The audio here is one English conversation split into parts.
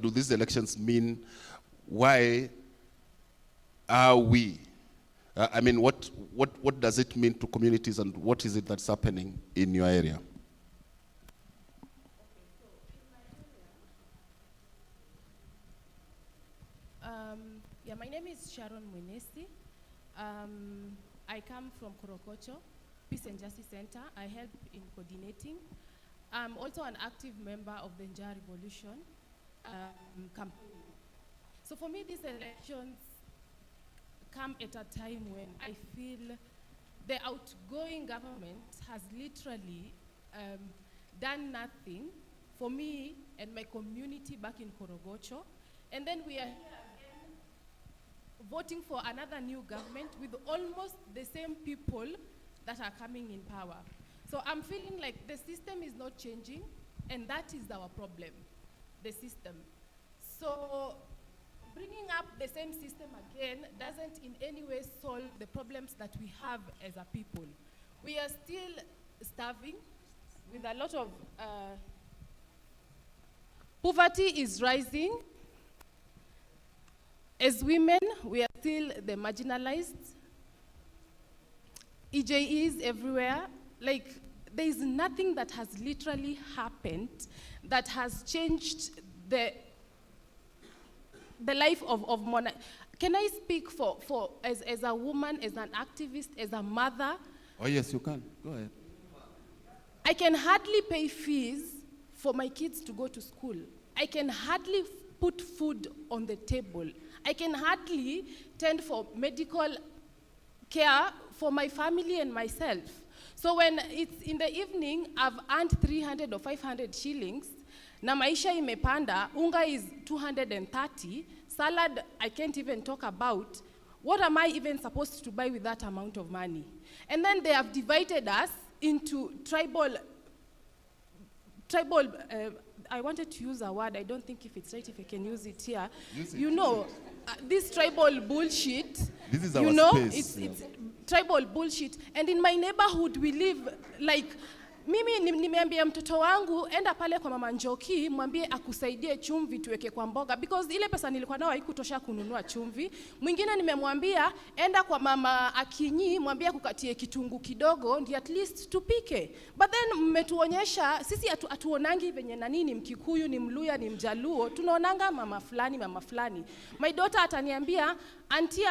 do these elections mean? Why are we? I mean, what does it mean to communities, and what is it that's happening in your area? Yeah, my name is Sharon Mwenesi. I come from Korokocho, Peace and Justice Center. I help in coordinating. I'm also an active member of the Njaa Revolution campaign. So for me, these elections come at a time when I feel the outgoing government has literally done nothing for me and my community back in Korogocho. And then we are here again voting for another new government with almost the same people that are coming in power. So I'm feeling like the system is not changing, and that is our problem, the system. So bringing up the same system again doesn't in any way solve the problems that we have as a people. We are still starving with a lot of poverty is rising. As women, we are still the marginalized. EJEs everywhere. Like, there is nothing that has literally happened that has changed the life of Mona. Can I speak for as a woman, as an activist, as a mother? Oh yes, you can. Go ahead. I can hardly pay fees for my kids to go to school. I can hardly put food on the table. I can hardly tend for medical care for my family and myself. So when it's in the evening, I've earned 300 or 500 shillings, na maisha imepanda, unga is 230, salad I can't even talk about. What am I even supposed to buy with that amount of money? And then they have divided us into tribal, I wanted to use a word, I don't think if it's right if I can use it here. You know, this tribal bullshit, this is you our know, space. it's tribal bullshit. And in my neighborhood we live like, mimi nimeambia mtoto wangu, enda pale kwa mama Njoki, mwambie akusaidie chumvi tuweke kwa mboga, because ile pesa nilikuwa nayo haikutosha kununua chumvi. Mwingine nimemwambia, enda kwa mama Akinyi, mwambie kukatie kitungu kidogo, ndi at least tupike. But then mmetuonyesha, sisi atuonangi venye nani ni Mkikuyu, ni Mluya, ni Mjaluo, tunaonanga mama fulani, mama fulani. My daughter ataniambia, auntie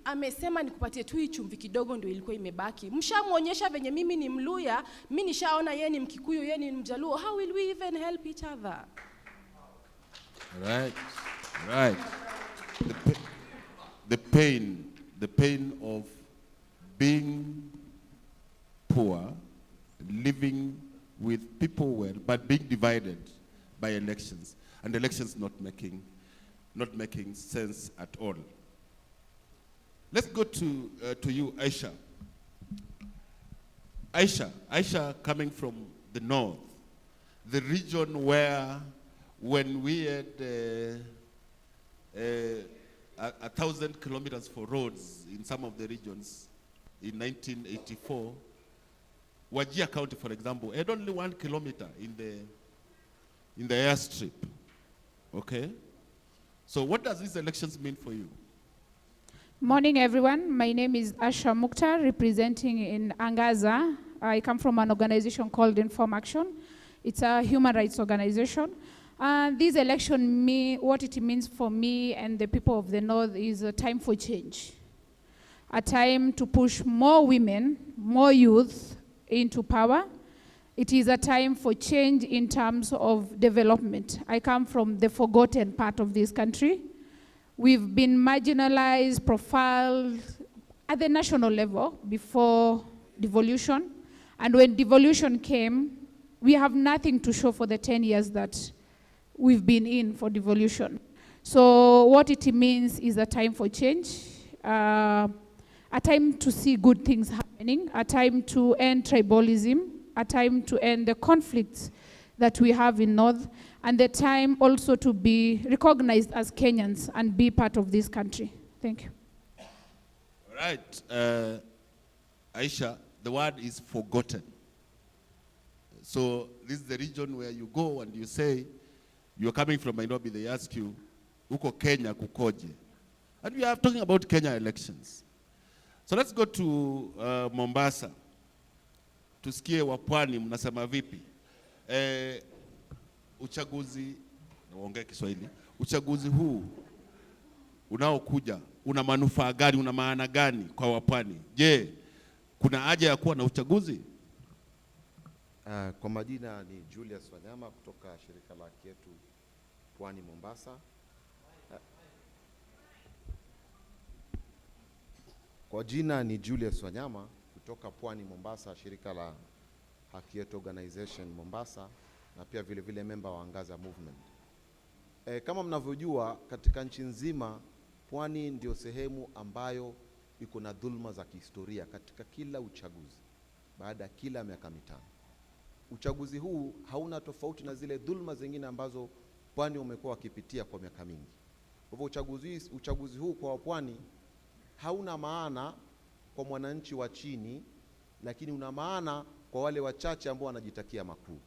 amesema nikupatie tu hii chumvi kidogo ndio ilikuwa imebaki. Mshamuonyesha venye mimi ni Mluya, mimi nishaona yeye ni Mkikuyu, yeye ni Mjaluo. How will we even help each other? Right. The pain of being poor, living with people well, but being divided by elections, and elections not making sense at all. Let's go to you, Aisha. Aisha, coming from the north, the region where, when we had 1,000 kilometers for roads in some of the regions in 1984, Wajir County, for example, had only 1 kilometer in the airstrip. Okay? So what does these elections mean for you? Morning, everyone. My name is Asha Mukhtar, representing in Angaza. I come from an organization called Inform Action. It's a human rights organization. This election, what it means for me and the people of the North is a time for change. A time to push more women, more youth into power. It is a time for change in terms of development. I come from the forgotten part of this country. We've been marginalized, profiled at the national level before devolution. And when devolution came, we have nothing to show for the 10 years that we've been in for devolution. So what it means is a time for change, a time to see good things happening, a time to end tribalism, a time to end the conflicts that we have in North, and the time also to be recognized as Kenyans and be part of this country. Thank you. All right. Aisha, the word is forgotten. So this is the region where you go and you say, you're coming from Nairobi, they ask you, uko Kenya kukoje? And we are talking about Kenya elections. So let's go to Mombasa. Tusikie wapwani mnasema vipi. Uchaguzi, naongea Kiswahili, uchaguzi huu unaokuja una manufaa gani, una maana gani kwa wapwani? Je, kuna haja ya kuwa na uchaguzi? Kwa majina ni Julius Wanyama kutoka shirika la Haki Yetu Pwani Mombasa. Kwa jina ni Julius Wanyama kutoka Pwani Mombasa, shirika la Haki Yetu Organization Mombasa, na pia vile vile member wa Angaza Movement. Kama mnavyojua, katika nchi nzima Pwani ndio sehemu ambayo iko na dhulma za kihistoria katika kila uchaguzi baada kila miaka mitano. Uchaguzi huu hauna tofauti na zile dhulma zingine ambazo Pwani umekuwa wakipitia kwa miaka mingi. Kwa hivyo uchaguzi huu kwa Pwani hauna maana kwa mwananchi wa chini, lakini una maana kwa wale wachache ambao wanajitakia makuu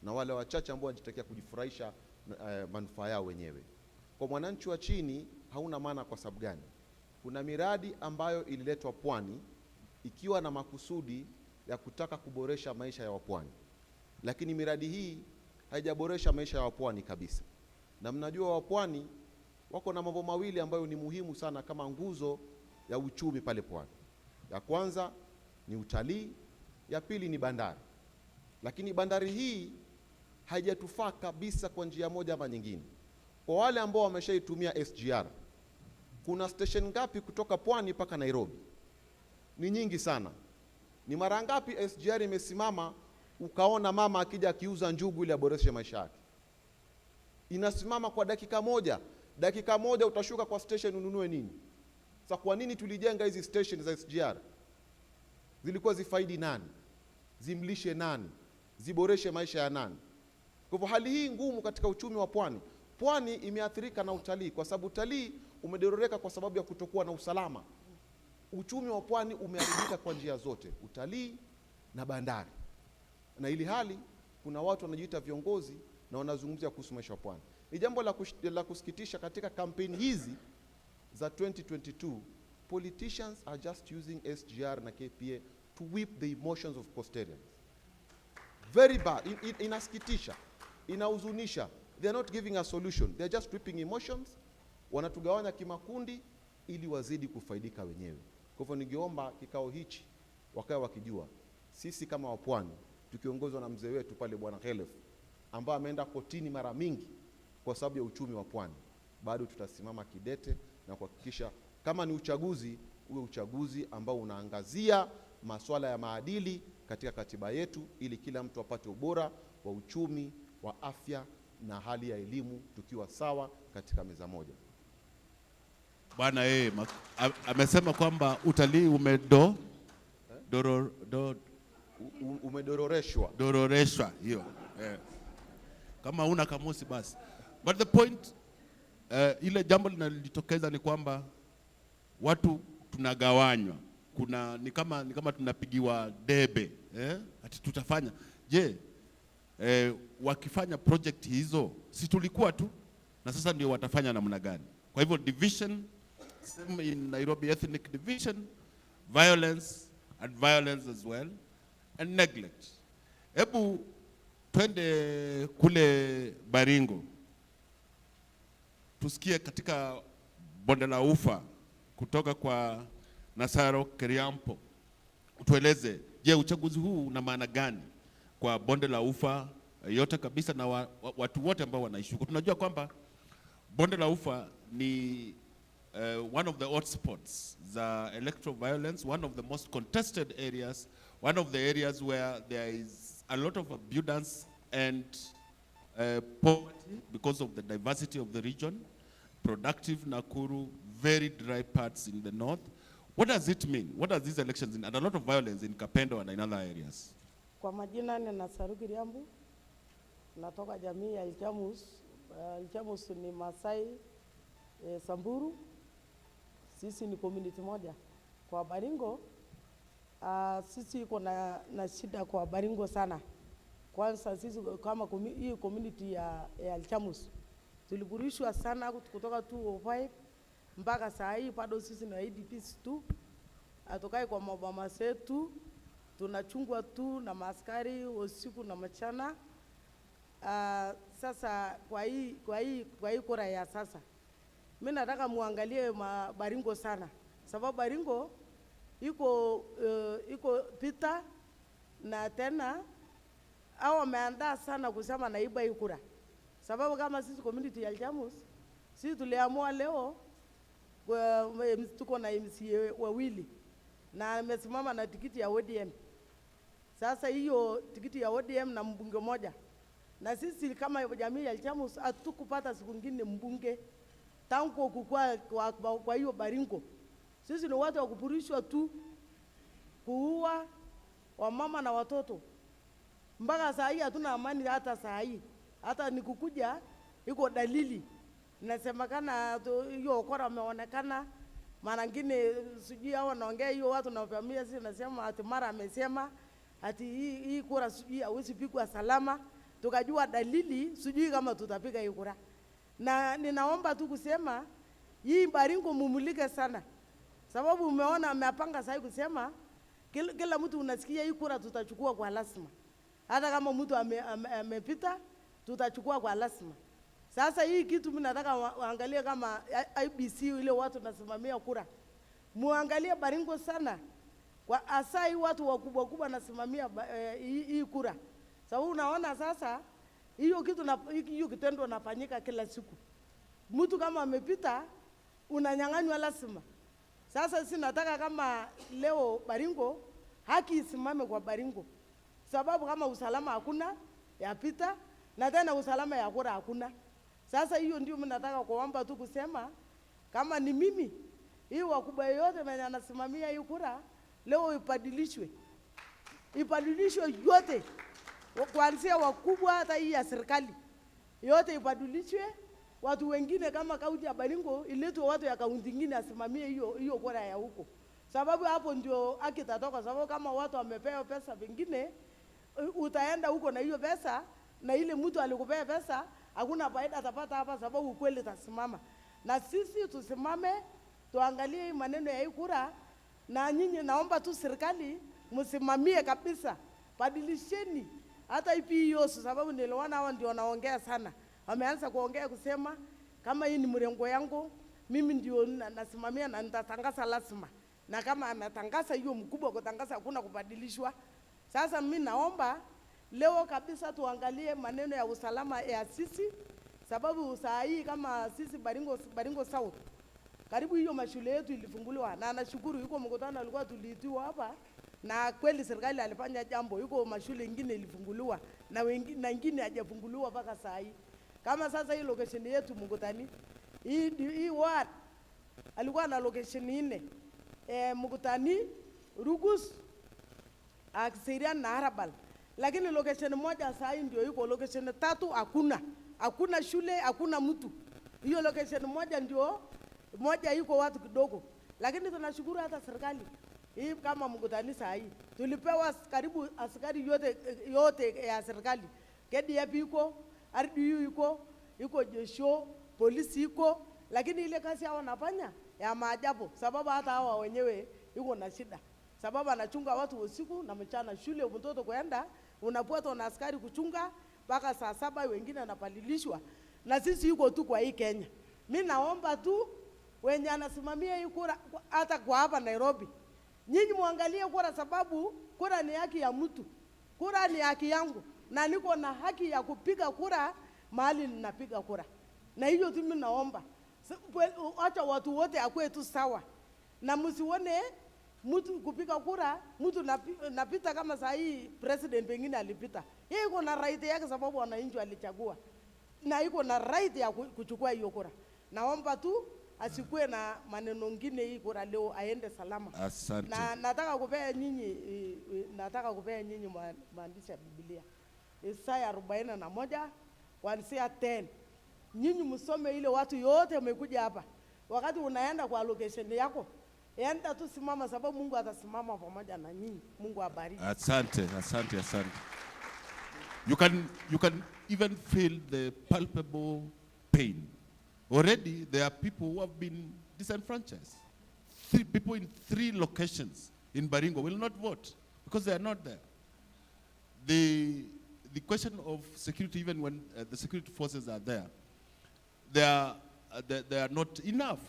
na wale wachache ambao wanajitakia kujifurahisha manufaa yao wenyewe. Kwa mwananchi wa chini hauna maana. Kwa sababu gani? Kuna miradi ambayo ililetwa Pwani ikiwa na makusudi ya kutaka kuboresha maisha ya wapwani, lakini miradi hii haijaboresha maisha ya wapwani kabisa. Na mnajua wapwani wako na mambo mawili ambayo ni muhimu sana kama nguzo ya uchumi pale Pwani. Ya kwanza ni utalii, ya pili ni bandari. Lakini bandari hii haijatufaa kabisa kwa njia moja ama nyingine. Kwa wale ambao wameshaitumia SGR, kuna station ngapi kutoka Pwani mpaka Nairobi? Ni nyingi sana. Ni mara ngapi SGR imesimama ukaona mama akija akiuza njugu ili aboreshe maisha yake? Inasimama kwa dakika moja. Dakika moja utashuka kwa station ununue nini? Sasa kwa nini tulijenga hizi station za SGR? Zilikuwa zifaidi nani? Zimlishe nani? Ziboreshe maisha ya nani? Kwa hivyo hali hii ngumu katika uchumi wa Pwani. Pwani imeathirika na utalii kwa sababu utalii umedororeka kwa sababu ya kutokuwa na usalama. Uchumi wa Pwani umeharibika kwa njia zote, utalii na bandari. Na ili hali kuna watu wanajiita viongozi na wanazungumzia kuhusu maisha ya Pwani. Ni jambo la kusikitisha katika kampeni hizi za 2022, politicians are just using SGR na KPA to whip the emotions of Coastarians. Very bad. Inasikitisha, inahuzunisha. They are not giving a solution. They are just whipping emotions. Wanatugawanya kimakundi ili wazidi kufaidika wenyewe. Kwa hivyo ningeomba kikao hichi wakae wakijua sisi kama wapwani tukiongozwa na mzee wetu pale Bwana Khelef ambaye ameenda kotini mara mingi kwa sababu ya uchumi wa Pwani, bado tutasimama kidete na kuhakikisha kama ni uchaguzi, uwe uchaguzi ambao unaangazia masuala ya maadili katika katiba yetu ili kila mtu apate ubora wa uchumi, wa afya na hali ya elimu tukiwa sawa katika meza moja. Bwana amesema kwamba utalii umedororeshwa hiyo. Kama una kamusi basi. But the point ile jambo linalitokeza ni kwamba watu tunagawanywa. Ni kama tunapigiwa debe, ati tutafanya. Je, wakifanya project hizo si tulikuwa tu na sasa ndio watafanya namna gani? Kwa hivyo division, same in Nairobi, ethnic division, violence as well, and neglect. Hebu twende kule Baringo tusikie katika bonde la Ufa kutoka kwa Nasaro Keriampo. Utueleze, je, uchaguzi huu una maana gani kwa bonde la Ufa yote kabisa na watu wote ambao wanaishi? Tunajua kwamba bonde la Ufa ni one of the hotspots za electoral violence, one of the most contested areas, one of the areas where there is a lot of abundance and poverty because of the diversity of the region, productive Nakuru, very dry parts in the north. What does it mean? What does these elections mean? And a lot of violence in Kapendo and in other areas. Kwa majina ni Nasaru Kiriambu, natoka jamii ya Ilchamus. Ilchamus ni Masai, Samburu. Sisi ni community moja. Kwa Baringo, sisi iko na shida kwa Baringo sana. Kwanza sisi kama hii community ya Alchamus tuliburishwa sana kutoka 205 mpaka saa hii bado sisi na IDPs tu, atokai kwa mabama zetu, tunachungwa tu na maaskari usiku na mchana. Sasa kwa hii kura ya sasa, mimi nataka muangalie Baringo sana, sababu Baringo iko pita na tena hao wameandaa sana kusema naiba hii kura, sababu kama sisi community ya Alchamus sisi tuliamua leo tuko na MCA wawili na amesimama na tikiti ya ODM. Sasa hiyo tikiti ya ODM na mbunge moja, na sisi kama jamii ya Alchamus hatukupata siku nyingine mbunge tangu kukua kwa hiyo Baringo. Sisi ni watu wa kupurishwa tu, kuua wamama na watoto. Mpaka saa hii hatuna amani. Hata saa hii hata nikukuja iko dalili nasemekana hiyo ukora umeonekana. Mara nyingine sijui hao wanaongea hiyo watu na familia, sisi nasema ati mara amesema ati hii kura sijui hawezi pigwa salama, tukajua dalili, sijui kama tutapiga hii kura. Na ninaomba tu kusema hii Baringo mumulike sana, sababu umeona amepanga sasa kusema kila mtu unasikia hii kura tutachukua kwa lazima. Hata kama mtu amepita tutachukua kwa lazima. Sasa hii kitu mimi nataka waangalie kama IBC ile watu nasimamia kura. Muangalie Baringo sana. Kwa asai watu wakubwa kubwa nasimamia hii kura. Sababu unaona sasa hiyo kitu hiyo kitendo nafanyika kila siku. Mtu kama amepita unanyang'anywa lazima. Sasa sisi nataka kama leo Baringo haki isimame kwa Baringo. Sababu kama usalama hakuna yapita na tena usalama ya kura hakuna. Sasa hiyo ndio mimi nataka kuomba tu kusema kama ni mimi hii wakubwa yote mwenye anasimamia hii kura leo ibadilishwe. Ibadilishwe yote. Kuanzia wakubwa hata hii ya serikali. Yote ibadilishwe. Watu wengine kama kaunti ya Baringo iletwe watu ya kaunti nyingine asimamie hiyo kura ya huko. Sababu hapo ndio haki itatoka, sababu kama watu wamepewa pesa vingine utaenda huko na hiyo pesa na ile mtu alikupea pesa hakuna faida atapata hapa, sababu kweli tasimama. Na sisi tusimame tuangalie hii maneno ya hii kura, na nyinyi naomba tu serikali msimamie kabisa. Badilisheni hata hiyo sababu niliona hao ndio wanaongea sana. Wameanza kuongea kusema kama hii ni mrengo yangu, mimi ndio nasimamia na nitatangaza lazima. Na kama anatangaza hiyo mkubwa kutangaza hakuna kubadilishwa. Sasa mimi naomba leo kabisa tuangalie maneno ya usalama ya sisi, sababu saa hii kama sisi Baringo South karibu hiyo mashule yetu ilifunguliwa, na nashukuru yuko mkutano alikuwa tuliitiwa hapa na kweli serikali alifanya jambo, yuko mashule nyingine ilifunguliwa na wengine hajafunguliwa mpaka saa hii. Kama sasa hii location yetu Mkutani hii ward alikuwa na location 4 Mkutani, Rugus, Aksirian na Arabal, lakini location moja saa hii ndio yuko, location 3 hakuna shule, hakuna mtu. Hiyo location moja ndio moja yuko watu kidogo, lakini tunashukuru hata serikali hii kama Mkutani saa hii tulipewa karibu askari yote ya serikali. KDF iko, RDU iko jesho, polisi iko, lakini ile kazi hao wanafanya ya maajabu, sababu hata hawa wenyewe yuko na shida. Sababu anachunga watu usiku na mchana, shule mtoto kwenda unapuata na askari kuchunga mpaka saa 7, wengine anapalilishwa. Na sisi yuko tu kwa hii Kenya. Mimi naomba tu wenye anasimamia hii kura hata kwa hapa Nairobi, nyinyi muangalie kura, sababu kura ni haki ya mtu. Kura ni haki yangu na niko na haki ya kupiga kura mahali ninapiga kura. Na hiyo tu mimi naomba acha watu wote akue tu sawa, na msione mtu kupiga kura mtu napita kama saa hii president pengine alipita. Yeye iko na right yake sababu wananchi walichagua, na iko na right ya kuchukua hiyo kura. Naomba tu asikue na maneno mengine, hii kura leo aende salama. Asante. Na nataka kupea nyinyi maandishi ya Biblia. Isaya 41 kuanzia 10. Nyinyi msome ile, watu yote wamekuja hapa. Wakati unaenda kwa location yako, enda tu simama, sababu Mungu atasimama pamoja na nyinyi. Mungu abariki. Asante. You can even feel the palpable pain. Already, there are people who have been disenfranchised. 3 people in 3 locations in Baringo will not vote because they are not there. The question of security, even when the security forces are there, they are not enough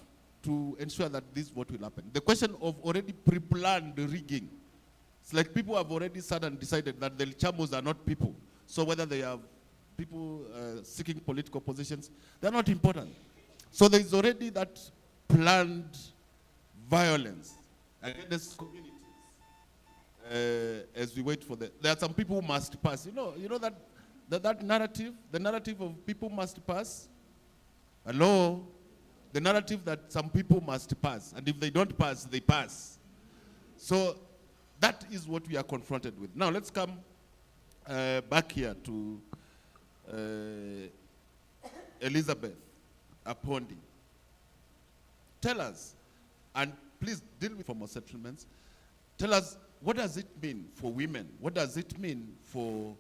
to ensure that this vote will happen. The question of already pre-planned rigging, it's like people have already said and decided that the Chamos are not people. So whether they have people seeking political positions, they're not important. So there is already that planned violence against communities as we wait for there are some people who must pass. You know that narrative, the narrative of people must pass. Hello? The narrative that some people must pass, and if they don't pass, they pass. So that is what we are confronted with. Now let's come back here to Elizabeth Apondi. Tell us, and please deal with formal settlements. Tell us, what does it mean for women? What does it mean for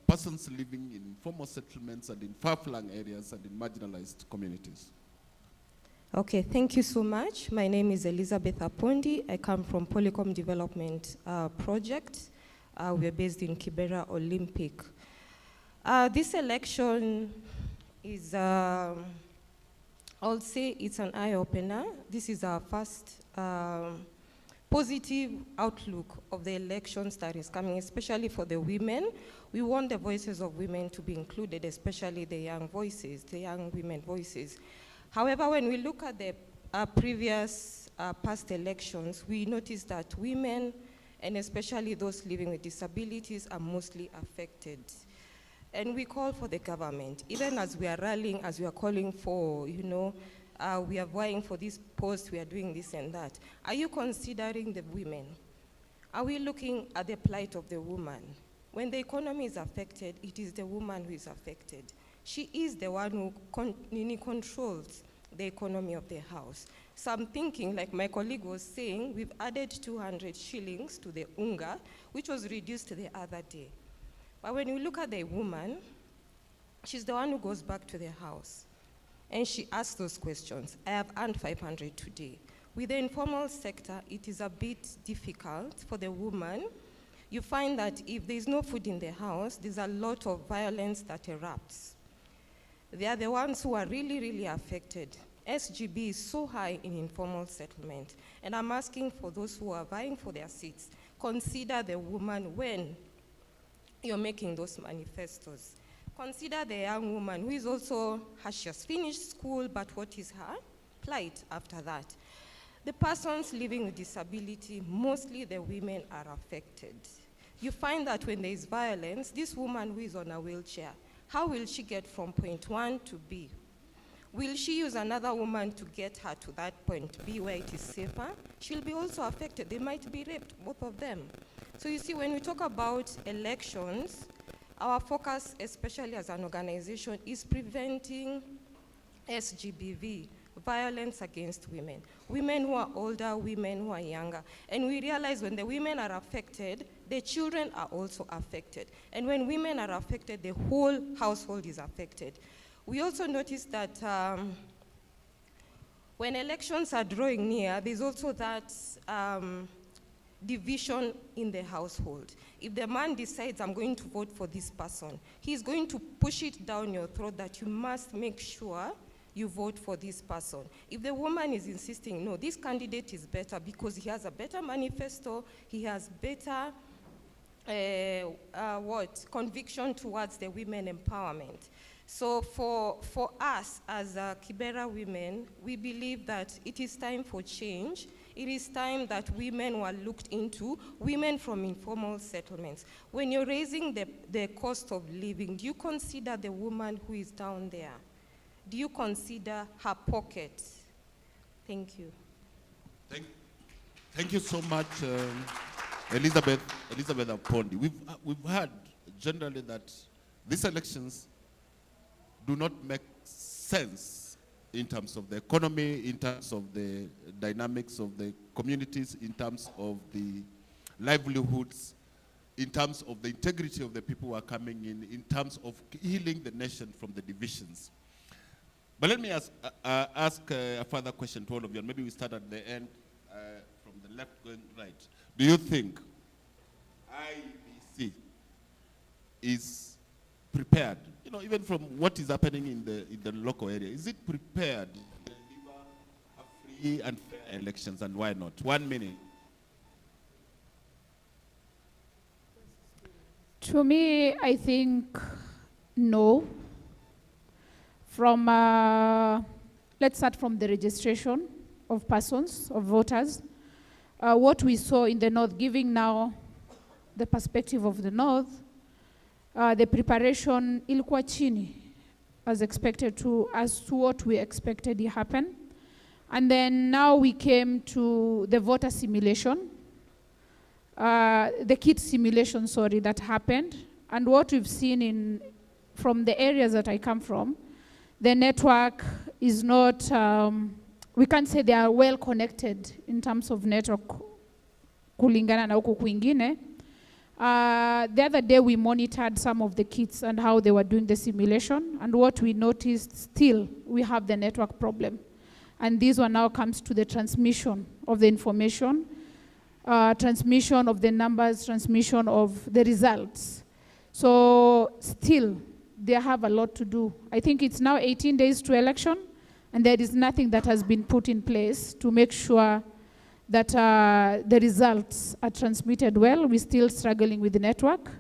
persons living in formal settlements and in far-flung areas and in marginalized communities? Okay, thank you so much. My name is Elizabeth Apondi. I come from Polycom Development Project. We're based in Kibera Olympic. This election is, I'll say it's an eye-opener. This is our first positive outlook of the elections that is coming, especially for the women. We want the voices of women to be included, especially the young voices, the young women voices. However, when we look at the previous past elections, we notice that women, and especially those living with disabilities, are mostly affected. And we call for the government, even as we are rallying, as we are calling for, we are vying for this post, we are doing this and that. Are you considering the women? Are we looking at the plight of the woman? When the economy is affected, it is the woman who is affected. She is the one who controls the economy of the house. So I'm thinking, like my colleague was saying, we've added 200 shillings to the unga, which was reduced the other day. But when you look at the woman, she's the one who goes back to the house. And she asks those questions. I have earned 500 today. With the informal sector, it is a bit difficult for the woman. You find that if there's no food in the house, there's a lot of violence that erupts. They are the ones who are really, really affected. SGB is so high in informal settlement. And I'm asking for those who are vying for their seats, consider the woman when you're making those manifestos. Consider the young woman who is also, has just finished school, but what is her plight after that? The persons living with disability, mostly the women are affected. You find that when there is violence, this woman who is on a wheelchair, how will she get from point 1 to B? Will she use another woman to get her to that point B where it is safer? She'll be also affected. They might be raped, both of them. So you see, when we talk about elections, our focus, especially as an organization, is preventing SGBV, violence against women. Women who are older, women who are younger. And we realize when the women are affected, the children are also affected. And when women are affected, the whole household is affected. We also notice that when elections are drawing near, there's also that division in the household. If the man decides, I'm going to vote for this person, he's going to push it down your throat that you must make sure you vote for this person. If the woman is insisting, no, this candidate is better because he has a better manifesto, he has better conviction towards the women empowerment. So for us as Kibera women, we believe that it is time for change. It is time that women were looked into, women from informal settlements. When you're raising the cost of living, do you consider the woman who is down there? Do you consider her pocket? Thank you. Thank you so much, Elizabeth Apondi. We've heard generally that these elections do not make sense in terms of the economy, in terms of the dynamics of the communities, in terms of the livelihoods, in terms of the integrity of the people who are coming in terms of healing the nation from the divisions. But let me ask a further question to all of you, and maybe we start at the end, from the left going right. Do you think IBC is prepared, even from what is happening in the local area, is it prepared to deliver a free and fair elections, and why not? 1 minute. To me, I think no. From, let's start from the registration of persons, of voters. What we saw in the North, giving now the perspective of the North, the preparation ilikuwa chini as to what we expected to happen. And then now we came to the voter simulation, the kit simulation, that happened. And what we've seen from the areas that I come from, the network is not, we can't say they are well connected in terms of network kulingana na huko kwingine. The other day we monitored some of the kits and how they were doing the simulation, and what we noticed, still we have the network problem. And this one now comes to the transmission of the information, transmission of the numbers, transmission of the results. So still, they have a lot to do. I think it's now 18 days to election, and there is nothing that has been put in place to make sure that the results are transmitted well. We're still struggling with the network.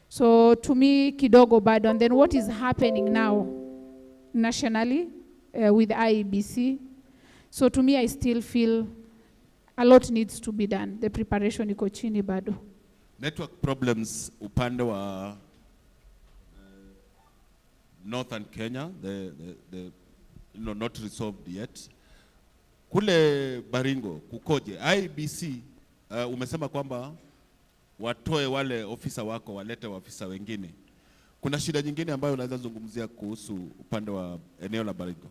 So to me, kidogo bado. And then what is happening now nationally with IEBC? So to me, I still feel a lot needs to be done. The preparation iko chini bado. Network problems upande wa northern Kenya, the not resolved yet. Kule Baringo, kukoje? IBC umesema kwamba watoe wale ofisa wako, walete ofisa wengine. Kuna shida nyingine ambayo unaweza zungumzia kuhusu upande wa eneo la Baringo?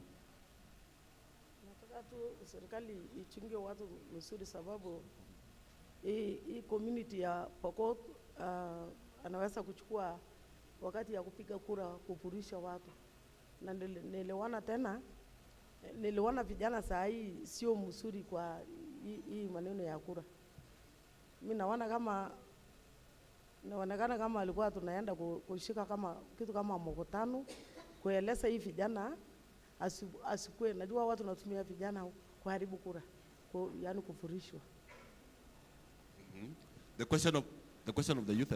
Nataka tu serikali ichunge watu mzuri, sababu hii community ya Pokot anaweza kuchukua wakati ya kupiga kura kufurisha watu. Na niliona vijana saa hii sio mzuri kwa hii maneno ya kura. Mimi naonekana kama alikuwa tunaenda kushika kama kitu kama mkutano kueleza hii vijana asikue. Najua watu natumia vijana kuharibu kura, yani kufurishwa. The question of the youth.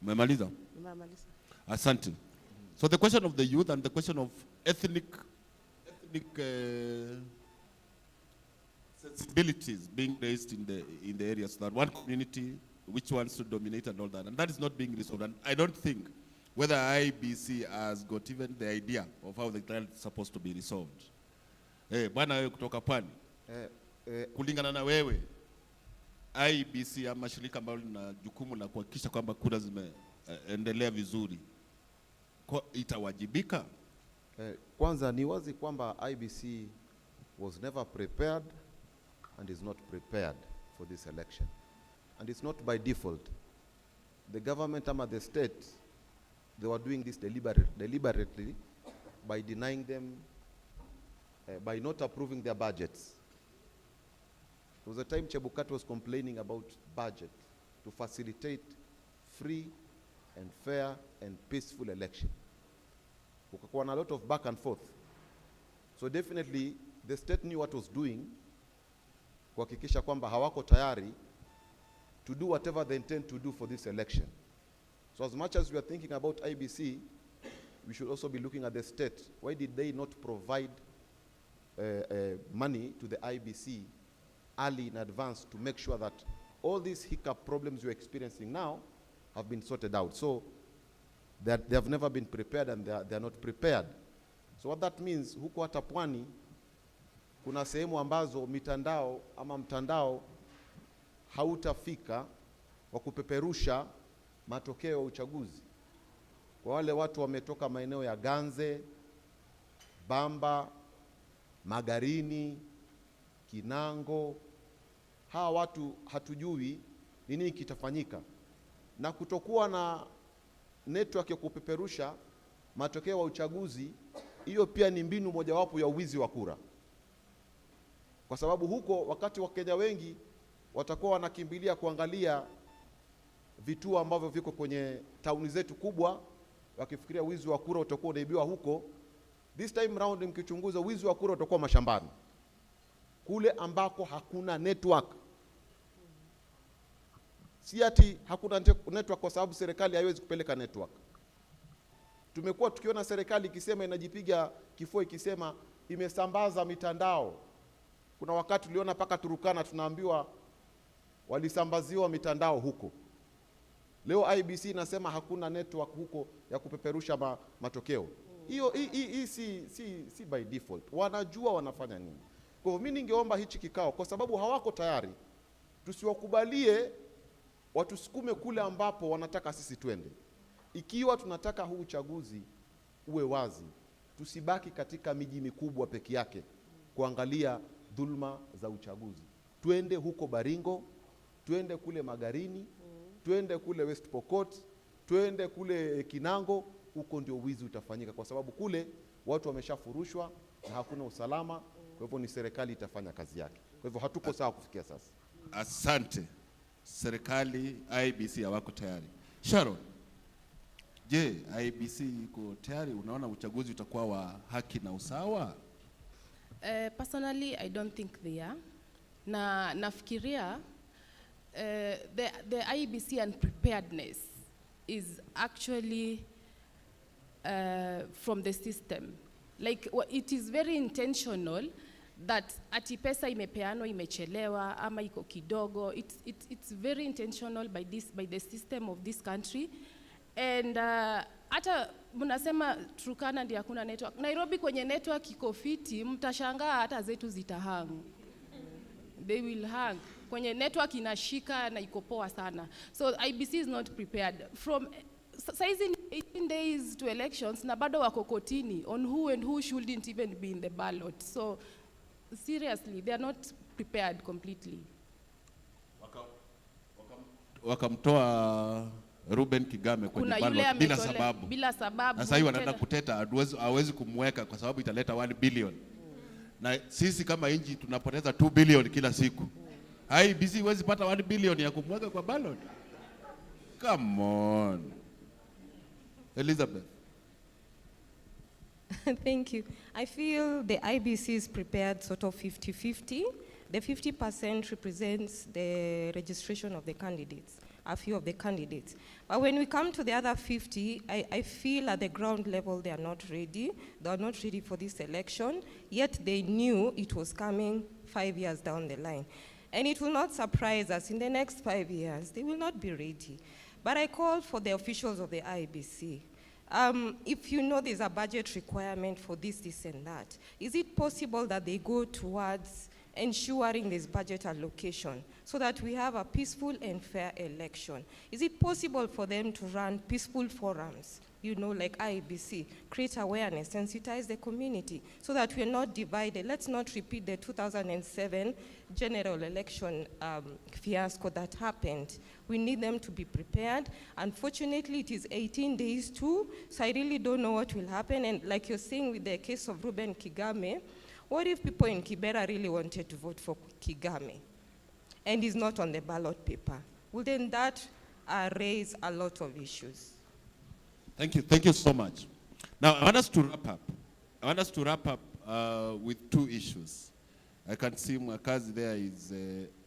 Mmemaliza? Mmemaliza. Asante. So the question of the youth and the question of ethnic sensibilities being raised in the areas, so that one community, which wants to dominate and all that, and that is not being resolved. And I don't think whether IBC has got even the idea of how the trial is supposed to be resolved. Bwana wewe kutoka Pwani, kulingana na wewe, IBC ama shirika ambalo lina jukumu la kuhakikisha kwamba kura zimeendelea vizuri, itawajibika? Kwanza ni wazi kwamba IBC was never prepared and is not prepared for this election. And it's not by default. The government and the state, they were doing this deliberately by denying them, by not approving their budgets. There was a time Chebukati was complaining about budget to facilitate free and fair and peaceful election. Kukakuwa na a lot of back and forth. So definitely the state knew what was doing, kuhakikisha kwamba hawako tayari to do whatever they intend to do for this election. So as much as we are thinking about IBC, we should also be looking at the state. Why did they not provide money to the IBC early in advance to make sure that all these hiccup problems you're experiencing now have been sorted out? So that they have never been prepared and they are not prepared. So what that means, huko hata Pwani kuna sehemu ambazo mtandao hautafika wa kupeperusha matokeo ya uchaguzi. Kwa wale watu wametoka maeneo ya Ganze, Bamba, Magarini, Kinango, hawa watu hatujui ni nini kitafanyika, na kutokuwa na network ya kupeperusha matokeo ya uchaguzi, hiyo pia ni mbinu mojawapo ya uwizi wa kura, kwa sababu huko wakati Wakenya wengi watakuwa wanakimbilia kuangalia vituo ambavyo viko kwenye tauni zetu kubwa, wakifikiria wizi wa kura utakuwa unaibiwa huko. This time round mkichunguza, wizi wa kura utakuwa mashambani, kule ambako hakuna network. Si ati hakuna network kwa sababu serikali haiwezi kupeleka network. Tumekuwa tukiona serikali ikisema, inajipiga kifua ikisema imesambaza mitandao. Kuna wakati tuliona paka Turukana tunaambiwa walisambaziwa mitandao huko. Leo IBC inasema hakuna network huko ya kupeperusha matokeo. Hiyo si by default. Wanajua wanafanya nini. Kwa hivyo mimi ningeomba hichi kikao, kwa sababu hawako tayari, tusiwakubalie watusukume kule ambapo wanataka sisi twende. Ikiwa tunataka huu uchaguzi uwe wazi, tusibaki katika miji mikubwa peke yake kuangalia dhulma za uchaguzi. Twende huko Baringo, twende kule Magarini, twende kule West Pokot, twende kule Kinango. Huko ndio wizi utafanyika, kwa sababu kule watu wameshafurushwa na hakuna usalama. Kwa hivyo ni serikali itafanya kazi yake. Kwa hivyo hatuko sawa kufikia sasa. Asante. Serikali, IBC hawako tayari. Sharon, je, IBC iko tayari? Unaona uchaguzi utakuwa wa haki na usawa? Personally, I don't think they are. Na nafikiria the IBC and preparedness is actually from the system. Like it is very intentional that ati pesa imepeano imechelewa ama iko kidogo. It's very intentional by the system of this country. And hata mnasema Turkana ndio hakuna network. Nairobi kwenye network iko fiti, mtashangaa hata zetu zitahang. They will hang. Kwenye network inashika na iko poa sana. So IBC is not prepared. From saizi 18 days to elections na bado wako kotini on who and who shouldn't even be in the ballot. So seriously, they are not prepared completely. Wakamtoa Ruben Kigame kwenye ballot bila sababu. Sasa hiyo wanaenda kuteta, hawezi kumweka kwa sababu italeta 1 billion. Na sisi kama inji tunapoteza 2 billion kila siku. IBC hawezi pata 1 billion ya kumweka kwa ballot. Come on. Elizabeth. Thank you. I feel the IBC is prepared sort of 50-50. The 50% represents the registration of the candidates, a few of the candidates. But when we come to the other 50, I feel at the ground level they are not ready. They are not ready for this election, yet they knew it was coming 5 years down the line. And it will not surprise us in the next 5 years, they will not be ready. But I call for the officials of the IBC. If you know there's a budget requirement for this and that, is it possible that they go towards ensuring this budget allocation so that we have a peaceful and fair election? Is it possible for them to run peaceful forums, you know, like IBC, create awareness, sensitize the community so that we're not divided? Let's not repeat the 2007 general election fiasco that happened. We need them to be prepared. Unfortunately, it is 18 days too, so I really don't know what will happen. And like you're saying with the case of Ruben Kigame, what if people in Kibera really wanted to vote for Kigame and he's not on the ballot paper? Well, then that raise a lot of issues. Thank you. Thank you so much. Now, I want us to wrap up. With 2 issues. I can see Mwakazi there is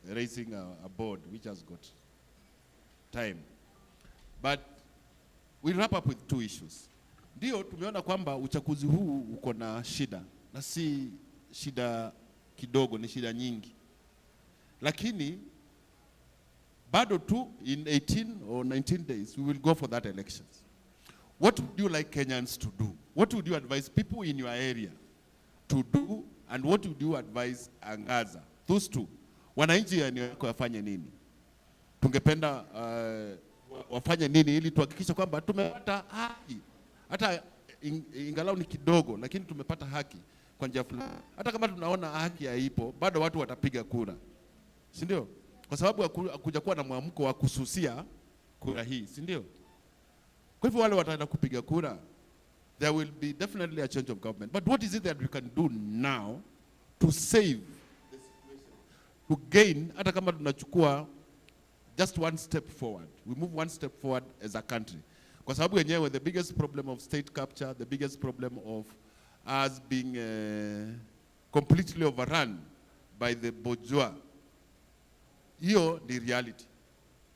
raising a board which has got time. But we'll wrap up with 2 issues. Ndio tumeona kwamba uchaguzi huu uko na shida. Na si shida kidogo, ni shida nyingi. Lakini bado tu in 18 or 19 days we will go for that elections. What would you like Kenyans to do? What would you advise people in your area to do, and what would you advise Angaza? Those 2. Wananchi wafanye nini? Tungependa wafanye nini ili tuhakikisha kwamba tumepata haki. Hata ingalau ni kidogo, lakini tumepata haki kwa njia fulani. Hata kama tunaona haki haipo, bado watu watapiga kura. Si ndio? kwa sababu hakuja kuwa na mwamko wa kususia kura hii, si ndio? Kwa hivyo wale wataenda kupiga kura, there will be definitely a change of government. But what is it that we can do now to save the situation, to gain, hata kama tunachukua just one step forward, we move one step forward as a country. Kwa sababu yenyewe, the biggest problem of state capture, the biggest problem of us being completely overrun by the bourgeois, hiyo ni reality.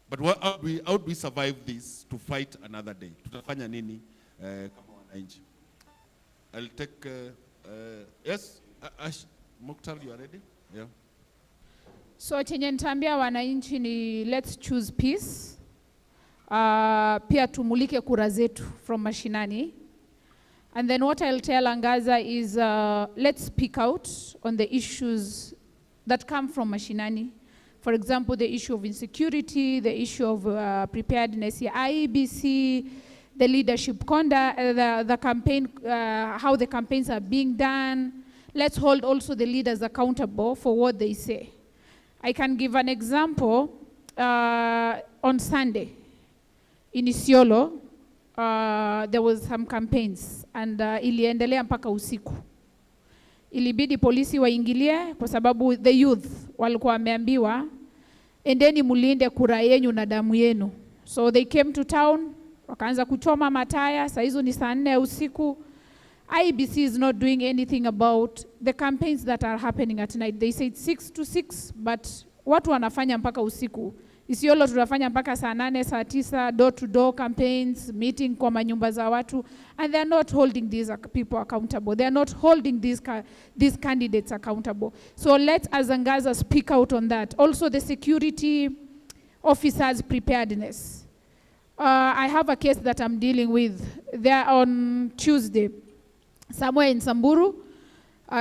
But how do we survive this to fight another day? Tutafanya nini kama wananchi? I'll take yes, Mukhtar, you are ready? Yeah. So chenye nitaambia wananchi ni let's choose peace. Pia tumulike kura zetu from mashinani. And then what I'll tell Angaza is let's speak out on the issues that come from mashinani. For example, the issue of insecurity, the issue of preparedness, IEBC, the leadership conduct, the campaign, how the campaigns are being done. Let's hold also the leaders accountable for what they say. I can give an example. On Sunday, in Isiolo, there was some campaigns and iliendelea mpaka usiku. Ilibidi polisi waingilie kwa sababu the youth walikuwa wameambiwa endeni mulinde kura yenu na damu yenu. So they came to town, wakaanza kuchoma mataya, saa hizo ni saa 4 usiku. IEBC is not doing anything about the campaigns that are happening at night. They said 6 to 6, but watu wanafanya mpaka usiku. Isiolo tunafanya mpaka saa 8, saa 9, door-to-door campaigns, meeting kwa manyumba za watu, and they are not holding these people accountable. They are not holding these candidates accountable. So let as Angaza speak out on that. Also the security officers' preparedness. I have a case that I'm dealing with. There on Tuesday, somewhere in Samburu,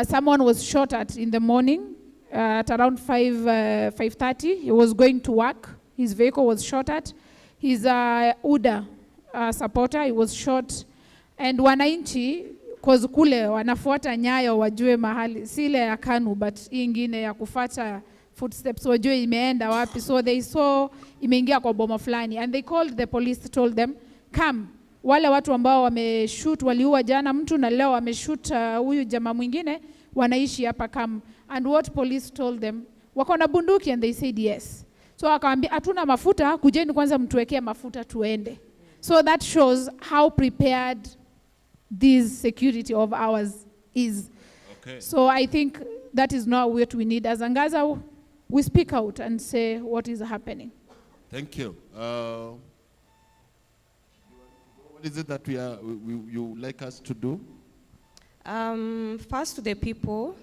someone was shot at in the morning. At around 5:30, he was going to work. His vehicle was shot at. He's a UDA supporter. He was shot. And wananchi, cause kule wanafuata nyayo wajue mahali, sile ya KANU, but ingine ya kufuata footsteps wajue imeenda wapi. So they saw imeingia kwa boma fulani. And they called the police, told them, come. Wale watu ambao wameshoot, waliua jana mtu na leo wameshoot huyu jamaa mwingine, wanaishi hapa come. And what police told them, wako na bunduki, and they said yes. So akawaambia hatuna mafuta, kujeni kwanza mtuwekee mafuta tuende. So that shows how prepared this security of ours is. Okay. So I think that is not what we need. As Angaza, we speak out and say what is happening. Thank you. What is it that you like us to do? First, to the people,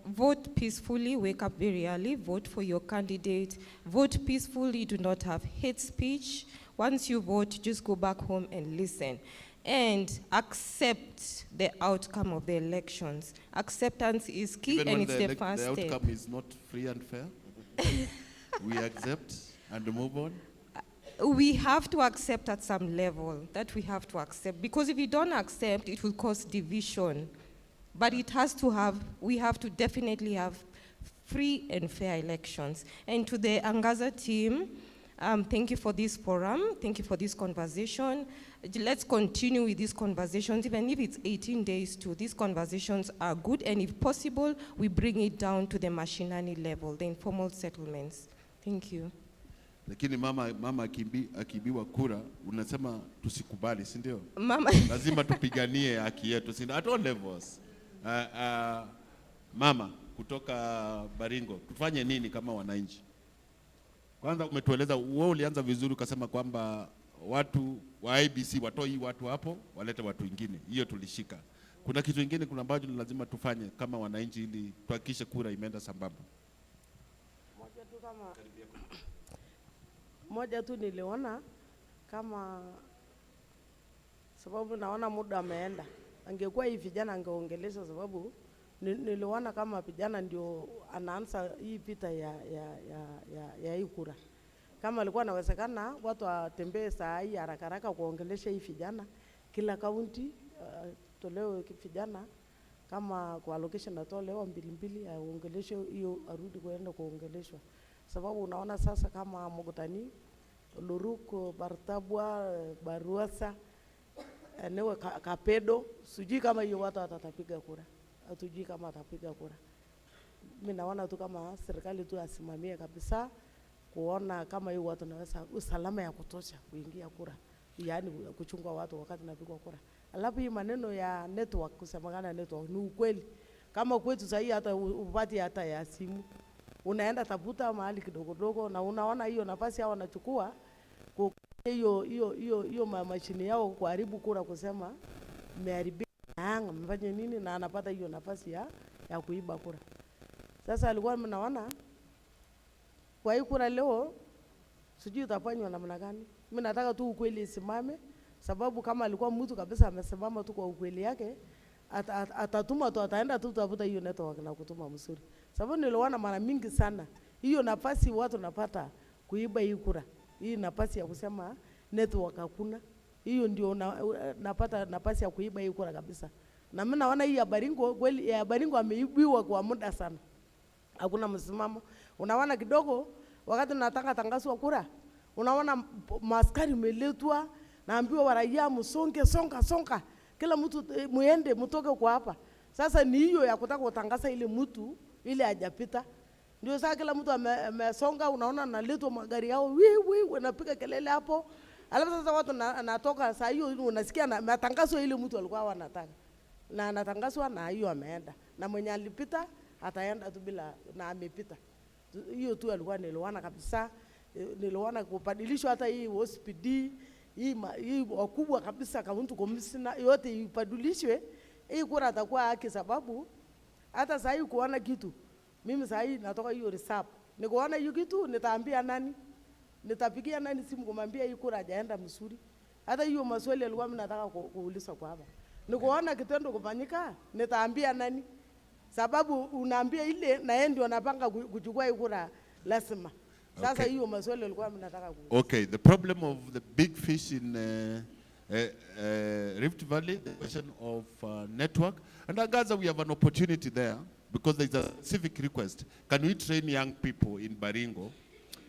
vote peacefully, wake up very early, vote for your candidate, vote peacefully, do not have hate speech. Once you vote, just go back home and listen. And accept the outcome of the elections. Acceptance is key. Even and when it's the first the step. outcome is not free and fair, we accept and move on. We have to accept at some level, that we have to accept. Because if we don't accept, it will cause division. But it has to have, we have to definitely have free and fair elections. And to the Angaza team, thank you for this forum, thank you for this conversation. Let's continue with these conversations, even if it's 18 days too. These conversations are good, and if possible, we bring it down to the mashinani level, the informal settlements. Thank you. Lakini mama akibiwa kura, unasema tusikubali, si ndio? Mama lazima tupiganie haki yetu, si ndio? At all levels. Mama kutoka Baringo, tufanye nini kama wananchi? Kwanza umetueleza, wewe ulianza vizuri ukasema kwamba watu wa IBC watoi watu hapo, walete watu wengine. Hiyo tulishika. Kuna kitu kingine kuna ambacho lazima tufanye kama wananchi ili tuhakikishe kura imeenda sambamba. Moja tu niliona kama, sababu naona muda ameenda, angekuwa hii vijana angeongelesha, sababu niliona kama vijana ndio anaanza hii vita ya hii kura. Kama alikuwa inawezekana watu watembee saa hii haraka haraka kuongelesha hii vijana, kila kaunti tolewe vijana, kama kwa allocation atolewa 2 aongeleshe hiyo, arudi kwenda kuongeleshwa. sababu unaona sasa kama Mugutani, Luruku, Bartabwa, Baruasa, enewe Kapedo, sijui kama hiyo watu watatapiga kura. Hatujui kama atapiga kura. Mimi naona tu kama serikali tu asimamie kabisa kuona kama hiyo watu naweza usalama ya kutosha kuingia kura. Yaani kuchunga watu wakati napigwa kura. Alafu hii maneno ya network, kusemagana network ni ukweli. Kama kwetu sasa hata upati hata ya simu. Unaenda tafuta mahali kidogo na unaona hiyo nafasi yao wanachukua hiyo mashine yao kuharibu kura, kusema imeharibika mfanye nini, na anapata hiyo nafasi ya kuiba kura. Sasa alikuwa mnaona kwa hii kura leo sijui utafanywa namna gani. Mimi nataka tu ukweli isimame, sababu kama alikuwa mtu kabisa amesimama tu kwa ukweli yake, atatuma tu, ataenda tu tafuta hiyo network na kutuma msuri. Sababu niliona mara mingi sana hiyo nafasi watu napata kuiba hii kura. Hii nafasi ya kusema network hakuna. Hiyo ndio napata nafasi ya kuiba hii kura kabisa. Na mimi naona hii ya Baringo, kweli ya Baringo ameibiwa kwa muda sana. Hakuna msimamo. Unaona kidogo wakati nataka tangazo kura, unaona maaskari meletwa, naambiwa waraia msonge songa. Kila mtu muende mtoke kwa hapa. Sasa ni hiyo ya kutaka kutangaza ile mtu ile hajapita. Ndio sasa kila mtu amesonga, unaona naletwa magari yao wanapiga kelele hapo. Alafu sasa watu natoka saa hiyo unasikia na matangazo ile mtu alikuwa anataka. Na anatangazwa na hiyo ameenda. Na mwenye alipita ataenda tu bila na amepita. Hiyo tu alikuwa niliona kabisa. Niliona kubadilishwa hata hii hospitali hii wakubwa kabisa kaunti commissioner yote ibadilishwe. Hii kura atakuwa haki, sababu hata saa hii kuona kitu mimi saa hii natoka hiyo reserve. Nikuona hiyo kitu nitaambia nani? Nitapigia nani simu kumwambia hii kura hajaenda mzuri? Hata hiyo maswali alikuwa mimi nataka kuuliza kwa hapa. Nikuona kitendo kufanyika, nitaambia nani? Sababu unaambia ile na yeye ndio anapanga kuchukua hii kura lazima. Sasa hiyo maswali alikuwa mimi nataka kuuliza. Okay, the problem of the big fish in Rift Valley, the question of network. And Angaza, we have an opportunity there because there is a civic request. Can we train young people in Baringo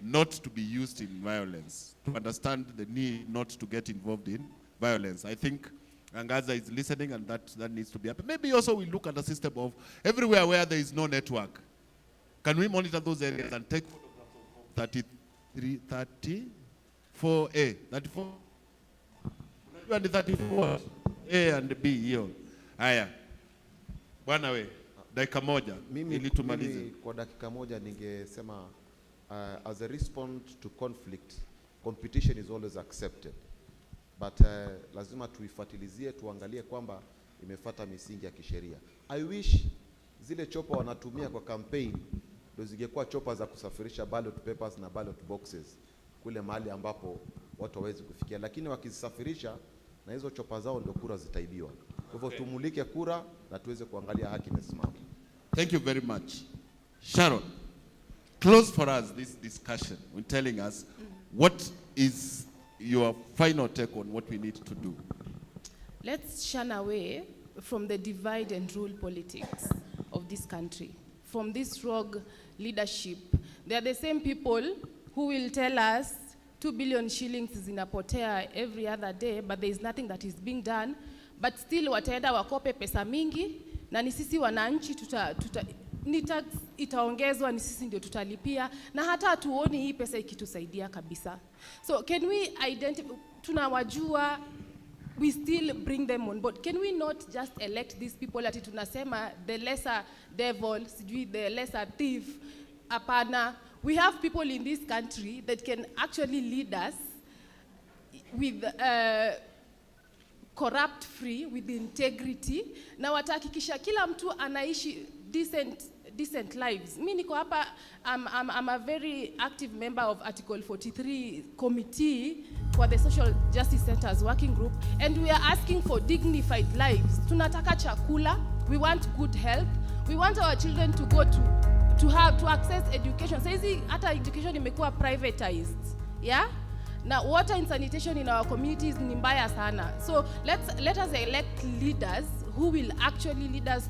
not to be used in violence, to understand the need not to get involved in violence? I think Angaza is listening, and that needs to be happening. Maybe also we look at the system of everywhere where there is no network. Can we monitor those areas and take photographs of 34A, 34? And 34 A and B hiyo. Haya. Bwana we, dakika moja ili tumalize. Mimi kwa dakika moja ningesema as a response to conflict, competition is always accepted. But lazima tuifuatilizie, tuangalie kwamba imefuata misingi ya kisheria. I wish zile chopa wanatumia kwa campaign ndio zingekuwa chopa za kusafirisha ballot papers na ballot boxes kule mahali ambapo watu hawezi kufikia, lakini wakizisafirisha na hizo chopa zao ndio kura zitaibiwa. Kwa hivyo tumulike kura na tuweze kuangalia haki imesimama. Thank you very much. Sharon, close for us this discussion when telling us what is your final take on what we need to do. Let's shun away from the divide and rule politics of this country, from this rogue leadership. They are the same people who will tell us 2 billion shillings zinapotea every other day, but there is nothing that is being done. But still wataenda wakope pesa mingi, na ni sisi wananchi ni tax itaongezwa, ni sisi ndio tutalipia, na hata hatuoni hii pesa ikitusaidia kabisa. So can we identify, tunawajua, we still bring them on board? Can we not just elect these people ati tunasema the lesser devil, sijui the lesser thief? Apana. We have people in this country that can actually lead us with corrupt free, with integrity, na watahakikisha kila mtu anaishi decent lives. Mimi niko hapa, I'm a very active member of Article 43 committee for the Social Justice Centers working group, and we are asking for dignified lives. Tunataka chakula, we want good health, we want our children to go to access education. Saizi hata education imekuwa privatized, yeah? Now water and sanitation in our communities ni mbaya sana. So let us elect leaders who will actually lead us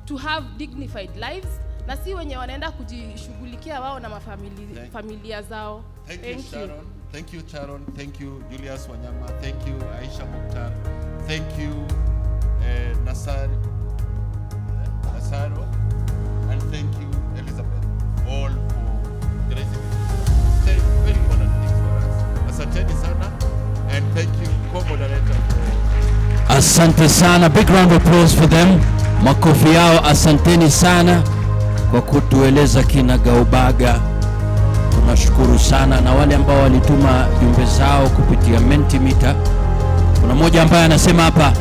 to have dignified lives na si wenye wanaenda kujishughulikia wao na familia zao. Thank you, Sharon. Thank you, Sharon. Thank you, Julius Wanyama. Thank you, Aisha Mukhtar. Thank you, Nasaro. And thank you, Elizabeth, all for gracing saying very important things for us. Asanteni sana, and thank you, co-moderator. Asante sana. Big round of applause for them. Makofi yao. Asanteni sana kwa kutueleza kinagaubaga. Tunashukuru sana, na wale ambao walituma jumbe zao kupitia Mentimeter. Kuna mmoja ambaye anasema hapa,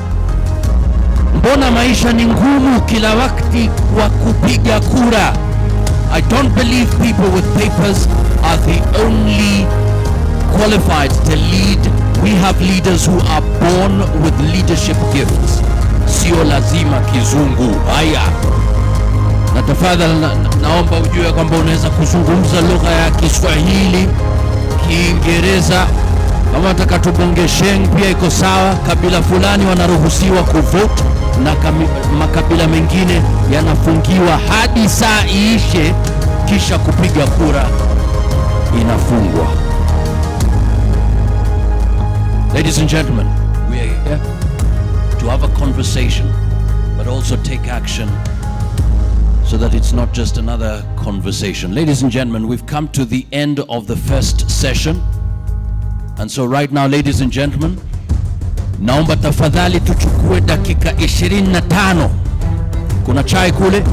mbona maisha ni ngumu kila wakati wa kupiga kura? I don't believe people with papers are the only qualified to lead. We have leaders who are born with leadership gifts. Sio lazima kizungu. Haya, na tafadhali naomba ujue kwamba unaweza kuzungumza lugha ya Kiswahili, Kiingereza. Kama nataka tubonge Sheng pia iko sawa. Kabila fulani wanaruhusiwa kuvote na makabila mengine yanafungiwa hadi saa iishe, kisha kupiga kura inafungwa. Ladies and gentlemen, we are here to have a conversation, but also take action so that it's not just another conversation. Ladies and gentlemen, we've come to the end of the first session. And so right now, ladies and gentlemen, naomba tafadhali tuchukue dakika 25. Kuna chai kule,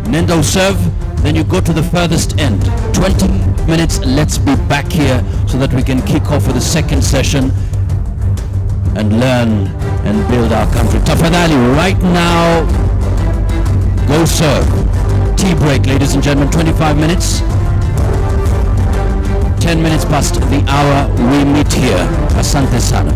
nenda userve, then you go to the furthest end. 20 minutes, let's be back here so that we can kick off with the second session and learn and build our country. Tafadhali, right now, go serve. Tea break, ladies and gentlemen, 25 minutes. 10 minutes past the hour, we meet here. Asante sana.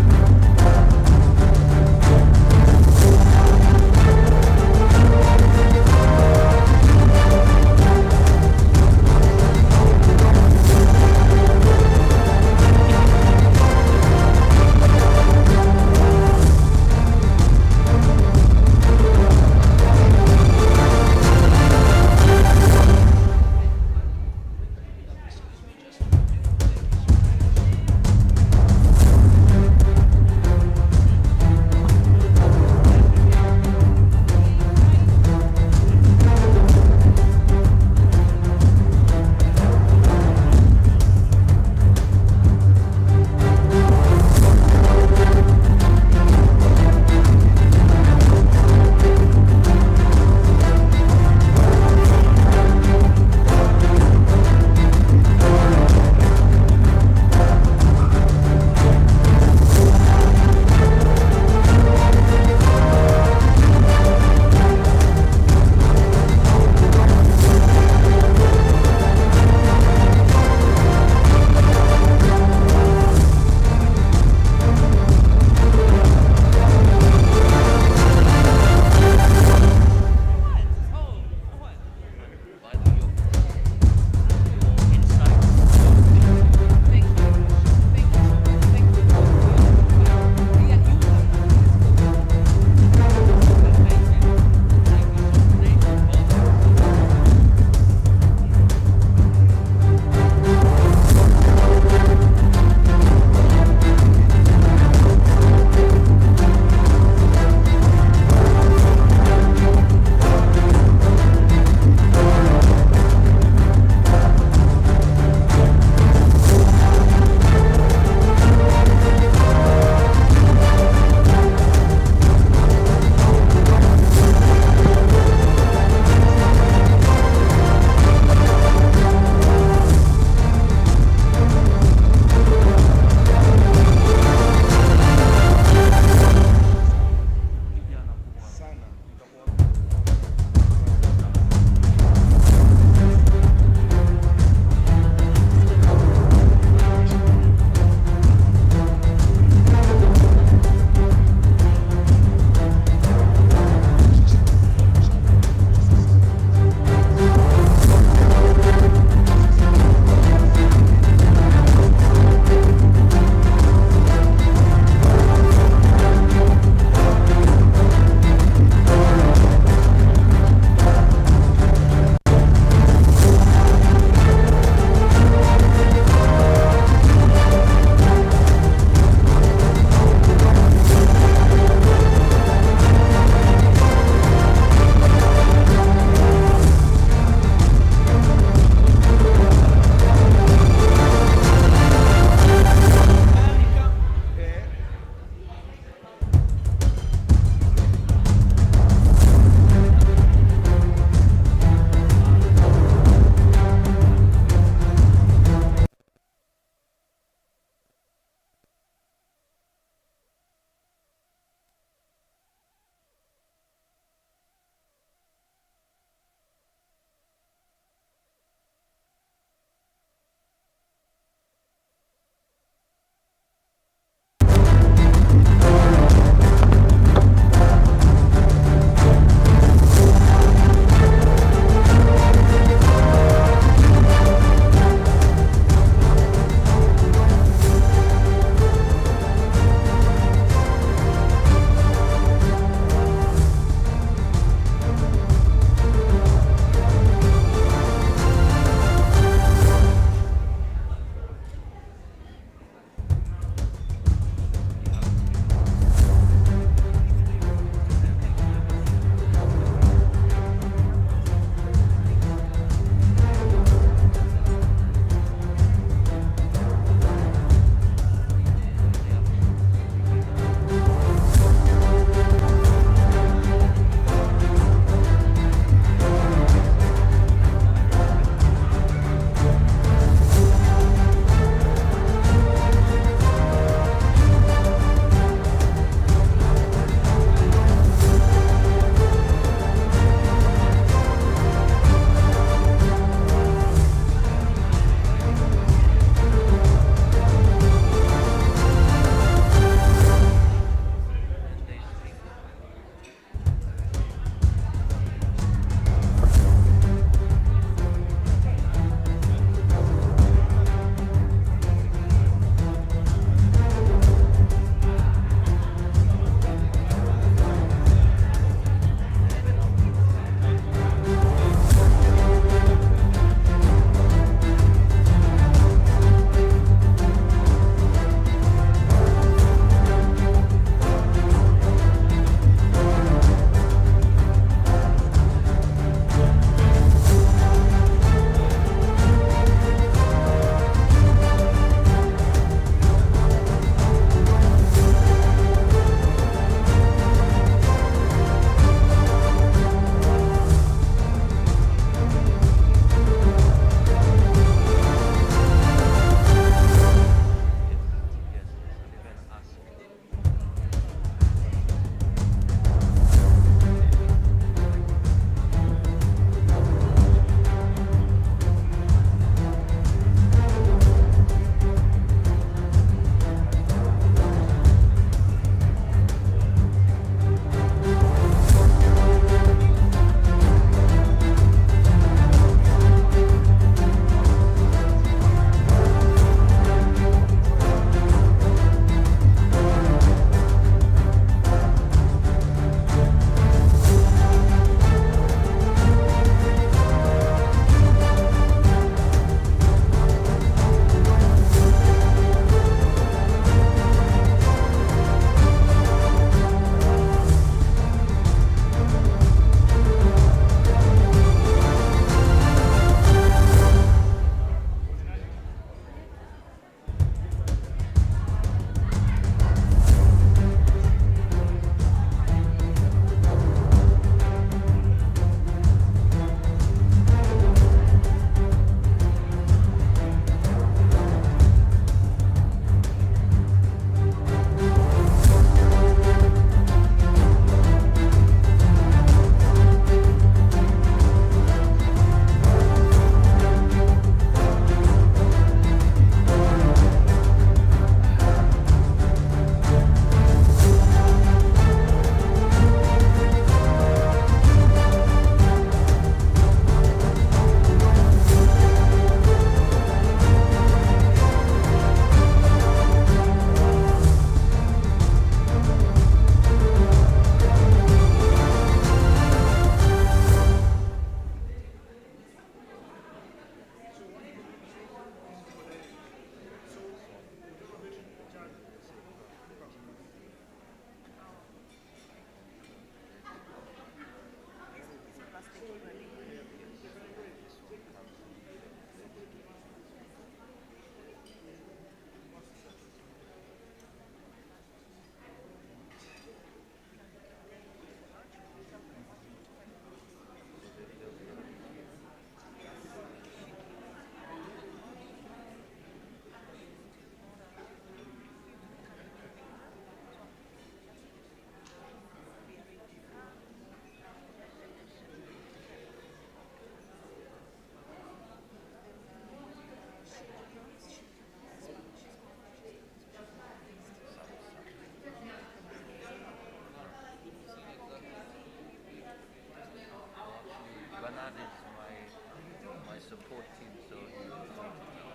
support team, so he will take it on.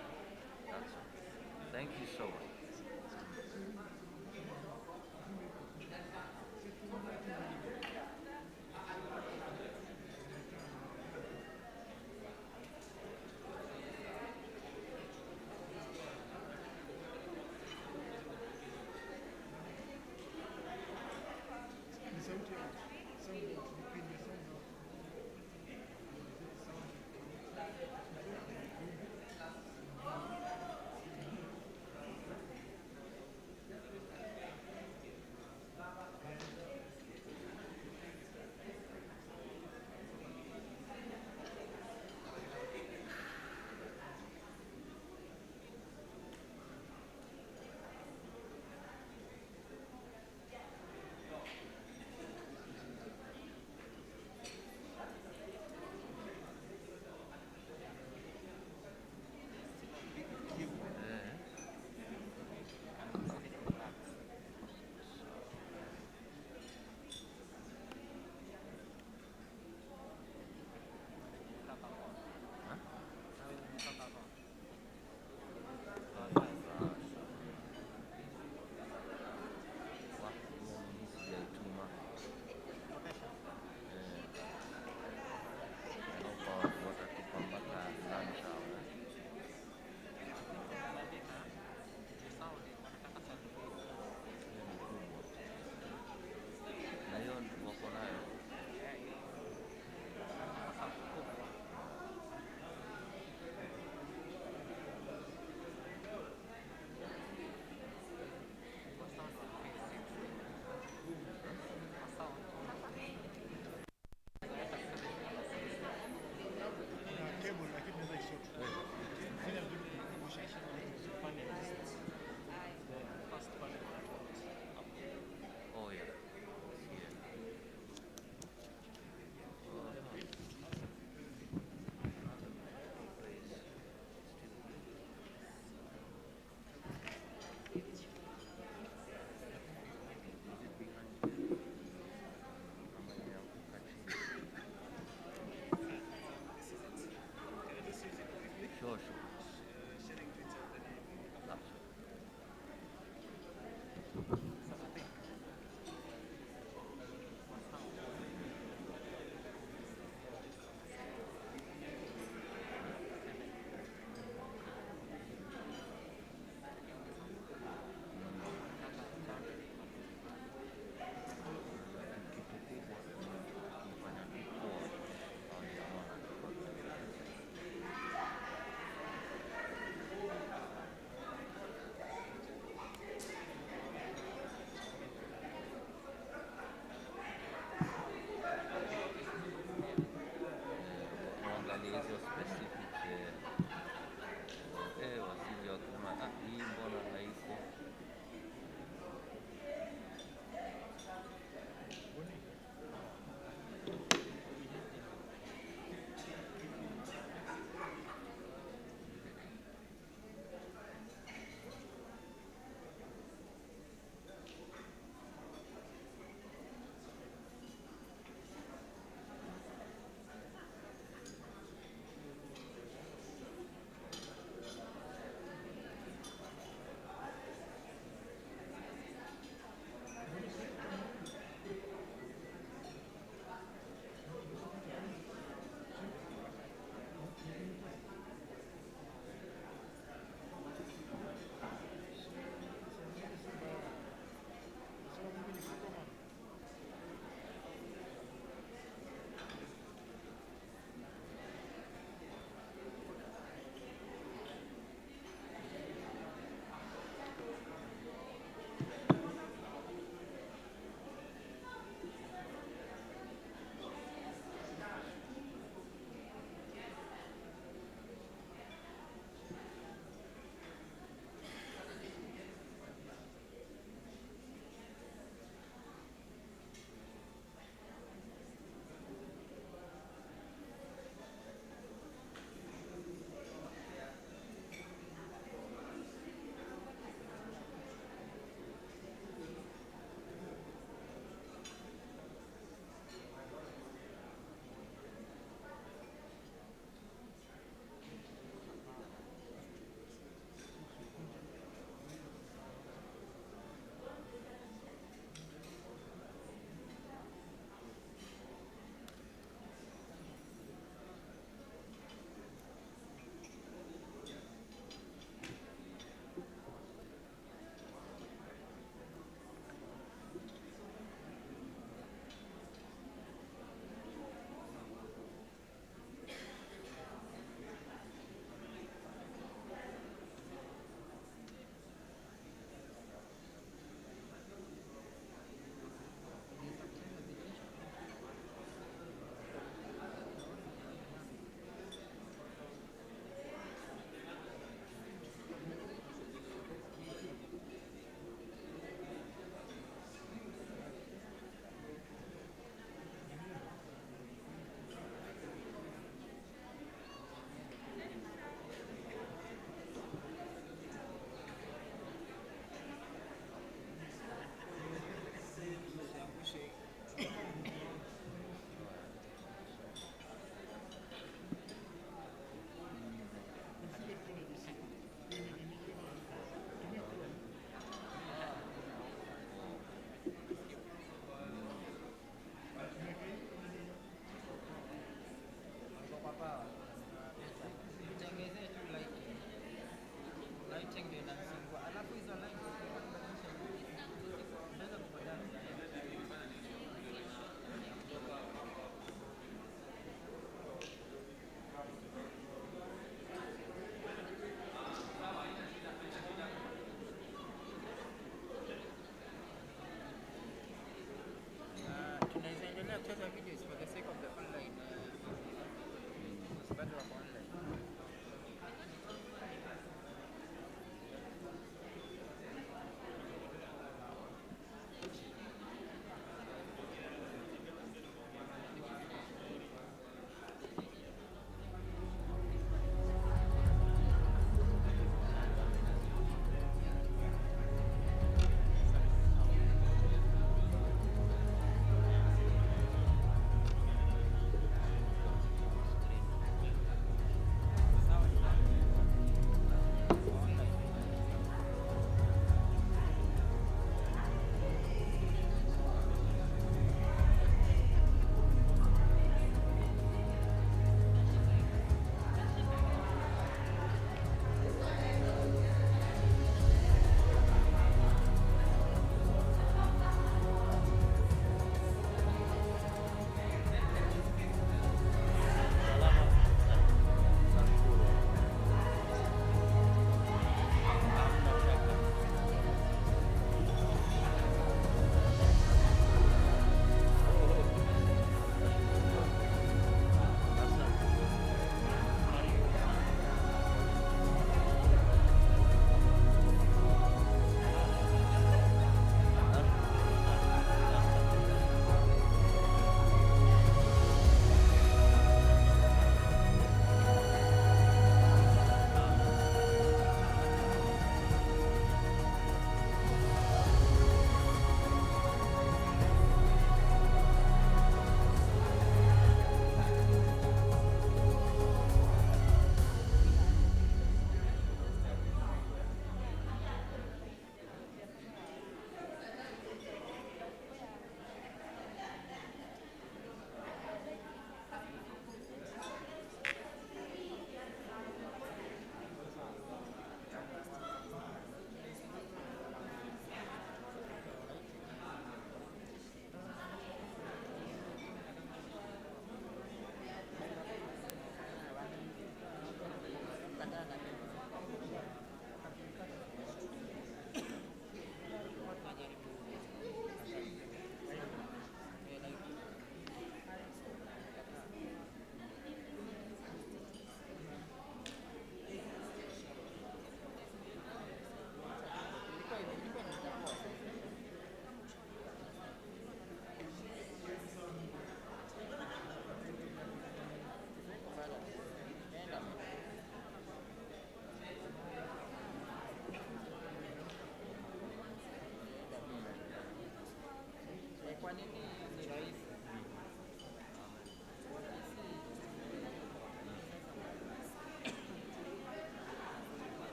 That's all. Thank you so much.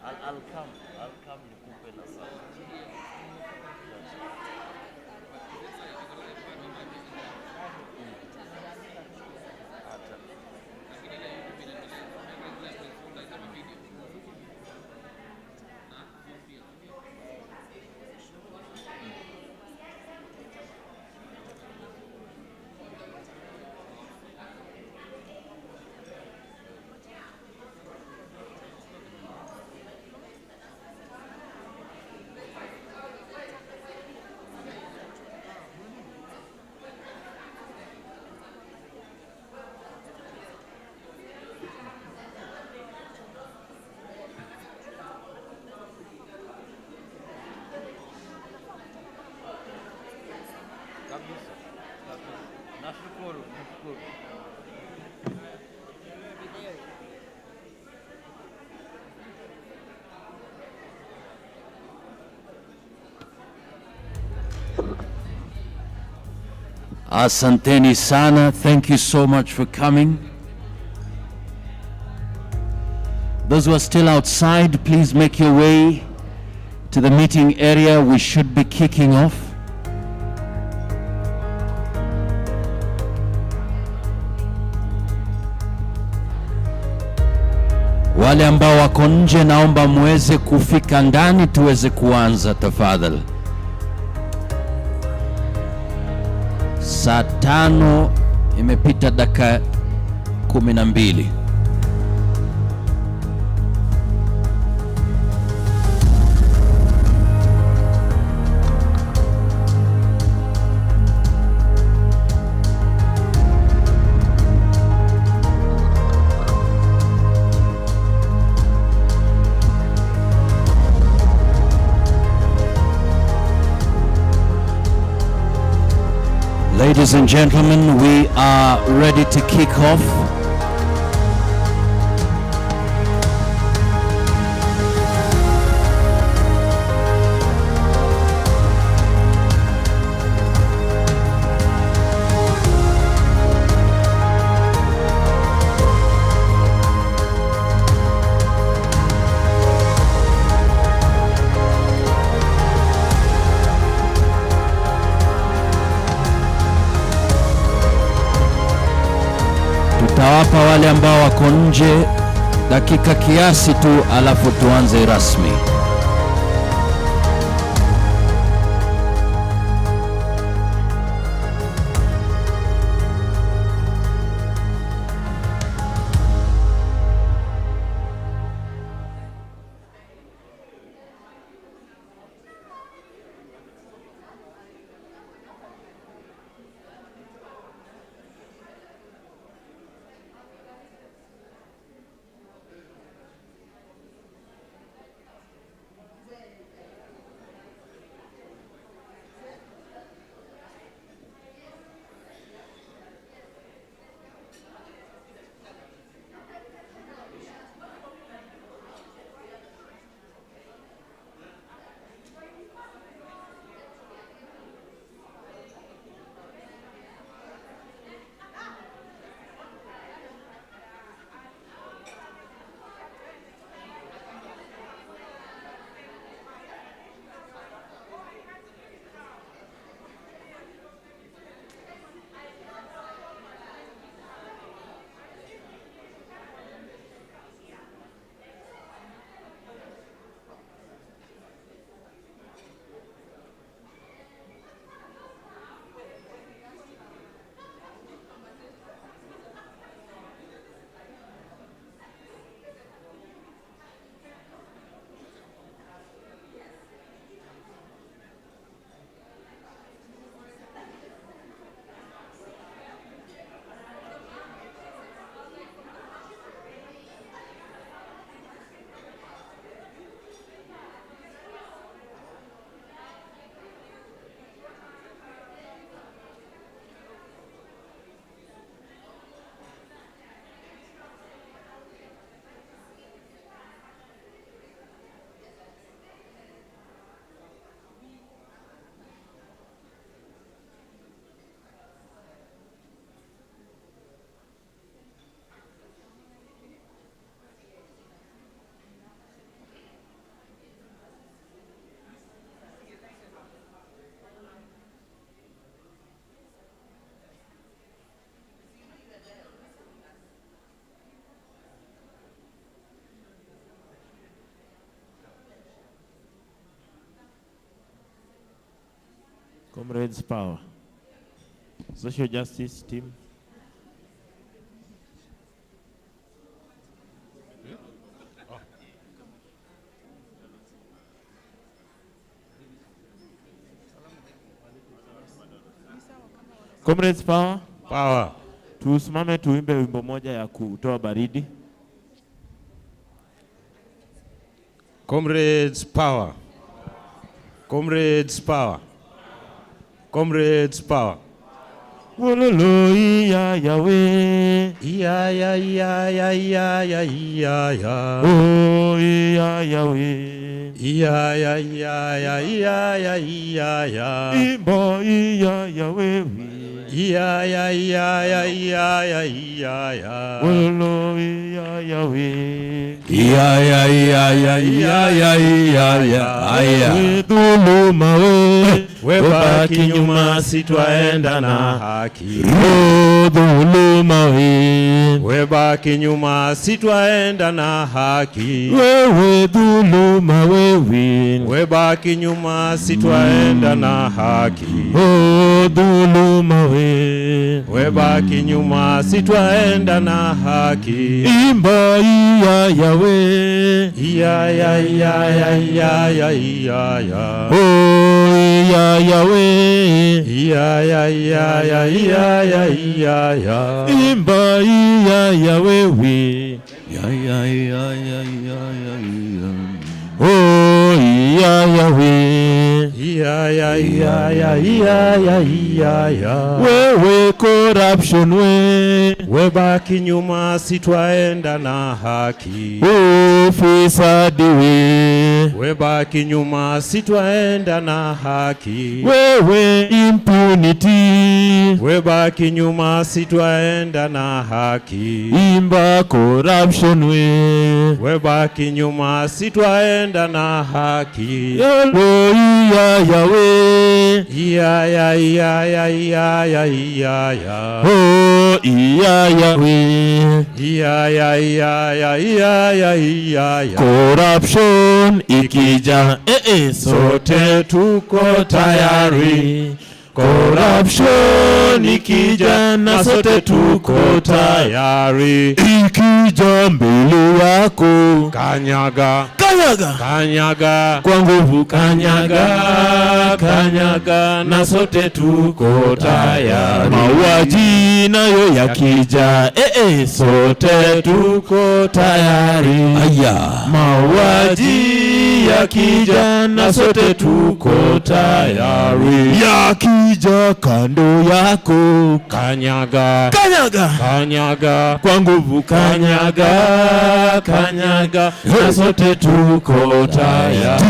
I'll come nikupe nafasi. Nashukuru. Asanteni sana. Thank you so much for coming. Those who are still outside, please make your way to the meeting area. We should be kicking off. Wale ambao wako nje, naomba muweze kufika ndani tuweze kuanza tafadhali. Saa 5 imepita dakika 12. Ladies and gentlemen, we are ready to kick off. Tutawapa wale ambao wako nje dakika kiasi tu, alafu tuanze rasmi. Comrades Power. Social Justice Team. Comrades Power. Power. Tusimame tuimbe wimbo moja ya kutoa baridi. Comrades Power. Comrades Power. Comrades Power. Wololo iya yawe. Iya ya iya ya iya ya iya ya. Oh iya yawe. Iya ya iya ya iya ya iya ya. Imba iya yawe. Iya ya iya ya iya ya iya ya. Wololo iya yawe. Iya ya iya ya iya ya iya ya. Aya. Dhuluma we. Webaki nyuma sitwaenda na haki. Dhuluma we. Webaki nyuma sitwaenda na haki. Wewe dhuluma wewe. Webaki nyuma sitwaenda na haki. Oh dhuluma we. Webaki nyuma sitwaenda na haki. Imba iya yawe. Iya ya iya ya iya ya iya ya. Oh iya yawe. Iya ya iya ya iya ya iya ya. Imba iya yawe we. Ya ya ya ya ya ya ya. Oh iya yawe. Iya ya iya ya iya ya iya ya. Wewe corruption we. Webaki nyuma sitwaenda na haki. Ufisadi we. Webaki nyuma sitwaenda na haki. Wewe impunity. Webaki nyuma sitwaenda na haki. Imba corruption we. Webaki nyuma sitwaenda na haki. Yolo iya yawe. Iya ya iya ya iya ya iya ya. Oh iya yawe. Iya ya iya ya iya ya iya ya. Corruption ikija sote tuko tayari. Corruption ikija na sote tuko tayari. Ikija mbele yako Kanyaga. kanyaga, Kanyaga. kwa nguvu Kanyaga. Kanyaga. na sote tuko tayari. Mauaji nayo yakija sote tuko tayari. Aya. Mauaji yakija na sote tuko tayari. Yakija kando yako Kanyaga. kanyaga, Kanyaga. kwa nguvu kanyaga, kanyaga na sote tuko tayari.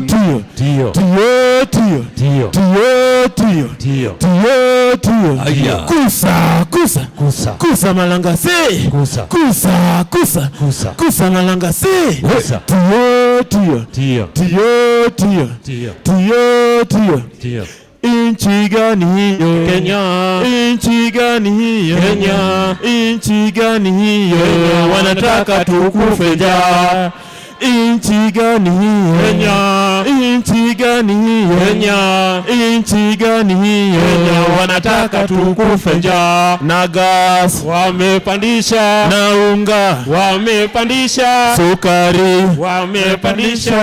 Tio Tio. tio tio Tio. tio tio Tio. tio tio Aya. kusa kusa Kusa. kusa malanga se Kusa. kusa kusa Kusa. kusa malanga se Kusa. tio tio Tio. tio tio Tio. tio tio Tio. Inchi gani hiyo? Kenya. Inchi gani hiyo? Kenya. Inchi gani hiyo? Kenya. Wanataka tukufe njaa. Inchi gani hiyo? Kenya. Inchi gani hiyo? Kenya. Inchi gani hiyo? Kenya. Wanataka tukufe njaa. Na gas Wamepandisha. na unga Wamepandisha. sukari Wamepandisha.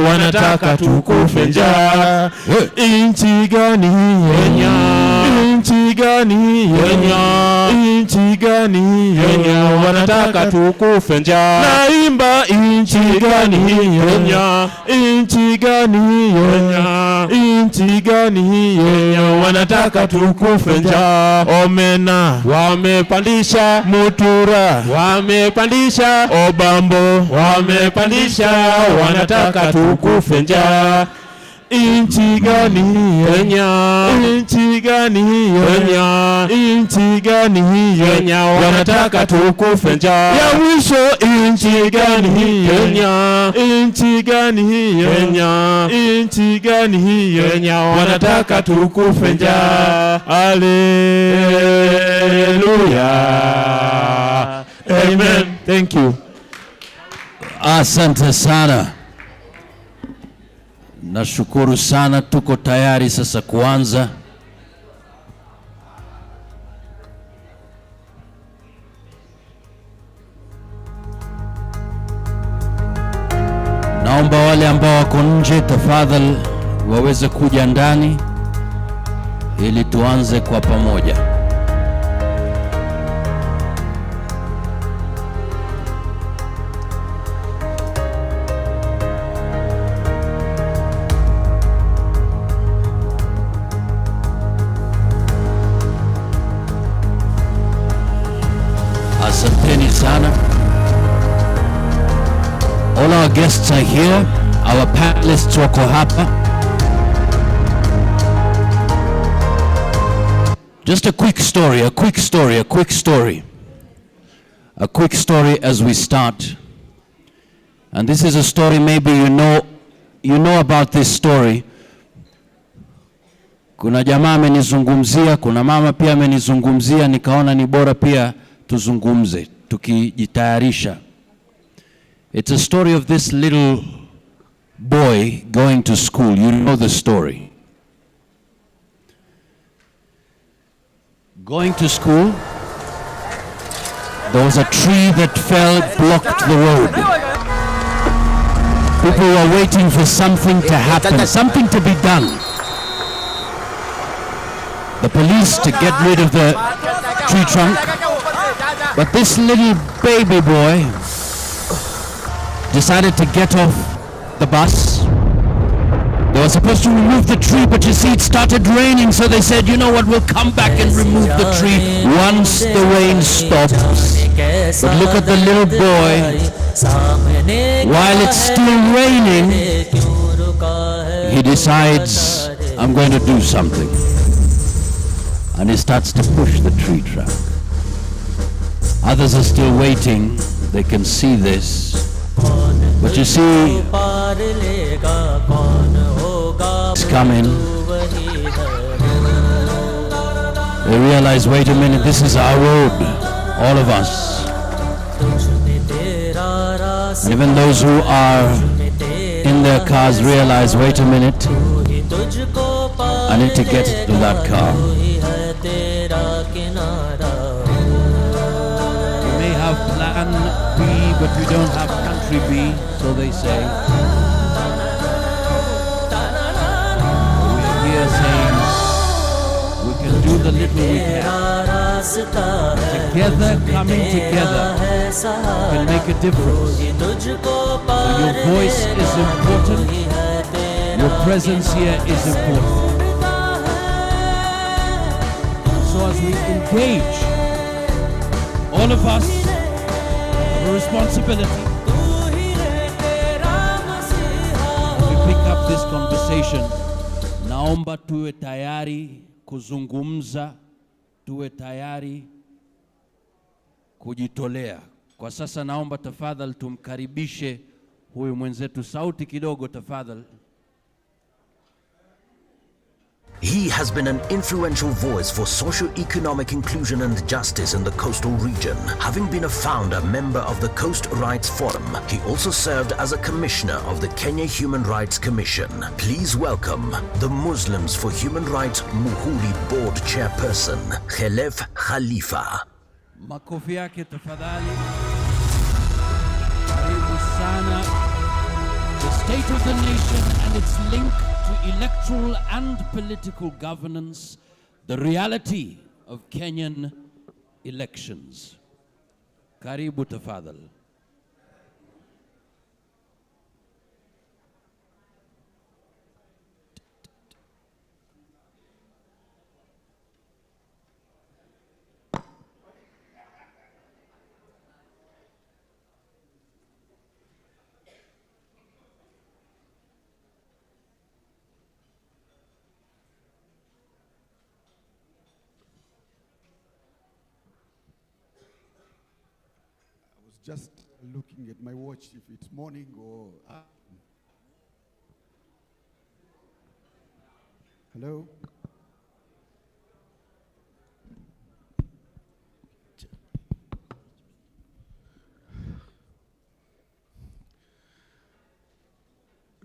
wanataka tukufe njaa. Inchi gani hiyo? Kenya. Inchi gani hiyo? Kenya. Inchi gani hiyo? Kenya. Wanataka tukufe njaa. Naimba inchi gani hiyo? Kenya. Inchi gani hiyo? Kenya. Inchi gani hiyo? Kenya. Wanataka tukufe njaa. Omena Wamepandisha. Mutura Wamepandisha. Obambo Wamepandisha. Wanataka tukufe njaa. inchi gani hiyo? Kenya. Inchi gani hiyo? Kenya. Inchi gani hiyo? Kenya. Wanataka tukufe njaa. Ya mwisho inchi gani hiyo? Kenya. Inchi gani hiyo? Kenya. Inchi gani hiyo? Kenya. Wanataka tukufe njaa. Hallelujah. Amen. Thank you. Asante sana. Nashukuru sana, tuko tayari sasa kuanza. Naomba wale ambao wako nje tafadhali waweze kuja ndani ili tuanze kwa pamoja. Asanteni sana. All our guests are here. Our panelists wako hapa. Just a quick story as we start. And this is a story, maybe you know about this story. Kuna jamaa amenizungumzia, kuna mama pia amenizungumzia, nikaona ni bora pia tuzungumze tukijitayarisha. It's a story of this little boy going to school. You know the story. Going to school, there was a tree that fell, blocked the road. People were waiting for something to happen, something to be done. The police to get rid of the tree trunk. But this little baby boy decided to get off the bus. They were supposed to remove the tree, but you see it started raining, so they said, you know what, we'll come back and remove the tree once the rain stops. But look at the little boy. While it's still raining, he decides, I'm going to do something. And he starts to push the tree trunk. Others are still waiting. They can see this. But you see, it's coming. They realize, wait a minute, this is our road, all of us. And even those who are in their cars realize, wait a minute, I need to get to that car. You may have plan B, but you don't have country B, so they say. We're here saying we can do the little we can. Together, coming together can make a difference. So your voice is important. Your presence here is important. So as we engage, all of us have a responsibility. As we pick up this conversation, naomba tuwe tayari kuzungumza, tuwe tayari kujitolea. Kwa sasa naomba tafadhali tumkaribishe huyu mwenzetu, sauti kidogo tafadhali. He has been an influential voice for socio-economic inclusion and justice in the coastal region. Having been a founder member of the Coast Rights Forum, he also served as a commissioner of the Kenya Human Rights Commission. Please welcome the Muslims for Human Rights Muhuri Board Chairperson, Khelef Khalifa. Makofi yake tafadhali. Karibu sana. The state of the nation and its link to electoral and political governance, the reality of Kenyan elections. Karibu tafadhali. Just looking at my watch if it's morning or hello.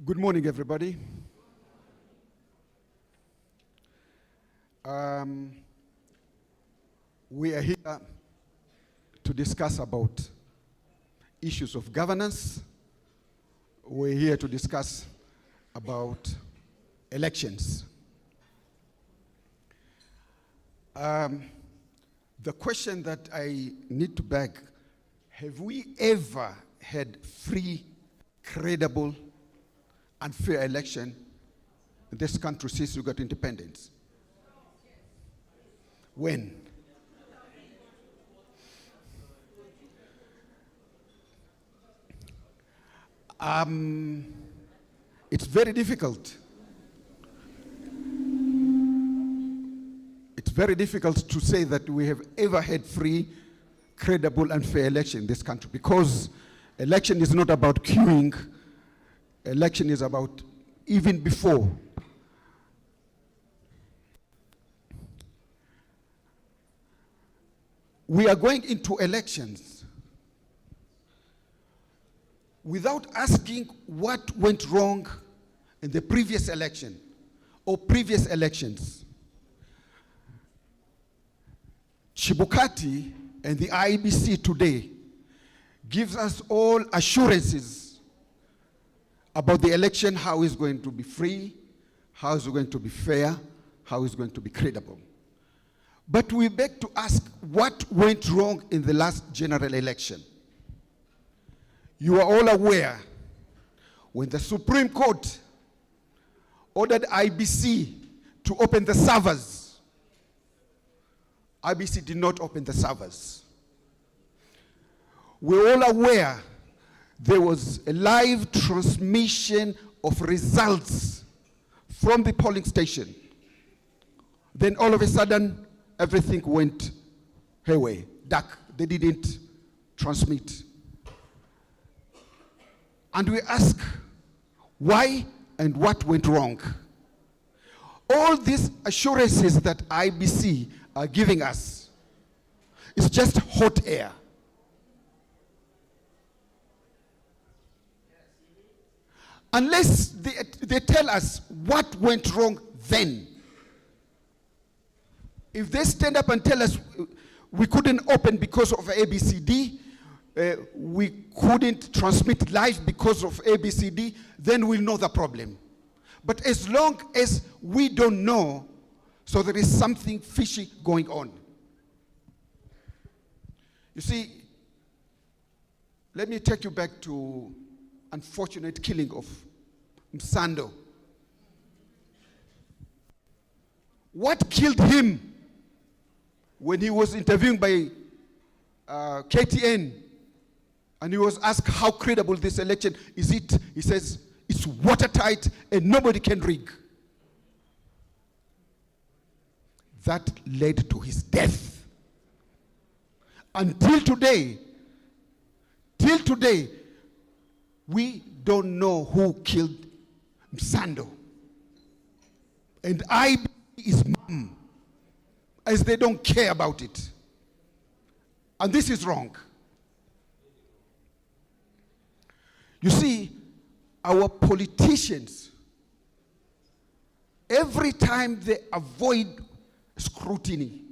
Good morning, everybody. We are here to discuss about issues of governance. We're here to discuss about elections. The question that I need to beg, have we ever had free, credible, and fair election in this country since we got independence? When? It's very difficult. It's very difficult to say that we have ever had free, credible, and fair election in this country, because election is not about queuing. Election is about even before. We are going into elections without asking what went wrong in the previous election or previous elections. Chibukati and the IEBC today gives us all assurances about the election, how it's going to be free, how it's going to be fair, how it's going to be credible. But we beg to ask what went wrong in the last general election. You are all aware when the Supreme Court ordered IBC to open the servers, IBC did not open the servers. We're all aware there was a live transmission of results from the polling station. Then all of a sudden, everything went hayway, dark. They didn't transmit. And we ask why and what went wrong. All these assurances that IBC are giving us is just hot air. Unless they tell us what went wrong then. If they stand up and tell us we couldn't open because of ABCD, we couldn't transmit live because of ABCD, then we'll know the problem. But as long as we don't know, so there is something fishy going on. You see, let me take you back to unfortunate killing of Msando. What killed him when he was interviewing by KTN and he was asked how credible this election is it? He says, it's watertight and nobody can rig. That led to his death. Until today, we don't know who killed Msando. And IBC is mum, as they don't care about it. And this is wrong. You see, our politicians, every time they avoid scrutiny,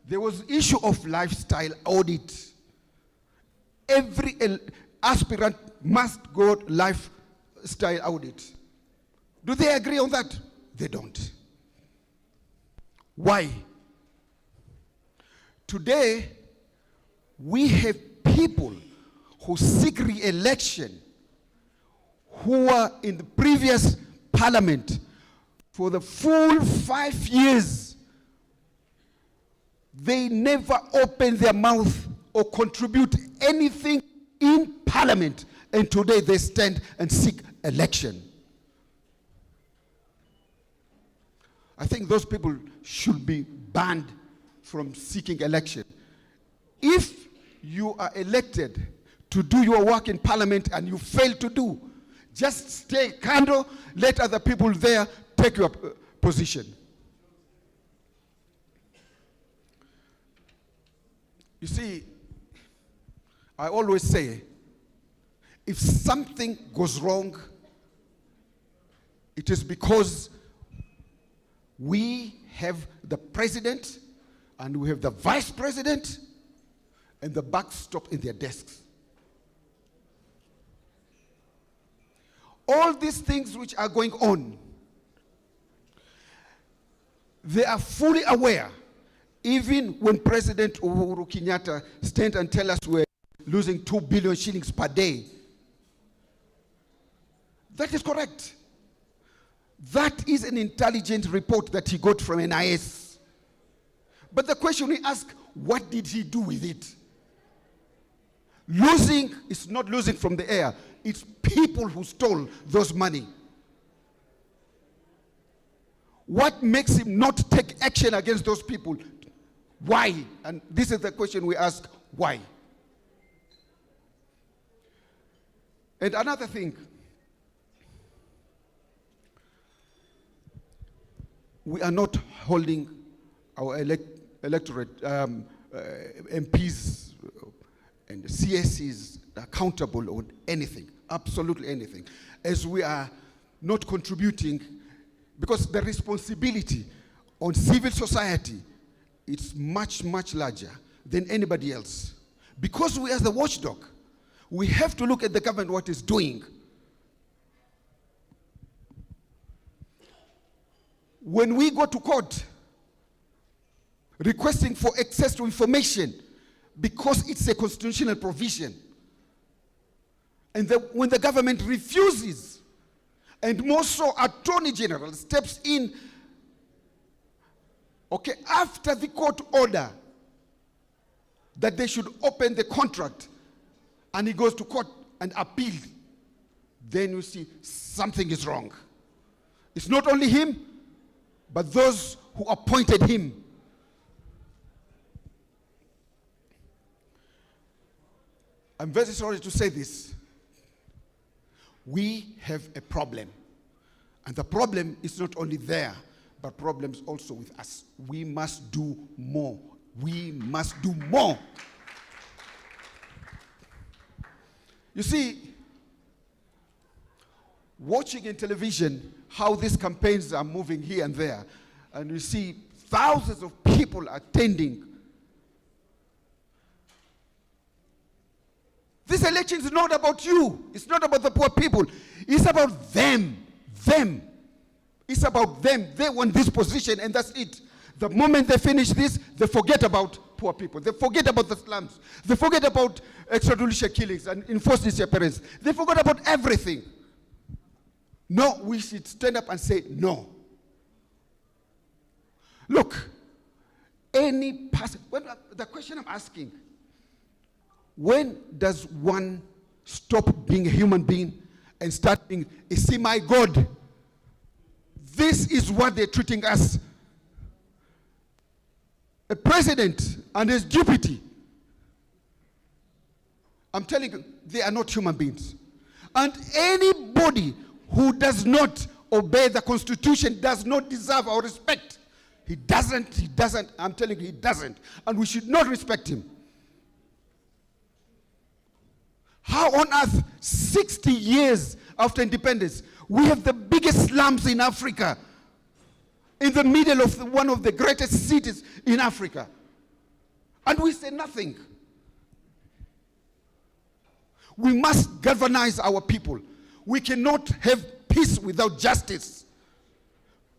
there was issue of lifestyle audit. Every aspirant must go lifestyle audit. Do they agree on that? They don't. Why? Today, we have people who seek re-election who were in the previous parliament for the full 5 years. They never open their mouth or contribute anything in parliament, and today they stand and seek election. I think those people should be banned from seeking election. If you are elected to do your work in parliament and you fail to do, just stay candle, let other people there take your position. You see, I always say, if something goes wrong, it is because we have the president, and we have the vice president and the backstop in their desks. All these things which are going on, they are fully aware. Even when President Uhuru Kenyatta stand and tell us we're losing 2 billion shillings per day, that is correct. That is an intelligent report that he got from NIS. But the question we ask, what did he do with it? Losing is not losing from the air. It's people who stole those money. What makes him not take action against those people? Why? And this is the question we ask, why? And another thing, we are not holding our electorate, MPs and CSCs accountable on anything, absolutely anything, as we are not contributing, because the responsibility on civil society is much, much larger than anybody else. Because we are the watchdog, we have to look at the government, what it's doing. When we go to court requesting for access to information because it's a constitutional provision, and when the government refuses, and more so Attorney General steps in, okay, after the court order that they should open the contract, and he goes to court and appeal, then you see something is wrong. It's not only him, but those who appointed him. I'm very sorry to say this. We have a problem. And the problem is not only there, but problems also with us. We must do more. We must do more. You see, watching in television how these campaigns are moving here and there, and you see thousands of people attending. This election is not about you. It's not about the poor people. It's about them. Them. It's about them. They want this position, and that's it. The moment they finish this, they forget about poor people. They forget about the slums. They forget about extrajudicial killings and enforced disappearance. They forgot about everything. No, we should stand up and say no. Look, any person, the question I'm asking, when does one stop being a human being and start being a semi-god? This is what they're treating us. A president and his deputy. I'm telling you, they are not human beings. And anybody who does not obey the Constitution does not deserve our respect. He doesn't, I'm telling you, he doesn't. And we should not respect him. How on earth, 60 years after independence, we have the biggest slums in Africa, in the middle of one of the greatest cities in Africa, and we say nothing? We must galvanize our people. We cannot have peace without justice.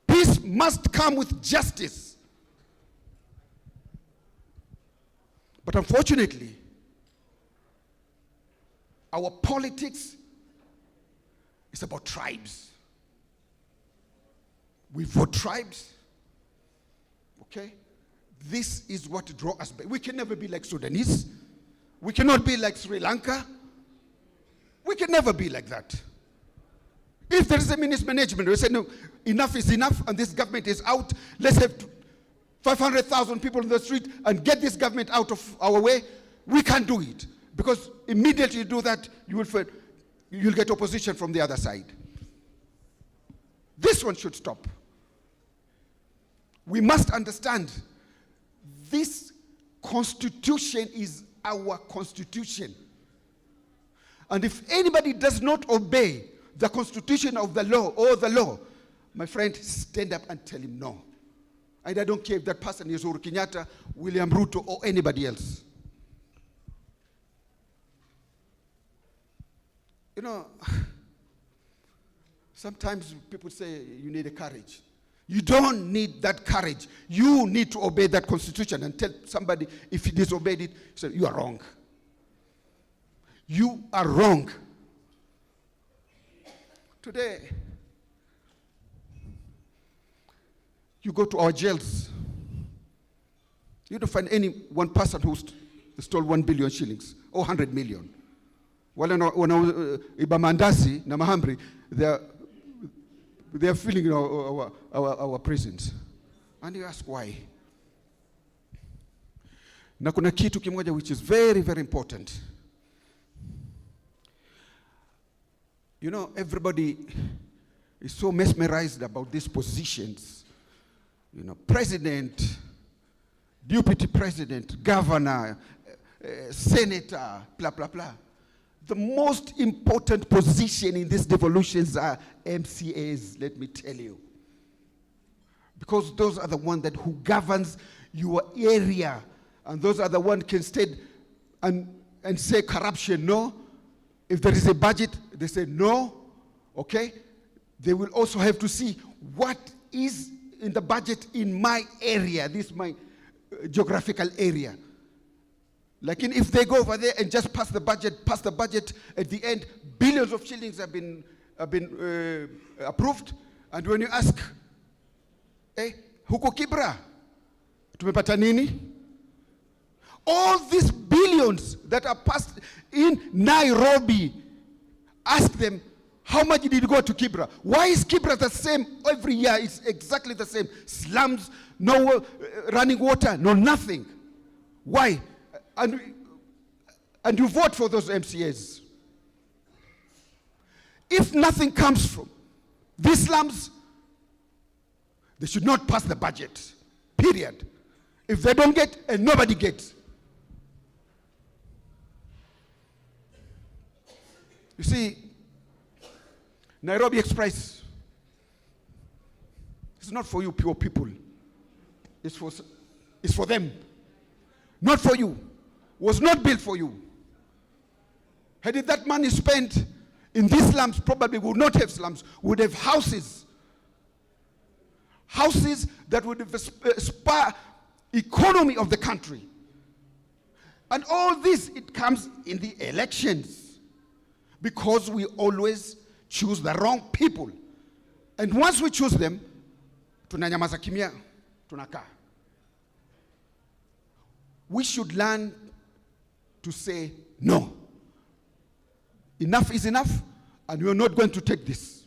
Peace must come with justice. But unfortunately, our politics is about tribes. We vote tribes. Okay? This is what draws us back. We can never be like Sudanese. We cannot be like Sri Lanka. We can never be like that. If there is a mismanagement, we say, no, enough is enough, and this government is out. Let's have 500,000 people in the street and get this government out of our way. We can't do it. Because immediately you do that, you'll get opposition from the other side. This one should stop. We must understand this constitution is our constitution. And if anybody does not obey the constitution of the law or the law, my friend, stand up and tell him no. And I don't care if that person is Uhuru Kenyatta, William Ruto, or anybody else. You know, sometimes people say you need a courage. You don't need that courage. You need to obey that constitution and tell somebody if he disobeyed it, say, you are wrong. You are wrong. Today, you go to our jails, you don't find any one person who stole 1 billion shillings or 100 million. Well, Ibamandasi na Mahamri, they are filling our prisons. And you ask why? Na kuna kitu kimoja which is very, very important. You know, everybody is so mesmerized about these positions. You know, president, deputy president, governor, senator, blah, blah, blah. The most important position in these devolutions are MCAs, let me tell you. Because those are the ones who governs your area. And those are the ones can stand and say corruption, no. If there is a budget, they say no, okay? They will also have to see what is in the budget in my area, this is my geographical area. Like if they go over there and just pass the budget, at the end, billions of shillings have been approved. And when you ask, huko Kibra, tumepata nini? All these billions that are passed in Nairobi, ask them, how much did it go to Kibra? Why is Kibra the same every year? It's exactly the same. Slums, no running water, no nothing. Why? And you vote for those MCAs. If nothing comes from these slums, they should not pass the budget, period. If they don't get, and nobody gets. You see, Nairobi Express, it's not for you poor people. It's for them. Not for you. Was not built for you. Had it that money spent in these slums, probably would not have slums, would have houses. Houses that would have spur economy of the country. And all this, it comes in the elections. Because we always choose the wrong people. And once we choose them, tunanyamaza kimya, tunakaa. We should learn to say no. Enough is enough, and we are not going to take this.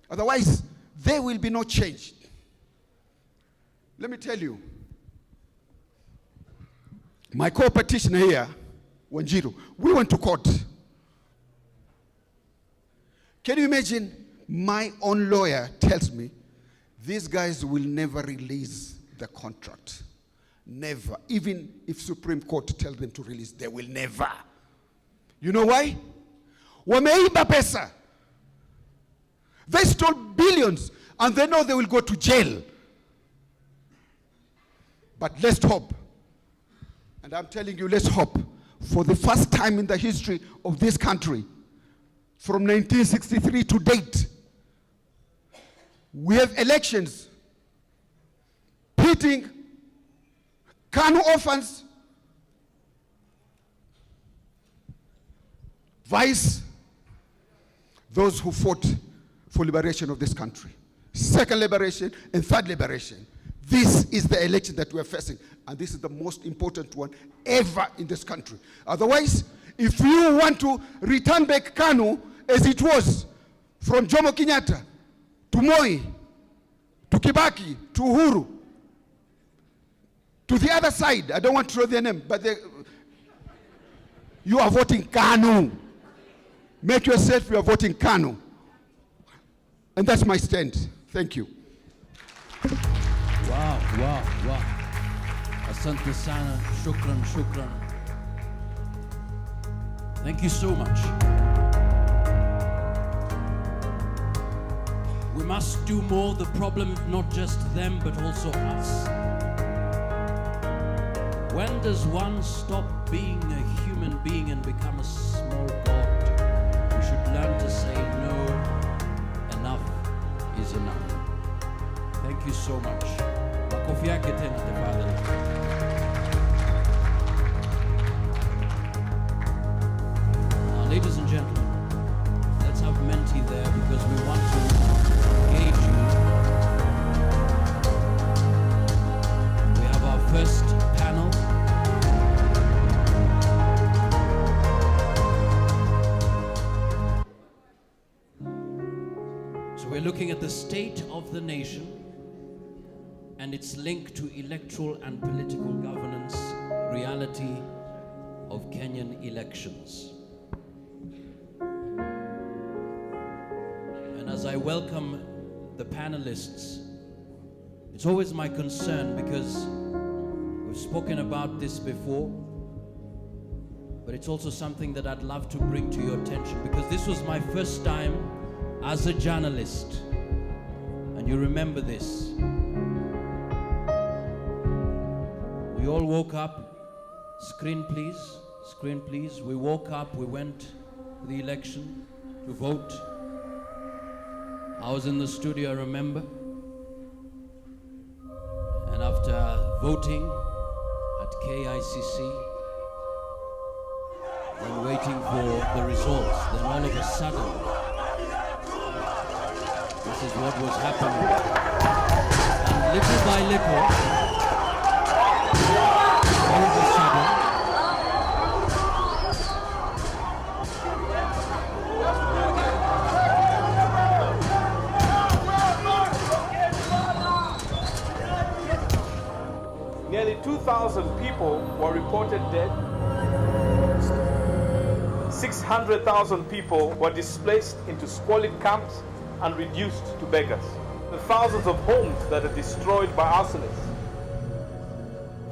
Otherwise, there will be no change. Let me tell you, my co-petitioner here, Wanjiru, we went to court. Can you imagine? My own lawyer tells me these guys will never release the contract. Never. Even if Supreme Court tells them to release, they will never. You know why? Wameiba pesa. They stole billions and they know they will go to jail. But let's hope. And I'm telling you, let's hope. For the first time in the history of this country, from 1963 to date, we have elections pitting KANU orphans, vice those who fought for liberation of this country. Second liberation and third liberation. This is the election that we are facing, and this is the most important one ever in this country. Otherwise, if you want to return back KANU as it was, from Jomo Kenyatta to Moi, to Kibaki, to Uhuru, to the other side, I don't want to throw their name, but you are voting KANU. Make yourself you are voting KANU. And that's my stand. Thank you. Wow. Asante sana. Shukran. Thank you so much. We must do more. The problem is not just them, but also us. When does one stop being a human being and become a small god? We should learn to say no. Enough is enough. Thank you so much. Makofi yake tena tafadhali. Now, ladies and gentlemen, let's have Menti there because we want to engage you. We have our first panel. So we're looking at the state of the nation and its link to electoral and political governance, reality of Kenyan elections. And as I welcome the panelists, it's always my concern because we've spoken about this before, but it's also something that I'd love to bring to your attention because this was my first time as a journalist, and you remember this. We all woke up, screen please, we woke up, we went to the election to vote. I was in the studio, I remember, and after voting at KICC, and waiting for the results, then all of a sudden, this is what was happening. And little by little, all of a sudden, nearly 2,000 people were reported dead. 600,000 people were displaced into squalid camps and reduced to beggars. The thousands of homes that are destroyed by arsonists.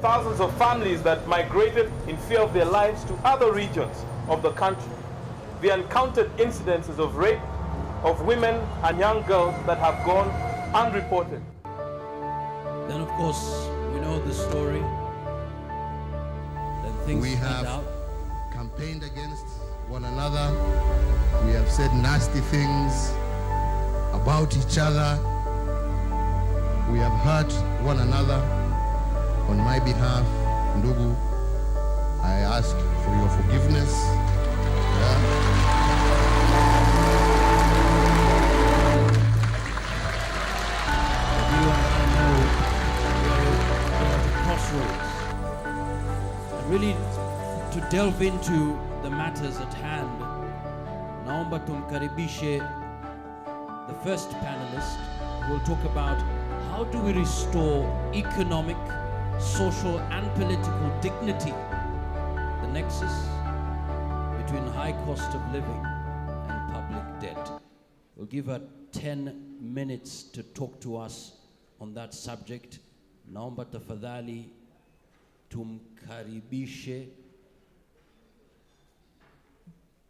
Thousands of families that migrated in fear of their lives to other regions of the country. The uncounted incidences of rape of women and young girls that have gone unreported. then of course, we know the story. Then things We have out. campaigned against one another. We have said nasty things about each other. We have hurt one another. On my behalf, Ndugu, I ask for your forgiveness. Really, to delve into the matters at hand, naomba tumkaribishe the first panelist who will talk about how do we restore economic, social and political dignity, the nexus between high cost of living and public debt. We'll give her 10 minutes to talk to us on that subject. Naomba tafadhali tumkaribishe.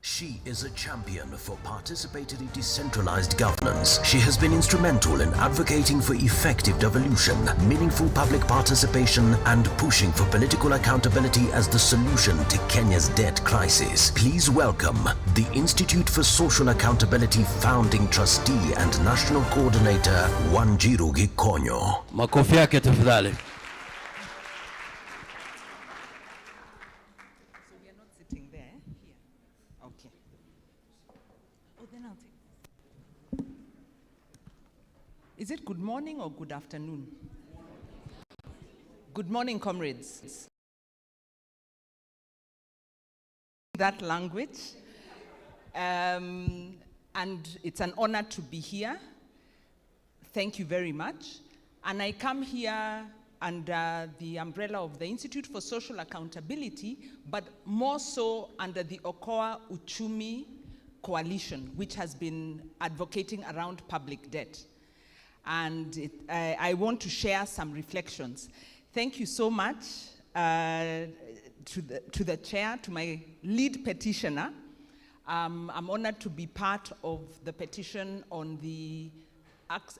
She is a champion for participatory decentralized governance. She has been instrumental in advocating for effective devolution, meaningful public participation, and pushing for political accountability as the solution to Kenya's debt crisis. Please welcome the Institute for Social Accountability founding trustee and national coordinator, Wanjiru Gikonyo. Makofi yake tafadhali. Is it good morning or good afternoon? Good morning, comrades. That language. And it's an honor to be here. Thank you very much. And I come here under the umbrella of the Institute for Social Accountability, but more so under the Okoa Uchumi Coalition, which has been advocating around public debt. And I want to share some reflections. Thank you so much to the chair, to my lead petitioner. I'm honored to be part of the petition on the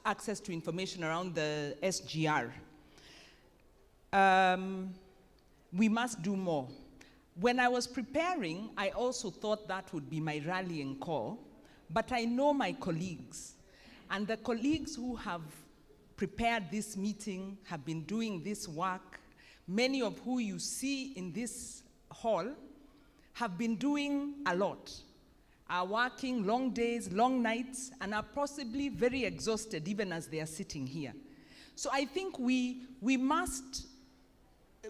access to information around the SGR. We must do more. When I was preparing, I also thought that would be my rallying call, but I know my colleagues, and the colleagues who have prepared this meeting have been doing this work, many of who you see in this hall have been doing a lot, are working long days, long nights, and are possibly very exhausted even as they are sitting here. So I think we must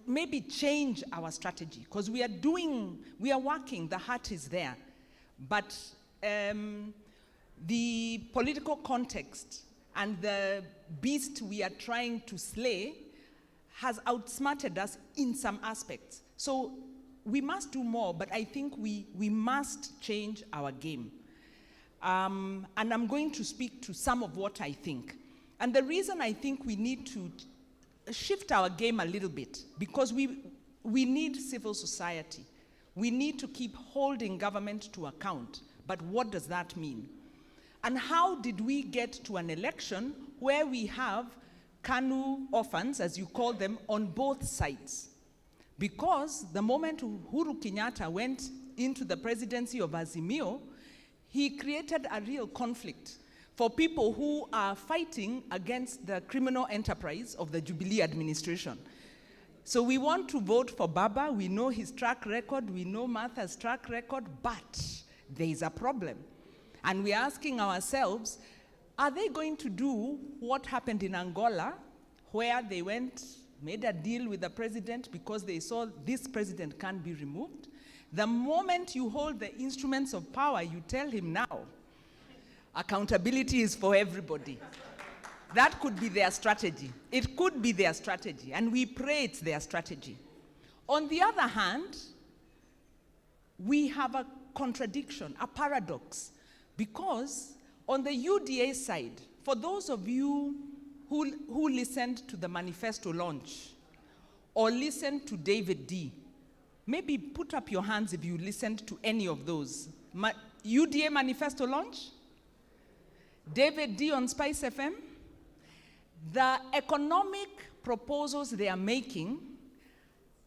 maybe change our strategy, because we are working, the heart is there. But the political context and the beast we are trying to slay has outsmarted us in some aspects. So we must do more, but I think we must change our game. And I'm going to speak to some of what I think. And the reason I think we need to shift our game a little bit, because we need civil society. We need to keep holding government to account. But what does that mean? And how did we get to an election where we have KANU orphans, as you call them, on both sides? Because the moment Uhuru Kenyatta went into the presidency of Azimio, he created a real conflict for people who are fighting against the criminal enterprise of the Jubilee administration. So we want to vote for Baba. We know his track record. We know Martha's track record, but there is a problem. And we're asking ourselves, are they going to do what happened in Angola, where they made a deal with the president because they saw this president can't be removed? The moment you hold the instruments of power, you tell him now, accountability is for everybody. That could be their strategy. It could be their strategy, and we pray it's their strategy. On the other hand, we have a contradiction, a paradox, because on the UDA side, for those of you who listened to the manifesto launch or listened to David D, maybe put up your hands if you listened to any of those. UDA manifesto launch, David D on Spice FM. The economic proposals they are making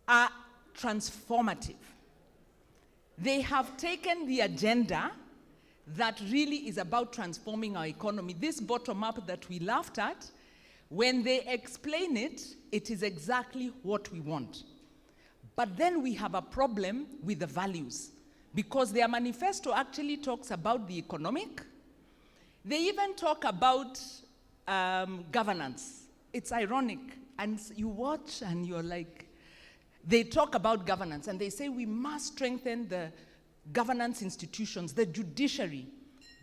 are transformative. They have taken the agenda that really is about transforming our economy. This bottom-up that we laughed at, when they explain it, it is exactly what we want. But then we have a problem with the values, because their manifesto actually talks about the economic. They even talk about governance. It's ironic. And you watch and you're like, they talk about governance and they say we must strengthen the governance institutions, the judiciary,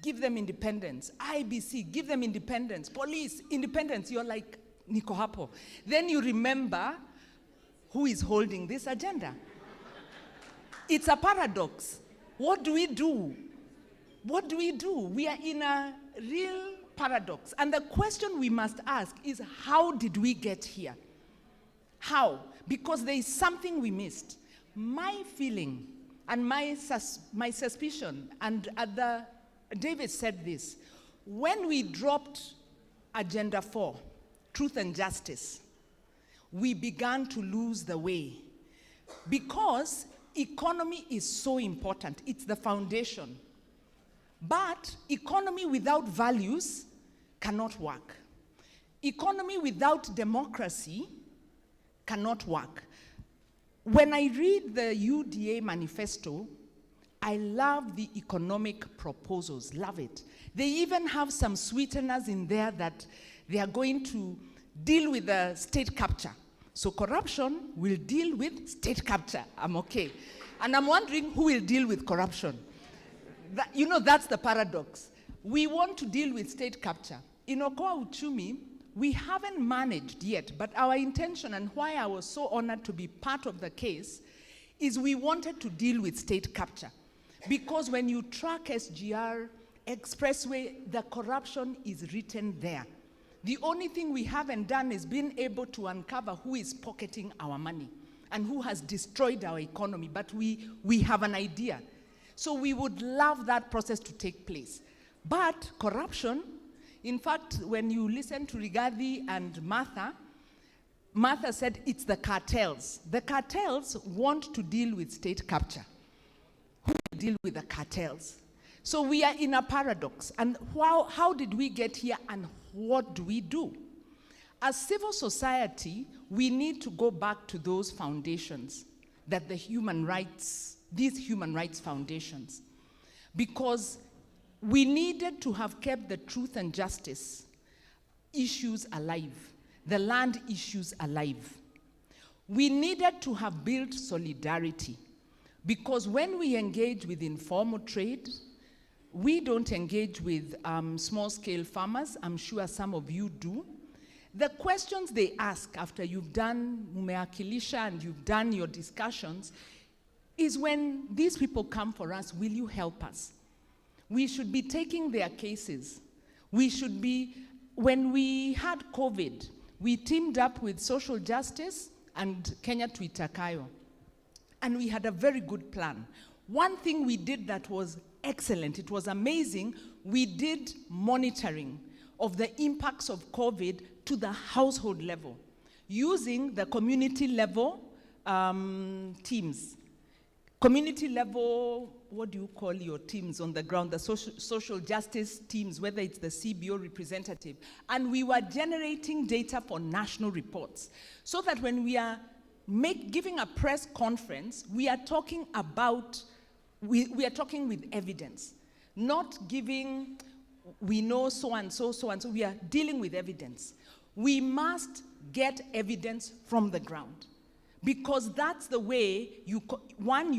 give them independence, IBC, give them independence, police, independence. You're like, niko hapo. Then you remember who is holding this agenda. It's a paradox. What do we do? What do we do? We are in a real paradox. And the question we must ask is, how did we get here? How? Because there is something we missed. My feeling and my suspicion, and David said this, when we dropped Agenda 4, Truth and Justice, we began to lose the way. Because economy is so important. It's the foundation. But economy without values cannot work. Economy without democracy cannot work. When I read the UDA manifesto, I love the economic proposals, love it. They even have some sweeteners in there that they are going to deal with the state capture. So corruption will deal with state capture. I'm okay. And I'm wondering who will deal with corruption. That's the paradox. We want to deal with state capture. In Okoa Uchumi, we haven't managed yet, but our intention and why I was so honored to be part of the case is we wanted to deal with state capture. Because when you track SGR, Expressway, the corruption is written there. The only thing we haven't done is been able to uncover who is pocketing our money and who has destroyed our economy, but we have an idea. So we would love that process to take place. But corruption In fact, when you listen to Rigathi and Martha said it's the cartels. The cartels want to deal with state capture. Who will deal with the cartels? So we are in a paradox. And how did we get here, and what do we do? As civil society, we need to go back to those foundations, that these human rights foundations, because we needed to have kept the truth and justice issues alive, the land issues alive. We needed to have built solidarity, because when we engage with informal trade, we don't engage with small-scale farmers. I'm sure some of you do. The questions they ask after you've done mumeakilisha and you've done your discussions is, when these people come for us, will you help us? We should be taking their cases. We should be, when we had COVID, we teamed up with Social Justice and Kenya Tuitakayo, and we had a very good plan. One thing we did that was excellent, it was amazing, we did monitoring of the impacts of COVID to the household level, using the community level teams. Community level, what do you call your teams on the ground? The social justice teams, whether it's the CBO representative. And we were generating data for national reports, so that when we are giving a press conference, we are talking about, we are talking with evidence, not giving, we know so and so, we are dealing with evidence. We must get evidence from the ground, because that's the way you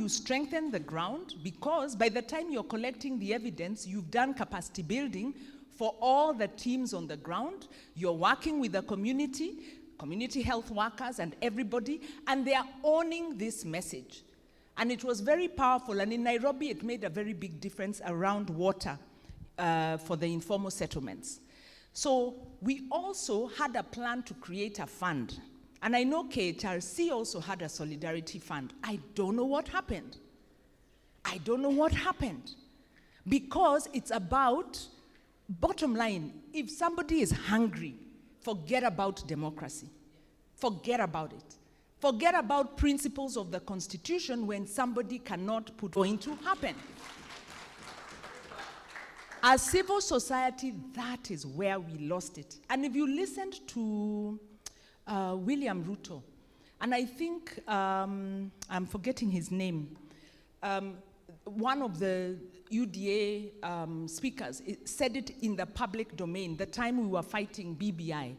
strengthen the ground, because by the time you're collecting the evidence, you've done capacity building for all the teams on the ground. You're working with the community health workers and everybody, and they are owning this message. And it was very powerful, and in Nairobi it made a very big difference around water for the informal settlements. So we also had a plan to create a fund. And I know KHRC also had a solidarity fund. I don't know what happened. Because it's about, bottom line, if somebody is hungry, forget about democracy. Forget about it. Forget about principles of the Constitution when somebody cannot put going to happen. As civil society, that is where we lost it. And if you listened to William Ruto, and I think, I'm forgetting his name, one of the UDA speakers said it in the public domain, the time we were fighting BBI.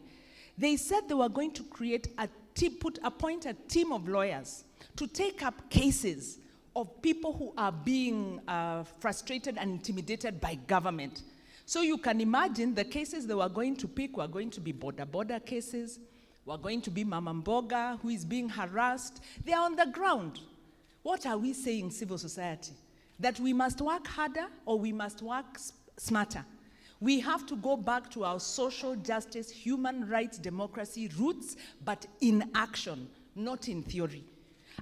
They said they were going to create appoint a team of lawyers to take up cases of people who are being frustrated and intimidated by government. So you can imagine the cases they were going to pick were going to be border cases, were going to be Mama Mboga, who is being harassed. They are on the ground. What are we saying, civil society? That we must work harder or we must work smarter? We have to go back to our social justice, human rights, democracy roots, but in action, not in theory.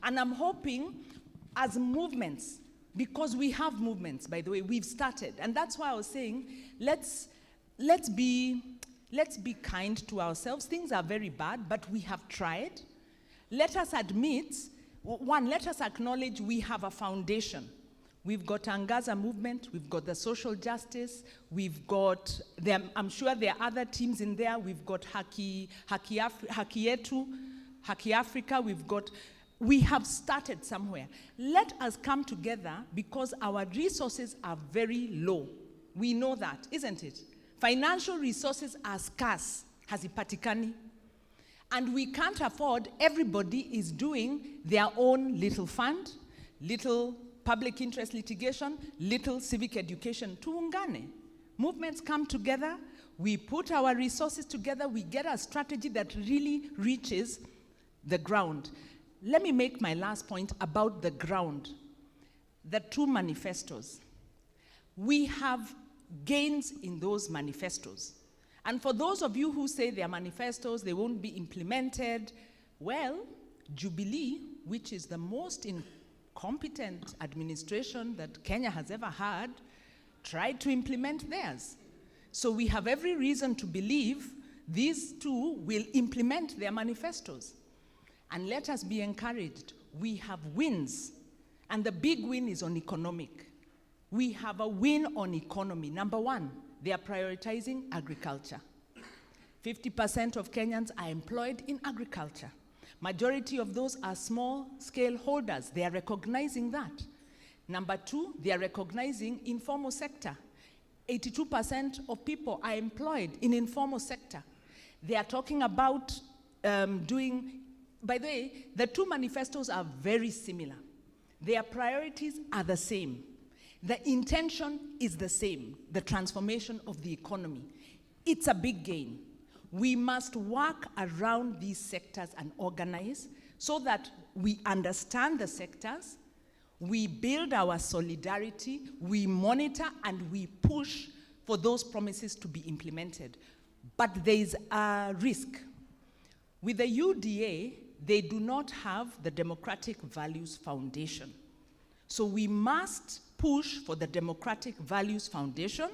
And I'm hoping, as movements, because we have movements, by the way, we've started. And that's why I was saying, let's be kind to ourselves. Things are very bad, but we have tried. Let us admit, let us acknowledge we have a foundation. We've got Angaza movement, we've got the social justice, we've got, I'm sure there are other teams in there, we've got Haki Africa, we have started somewhere. Let us come together, because our resources are very low. We know that, isn't it? Financial resources are scarce, hazipatikani. And we can't afford, everybody is doing their own little fund, little public interest litigation, little civic education. Tuungane. Movements come together, we put our resources together, we get a strategy that really reaches the ground. Let me make my last point about the ground. The two manifestos. We have gains in those manifestos. And for those of you who say they are manifestos, they won't be implemented, well, Jubilee, which is the most incompetent administration that Kenya has ever had, tried to implement theirs. So we have every reason to believe these two will implement their manifestos. And let us be encouraged. We have wins, and the big win is on economic. We have a win on economy. Number one, they are prioritizing agriculture. 50% of Kenyans are employed in agriculture. Majority of those are small-scale holders. They are recognizing that. Number two, they are recognizing informal sector. 82% of people are employed in informal sector. They are talking about by the way, the two manifestos are very similar. Their priorities are the same. The intention is the same, the transformation of the economy. It's a big gain. We must work around these sectors and organize so that we understand the sectors, we build our solidarity, we monitor, and we push for those promises to be implemented. But there is a risk. With the UDA, they do not have the Democratic Values Foundation. So we must push for the Democratic Values Foundation.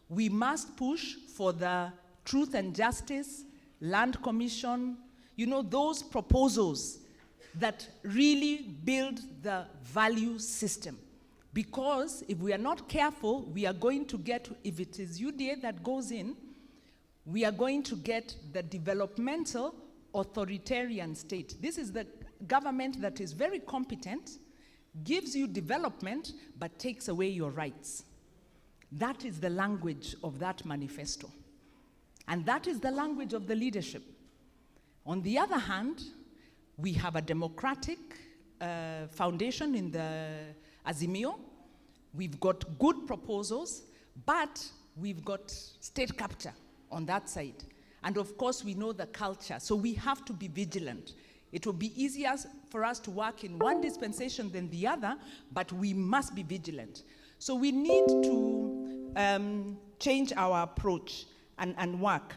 We must push for the Truth and Justice, Land Commission, those proposals that really build the value system. Because if we are not careful, we are going to get, if it is UDA that goes in, we are going to get the developmental authoritarian state. This is the government that is very competent, gives you development, but takes away your rights. That is the language of that manifesto. And that is the language of the leadership. On the other hand, we have a democratic foundation in the Azimio. We've got good proposals, but we've got state capture on that side. And of course, we know the culture, so we have to be vigilant. It will be easier for us to work in one dispensation than the other, but we must be vigilant. So we need to change our approach and work.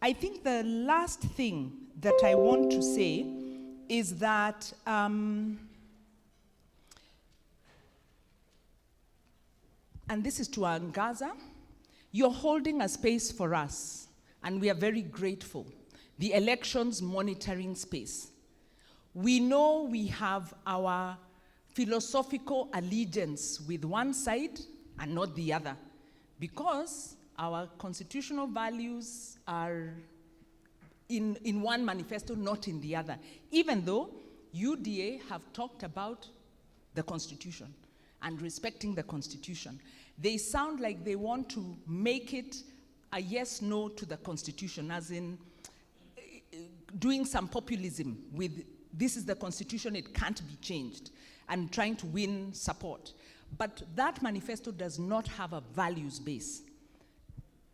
I think the last thing that I want to say is that and this is to Angaza, you're holding a space for us, and we are very grateful. The elections monitoring space. We know we have our philosophical allegiance with one side and not the other, because our constitutional values are in one manifesto, not in the other, even though UDA have talked about the Constitution and respecting the Constitution. They sound like they want to make it a yes-no to the Constitution, as in doing some populism with this is the Constitution, it can't be changed, and trying to win support. But that manifesto does not have a values base.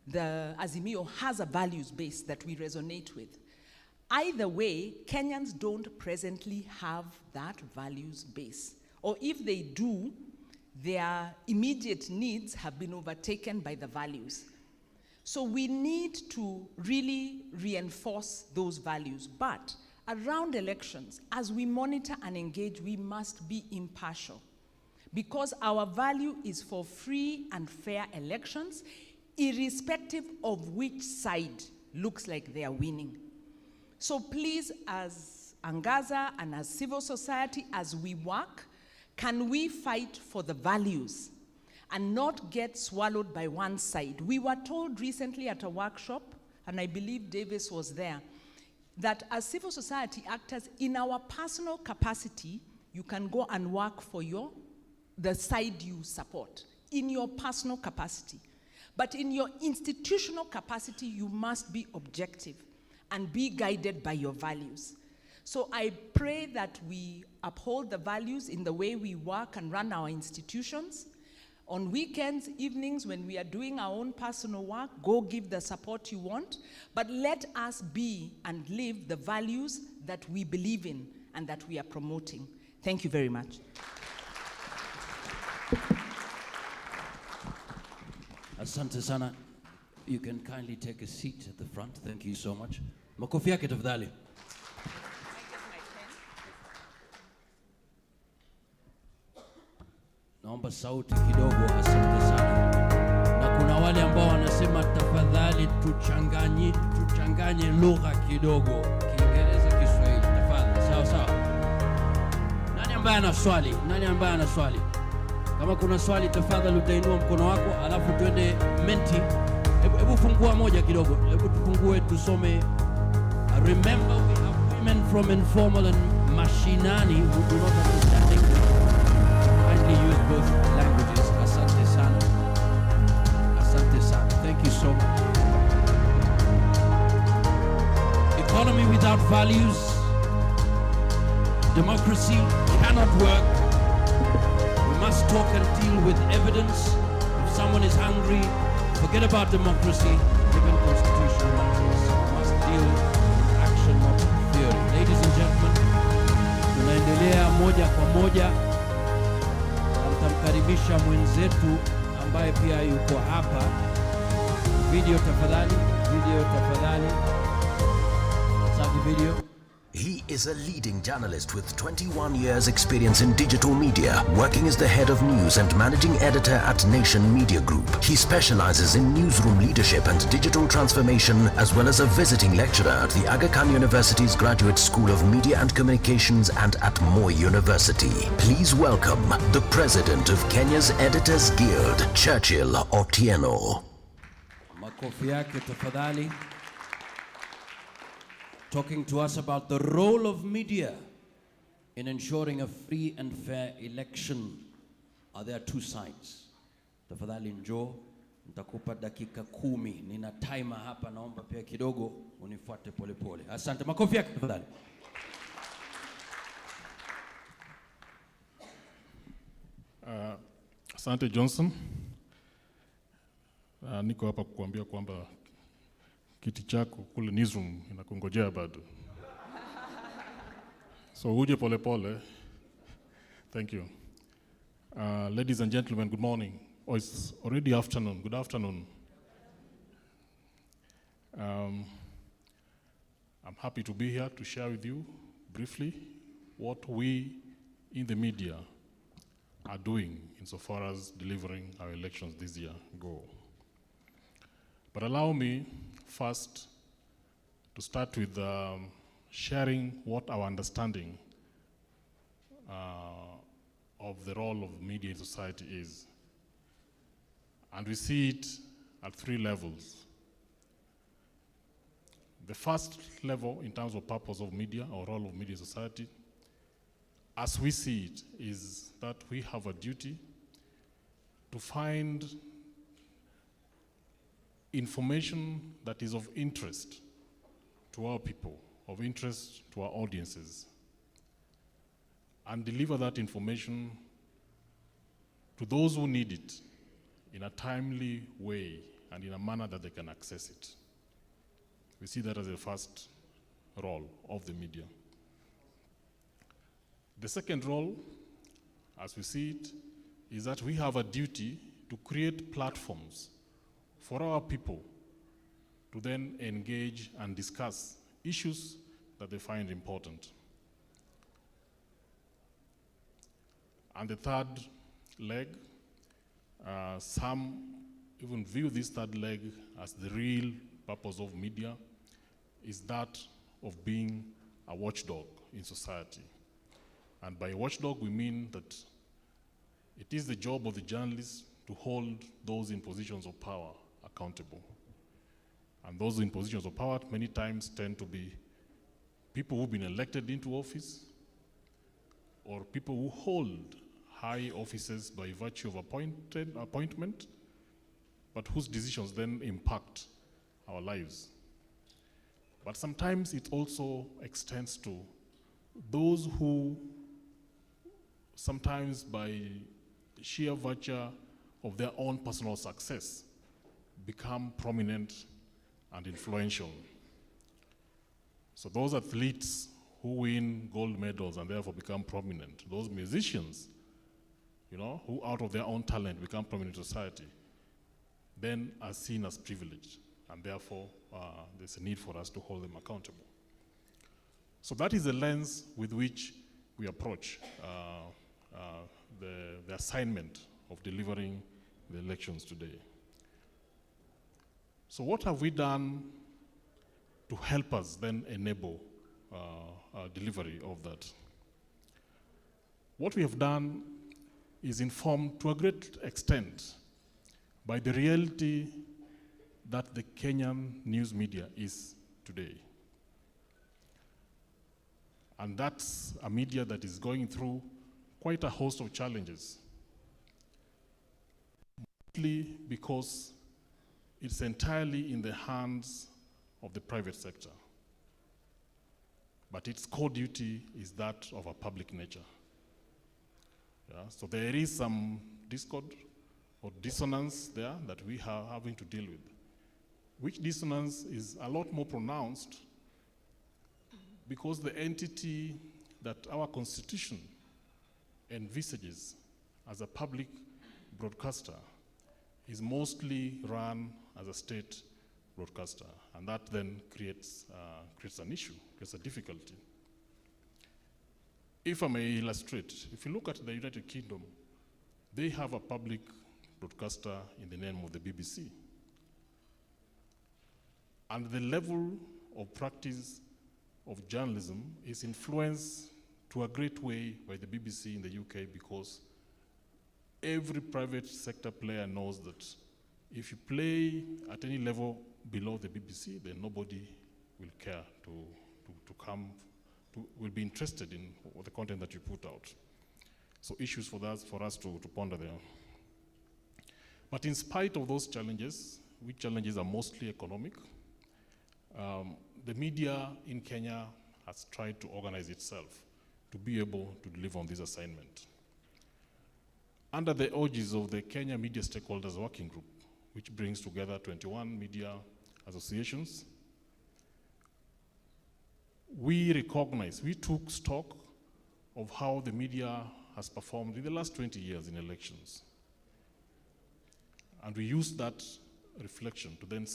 The Azimio has a values base that we resonate with. Either way, Kenyans don't presently have that values base. Or if they do, their immediate needs have been overtaken by the values. So we need to really reinforce those values. But around elections, as we monitor and engage, we must be impartial. Because our value is for free and fair elections, irrespective of which side looks like they are winning. So please, as Angaza and as civil society, as we work, can we fight for the values and not get swallowed by one side? We were told recently at a workshop, and I believe Davis was there, that as civil society actors, in our personal capacity, you can go and work for the side you support, in your personal capacity. But in your institutional capacity, you must be objective and be guided by your values. So I pray that we uphold the values in the way we work and run our institutions. On weekends, evenings, when we are doing our own personal work, go give the support you want. But let us be and live the values that we believe in and that we are promoting. Thank you very much. Asante sana. You can kindly take a seat at the front. Thank you so much. Makofi yake tafadhali. Naomba sauti kidogo. Asante sana. Na kuna wale ambao wanasema Nimesema tafadhali tuchanganye lugha kidogo, Kiingereza Kiswahili, tafadhali. Sawa sawa. Nani ambaye ana swali? Nani ambaye ana swali? Kama kuna swali tafadhali utainua mkono wako, alafu tuende menti. Hebu fungua moja kidogo. Hebu tufungue tusome. Remember we have women from informal and mashinani who do not understand English. Kindly use both languages. Asante sana. Asante sana. Thank you so much. Economy without values, democracy cannot work. We must talk and deal with evidence. If someone is hungry, forget about democracy, live in constitutional matters. We must deal in action, not theory. Ladies and gentlemen, tunaendelea moja kwa moja. Nitamkaribisha mwenzetu ambaye pia yuko hapa. Video tafadhali, video tafadhali. Video. He is a leading journalist with 21 years experience in digital media, working as the head of news and managing editor at Nation Media Group. He specializes in newsroom leadership and digital transformation, as well as a visiting lecturer at the Aga Khan University's Graduate School of Media and Communications and at Moi University. Please welcome the president of Kenya's Editors Guild, Churchill Otieno. Makofi yake tafadhali. Talking to us about the role of media in ensuring a free and fair election. Are there two sides? Tafadhali njoo, nitakupa dakika 10. Nina timer hapa, naomba pia kidogo unifuate pole pole. Asante, makofi yake tafadhali. Asante Johnson. Niko hapa kukuambia kwamba kiti chako kule newsroom inakungojea bado. So uje pole pole. Thank you. Ladies and gentlemen, good morning. Oh, it's already afternoon. Good afternoon. I'm happy to be here to share with you briefly what we in the media are doing insofar as delivering our elections this year go. But allow me first to start with sharing what our understanding of the role of media in society is. And we see it at 3 levels. The first level in terms of purpose of media or role of media in society, as we see it, is that we have a duty to find information that is of interest to our people, of interest to our audiences, and deliver that information to those who need it in a timely way and in a manner that they can access it. We see that as the first role of the media. The second role, as we see it, is that we have a duty to create platforms for our people to then engage and discuss issues that they find important. And the third leg, some even view this third leg as the real purpose of media, is that of being a watchdog in society. And by watchdog, we mean that it is the job of the journalists to hold those in positions of power accountable. And those in positions of power many times tend to be people who've been elected into office or people who hold high offices by virtue of appointment, but whose decisions then impact our lives. But sometimes it also extends to those who sometimes by sheer virtue of their own personal success become prominent and influential. So those athletes who win gold medals and therefore become prominent, those musicians, who out of their own talent become prominent in society, then are seen as privileged, and therefore there's a need for us to hold them accountable. So that is the lens with which we approach the assignment of delivering the elections today. So what have we done to help us then enable delivery of that? What we have done is informed to a great extent by the reality that the Kenyan news media is today. And that's a media that is going through quite a host of challenges, mostly because it's entirely in the hands of the private sector. But its core duty is that of a public nature. Yeah, so there is some discord or dissonance there that we are having to deal with, which dissonance is a lot more pronounced because the entity that our constitution envisages as a public broadcaster is mostly run as a state broadcaster, and that then creates an issue, creates a difficulty. If I may illustrate, if you look at the United Kingdom, they have a public broadcaster in the name of the BBC. And the level of practice of journalism is influenced to a great way by the BBC in the UK, because every private sector player knows that if you play at any level below the BBC, then nobody will care will be interested in the content that you put out. So issues for us to ponder there. But in spite of those challenges, which challenges are mostly economic, the media in Kenya has tried to organize itself to be able to deliver on this assignment. Under the urges of the Kenya Media Stakeholders Working Group, which brings together 21 media associations, we took stock of how the media has performed in the last 20 years in elections. And we used that reflection to then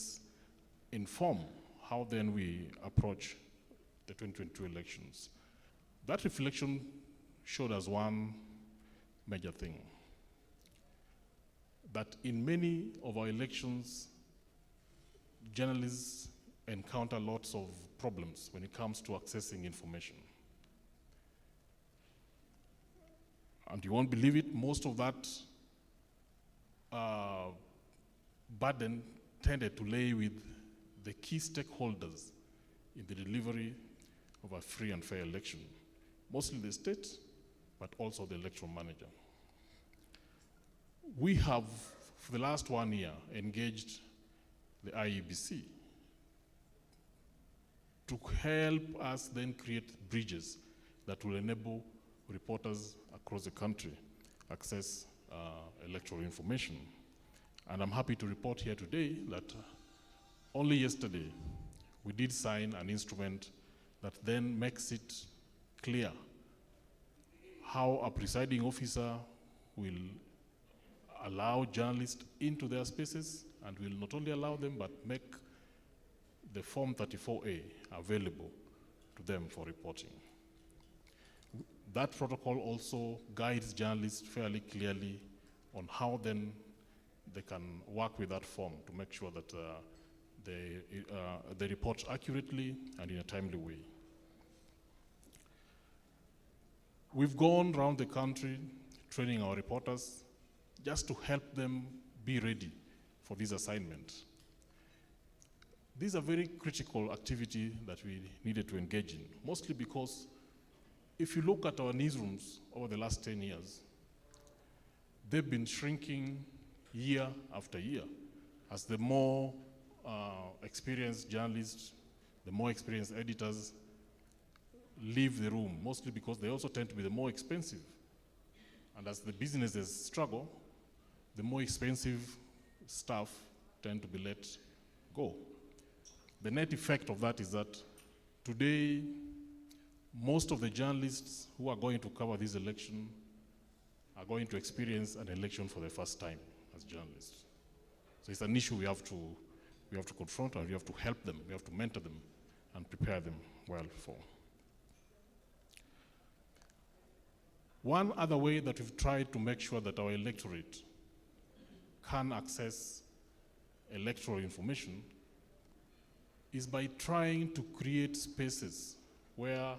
inform how then we approach the 2022 elections. That reflection showed us one major thing, that in many of our elections, journalists encounter lots of problems when it comes to accessing information. And you won't believe it, most of that burden tended to lay with the key stakeholders in the delivery of a free and fair election, mostly the state, but also the electoral manager. We have, for the last 1 year, engaged the IEBC to help us then create bridges that will enable reporters across the country access electoral information. And I'm happy to report here today that only yesterday we did sign an instrument that then makes it clear how a presiding officer will allow journalists into their spaces, and will not only allow them, but make the Form 34A available to them for reporting. That protocol also guides journalists fairly clearly on how then they can work with that form to make sure that they report accurately and in a timely way. We've gone around the country training our reporters just to help them be ready for this assignment. These are very critical activity that we needed to engage in, mostly because if you look at our newsrooms over the last 10 years, they've been shrinking year after year as the more experienced journalists, the more experienced editors leave the room, mostly because they also tend to be the more expensive. And as the businesses struggle, the more expensive staff tend to be let go. The net effect of that is that today, most of the journalists who are going to cover this election are going to experience an election for the first time as journalists. So it's an issue we have to confront, and we have to help them, we have to mentor them and prepare them well for. One other way that we've tried to make sure that our electorate can access electoral information is by trying to create spaces where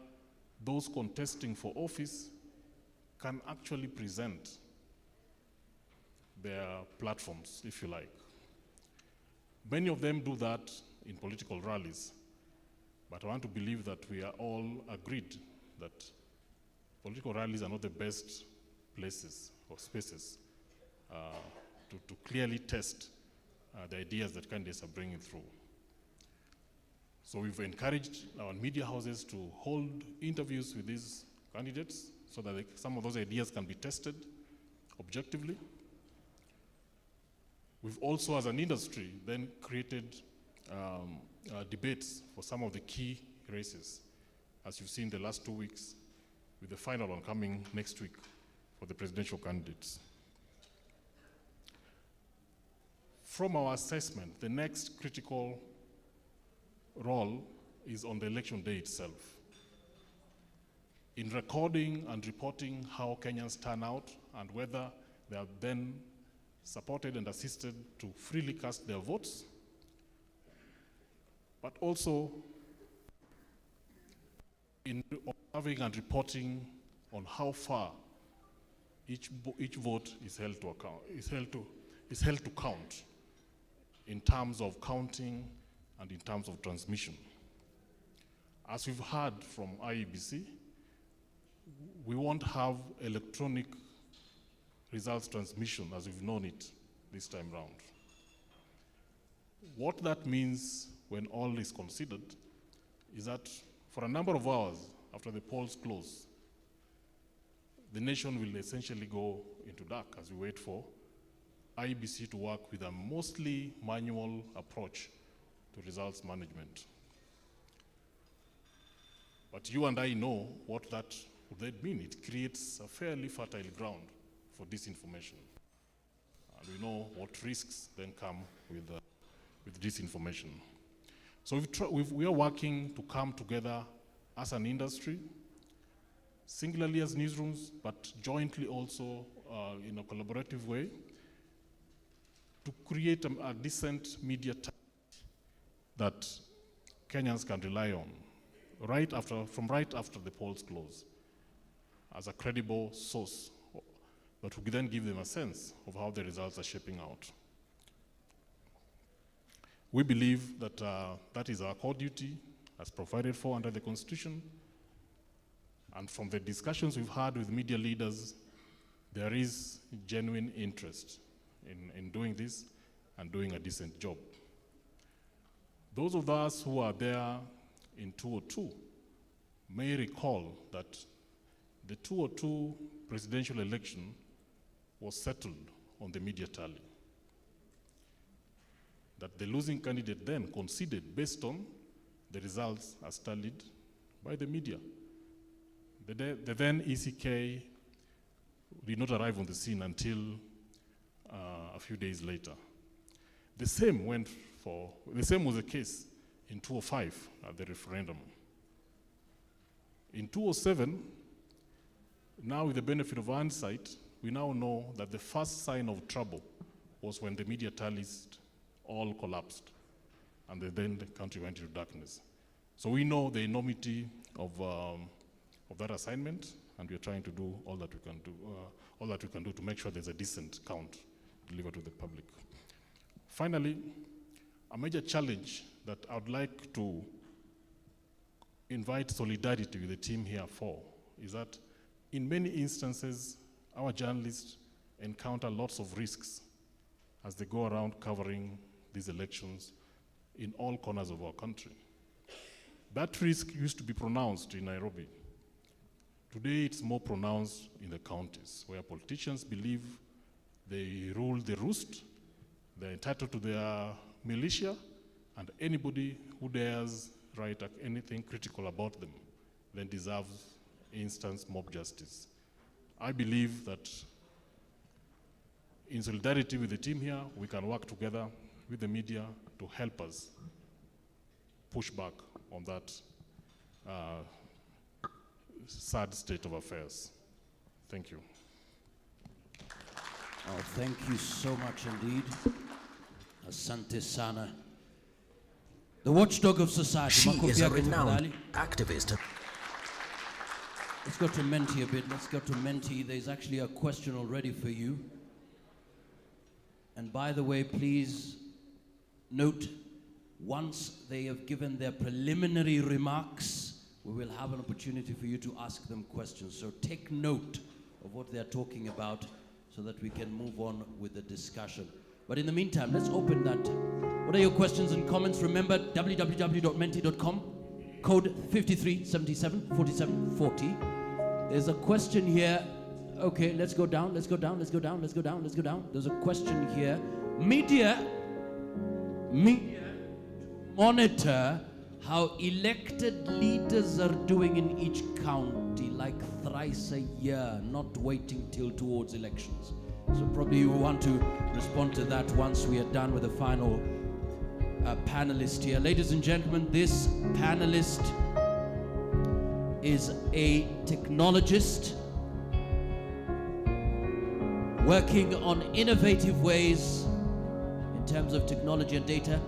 those contesting for office can actually present their platforms, if you like. Many of them do that in political rallies, but I want to believe that we are all agreed that political rallies are not the best places or spaces to clearly test the ideas that candidates are bringing through. So we've encouraged our media houses to hold interviews with these candidates so that some of those ideas can be tested objectively. We've also, as an industry, then created debates for some of the key races, as you've seen the last 2 weeks, with the final one coming next week for the presidential candidates. From our assessment, the next critical role is on the election day itself. In recording and reporting how Kenyans turn out and whether they are then supported and assisted to freely cast their votes, but also in observing and reporting on how far each vote is held to account, is held to count in terms of counting and in terms of transmission. As we've heard from IEBC, we won't have electronic results transmission as we've known it this time round. What that means when all is considered is that for a number of hours after the polls close, the nation will essentially go into dark as we wait for IEBC to work with a mostly manual approach to results management. But you and I know what that would mean. It creates a fairly fertile ground for disinformation. And we know what risks then come with disinformation. So we are working to come together as an industry, singularly as newsrooms, but jointly also in a collaborative way, to create a decent media that Kenyans can rely on from right after the polls close as a credible source that will then give them a sense of how the results are shaping out. We believe that that is our core duty as provided for under the Constitution. And from the discussions we've had with media leaders, there is genuine interest in doing this and doing a decent job. Those of us who are there in 2002 may recall that the 2002 presidential election was settled on the media tally. That the losing candidate then conceded based on the results as tallied by the media. The then ECK did not arrive on the scene until a few days later. The same was the case in 2005 at the referendum. In 2007, now with the benefit of hindsight, we now know that the first sign of trouble was when the media tallies all collapsed, and then the country went into darkness. So we know the enormity of that assignment, and we are trying to do all that we can do to make sure there's a decent count delivered to the public. Finally, a major challenge that I would like to invite solidarity with the team here for is that in many instances, our journalists encounter lots of risks as they go around covering these elections in all corners of our country. That risk used to be pronounced in Nairobi. Today, it's more pronounced in the counties, where politicians believe they rule the roost, they're entitled to their militia, and anybody who dares write anything critical about them then deserves instant mob justice. I believe that in solidarity with the team here, we can work together with the media to help us push back on that sad state of affairs. Thank you. Oh, thank you so much indeed. Asante sana. The watchdog of society. She Makofi is a yake renowned tafadhali. activist. Let's go to Menti a bit. Let's go to Menti. There's actually a question already for you. And by the way, please note, once they have given their preliminary remarks, we will have an opportunity for you to ask them questions. So take note of what they're talking about so that we can move on with the discussion. But in the meantime, let's open that. What are your questions and comments? Remember, www.menti.com, code 53774740. There's a question here. Okay, let's go down, let's go down, let's go down, let's go down, let's go down. There's a question here. Media monitor how elected leaders are doing in each county, like thrice a year, not waiting till towards elections. So probably you want to respond to that once we are done with the final panelist here. Ladies and gentlemen, this panelist is a technologist working on innovative ways in terms of technology and data,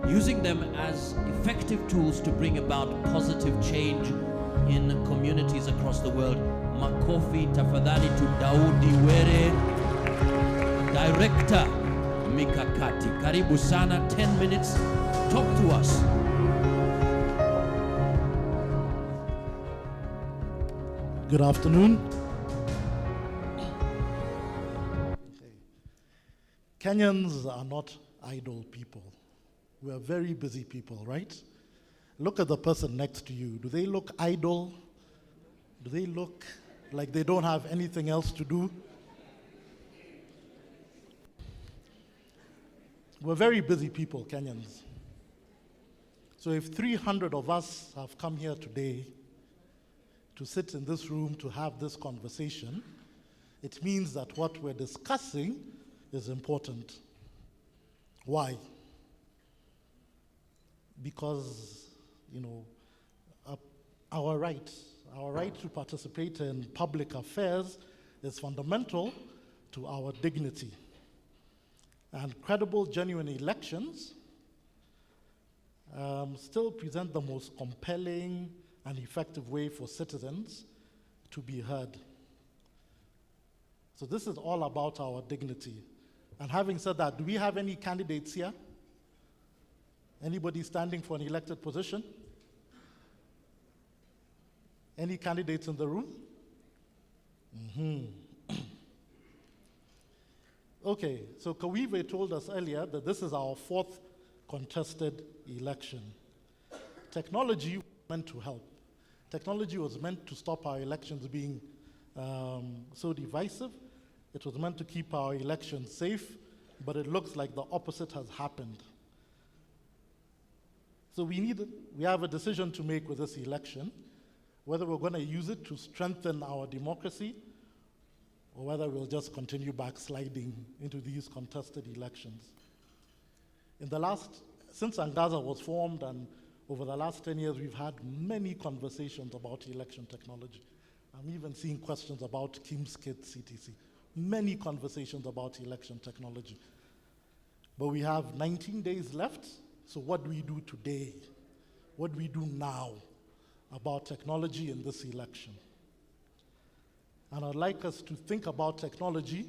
using them as effective tools to bring about positive change in communities across the world. Makofi tafadhali to Daudi Were, Director Mikakati. Karibu sana, 10 minutes. Talk to us. Good afternoon. Kenyans are not idle people. We are very busy people, right? Look at the person next to you. Do they look idle? Do they look like they don't have anything else to do? We're very busy people, Kenyans. So if 300 of us have come here today to sit in this room to have this conversation, it means that what we're discussing is important. Why? Because, our right to participate in public affairs is fundamental to our dignity. And credible, genuine elections still present the most compelling and effective way for citizens to be heard. So this is all about our dignity. And having said that, do we have any candidates here? Anybody standing for an elected position? Any candidates in the room? Okay, so Kawive told us earlier that this is our 4th contested election. Technology was meant to help. Technology was meant to stop our elections being so divisive. It was meant to keep our elections safe, but it looks like the opposite has happened. So we have a decision to make with this election, whether we're going to use it to strengthen our democracy or whether we'll just continue backsliding into these contested elections. Since Angaza was formed and over the last 10 years, we've had many conversations about election technology. I'm even seeing questions about Kim's Kit CTC. Many conversations about election technology. But we have 19 days left, so what do we do today? What do we do now about technology in this election? And I'd like us to think about technology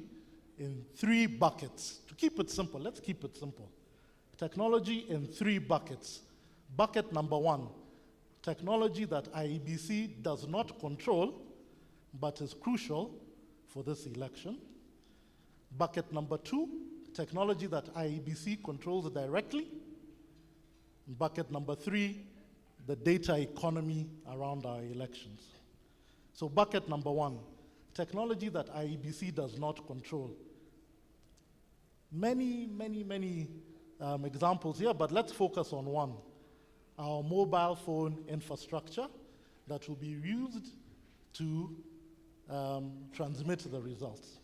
in 3 buckets. To keep it simple, let's keep it simple. Technology in 3 buckets. Bucket number 1, technology that IEBC does not control, but is crucial for this election. Bucket number 2, technology that IEBC controls directly. Bucket number 3, the data economy around our elections. So bucket number 1, technology that IEBC does not control. Many examples here, but let's focus on one. Our mobile phone infrastructure that will be used to transmit the results.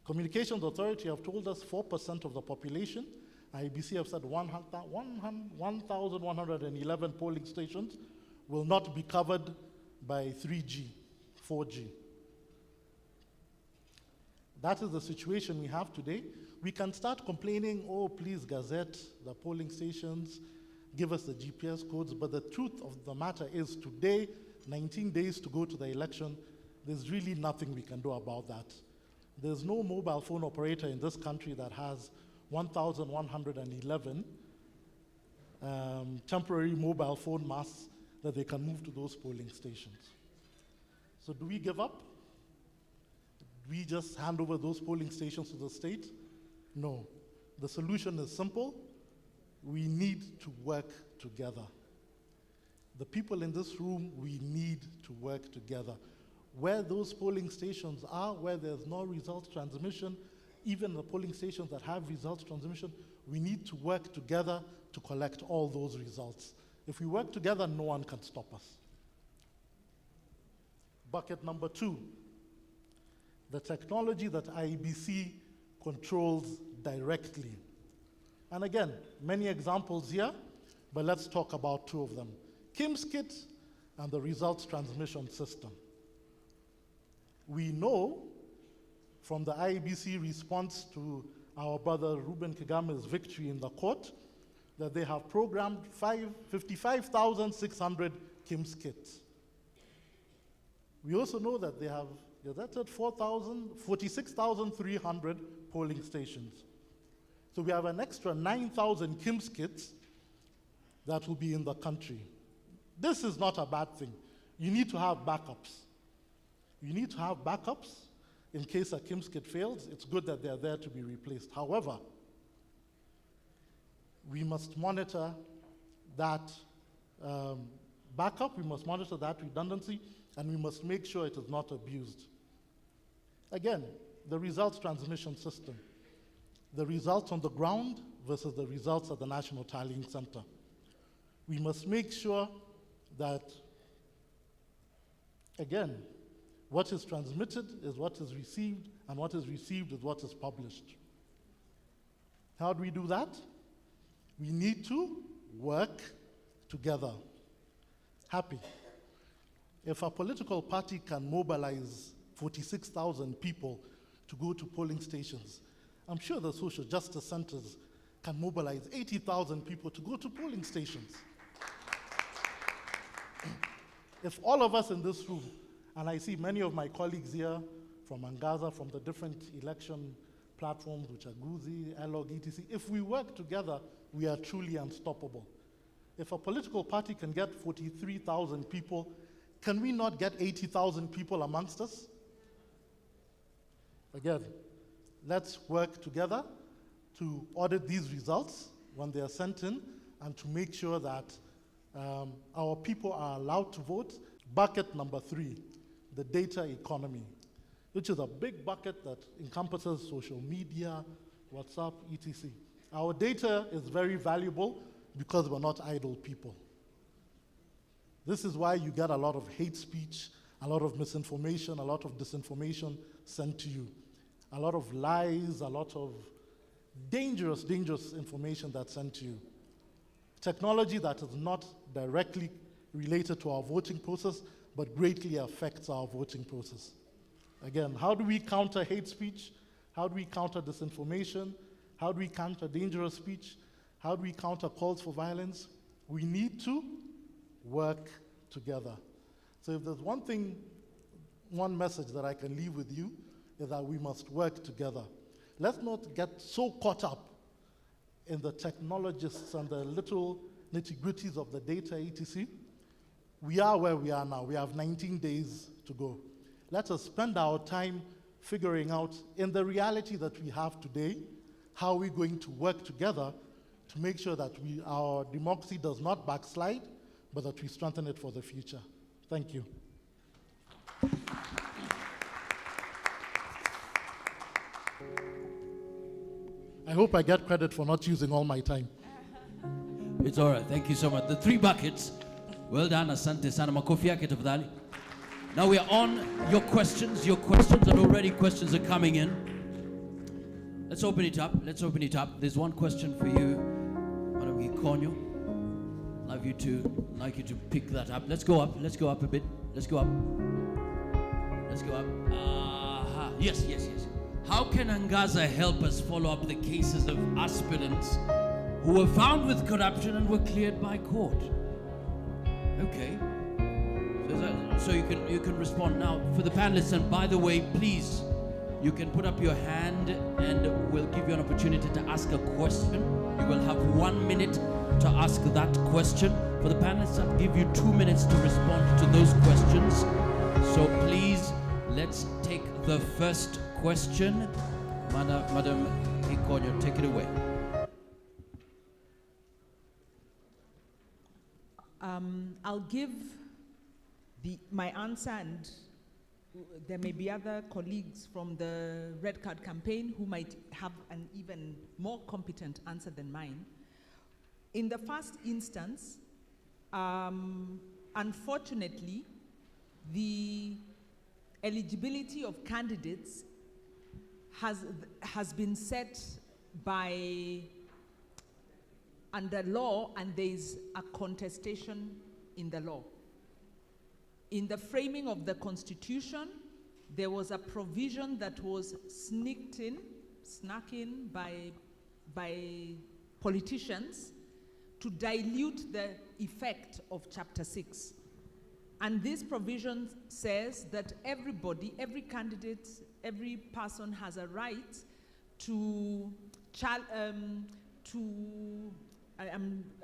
Communications Authority have told us 4% of the population. IBC have said 1,111 polling stations will not be covered by 3G, 4G. that is the situation we have today. We can start complaining, oh, please gazette the polling stations, give us the GPS codes, but the truth of the matter is today, 19 days to go to the election, there's really nothing we can do about that. There's no mobile phone operator in this country that has 1,111 temporary mobile phone masts that they can move to those polling stations. So do we give up? Do we just hand over those polling stations to the state? No. The solution is simple. We need to work together. The people in this room, we need to work together. Where those polling stations are, where there's no results transmission, even the polling stations that have results transmission, we need to work together to collect all those results. If we work together, no one can stop us. Bucket number 2, the technology that IEBC controls directly. And again, many examples here, but let's talk about 2 of them. KIMS kit and the results transmission system. We know from the IEBC response to our brother Ruben Kagame's victory in the court that they have programmed 55,600 KIMS kits. We also know that they have gazetted 46,300 polling stations. So we have an extra 9,000 KIMS kits that will be in the country. This is not a bad thing. You need to have backups. You need to have backups in case a KIMS kit fails. It's good that they're there to be replaced. However, we must monitor that backup, we must monitor that redundancy, and we must make sure it is not abused. Again, the results transmission system. The results on the ground versus the results at the National Tallying Center. We must make sure that, again, what is transmitted is what is received, and what is received is what is published. How do we do that? We need to work together. Happy. If a political party can mobilize 46,000 people to go to polling stations, I'm sure the social justice centers can mobilize 80,000 people to go to polling stations. If all of us in this room, and I see many of my colleagues here from Angaza, from the different election platforms, which are Guzi, ELOG, etc., if we work together, we are truly unstoppable. If a political party can get 43,000 people, can we not get 80,000 people amongst us? Again, let's work together to audit these results when they are sent in and to make sure that our people are allowed to vote. Bucket number 3, the data economy, which is a big bucket that encompasses social media, WhatsApp, etc. Our data is very valuable because we're not idle people. This is why you get a lot of hate speech, a lot of misinformation, a lot of disinformation sent to you, a lot of lies, a lot of dangerous information that's sent to you. Technology that is not directly related to our voting process, but greatly affects our voting process. Again, how do we counter hate speech? How do we counter disinformation? How do we counter dangerous speech? How do we counter calls for violence? We need to work together. So if there's one message that I can leave with you, is that we must work together. Let's not get so caught up in the technologists and the little nitty-gritties of the data, etc. We are where we are now. We have 19 days to go. Let us spend our time figuring out, in the reality that we have today, how we're going to work together to make sure that our democracy does not backslide, but that we strengthen it for the future. Thank you. I hope I get credit for not using all my time. It's all right. Thank you so much. The 3 buckets. Well done, asante sana. Makofi yake tafadhali. Now we are on your questions, and already questions are coming in. Let's open it up. There's one question for you, Madam Gikonyo. Like you to pick that up. Let's go up a bit. Let's go up. Yes. How can Angaza help us follow up the cases of aspirants who were found with corruption and were cleared by court? Okay. So you can respond now for the panelists. And by the way, please, you can put up your hand and we'll give you an opportunity to ask a question. You will have 1 minute to ask that question. For the panelists, I'll give you 2 minutes to respond to those questions. So please, let's take the first question. Madam Ikonyo, take it away. I'll give my answer, and there may be other colleagues from the Red Card campaign who might have an even more competent answer than mine. In the first instance, unfortunately, the eligibility of candidates has been set under law, and there is a contestation in the law. In the framing of the Constitution, there was a provision that was snuck in by politicians to dilute the effect of Chapter 6. And this provision says that everybody, every candidate, every person has a right to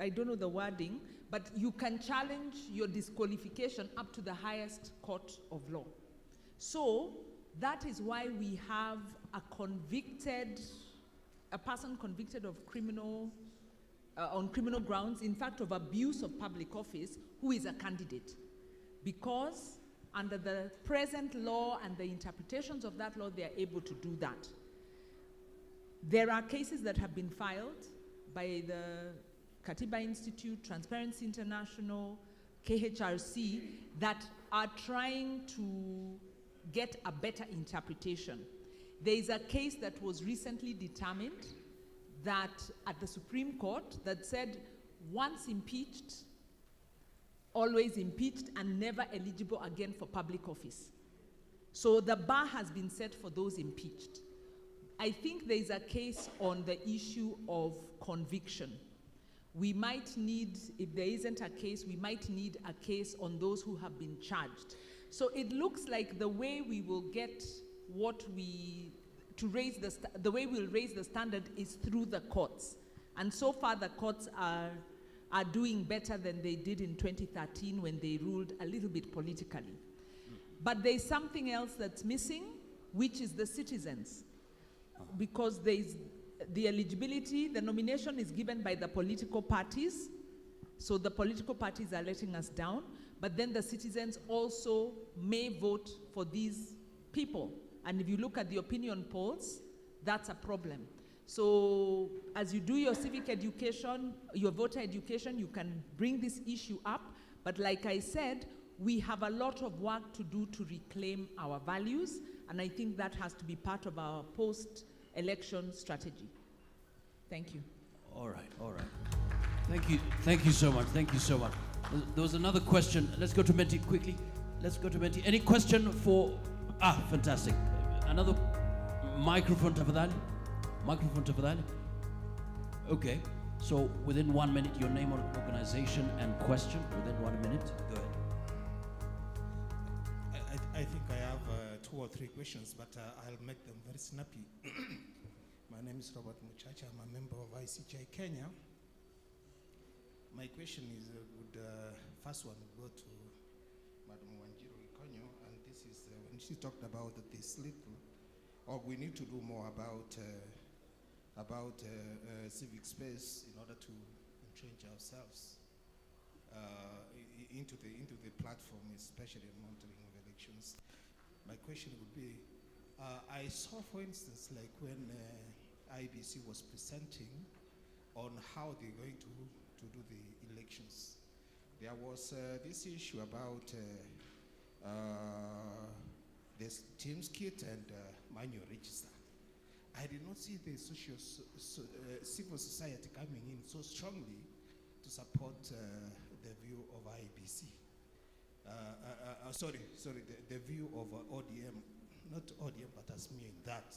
I don't know the wording, but you can challenge your disqualification up to the highest court of law. So that is why we have a person convicted of on criminal grounds, in fact of abuse of public office, who is a candidate. Because under the present law and the interpretations of that law, they are able to do that. There are cases that have been filed by the Katiba Institute, Transparency International, KHRC, that are trying to get a better interpretation. There is a case that was recently determined that at the Supreme Court that said once impeached, always impeached, and never eligible again for public office. So the bar has been set for those impeached. I think there is a case on the issue of conviction. We might need, if there isn't a case, we might need a case on those who have been charged. So it looks like the way we will get the way we'll raise the standard is through the courts. And so far the courts are doing better than they did in 2013 when they ruled a little bit politically. But there's something else that's missing, which is the citizens. Because there's the eligibility, the nomination is given by the political parties. So the political parties are letting us down, but then the citizens also may vote for these people. And if you look at the opinion polls, that's a problem. So as you do your civic education, your voter education, you can bring this issue up. But like I said, we have a lot of work to do to reclaim our values. And I think that has to be part of our post-election strategy. Thank you. All right. Thank you so much. There was another question. Let's go to Menti quickly. Any question for, fantastic. Another microphone tafadhali. Okay, so within 1 minute, your name or organization and question within 1 minute. Go ahead. I think I have 2 or 3 questions, but I'll make them very snappy. My name is Robert Muchacha. I'm a member of ICJ Kenya. My question is, first one would go to Madam Wanjiru Ikonyo, and this is when she talked about this we need to do more about civic space in order to entrench ourselves into the platform, especially in monitoring of elections. My question would be, I saw, for instance, like when IBC was presenting on how they're going to do the elections, there was this issue about this Teams kit and manual register. I did not see the civil society coming in so strongly to support the view of IBC. The view of ODM, not ODM, but as me in that.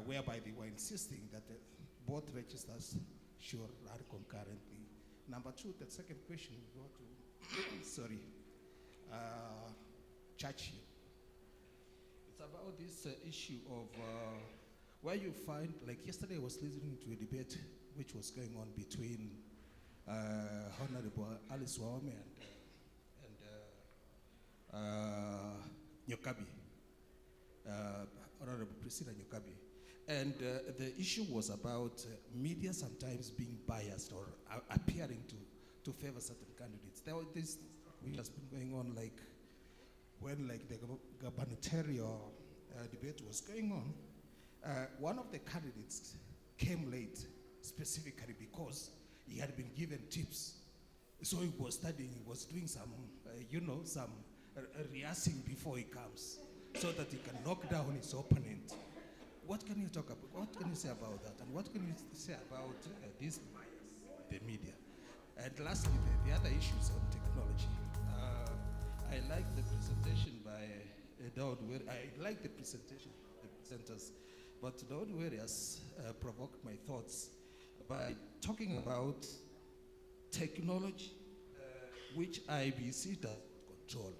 whereby they were insisting that both registers should run concurrently. Number two, the second question we go to, sorry, Churchill. It's about this issue of where you find, like yesterday I was listening to a debate which was going on between Honorable Alice Wahome and Nyokabi, Honorable Priscilla Nyokabi. And the issue was about media sometimes being biased or appearing to favor certain candidates. There was this which has been going on, like when like the gubernatorial debate was going on. One of the candidates came late specifically because he had been given tips. So he was studying, he was doing some, some rehearsing before he comes so that he can knock down his opponent. What can you talk about? What can you say about that? And what can you say about this bias, the media? And lastly, the other issues on technology. I like the presentation by Daud Weri. I like the presentation of the presenters, but Daud Weri has provoked my thoughts by talking about technology which IBC does control.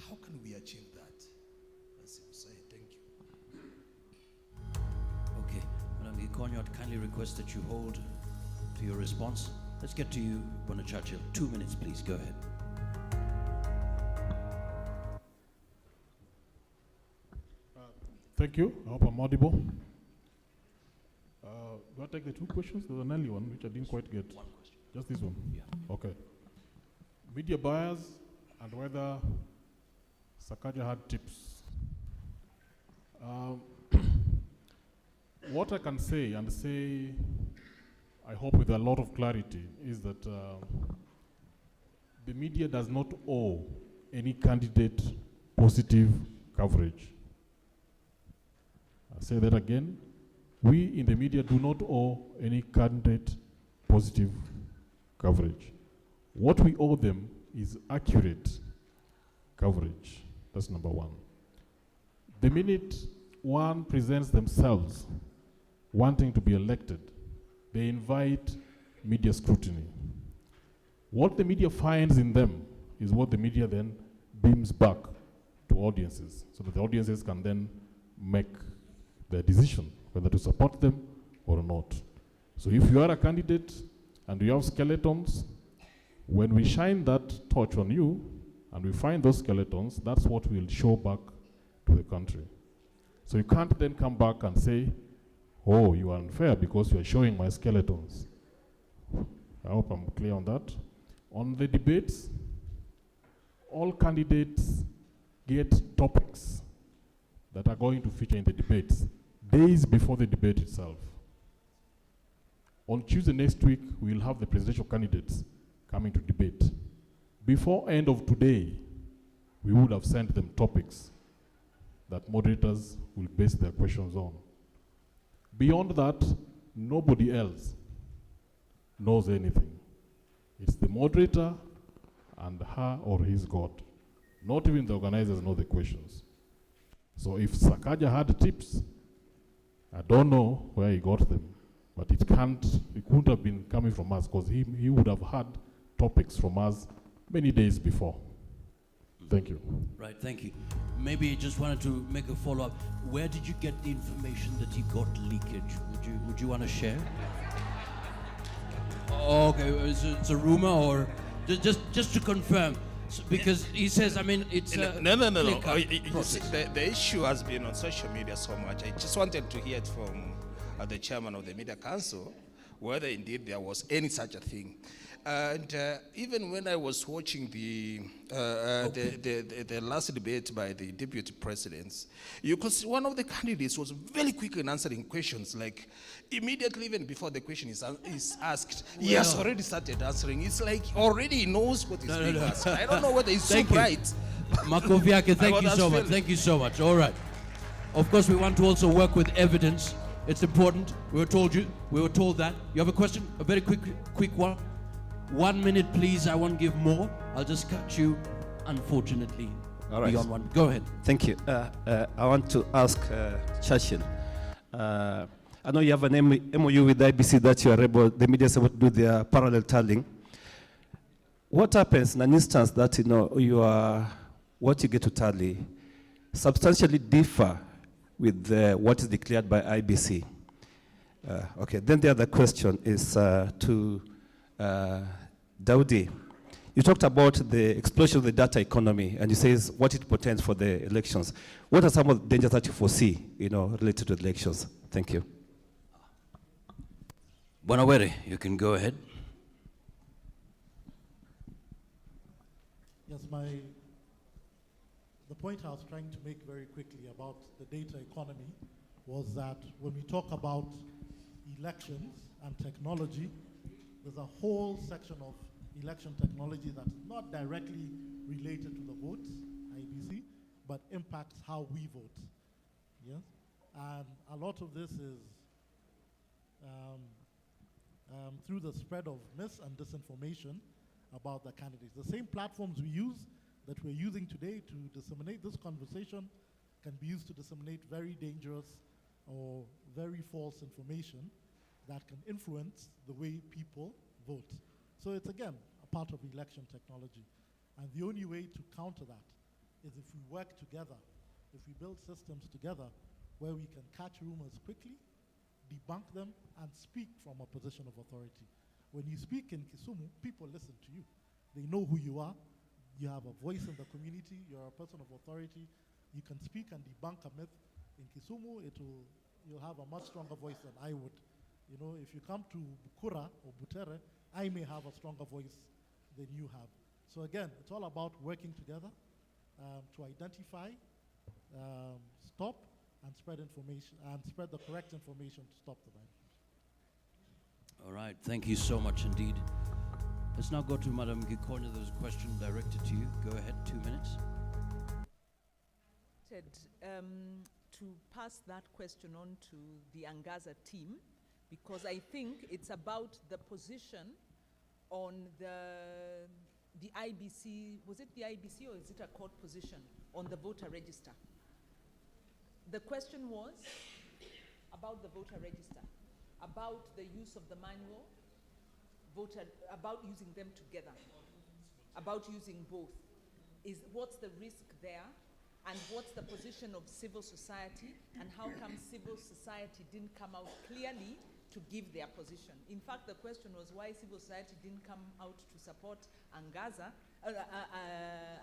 How can we achieve that? As you say, thank you. Okay, Madam Gikonyo, I'd kindly request that you hold to your response. Let's get to you, Bwana Churchill. 2 minutes, please. Go ahead. Thank you. I hope I'm audible. Do I take the two questions? There's an early one which I didn't quite get. One question. Just this one? Yeah. Okay. Media buyers and whether Sakaja had tips. What I can say, and say, I hope with a lot of clarity, is that the media does not owe any candidate positive coverage. I'll say that again. We in the media do not owe any candidate positive coverage. What we owe them is accurate coverage. That's number one. The minute one presents themselves wanting to be elected, they invite media scrutiny. What the media finds in them is what the media then beams back to audiences, so that the audiences can then make their decision whether to support them or not. So if you are a candidate and you have skeletons, when we shine that torch on you and we find those skeletons, that's what we'll show back to the country. So you can't then come back and say, oh, you are unfair because you are showing my skeletons. I hope I'm clear on that. On the debates, all candidates get topics that are going to feature in the debates days before the debate itself. On Tuesday next week, we'll have the presidential candidates coming to debate. Before end of today, we would have sent them topics that moderators will base their questions on. Beyond that, nobody else knows anything. It's the moderator and her or his God. Not even the organizers know the questions. So if Sakaja had tips, I don't know where he got them, but it couldn't have been coming from us, because he would have had topics from us many days before. Thank you. Right, thank you. Maybe I just wanted to make a follow-up. Where did you get the information that he got leakage? Would you want to share? Oh, okay, it's a rumor, or just to confirm, because he says, I mean, it's no. You see, the issue has been on social media so much. I just wanted to hear it from the chairman of the Media Council, whether indeed there was any such a thing. And even when I was watching the last debate by the deputy presidents, you could see one of the candidates was very quick in answering questions, like immediately even before the question is asked, he has already started answering. It's like already he knows what is being asked. I don't know whether he's so bright. Makoviake, thank you so much. Thank you so much. All right. Of course, we want to also work with evidence. It's important. We were told that. You have a question? A very quick one. 1 minute, please. I won't give more. I'll just cut you, unfortunately. All right. Beyond one. Go ahead. Thank you. I want to ask Churchill, I know you have an MOU with the IBC that you are able, the media is able to do their parallel tallying. What happens in an instance that what you get to tally substantially differ with what is declared by IBC? Okay, then the other question is to Daudi. You talked about the explosion of the data economy, and you say what it portends for the elections. What are some of the dangers that you foresee, related to the elections? Thank you. Bonawere, you can go ahead. Yes, the point I was trying to make very quickly about the data economy was that when we talk about elections and technology, there's a whole section of election technology that is not directly related to the votes, IBC, but impacts how we vote. Yes? And a lot of this is through the spread of mis and disinformation about the candidates. The same platforms we use that we're using today to disseminate this conversation can be used to disseminate very dangerous or very false information that can influence the way people vote. So it's, again, a part of election technology. And the only way to counter that is if we work together, if we build systems together where we can catch rumors quickly, debunk them, and speak from a position of authority. When you speak in Kisumu, people listen to you. They know who you are. You have a voice in the community. You're a person of authority. You can speak and debunk a myth. In Kisumu, you'll have a much stronger voice than I would. If you come to Bukura or Butere, I may have a stronger voice than you have. So again, it's all about working together to identify, stop, and spread information, and spread the correct information to stop the violence. All right, thank you so much indeed. Let's now go to Madam Gikonyo. There's a question directed to you. Go ahead, 2 minutes. To pass that question on to the Angaza team, because I think it's about the position on the IBC, was it the IBC or is it a court position on the voter register? The question was about the voter register, about the use of the manual, about using them together, about using both. What's the risk there, and what's the position of civil society, and how come civil society didn't come out clearly to give their position? In fact, the question was why civil society didn't come out to support Angaza,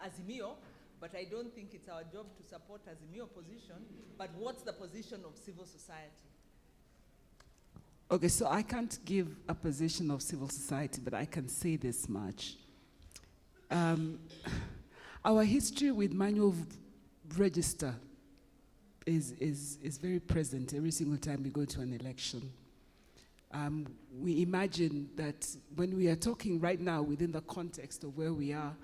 Azimio, but I don't think it's our job to support Azimio position, but what's the position of civil society? Okay, so I can't give a position of civil society, but I can say this much. Our history with manual register is very present every single time we go to an election. We imagine that when we are talking right now within the context of where we are,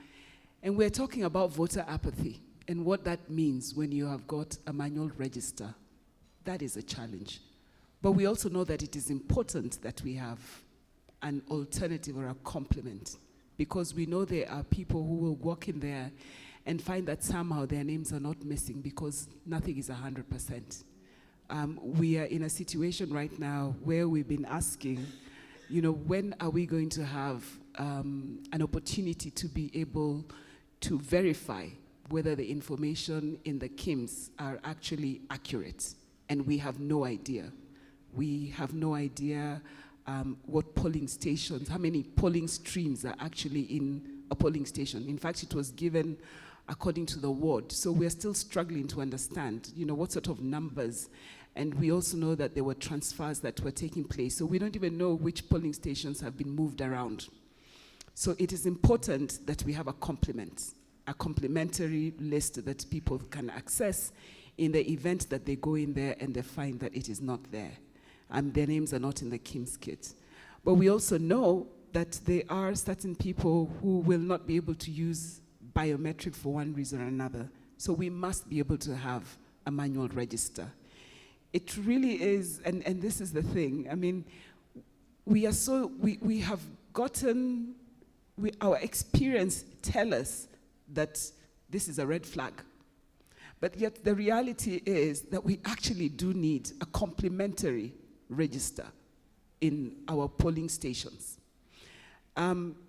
and we're talking about voter apathy and what that means when you have got a manual register, that is a challenge. But we also know that it is important that we have an alternative or a complement, because we know there are people who will walk in there and find that somehow their names are not missing because nothing is 100%. We are in a situation right now where we've been asking, when are we going to have an opportunity to be able to verify whether the information in the KIMS are actually accurate? And we have no idea. We have no idea what polling stations, how many polling streams are actually in a polling station. In fact, it was given according to the ward. So we're still struggling to understand, what sort of numbers. And we also know that there were transfers that were taking place. So we don't even know which polling stations have been moved around. So it is important that we have a complementary list that people can access in the event that they go in there and they find that it is not there. And their names are not in the KIMS kit. But we also know that there are certain people who will not be able to use biometric for one reason or another. So we must be able to have a manual register. It really is, and this is the thing. I mean, we have gotten, our experience tell us that this is a red flag. But yet the reality is that we actually do need a complementary register in our polling stations.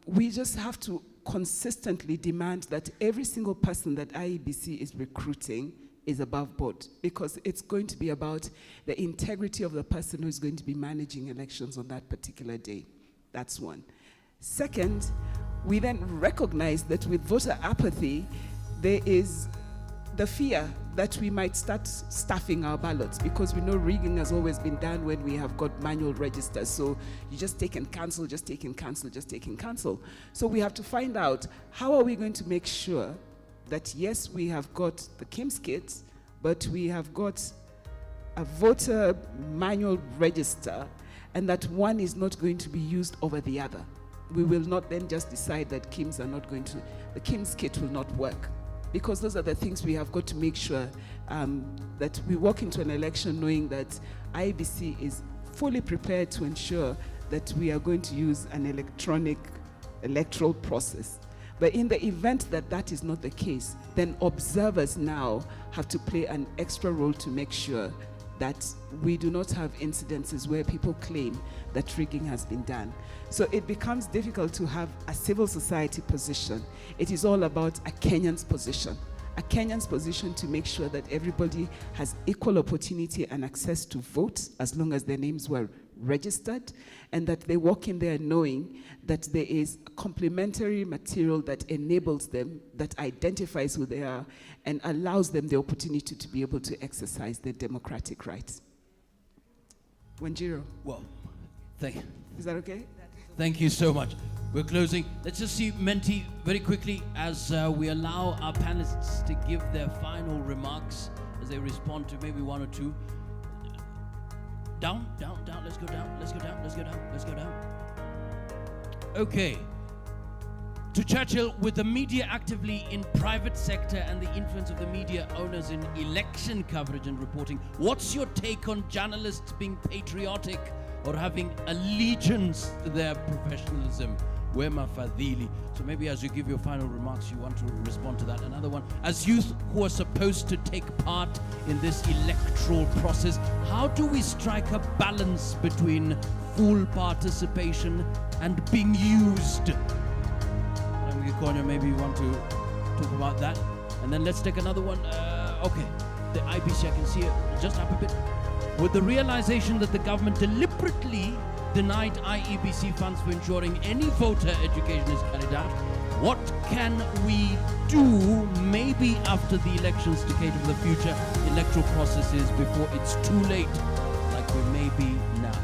We just have to consistently demand that every single person that IEBC is recruiting is above board, because it's going to be about the integrity of the person who's going to be managing elections on that particular day. That's one. Second, we then recognize that with voter apathy, there is the fear that we might start stuffing our ballots, because we know rigging has always been done when we have got manual registers. So you just take and cancel, just take and cancel, just take and cancel. So we have to find out, how are we going to make sure that yes, we have got the KIMS kits, but we have got a voter manual register, and that one is not going to be used over the other. We will not then just decide that KIMS are not going to, the KIMS kit will not work. Because those are the things we have got to make sure that we walk into an election knowing that IEBC is fully prepared to ensure that we are going to use an electronic electoral process. But in the event that that is not the case, then observers now have to play an extra role to make sure that we do not have incidences where people claim that rigging has been done. So it becomes difficult to have a civil society position. It is all about a Kenyan's position. A Kenyan's position to make sure that everybody has equal opportunity and access to vote as long as their names were registered, and that they walk in there knowing that there is complementary material that enables them, that identifies who they are, and allows them the opportunity to be able to exercise their democratic rights. Wanjiro. Well, thank you. Is that okay? Thank you so much. We're closing. Let's just see Menti very quickly as we allow our panelists to give their final remarks as they respond to maybe one or two. Down, down, down. Let's go down. Let's go down. Let's go down. Let's go down. Okay. To Churchill, with the media actively in private sector and the influence of the media owners in election coverage and reporting, what's your take on journalists being patriotic or having allegiance to their professionalism? Wema Fadhili. So maybe as you give your final remarks, you want to respond to that. Another one, as youth who are supposed to take part in this electoral process, how do we strike a balance between full participation and being used? Madam, maybe you want to talk about that. And then let's take another one. Okay, the IBC, I can see it just up a bit. With the realization that the government deliberately denied IEBC funds for ensuring any voter education is carried out, what can we do maybe after the elections to cater for the future electoral processes before it's too late, like we may be now?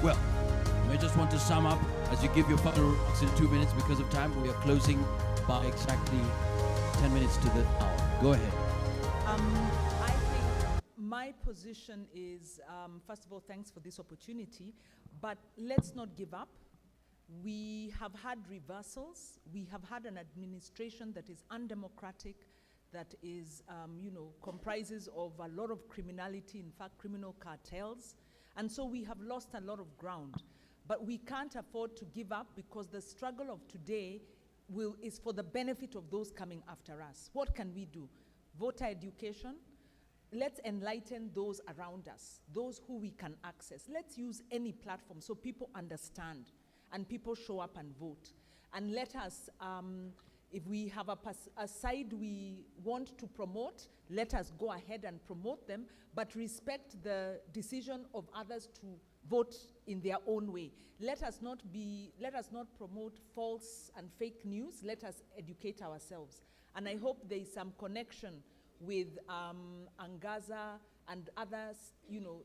Well, you may just want to sum up as you give your final remarks in 2 minutes. Because of time, we are closing by exactly 10 minutes to the hour. Go ahead. I think my position is, first of all, thanks for this opportunity, but let's not give up. We have had reversals. We have had an administration that is undemocratic, that is, comprises of a lot of criminality, in fact, criminal cartels. And so we have lost a lot of ground. But we can't afford to give up, because the struggle of today is for the benefit of those coming after us. What can we do? Voter education. Let's enlighten those around us, those who we can access. Let's use any platform so people understand and people show up and vote. And let us, if we have a side we want to promote, let us go ahead and promote them, but respect the decision of others to vote in their own way. Let us not promote false and fake news. Let us educate ourselves. And I hope there is some connection with Angaza and other,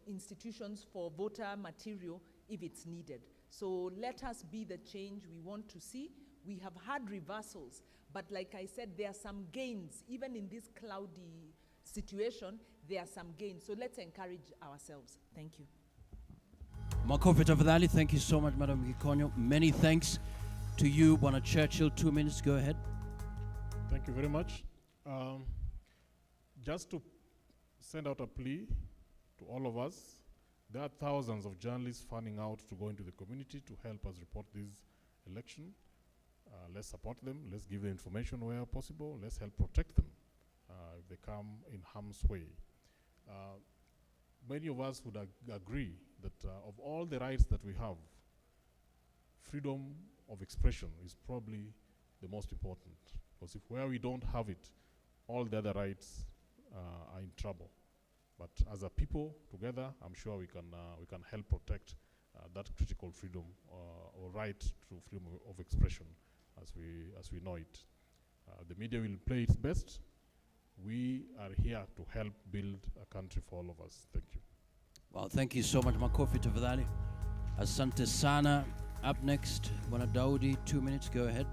institutions for voter material if it's needed. So let us be the change we want to see. We have had reversals, but like I said, there are some gains. Even in this cloudy situation, there are some gains. So let's encourage ourselves. Thank you. Makofi tafadhali. Thank you so much, Madam Gikonyo. Many thanks to you, Bwana Churchill. 2 minutes, go ahead. Thank you very much. Just to send out a plea to all of us, there are thousands of journalists fanning out to go into the community to help us report this election. Let's support them. Let's give them information where possible. Let's help protect them if they come in harm's way. Many of us would agree that of all the rights that we have, freedom of expression is probably the most important. Because if where we don't have it, all the other rights are in trouble. But as a people together, I'm sure we can help protect that critical freedom or right to freedom of expression as we know it. The media will play its best. We are here to help build a country for all of us. Thank you. Well, thank you so much, Makofi tafadhali. Asante sana. Up next, Bwana Daudi, 2 minutes, go ahead.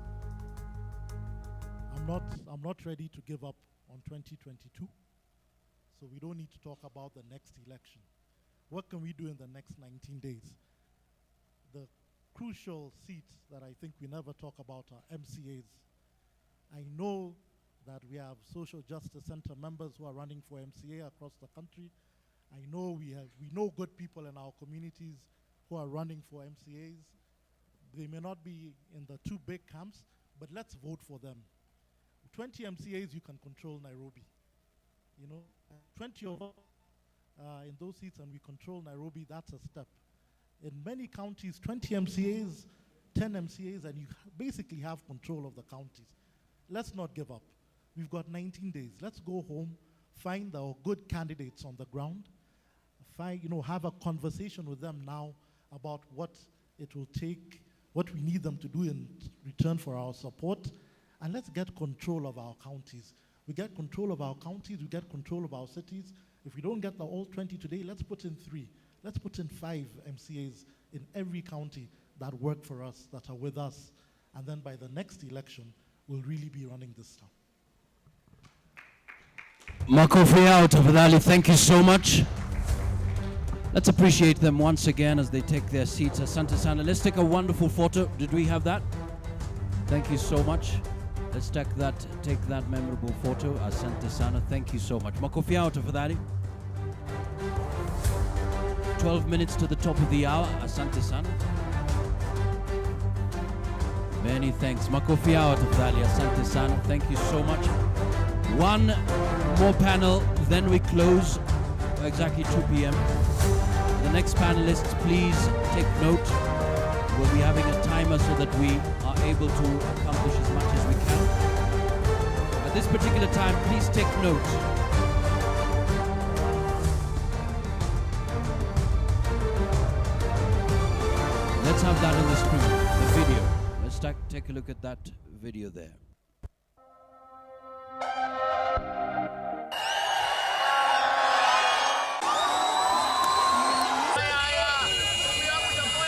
I'm not ready to give up on 2022, so we don't need to talk about the next election. What can we do in the next 19 days? The crucial seats that I think we never talk about are MCAs. I know that we have social justice center members who are running for MCA across the country. I know we know good people in our communities who are running for MCAs. They may not be in the two big camps, but let's vote for them. 20 MCAs, you can control Nairobi. 20 of us in those seats and we control Nairobi, that's a step. In many counties, 20 MCAs, 10 MCAs, and you basically have control of the counties. Let's not give up. We've got 19 days. Let's go home, find our good candidates on the ground, have a conversation with them now about what it will take, what we need them to do in return for our support, and let's get control of our counties. We get control of our counties, we get control of our cities. If we don't get the all 20 today, let's put in 3. Let's put in 5 MCAs in every county that work for us, that are with us. And then by the next election, we'll really be running this town. Makofi out tafadhali, thank you so much. Let's appreciate them once again as they take their seats. Asante sana. Let's take a wonderful photo. Did we have that? Thank you so much. Let's take that memorable photo. Asante sana. Thank you so much. Makofi out tafadhali. 12 minutes to the top of the hour. Asante sana. Many thanks. Makofi out tafadhali. Asante sana. Thank you so much. One more panel, then we close exactly 2 p.m. The next panelists, please take note. We'll be having a timer so that we are able to accomplish as much as we can. At this particular time, please take note. Let's have that on the screen, the video. Let's take a look at that video there.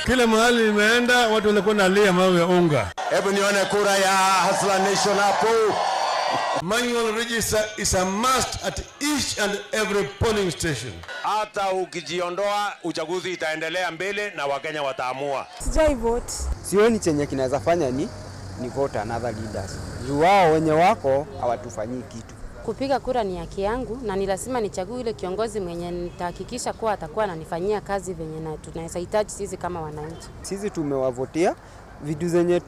Kila mahali nimeenda watu walikuwa nalia mawe ya unga. Hebu nione kura ya Hustler Nation hapo. Manual register is a must at each and every polling station. Hata ukijiondoa uchaguzi itaendelea mbele na Wakenya wataamua. Sijai vote. Sioni chenye kinaweza fanya ni vote another leaders. Juu wao wenye wako hawatufanyii kitu. Kupiga kura ni haki yangu na ni lazima nichague yule kiongozi mwenye nitahakikisha kuwa atakuwa ananifanyia kazi venye tunahitaji sisi kama wananchi. Sisi tumewavotia vitu zenye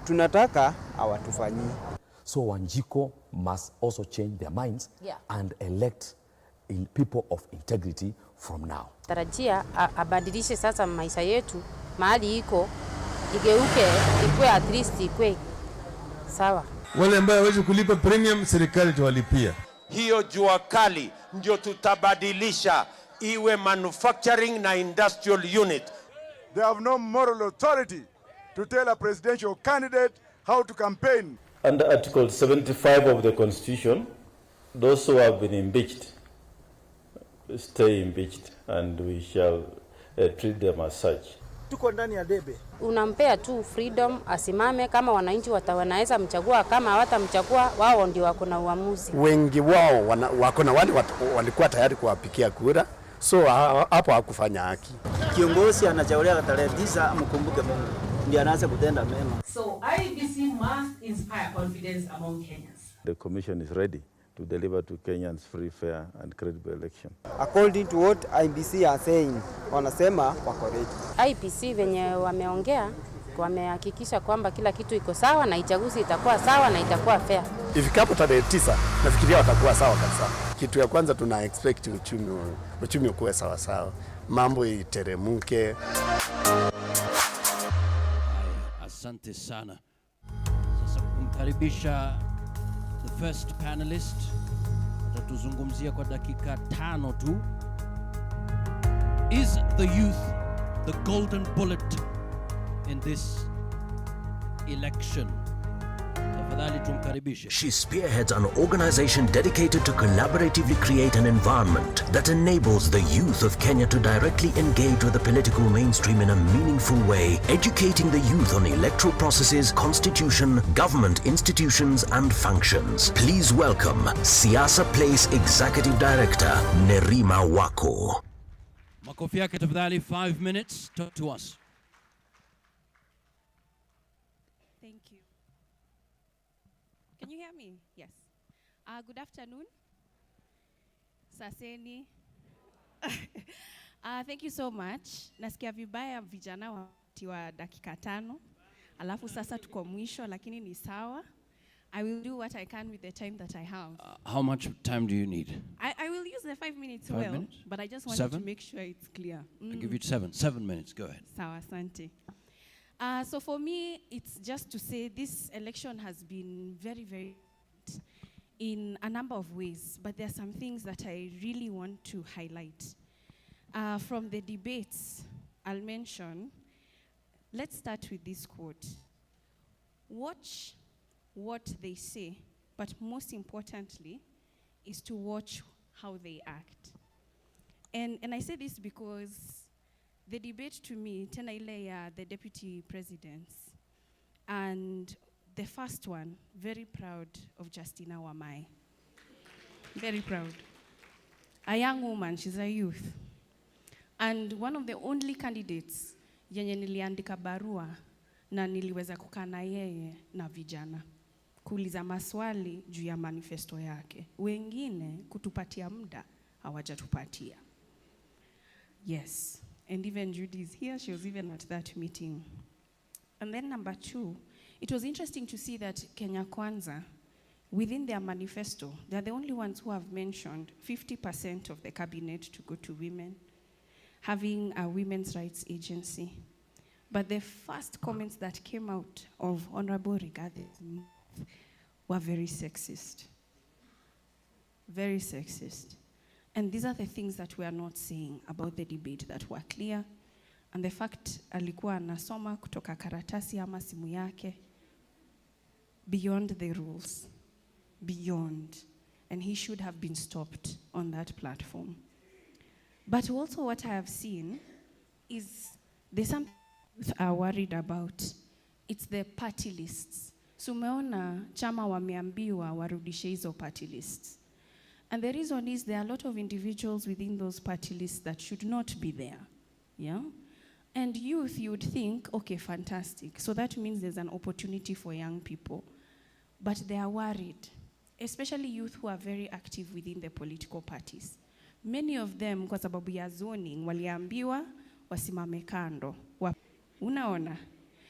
tunataka hawatufanyii. So Wanjiko must also change their minds and elect people of integrity from now. Tarajia abadilishe sasa maisha yetu mahali iko igeuke ikue at least ikue sawa. Wale ambao hawezi kulipa premium serikali tuwalipia. Hiyo jua kali ndio tutabadilisha iwe manufacturing na industrial unit. They have no moral authority to tell a presidential candidate how to campaign. Under Article 75 of the Constitution, those who have been impeached stay impeached and we shall treat them as such. Tuko ndani ya debe. Unampea tu freedom asimame, kama wananchi wanaweza mchagua, kama hawatamchagua wao ndio wako na uamuzi. Wengi wao wako na wale walikuwa tayari kuwapikia kura, so hapo hakufanya haki. Kiongozi anachaguliwa tarehe 9, mkumbuke Mungu ndiye anaanza kutenda mema. So IEBC must inspire confidence among Kenyans. The commission is ready to deliver to Kenyans free, fair and credible election. According to what IEBC are saying, wanasema wako ready. IEBC venye wameongea wamehakikisha kwamba kila kitu iko sawa na uchaguzi itakuwa sawa na itakuwa fair. Ifikapo tarehe 9 nafikiria watakuwa sawa kabisa. Kitu ya kwanza tuna expect uchumi ukuwe sawa sawa, mambo iteremuke. Asante sana. Sasa kumkaribisha the first panelist, atatuzungumzia kwa dakika 5 tu. Is the youth the golden bullet in this election? She spearheads an organization dedicated to collaboratively create an environment that enables the youth of Kenya to directly engage with the political mainstream in a meaningful way, educating the youth on electoral processes, constitution, government institutions, and functions. Please welcome Siasa Place Executive Director Nerima Wako. Makofi yake tafadhali, 5 minutes, talk to us. Thank you. Can you hear me? Yes. Good afternoon. Saseni. Thank you so much. Nasikia vibaya vijana wa dakika 5. Alafu sasa tuko mwisho lakini ni sawa. I will do what I can with the time that I have. How much time do you need? I will use the 5 minutes 5 minutes? but I just wanted 7? to make sure it's clear. I'll give you 7 minutes, go ahead. Sawa, asante. So for me, it's just to say this election has been very, very in a number of ways, but there are some things that I really want to highlight. From the debates, I'll mention, let's start with this quote. Watch what they say, but most importantly, is to watch how they act. And I say this because the debate to me, tena ile ya the deputy presidents, and the first one, very proud of Justina Wamai. Very proud. A young woman, she's a youth. And one of the only candidates yenye niliandika barua na niliweza kukaa na yeye na vijana. Kuuliza maswali juu ya manifesto yake. Wengine kutupatia muda hawajatupatia. Yes. And even Judy is here, she was even at that meeting. And then number 2, it was interesting to see that Kenya Kwanza, within their manifesto, they're the only ones who have mentioned 50% of the cabinet to go to women, having a women's rights agency. But the first comments that came out of Honorable Rigathi were very sexist. Very sexist. And these are the things that we are not saying about the debate that were clear. And the fact alikuwa anasoma kutoka karatasi ama simu yake, beyond the rules, beyond. And he should have been stopped on that platform. But also what I have seen is there's something are worried about. It's the party lists. So umeona chama wameambiwa warudishe hizo party lists. And the reason is there are a lot of individuals within those party lists that should not be there. Yeah? And youth, you would think, okay, fantastic. So that means there's an opportunity for young people. But they are worried, especially youth who are very active within the political parties. Many of them, kwa sababu ya zoning, waliambiwa wasimame kando. Unaona?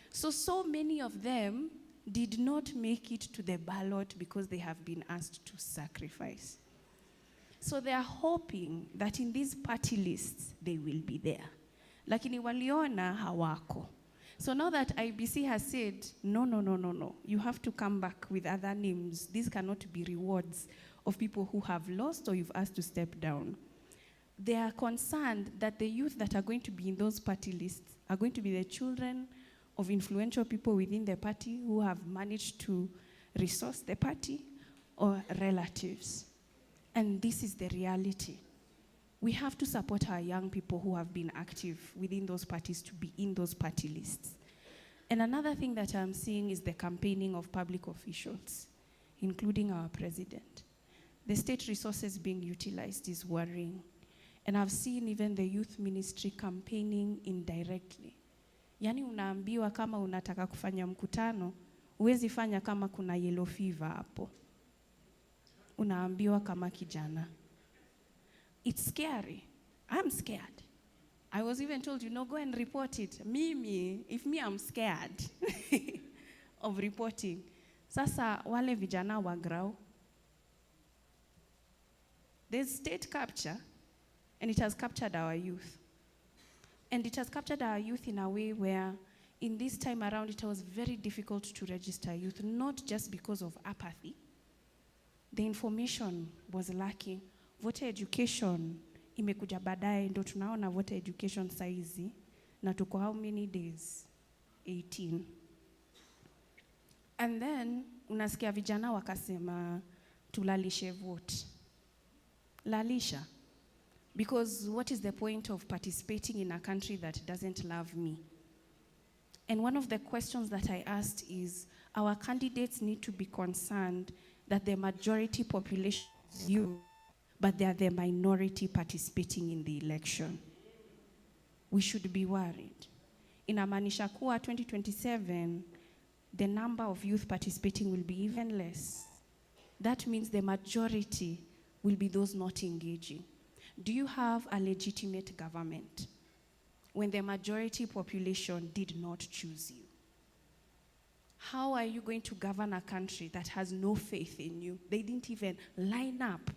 So many of them did not make it to the ballot because they have been asked to sacrifice. So they are hoping that in these party lists, they will be there. Lakini waliona hawako. So now that IBC has said, no, you have to come back with other names. These cannot be rewards of people who have lost or you've asked to step down. They are concerned that the youth that are going to be in those party lists are going to be the children of influential people within the party who have managed to resource the party or relatives. And this is the reality. We have to support our young people who have been active within those parties to be in those party lists. And another thing that I'm seeing is the campaigning of public officials, including our president. The state resources being utilized is worrying. And I've seen even the youth ministry campaigning indirectly. Yani unaambiwa kama unataka kufanya mkutano, huwezi fanya kama kuna yellow fever hapo. Unaambiwa kama kijana. It's scary. I'm scared. I was even told, go and report it. If I'm scared of reporting. Sasa wale vijana wa grau. There's state capture, and it has captured our youth. And it has captured our youth in a way where, in this time around, it was very difficult to register youth, not just because of apathy. The information was lacking. Voter education imekuja baadaye, ndo tunaona voter education saizi, na tuko how many days? 18. And then, unasikia vijana wakasema, tulalishe vote. Lalisha. Because what is the point of participating in a country that doesn't love me? And one of the questions that I asked is, our candidates need to be concerned that the majority population is you, but they are the minority participating in the election. We should be worried. Inamaanisha kuwa 2027, the number of youth participating will be even less. That means the majority will be those not engaging. Do you have a legitimate government when the majority population did not choose you? How are you going to govern a country that has no faith in you? They didn't even line up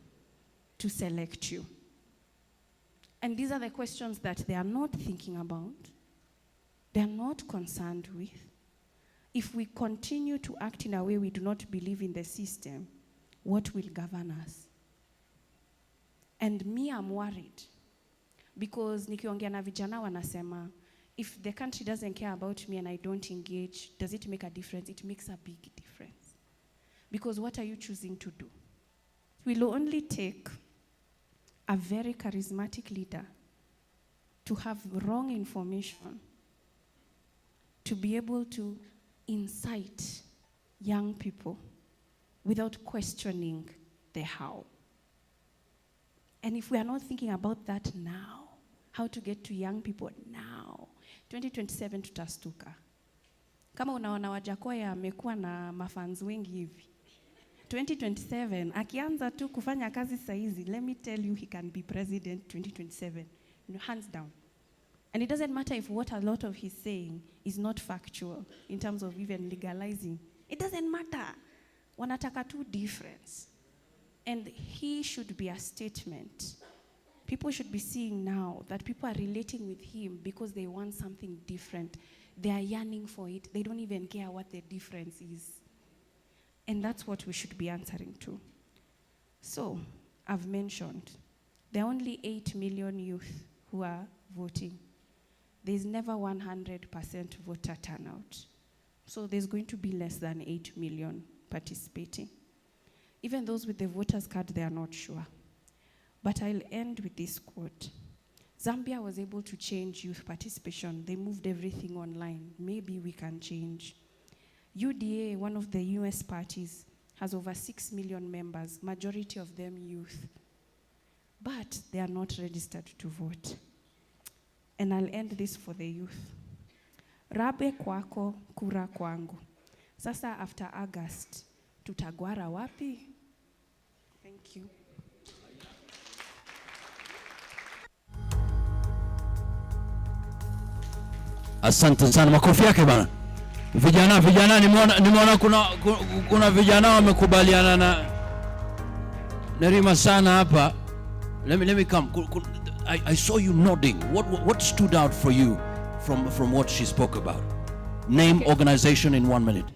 to select you. And these are the questions that they are not thinking about. They are not concerned with. If we continue to act in a way we do not believe in the system, what will govern us? And me, I'm worried. Because nikiongea na vijana wanasema, if the country doesn't care about me and I don't engage, does it make a difference? It makes a big difference. Because what are you choosing to do? It will only take a very charismatic leader to have wrong information to be able to incite young people without questioning the how. And if we are not thinking about that now, how to get to young people now, 2027 tutastuka. Kama unaona Wajakoya amekuwa na mafans wengi hivi, 2027 akianza tu kufanya kazi saizi, let me tell you, he can be president 2027, hands down. And it doesn't matter if what a lot of he's saying is not factual in terms of even legalizing. It doesn't matter. Wanataka tu difference. And he should be a statement. People should be seeing now that people are relating with him because they want something different. They are yearning for it. They don't even care what the difference is. And that's what we should be answering to. So, I've mentioned, there are only 8 million youth who are voting. There's never 100% voter turnout. So there's going to be less than 8 million participating. Even those with the voter's card, they are not sure. But I'll end with this quote. Zambia was able to change youth participation. They moved everything online. Maybe we can change. UDA, one of the US parties, has over 6 million members, majority of them youth. But they are not registered to vote. And I'll end this for the youth. Rabe kwako, kura kwangu. Sasa after August, tutagwara wapi? Thank you. Asante sana, makofi yake bana. Vijana nimeona kuna vijana wamekubaliana na Nerima sana hapa. Let me come. I saw you nodding. What stood out for you from what she spoke about? Name, okay. Organization in 1 minute.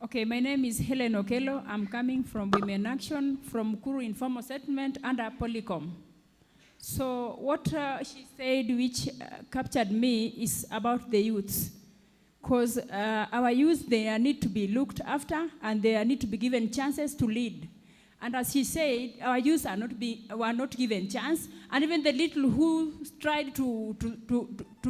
Okay, my name is Helen Okello. I'm coming from Women Action, from Kuru Informal Settlement under Polycom. So what she said, which captured me, is about the youths. Because our youth, they need to be looked after and they need to be given chances to lead. And as she said, our youth were not given chance, and even the little who tried to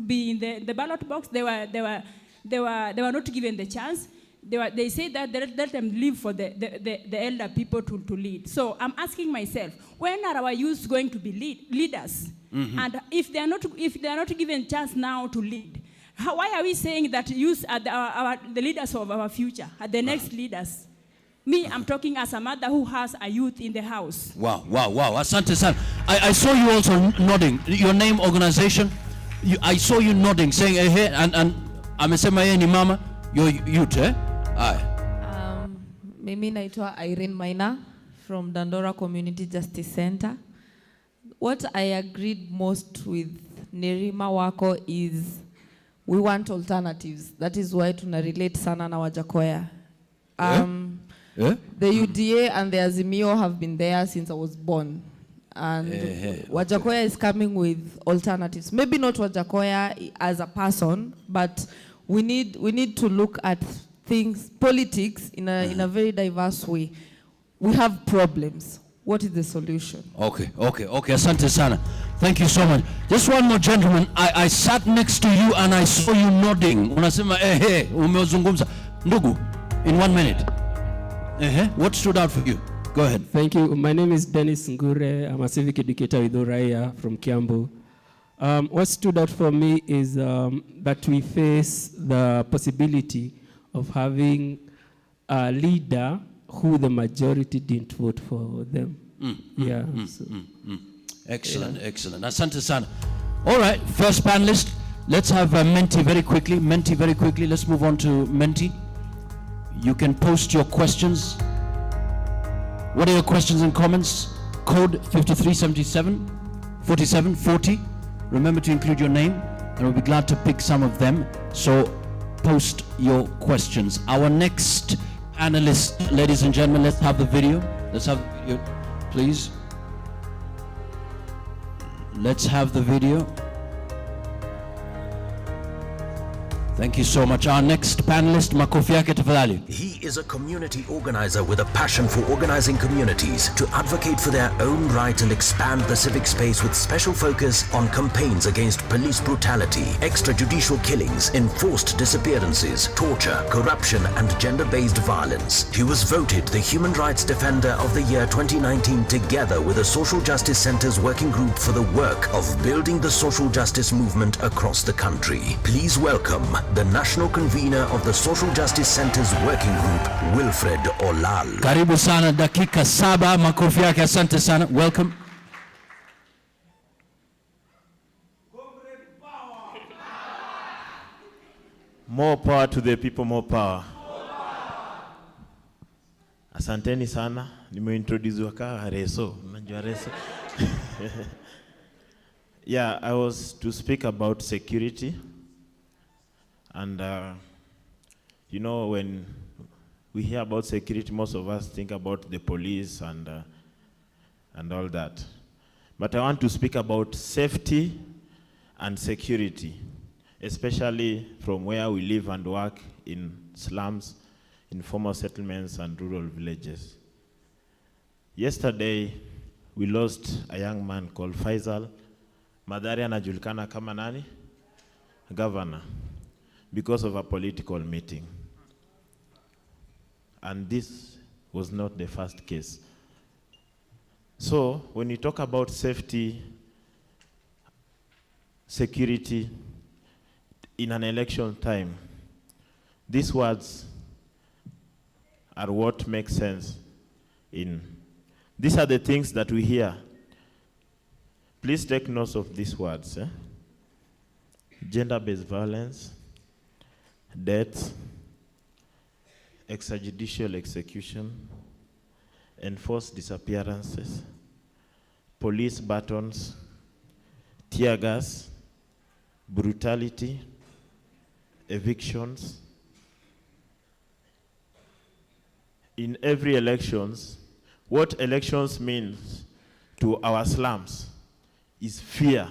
be in the ballot box, they were not given the chance. They said that they let them leave for the elder people to lead. So I'm asking myself, when are our youth going to be leaders? Mm-hmm. And if they are not given chance now to lead, why are we saying that youth are the leaders of our future, are the next leaders? Me, I'm talking as a mother who has a youth in the house. Wow. Asante sana. I saw you also nodding. Your name, organization? I saw you nodding, saying hey, and amesema yeye ni mama, you're youth, eh? Aye. Mimi naitwa Irene Maina from Dandora Community Justice Center. What I agreed most with Nerima Wako is we want alternatives. That is why tuna relate sana na Wajakoya. The UDA and the Azimio have been there since I was born. And Wajakoya is coming with alternatives. Maybe not Wajakoya as a person, but we need to look at things, politics, in a very diverse way. We have problems. What is the solution? Okay. Asante sana. Thank you so much. Just one more, gentleman. I sat next to you and I saw you nodding. Unasema umezungumza. Ndugu, in 1 minute. What stood out for you? Go ahead. Thank you. My name is Dennis Ngure. I'm a civic educator with Uraia from Kiambu. What stood out for me is that we face the possibility of having a leader who the majority didn't vote for them. Excellent. Asante sana. All right, first panelist. Let's have Menti very quickly. Let's move on to Menti. You can post your questions. What are your questions and comments? Code 5377 4740. Remember to include your name, and we'll be glad to pick some of them. So post your questions. Our next analyst, ladies and gentlemen, let's have the video. Please. Let's have the video. Thank you so much. Our next panelist, makofi yake tafadhali. He is a community organizer with a passion for organizing communities to advocate for their own right and expand the civic space with special focus on campaigns against police brutality, extrajudicial killings, enforced disappearances, torture, corruption, and gender-based violence. He was voted the Human Rights Defender of the Year 2019 together with the Social Justice Center's working group for the work of building the social justice movement across the country. Please welcome the national convener of the Social Justice Center's working group, Wilfred Olal. Karibu sana, dakika 7, makofi yake, asante sana. Welcome. More power to the people, more power. Asanteni sana, nimeintroduce ka Reso, unajua Reso. Yeah, I was to speak about security. And, you know, when we hear about security, most of us think about the police and all that. But I want to speak about safety and security, especially from where we live and work in slums, informal settlements, and rural villages. Yesterday, we lost a young man called Faisal. Madhari anajulikana kama nani? Governor. Because of a political meeting. And this was not the first case. So when you talk about safety, security in an election time, these words are what makes sense these are the things that we hear. Please take note of these words. Gender-based violence, death, extrajudicial execution, enforced disappearances, police batons, tear gas, brutality, evictions. In every elections, what elections means to our slums is fear,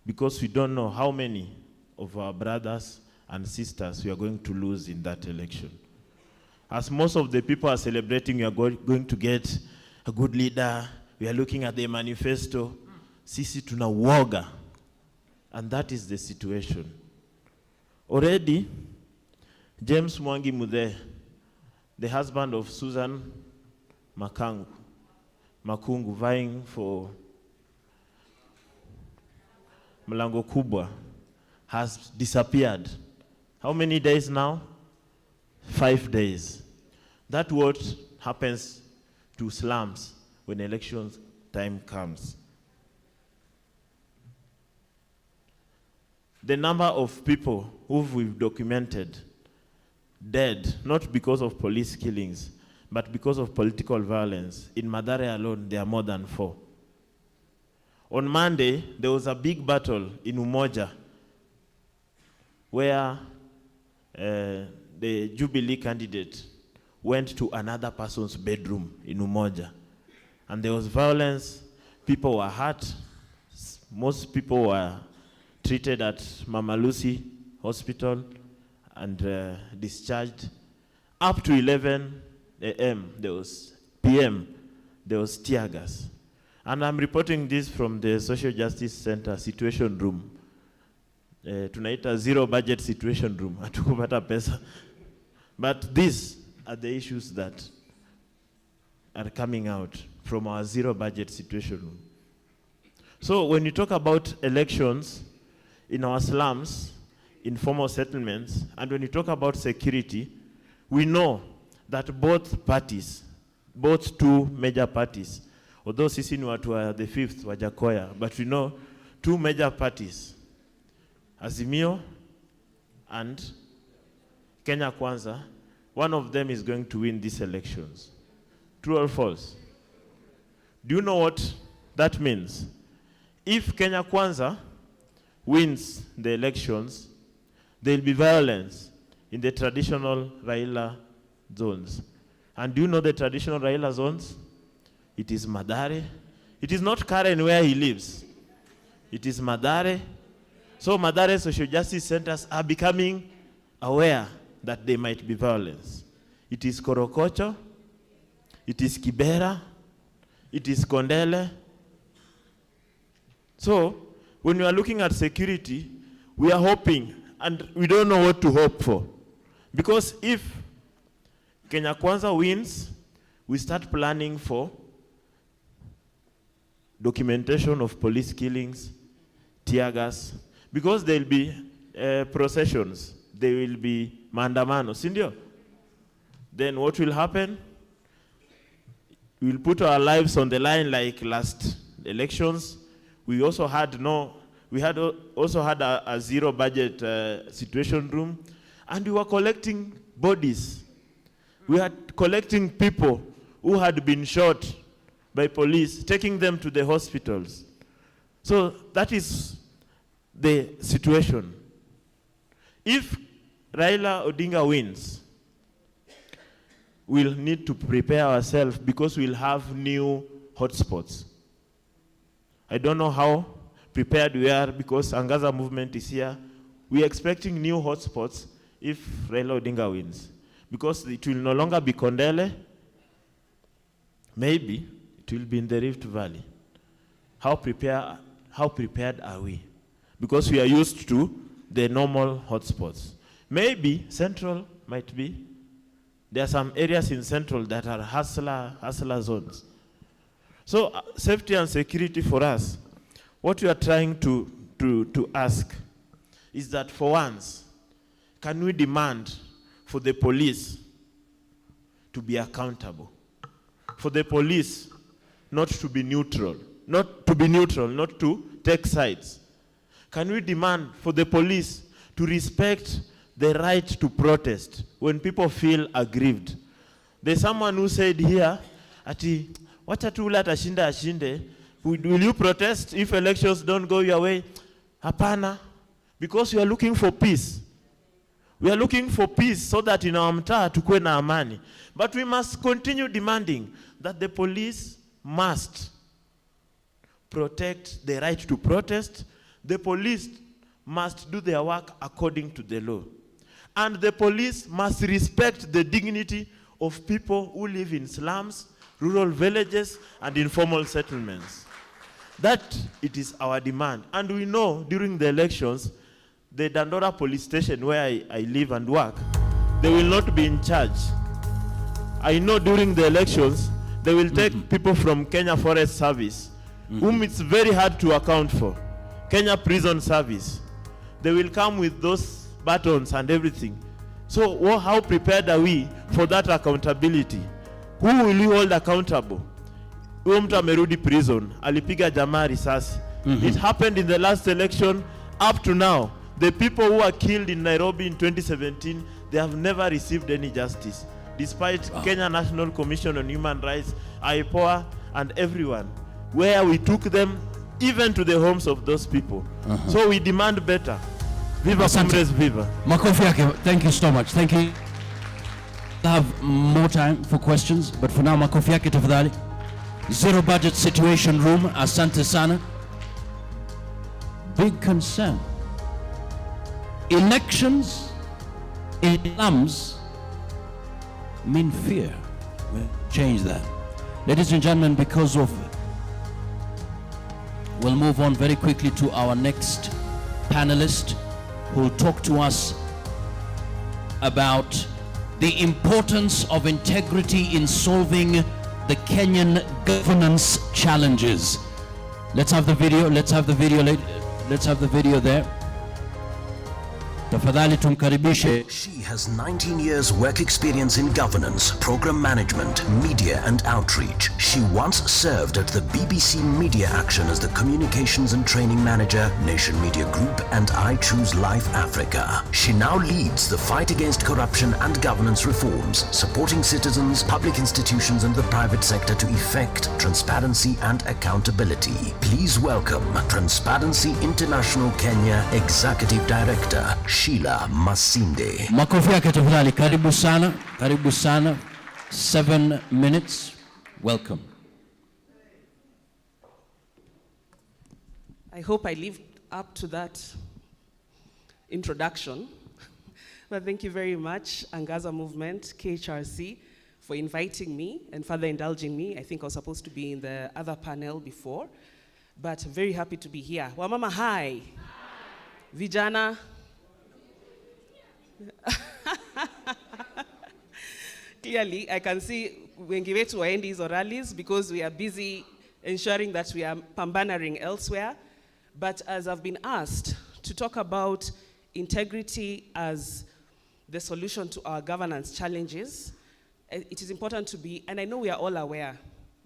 because we don't know how many of our brothers and sisters we are going to lose in that election. As most of the people are celebrating, we are going to get a good leader, we are looking at the manifesto, sisi tuna uoga, and that is the situation. Already, James Mwangi Mude, the husband of Susan Makungu, vying for Mlango Kubwa, has disappeared. How many days now? 5 days. That's what happens to slums when election time comes. the number of people who we've documented dead, not because of police killings, but because of political violence, in Mathare alone, there are more than 4. On Monday, there was a big battle in Umoja, where the Jubilee candidate went to another person's bedroom in Umoja. And there was violence, people were hurt, most people were treated at Mama Lucy Hospital and discharged. Up to 11 a.m., PM, there was tear gas. And I'm reporting this from the Social Justice Center Situation Room. Tunaita zero budget situation room. Hatukupata pesa. But these are the issues that are coming out from our zero budget situation room. So when you talk about elections in our slums, informal settlements, and when you talk about security, we know that both parties, both 2 major parties, although sisi ni watu wa the 5th Wajakoya, but we know 2 major parties, Azimio and Kenya Kwanza, one of them is going to win these elections. True or false? Do you know what that means? If Kenya Kwanza wins the elections, there will be violence in the traditional Raila zones. And do you know the traditional Raila zones? It is Mathare. It is not Karen where he lives. It is Mathare. So Mathare social justice centers are becoming aware that there might be violence. It is Korokocho. It is Kibera. It is Kondele. So when we are looking at security, we are hoping, and we don't know what to hope for. Because if Kenya Kwanza wins, we start planning for documentation of police killings, tear gas, because there will be processions, there will be maandamano, sindio? Then what will happen? We will put our lives on the line like last elections. We also had a zero budget situation room, and we were collecting bodies. We had collecting people who had been shot by police, taking them to the hospitals. So that is the situation. If Raila Odinga wins, we'll need to prepare ourselves because we'll have new hotspots. I don't know how prepared we are because Angaza movement is here. We're expecting new hotspots if Raila Odinga wins. Because it will no longer be Kondele, maybe it will be in the Rift Valley. How prepared are we? Because we are used to the normal hotspots. Maybe Central might be. There are some areas in Central that are hustler zones. So safety and security for us, what we are trying to ask is that for once, can we demand for the police to be accountable? For the police not to be neutral, not to take sides. Can we demand for the police to respect the right to protest when people feel aggrieved? There's someone who said here, ati, wacha tu ule atashinda ashinde, will you protest if elections don't go your way? Hapana, because we are looking for peace. We are looking for peace so that in our mtaa tukue na amani. But we must continue demanding that the police must protect the right to protest. The police must do their work according to the law. And the police must respect the dignity of people who live in slums, rural villages, and informal settlements. That it is our demand. And we know during the elections, the Dandora police station where I live and work, they will not be in charge. I know during the elections, they will take people from Kenya Forest Service, whom it's very hard to account for. Kenya Prison Service. They will come with those batons and everything. So how prepared are we for that accountability? Who will you hold accountable? Huyo mtu amerudi prison, alipiga jamaa risasi. It happened in the last election. Up to now, The people who were killed in Nairobi in 2017, they have never received any justice, despite Kenya National Commission on Human Rights, IPOA, and everyone, where we took them even to the homes of those people. So we demand better. Viva Comrades, viva. Makofi yake. Thank you so much. Thank you. We'll have more time for questions, but for now, makofi yake tafadhali. Zero budget situation room, asante sana. Big concern. Elections in slums mean fear. We'll change that. Ladies and gentlemen, because of... We'll move on very quickly to our next panelist, who will talk to us about the importance of integrity in solving the Kenyan governance challenges. Let's have the video. Let's have the video. Let's have the video there. Tafadhali tumkaribishe. She has 19 years work experience in governance, program management, media and outreach. She once served at the BBC Media Action as the Communications and Training Manager, Nation Media Group and I Choose Life Africa. She now leads the fight against corruption and governance reforms, supporting citizens, public institutions and the private sector to effect transparency and accountability. Please welcome Transparency International Kenya Executive Director, Sheila Masinde. Makofi yake tafadhali. Karibu sana. Karibu sana. 7 minutes. Welcome. I hope I lived up to that introduction. But thank you very much, Angaza Movement, KHRC, for inviting me and further indulging me. I think I was supposed to be in the other panel before, but I'm very happy to be here. Wamama, hi. Vijana. Clearly, I can see wengi wetu waendi hizo rallies because we are busy ensuring that we are pambanaring elsewhere. But as I've been asked to talk about integrity as the solution to our governance challenges, it is important to be, and I know we are all aware,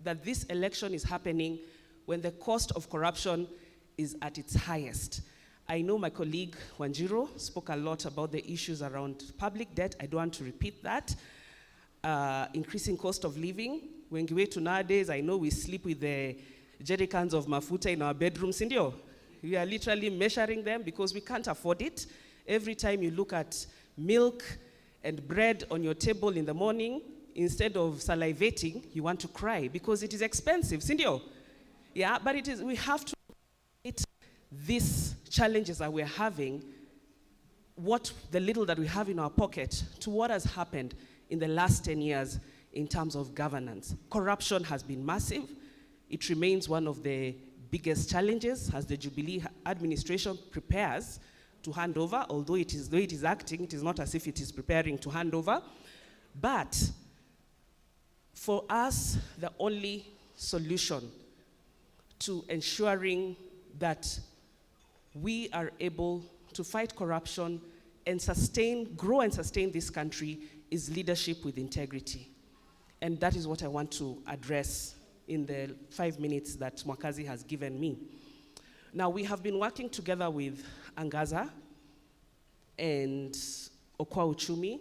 that this election is happening when the cost of corruption is at its highest. I know my colleague Wanjiro spoke a lot about the issues around public debt. I don't want to repeat that. Increasing cost of living. Wengi wetu nowadays, I know we sleep with the jerry cans of mafuta in our bedrooms, indio. We are literally measuring them because we can't afford it. Every time you look at milk and bread on your table in the morning, instead of salivating, you want to cry because it is expensive, sindio? Yeah, but it is, we have to meet these challenges that we're having, what the little that we have in our pocket, to what has happened in the last 10 years in terms of governance. Corruption has been massive. It remains one of the biggest challenges as the Jubilee administration prepares to hand over, although it is acting, it is not as if it is preparing to hand over. But for us, the only solution to ensuring that we are able to fight corruption and grow and sustain this country is leadership with integrity. And that is what I want to address in the 5 minutes that Mwakazi has given me. Now, we have been working together with Angaza and Okwa Uchumi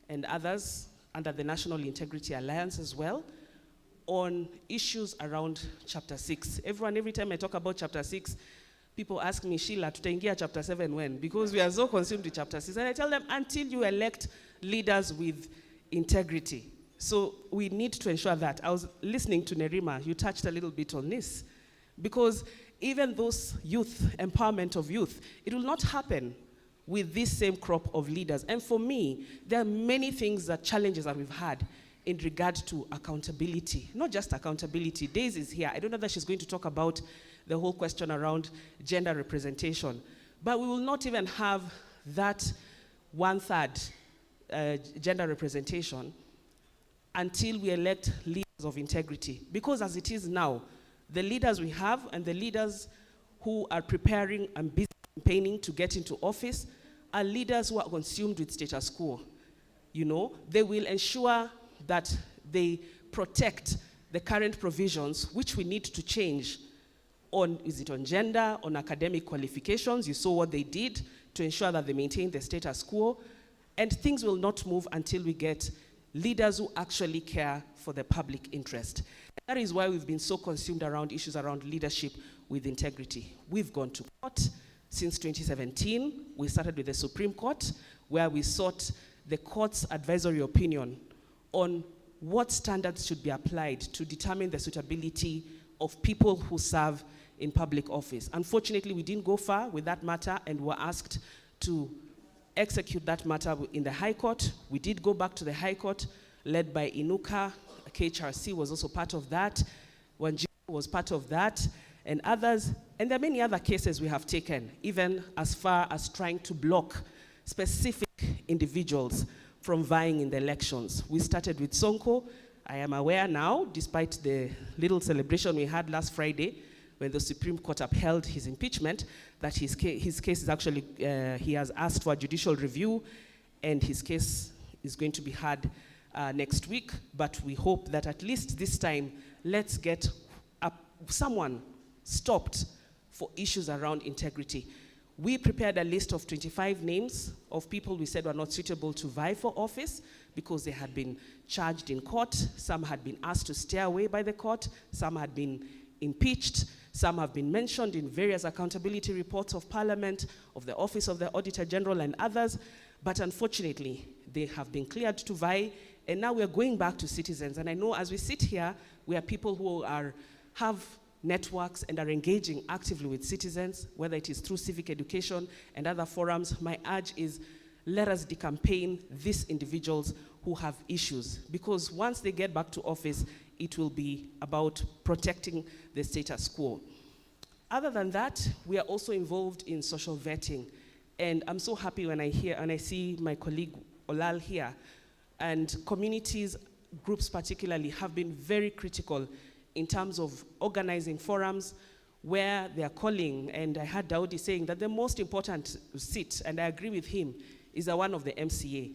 and others under the National Integrity Alliance as well on issues around Chapter 6. Every time I talk about Chapter 6, people ask me, Sheila, tutaingia Chapter 7 when? Because we are so consumed with Chapter 6. And I tell them, until you elect leaders with integrity. So we need to ensure that. I was listening to Nerima, you touched a little bit on this. Because even those youth, empowerment of youth, it will not happen with this same crop of leaders. And for me, there are many things, challenges that we've had in regard to accountability. Not just accountability. Daisy is here. I don't know that she's going to talk about the whole question around gender representation. But we will not even have that 1/3 gender representation until we elect leaders of integrity. Because as it is now, the leaders we have and the leaders who are preparing and busy campaigning to get into office are leaders who are consumed with status quo. You know, they will ensure that they protect the current provisions, which we need to change on, is it on gender, on academic qualifications? You saw what they did to ensure that they maintain the status quo, and things will not move until we get leaders who actually care for the public interest. And that is why we've been so consumed around issues around leadership with integrity. We've gone to court since 2017. We started with the Supreme Court, where we sought the court's advisory opinion on what standards should be applied to determine the suitability of people who serve in public office. Unfortunately, we didn't go far with that matter and were asked to execute that matter in the High Court. We did go back to the High Court, led by Inuka. KHRC was also part of that. Wanjiru was part of that, and others. And there are many other cases we have taken, even as far as trying to block specific individuals from vying in the elections. We started with Sonko. I am aware now, despite the little celebration we had last Friday, when the Supreme Court upheld his impeachment, that his case is actually, he has asked for a judicial review, and his case is going to be heard next week. But we hope that at least this time, let's get someone stopped for issues around integrity. We prepared a list of 25 names of people we said were not suitable to vie for office because they had been charged in court. Some had been asked to stay away by the court. Some had been impeached. Some have been mentioned in various accountability reports of Parliament, of the Office of the Auditor General and others. But unfortunately, they have been cleared to vie. And now we are going back to citizens. And I know as we sit here, we are people who have networks and are engaging actively with citizens, whether it is through civic education and other forums. My urge is, let us decampaign these individuals who have issues, because once they get back to office, it will be about protecting the status quo. Other than that, we are also involved in social vetting. And I'm so happy when I see my colleague Olal here, and communities, groups particularly, have been very critical in terms of organizing forums where they are calling, and I heard Daudi saying that the most important seat, and I agree with him, is the one of the MCA.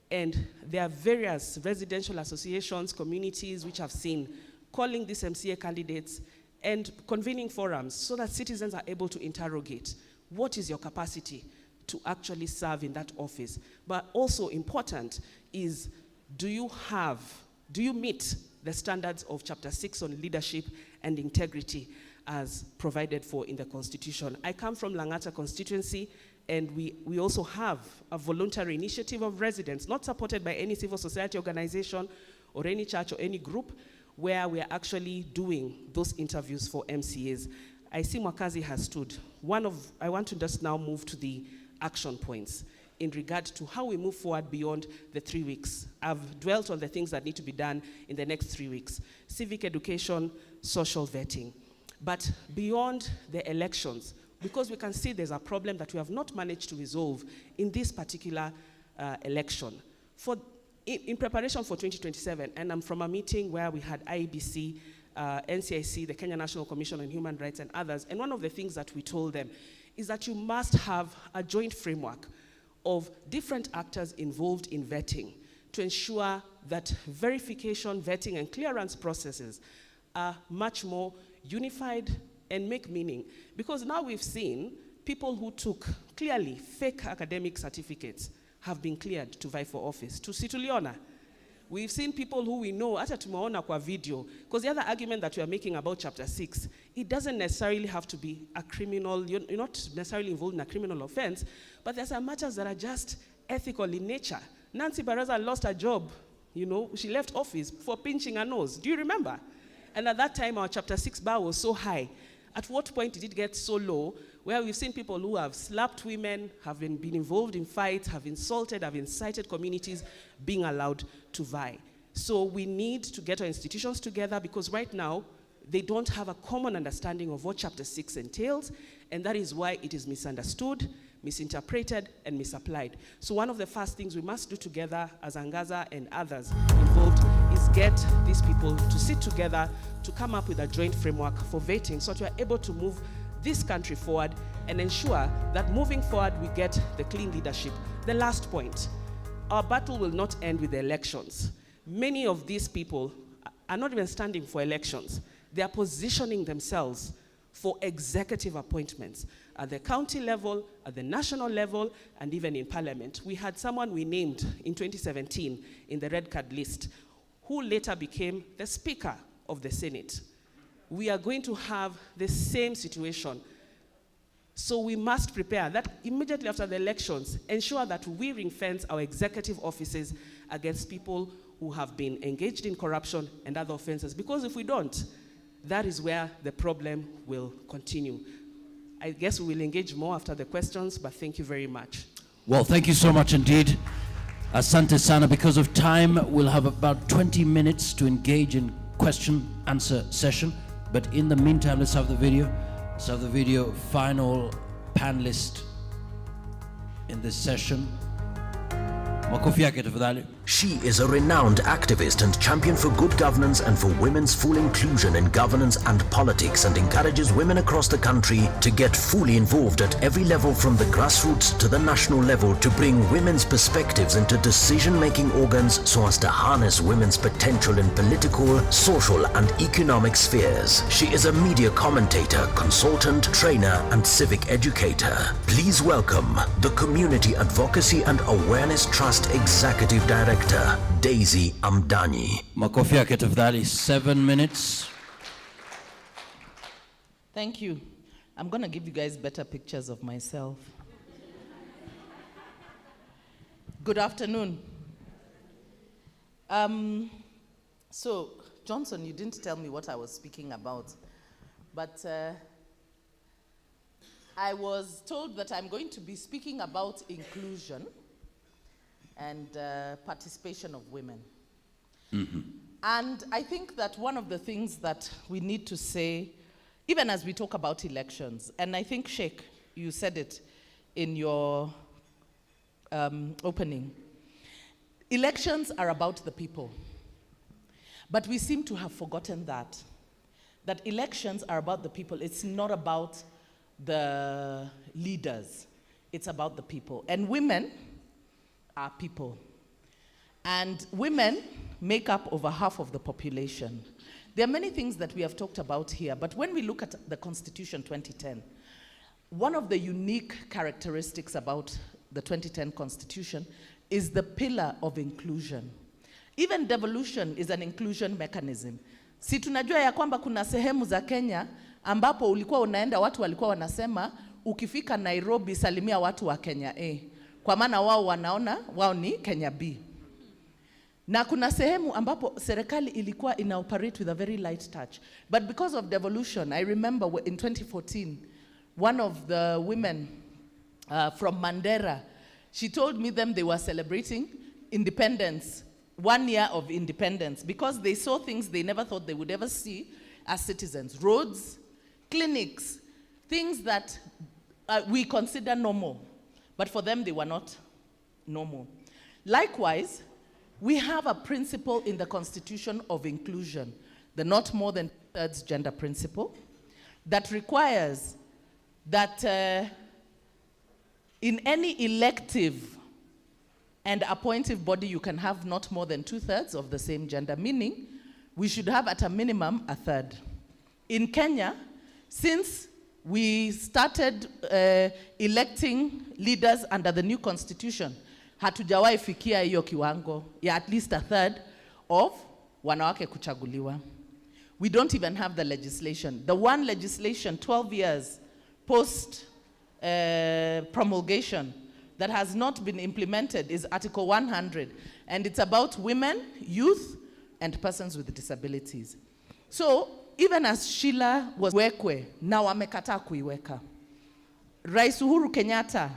And there are various residential associations, communities which have seen calling these MCA candidates and convening forums so that citizens are able to interrogate what is your capacity to actually serve in that office. But also important is, do you meet the standards of Chapter 6 on leadership and integrity as provided for in the Constitution? I come from Langata constituency, and we also have a voluntary initiative of residents, not supported by any civil society organization or any church or any group, where we are actually doing those interviews for MCAs. I see Mwakazi has stood. I want to just now move to the action points in regard to how we move forward beyond the 3 weeks. I've dwelt on the things that need to be done in the next 3 weeks: civic education, social vetting. But beyond the elections, because we can see there's a problem that we have not managed to resolve in this particular election. In preparation for 2027, and I'm from a meeting where we had IEBC, NCIC, the Kenya National Commission on Human Rights, and others, and one of the things that we told them is that you must have a joint framework of different actors involved in vetting to ensure that verification, vetting, and clearance processes are much more unified and make meaning. Because now we've seen people who took clearly fake academic certificates have been cleared to vie for office. Tuliona. We've seen people who we know, hata tumeona kwa video, because the other argument that we are making about Chapter 6, it doesn't necessarily have to be a criminal, you're not necessarily involved in a criminal offense, but there's some matters that are just ethical in nature. Nancy Baraza lost her job, she left office for pinching her nose. Do you remember? And at that time, our Chapter 6 bar was so high. At what point did it get so low, where we've seen people who have slapped women, have been involved in fights, have insulted, have incited communities, being allowed to vie? So we need to get our institutions together, because right now, they don't have a common understanding of what Chapter 6 entails, and that is why it is misunderstood, misinterpreted, and misapplied. So one of the first things we must do together as Angaza and others involved is get these people to sit together to come up with a joint framework for vetting, so that we are able to move this country forward and ensure that moving forward we get the clean leadership. The last point, our battle will not end with the elections. Many of these people are not even standing for elections. They are positioning themselves for executive appointments at the county level, at the national level, and even in parliament. We had someone we named in 2017 in the red card list, who later became the Speaker of the Senate. We are going to have the same situation. So we must prepare that immediately after the elections, ensure that we ring-fence our executive offices against people who have been engaged in corruption and other offenses. Because if we don't, that is where the problem will continue. I guess we will engage more after the questions, but thank you very much. Well, thank you so much indeed. Asante sana. Because of time, we'll have about 20 minutes to engage in question-answer session. But in the meantime, let's have the video. Let's have the video. Final panelist in this session. Makofi yake tafadhali. She is a renowned activist and champion for good governance and for women's full inclusion in governance and politics, and encourages women across the country to get fully involved at every level from the grassroots to the national level to bring women's perspectives into decision-making organs so as to harness women's potential in political, social and economic spheres. She is a media commentator, consultant, trainer and civic educator. Please welcome the Community Advocacy and Awareness Trust Executive Director, Daisy Amdani. Makofi yake tafadhali. 7 minutes. Thank you. I'm going to give you guys better pictures of myself. Good afternoon. So, Johnson, you didn't tell me what I was speaking about, but I was told that I'm going to be speaking about inclusion and participation of women. Mm-hmm. And I think that one of the things that we need to say, even as we talk about elections, and I think, Sheikh, you said it in your opening, elections are about the people. But we seem to have forgotten that elections are about the people. It's not about the leaders. It's about the people. And women are people. And women make up over half of the population. There are many things that we have talked about here, but when we look at the Constitution 2010, one of the unique characteristics about the 2010 Constitution is the pillar of inclusion. Even devolution is an inclusion mechanism. Si tunajua ya kwamba kuna sehemu za Kenya ambapo ulikuwa unaenda watu walikuwa wanasema ukifika Nairobi salimia watu wa Kenya A. Kwa maana wao wanaona wao ni Kenya B. Na kuna sehemu ambapo serikali ilikuwa ina-operate with a very light touch. But because of devolution, I remember in 2014, one of the women from Mandera, she told me they were celebrating independence, 1 year of independence, because they saw things they never thought they would ever see as citizens. Roads, clinics, things that we consider normal. But for them, they were not normal. Likewise, we have a principle in the Constitution of inclusion, the not more than 2/3 gender principle, that requires that in any elective and appointive body, you can have not more than 2/3 of the same gender, meaning we should have at a minimum 1/3. In Kenya, since we started electing leaders under the new constitution, hatujawahi fikia hiyo kiwango ya at least 1/3 of wanawake kuchaguliwa. We don't even have the legislation. The one legislation 12 years post promulgation that has not been implemented is Article 100, and it's about women, youth, and persons with disabilities. So, even as Sheila was wekwe, na wamekataa kuiweka. Rais Uhuru Kenyatta,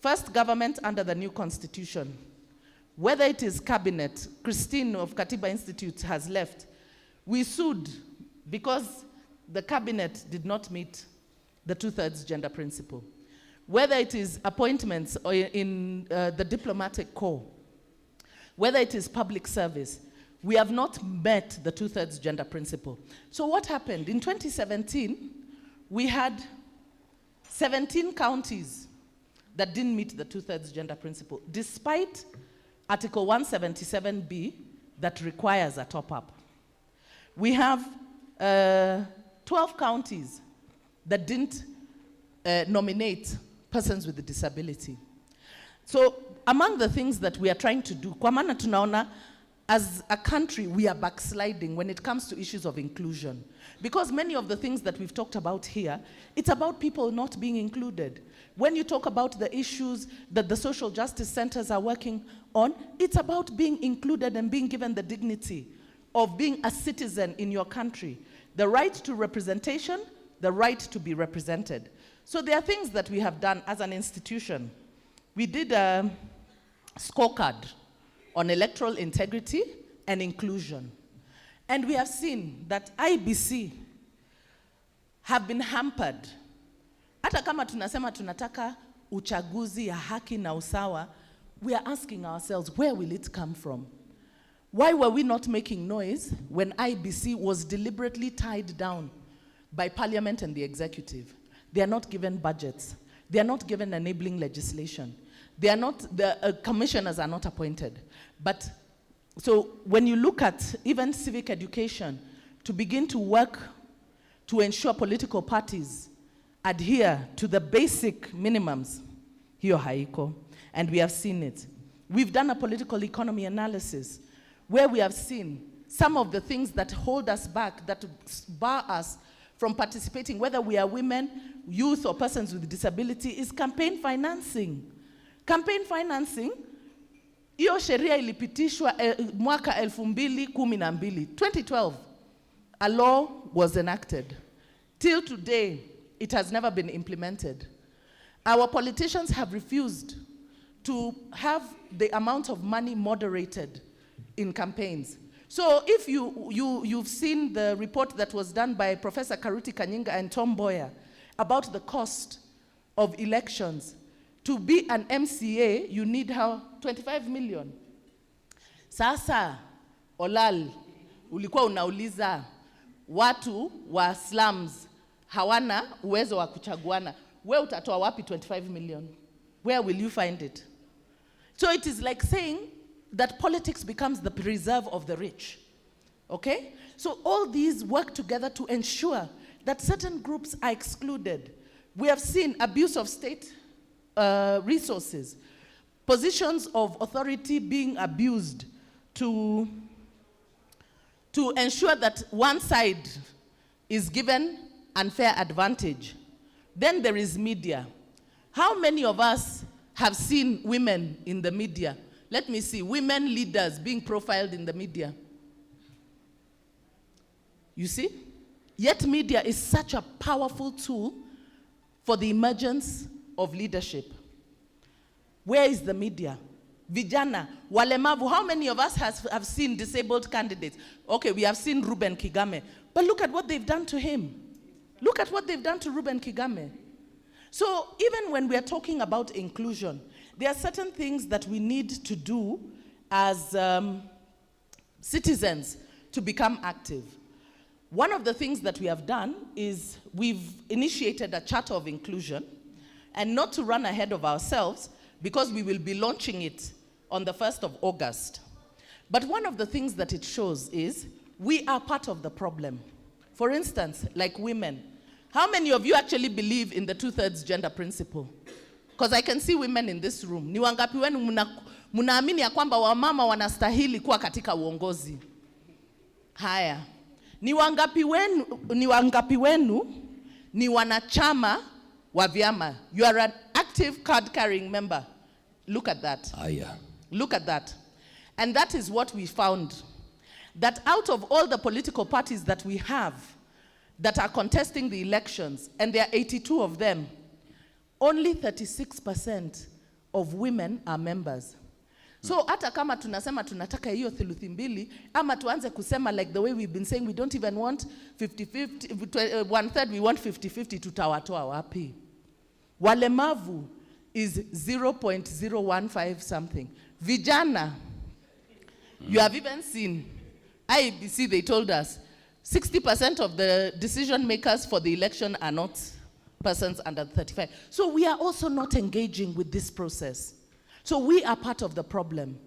first government under the new constitution, whether it is cabinet, Christine of Katiba Institute has left, we sued because the cabinet did not meet the 2/3 gender principle. Whether it is appointments or in the diplomatic corps, whether it is public service, we have not met the 2/3 gender principle. So what happened? In 2017, we had 17 counties that didn't meet the 2/3 gender principle, despite Article 177B that requires a top-up. We have 12 counties that didn't nominate persons with a disability. So among the things that we are trying to do, kwa maana tunaona as a country we are backsliding when it comes to issues of inclusion. Because many of the things that we've talked about here, it's about people not being included. When you talk about the issues that the social justice centers are working on, it's about being included and being given the dignity of being a citizen in your country. The right to representation, the right to be represented. So there are things that we have done as an institution. We did a scorecard on electoral integrity and inclusion. And we have seen that IBC have been hampered. Hata kama tunasema tunataka uchaguzi ya haki na usawa, we are asking ourselves, where will it come from? Why were we not making noise when IBC was deliberately tied down by Parliament and the executive? They are not given budgets. They are not given enabling legislation. They are not, the commissioners are not appointed. But, so when you look at even civic education, to begin to work to ensure political parties adhere to the basic minimums, hiyo haiko, and we have seen it. We've done a political economy analysis where we have seen some of the things that hold us back, that bar us from participating, whether we are women, youth, or persons with disability, is campaign financing. Campaign financing, hiyo sheria ilipitishwa mwaka 2012. 2012, a law was enacted. Till today, it has never been implemented. Our politicians have refused to have the amount of money moderated in campaigns. So if you've seen the report that was done by Professor Karuti Kanyinga and Tom Boyer about the cost of elections, to be an MCA, you need how? 25 million. Sasa, Olal, ulikuwa unauliza watu wa slums hawana uwezo wa kuchaguana. Where utatoa wapi 25 million? Where will you find it? So it is like saying that politics becomes the preserve of the rich. Okay? So all these work together to ensure that certain groups are excluded. We have seen abuse of state resources, positions of authority being abused to ensure that one side is given unfair advantage. Then there is media. How many of us have seen women in the media? Let me see, women leaders being profiled in the media. You see? Yet media is such a powerful tool for the emergence of leadership. Where is the media? Vijana, walemavu, how many of us have seen disabled candidates? Okay, we have seen Ruben Kigame, but look at what they've done to him. Look at what they've done to Ruben Kigame. So even when we are talking about inclusion, there are certain things that we need to do as citizens to become active. One of the things that we have done is we've initiated a charter of inclusion, and not to run ahead of ourselves, because we will be launching it on the 1st of August. But one of the things that it shows is we are part of the problem. For instance, like women. How many of you actually believe in the 2/3 gender principle? Because I can see women in this room. Ni wangapi wenu munaamini ya kwamba wamama wanastahili kuwa katika uongozi? Haya. Ni wangapi wenu ni wanachama wa vyama? You are an active card-carrying member. Look at that. Look at that. And that is what we found. That out of all the political parties that we have that are contesting the elections, and there are 82 of them, only 36% of women are members. So hata kama tunasema tunataka hiyo thuluthi mbili, ama tuanze kusema like the way we've been saying we don't even want 50-50, 1/3 we want 50-50, tutawatoa wapi? Walemavu is 0.015 something. Vijana, you have even seen, IEBC, they told us, 60% of the decision makers for the election are not persons under 35. So we are also not engaging with this process. So we are part of the problem.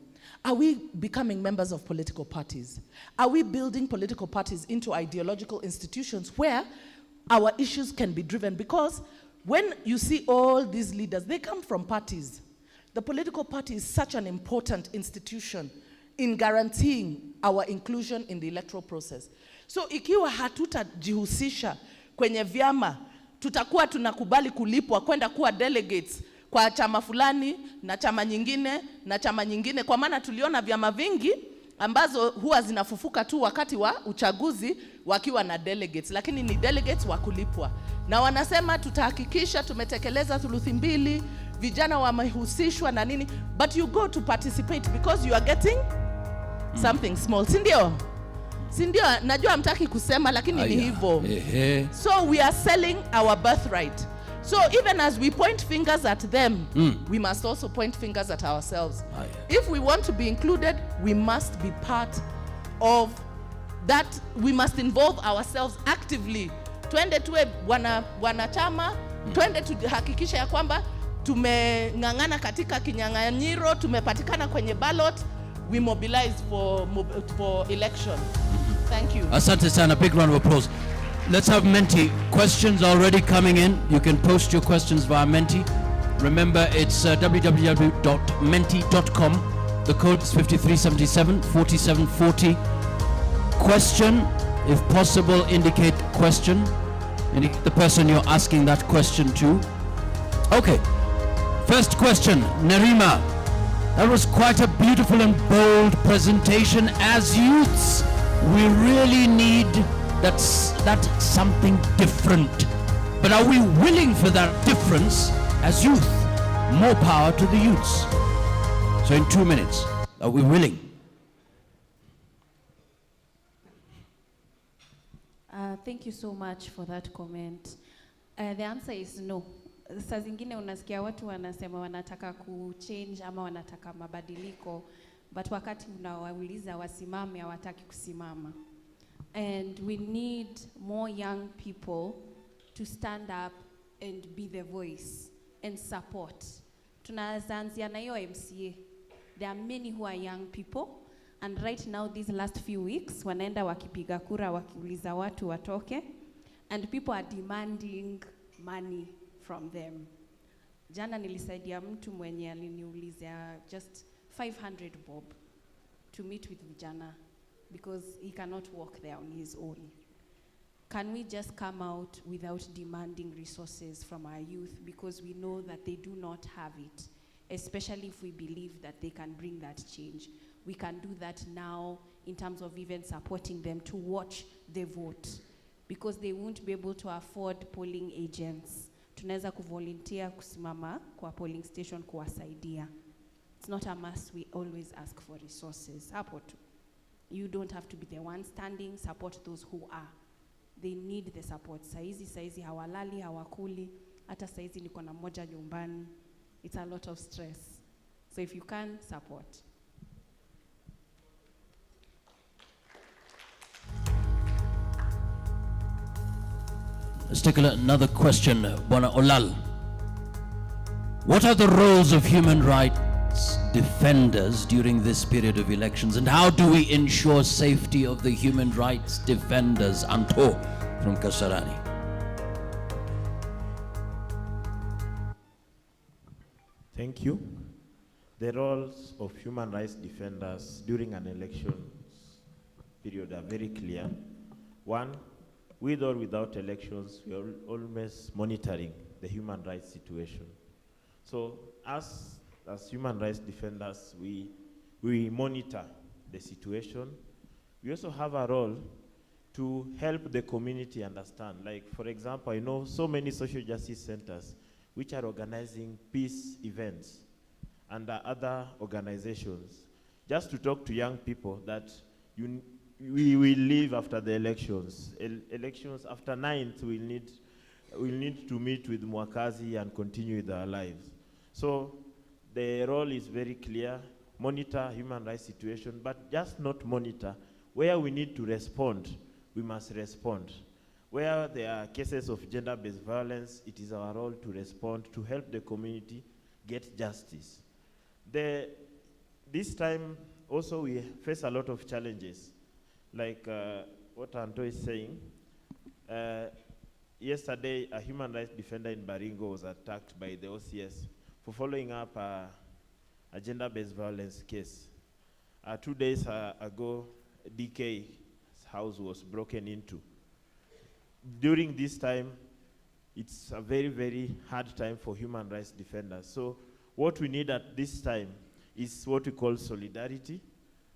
Are we becoming members of political parties? Are we building political parties into ideological institutions where our issues can be driven. Because when you see all these leaders, they come from parties. The political party is such an important institution in guaranteeing our inclusion in the electoral process. So ikiwa hatutajihusisha kwenye vyama, tutakuwa tunakubali kulipwa kwenda kuwa delegates kwa chama fulani na chama nyingine na chama nyingine, kwa maana tuliona vyama vingi ambazo huwa zinafufuka tu wakati wa uchaguzi wakiwa na delegates, lakini ni delegates wa kulipwa. Na wanasema tutahakikisha tumetekeleza thuluthi mbili, vijana wamehusishwa na nini, but you go to participate because you are getting something small. Sindio, najua hamtaki kusema lakini ni hivyo. So we are selling our birthright. So even as we point fingers at them, we must also point fingers at ourselves. If we want to be included, we must be part of that. We must involve ourselves actively. Twende tuwe wanachama, twende tuhakikisha ya kwamba tumeng'ang'ana katika kinyang'anyiro, tumepatikana kwenye ballot, we mobilize for election. Thank you. Asante sana, big round of applause. Let's have Menti. Questions already coming in. You can post your questions via Menti. Remember, it's www.menti.com. The code is 5377 4740. Question, if possible, indicate question. Indicate the person you're asking that question to. Okay. First question, Nerima. That was quite a beautiful and bold presentation. As youths, we really need that's something different. But are we willing for that difference as youth? More power to the youths. So in 2 minutes, are we willing? Thank you so much for that comment. The answer is no. Saa zingine unasikia watu wanasema wanataka kuchange ama wanataka mabadiliko, but wakati unawauliza wasimame hawataki kusimama. And we need more young people to stand up and be the voice and support. Tunaanzia na hiyo MCA. There are many who are young people, and right now these last few weeks wanaenda wakipiga kura wakiuliza watu watoke, and people are demanding money from them. Jana nilisaidia mtu mwenye aliniuliza just 500 bob to meet with vijana because he cannot walk there on his own. Can we just come out without demanding resources from our youth, because we know that they do not have it, especially if we believe that they can bring that change. We can do that now in terms of even supporting them to watch the vote, because they won't be able to afford polling agents. Tunaweza kuvolunteer kusimama kwa polling station kuwasaidia. It's not a must, we always ask for resources. Hapo tu. You don't have to be the one standing, support those who are. They need the support. Saizi hawalali, hawakuli. Hata saizi niko na moja nyumbani. It's a lot of stress. So if you can, support. Let's take another question, Bwana Olal. What are the roles of human rights defenders during this period of elections, and how do we ensure safety of the human rights defenders? Anto from Kasarani. Thank you. The roles of human rights defenders during an election period are very clear. One, with or without elections, we are always monitoring the human rights situation. So as human rights defenders, we monitor the situation. We also have a role to help the community understand. Like, for example, I know so many social justice centers which are organizing peace events and other organizations, just to talk to young people that we will leave after the elections. Elections after 9th, we'll need to meet with Mwakazi and continue with our lives. So the role is very clear: monitor human rights situation, but just not monitor. Where we need to respond, we must respond. Where there are cases of gender-based violence, it is our role to respond, to help the community get justice. This time also we face a lot of challenges, like what Anto is saying. yesterday, a human rights defender in Baringo was attacked by the OCS for following up a gender-based violence case. 2 days ago, DK's house was broken into. During this time, it's a very, very hard time for human rights defenders. So what we need at this time is what we call solidarity,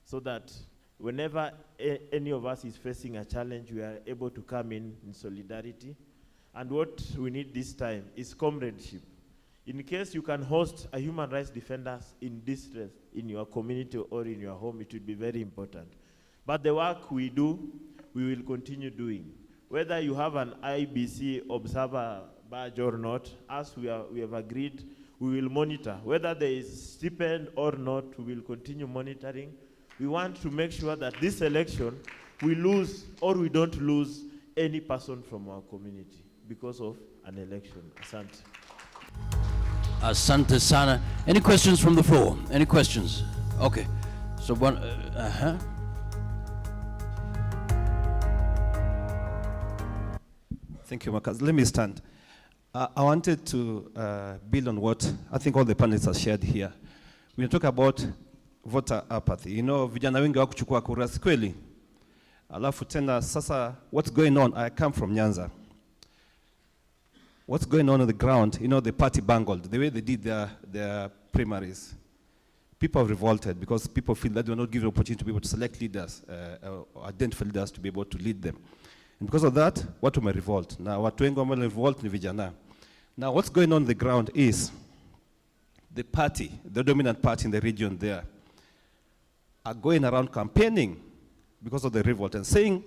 so that whenever any of us is facing a challenge, we are able to come in solidarity. And what we need this time is comradeship. In case you can host a human rights defender in distress in your community or in your home, it would be very important. But the work we do, we will continue doing. Whether you have an IBC observer badge or not, as we have agreed, we will monitor. Whether there is stipend or not, we will continue monitoring. We want to make sure that this election, we lose or we don't lose any person from our community because of an election. Asante. Asante sana. Any questions from the floor? Any questions? Okay. So one, Thank you, Marcus. Let me stand. I wanted to build on what I think all the panelists have shared here. We talk about voter apathy. You know, vijana wengi hawakuchukua kura, si kweli? Alafu tena sasa, what's going on? I come from Nyanza. What's going on the ground? You know, the party bungled, the way they did their primaries. People have revolted because people feel that they are not given opportunity to be able to select leaders, or identify leaders to be able to lead them. And because of that, watu may revolt. Now, watu wengi wame revolt ni vijana. Now, what's going on the ground is the party, the dominant party in the region there, are going around campaigning because of the revolt and saying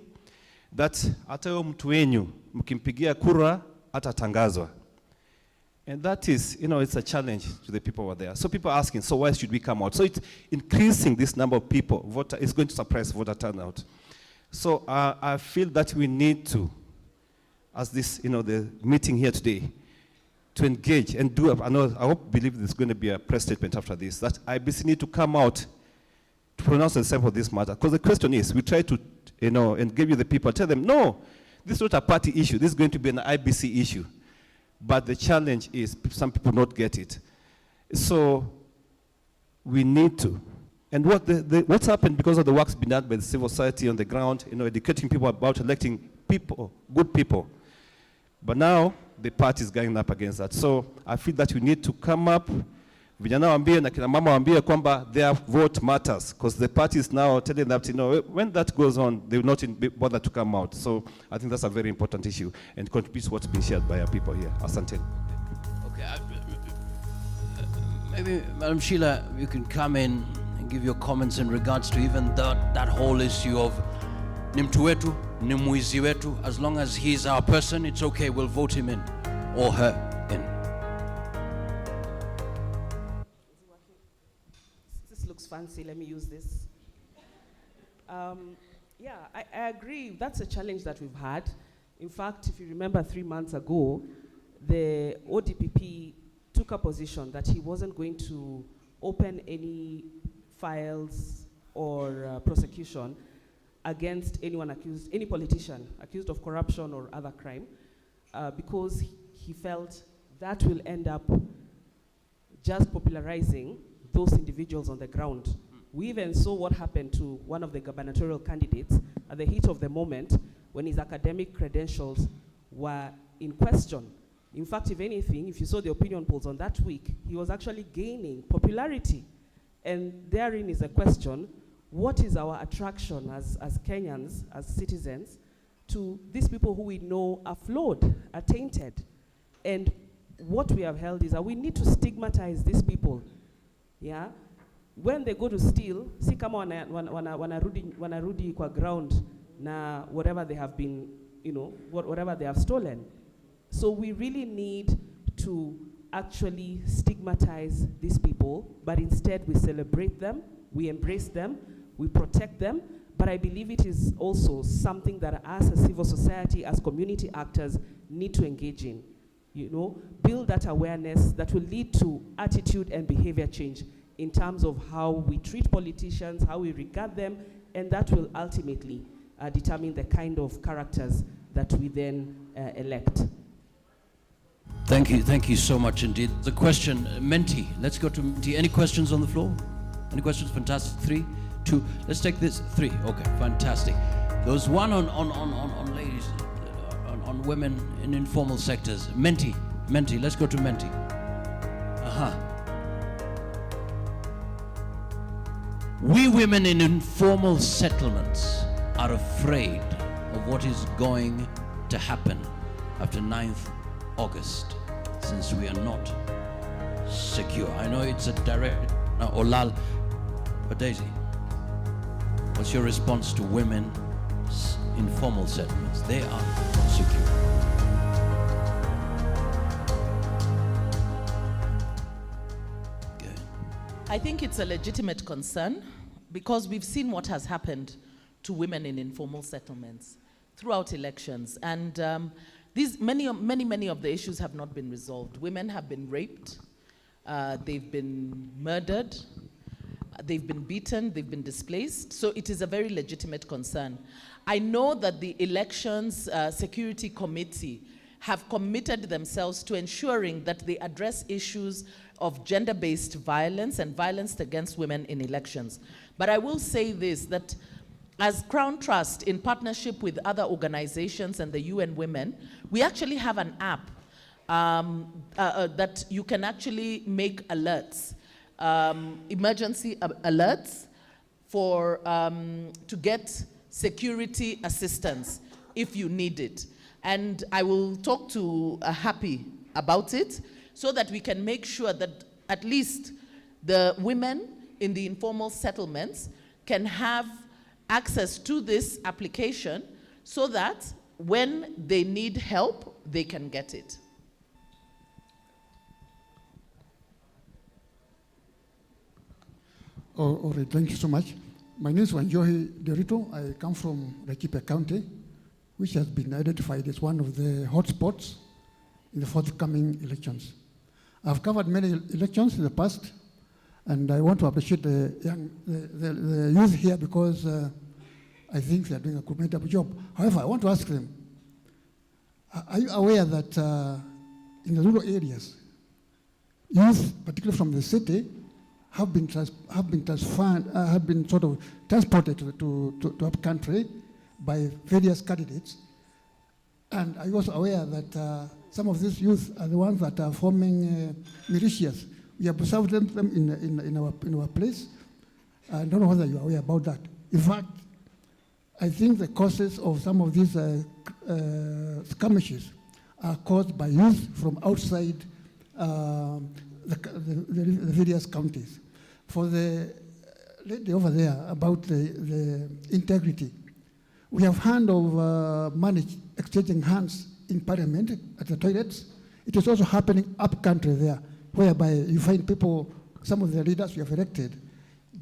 that hata yo mtu wenyu mkimpigia kura atatangazwa. And that is, you know, it's a challenge to the people over there. So people are asking, so why should we come out? So it's increasing this number of people. Voter is going to suppress voter turnout. So I feel that we need to, as this, you know, the meeting here today, to engage and do, believe there's going to be a press statement after this, that IBC need to come out to pronounce themselves on this matter. Because the question is, we try to, you know, engage with the people, tell them, no, this is not a party issue, this is going to be an IBC issue. But the challenge is some people not get it. So we need to. And what's happened because of the work's been done by the civil society on the ground, you know, educating people about electing people, good people. But now the party is going up against that. So I feel that we need to come up, vijana waambie na kina mama waambie kwamba their vote matters, because the party is now telling that, you know, when that goes on, they will not bother to come out. So I think that's a very important issue and contributes to what's been shared by our people here. Asante. Okay, maybe Madam Sheila, you can come in and give your comments in regards to even that whole issue of ni mtu wetu, ni muizi wetu. As long as he's our person, it's okay, we'll vote him in or her in. This looks fancy, let me use this. Yeah, I agree, that's a challenge that we've had. In fact, if you remember 3 months ago, the ODPP took a position that he wasn't going to open any files or prosecution against anyone accused, any politician accused of corruption or other crime, because he felt that will end up just popularizing those individuals on the ground. We even saw what happened to one of the gubernatorial candidates at the heat of the moment when his academic credentials were in question. In fact, if anything, if you saw the opinion polls on that week, he was actually gaining popularity. And therein is a question, what is our attraction as Kenyans, as citizens, to these people who we know are flawed, are tainted? And what we have held is that we need to stigmatize these people. Yeah? When they go to steal, si kama wanarudi kwa ground na whatever they have been, you know, whatever they have stolen. So we really need to actually stigmatize these people, but instead we celebrate them, we embrace them, we protect them. But I believe it is also something that us as civil society, as community actors, need to engage in. You know, build that awareness that will lead to attitude and behavior change in terms of how we treat politicians, how we regard them, and that will ultimately determine the kind of characters that we then elect. Thank you so much indeed. The question, Menti, let's go to Menti. Any questions on the floor? Any questions? Fantastic. 3, 2, let's take this. 3, okay, fantastic. There was one on ladies, on women in informal sectors. Menti, let's go to Menti. We women in informal settlements are afraid of what is going to happen after 9th August, since we are not secure. I know it's a direct, Olal, but Daisy, what's your response to women in formal settlements? They are not secure. I think it's a legitimate concern because we've seen what has happened to women in informal settlements throughout elections. And many of the issues have not been resolved. Women have been raped, they've been murdered, they've been beaten, they've been displaced. So it is a very legitimate concern. I know that the Elections Security Committee have committed themselves to ensuring that they address issues of gender-based violence and violence against women in elections. But I will say this, that as Crown Trust, in partnership with other organizations and the UN Women, we actually have an app that you can actually make alerts, emergency alerts for, to get security assistance if you need it. And I will talk to Happy about it so that we can make sure that at least the women in the informal settlements can have access to this application so that when they need help, they can get it. All right, thank you so much. My name is Wanjohi Derito. I come from Laikipia County, which has been identified as one of the hotspots in the forthcoming elections. I've covered many elections in the past, and I want to appreciate the youth here because I think they're doing a commendable job. However, I want to ask them, are you aware that in the rural areas, youth, particularly from the city, have been sort of transported to up country by various candidates? And are you also aware that some of these youth are the ones that are forming militias? We have observed them in our place. I don't know whether you are aware about that. In fact, I think the causes of some of these skirmishes are caused by youth from outside the various counties. For the lady over there about the integrity, we have heard of money exchanging hands in parliament at the toilets. It is also happening up country there, whereby you find people, some of the leaders we have elected,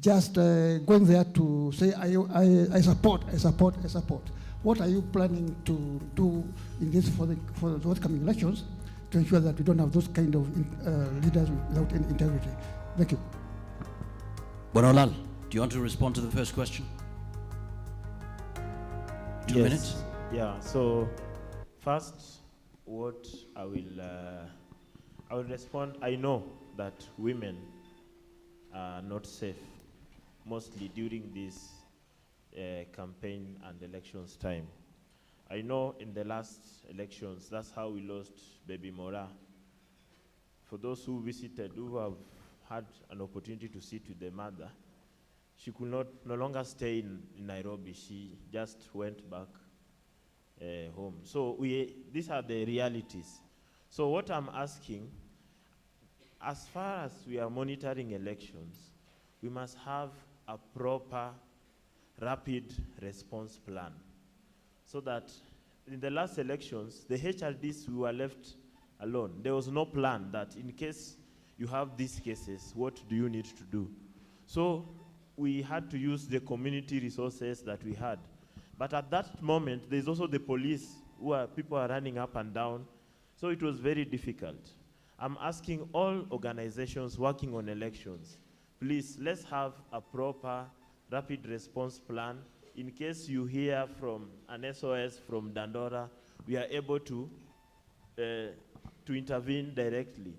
just going there to say, I support. What are you planning to do in this for the forthcoming elections to ensure that we don't have those kind of leaders without any integrity? Thank you. Bonolal, do you want to respond to the first question? 2 minutes? Yeah, so first, what I will respond, I know that women are not safe, mostly during this campaign and elections time. I know in the last elections, that's how we lost Baby Mora. For those who visited, who have had an opportunity to sit with the mother, she could no longer stay in Nairobi. She just went back home. So these are the realities. So what I'm asking, as far as we are monitoring elections, we must have a proper rapid response plan so that in the last elections, the HRDs, we were left alone. There was no plan that in case you have these cases, what do you need to do? So we had to use the community resources that we had. But at that moment, there's also the police, people are running up and down. So it was very difficult. I'm asking all organizations working on elections, please, let's have a proper rapid response plan. In case you hear from an SOS from Dandora we are able to intervene directly.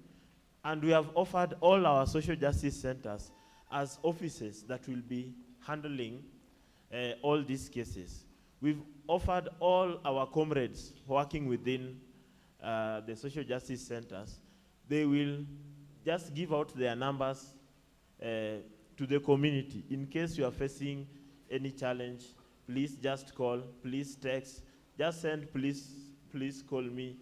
And we have offered all our social justice centers as offices that will be handling all these cases. We've offered all our comrades working within the social justice centers, they will just give out their numbers to the community. In case you are facing any challenge, please just call, please text, just send, please call me.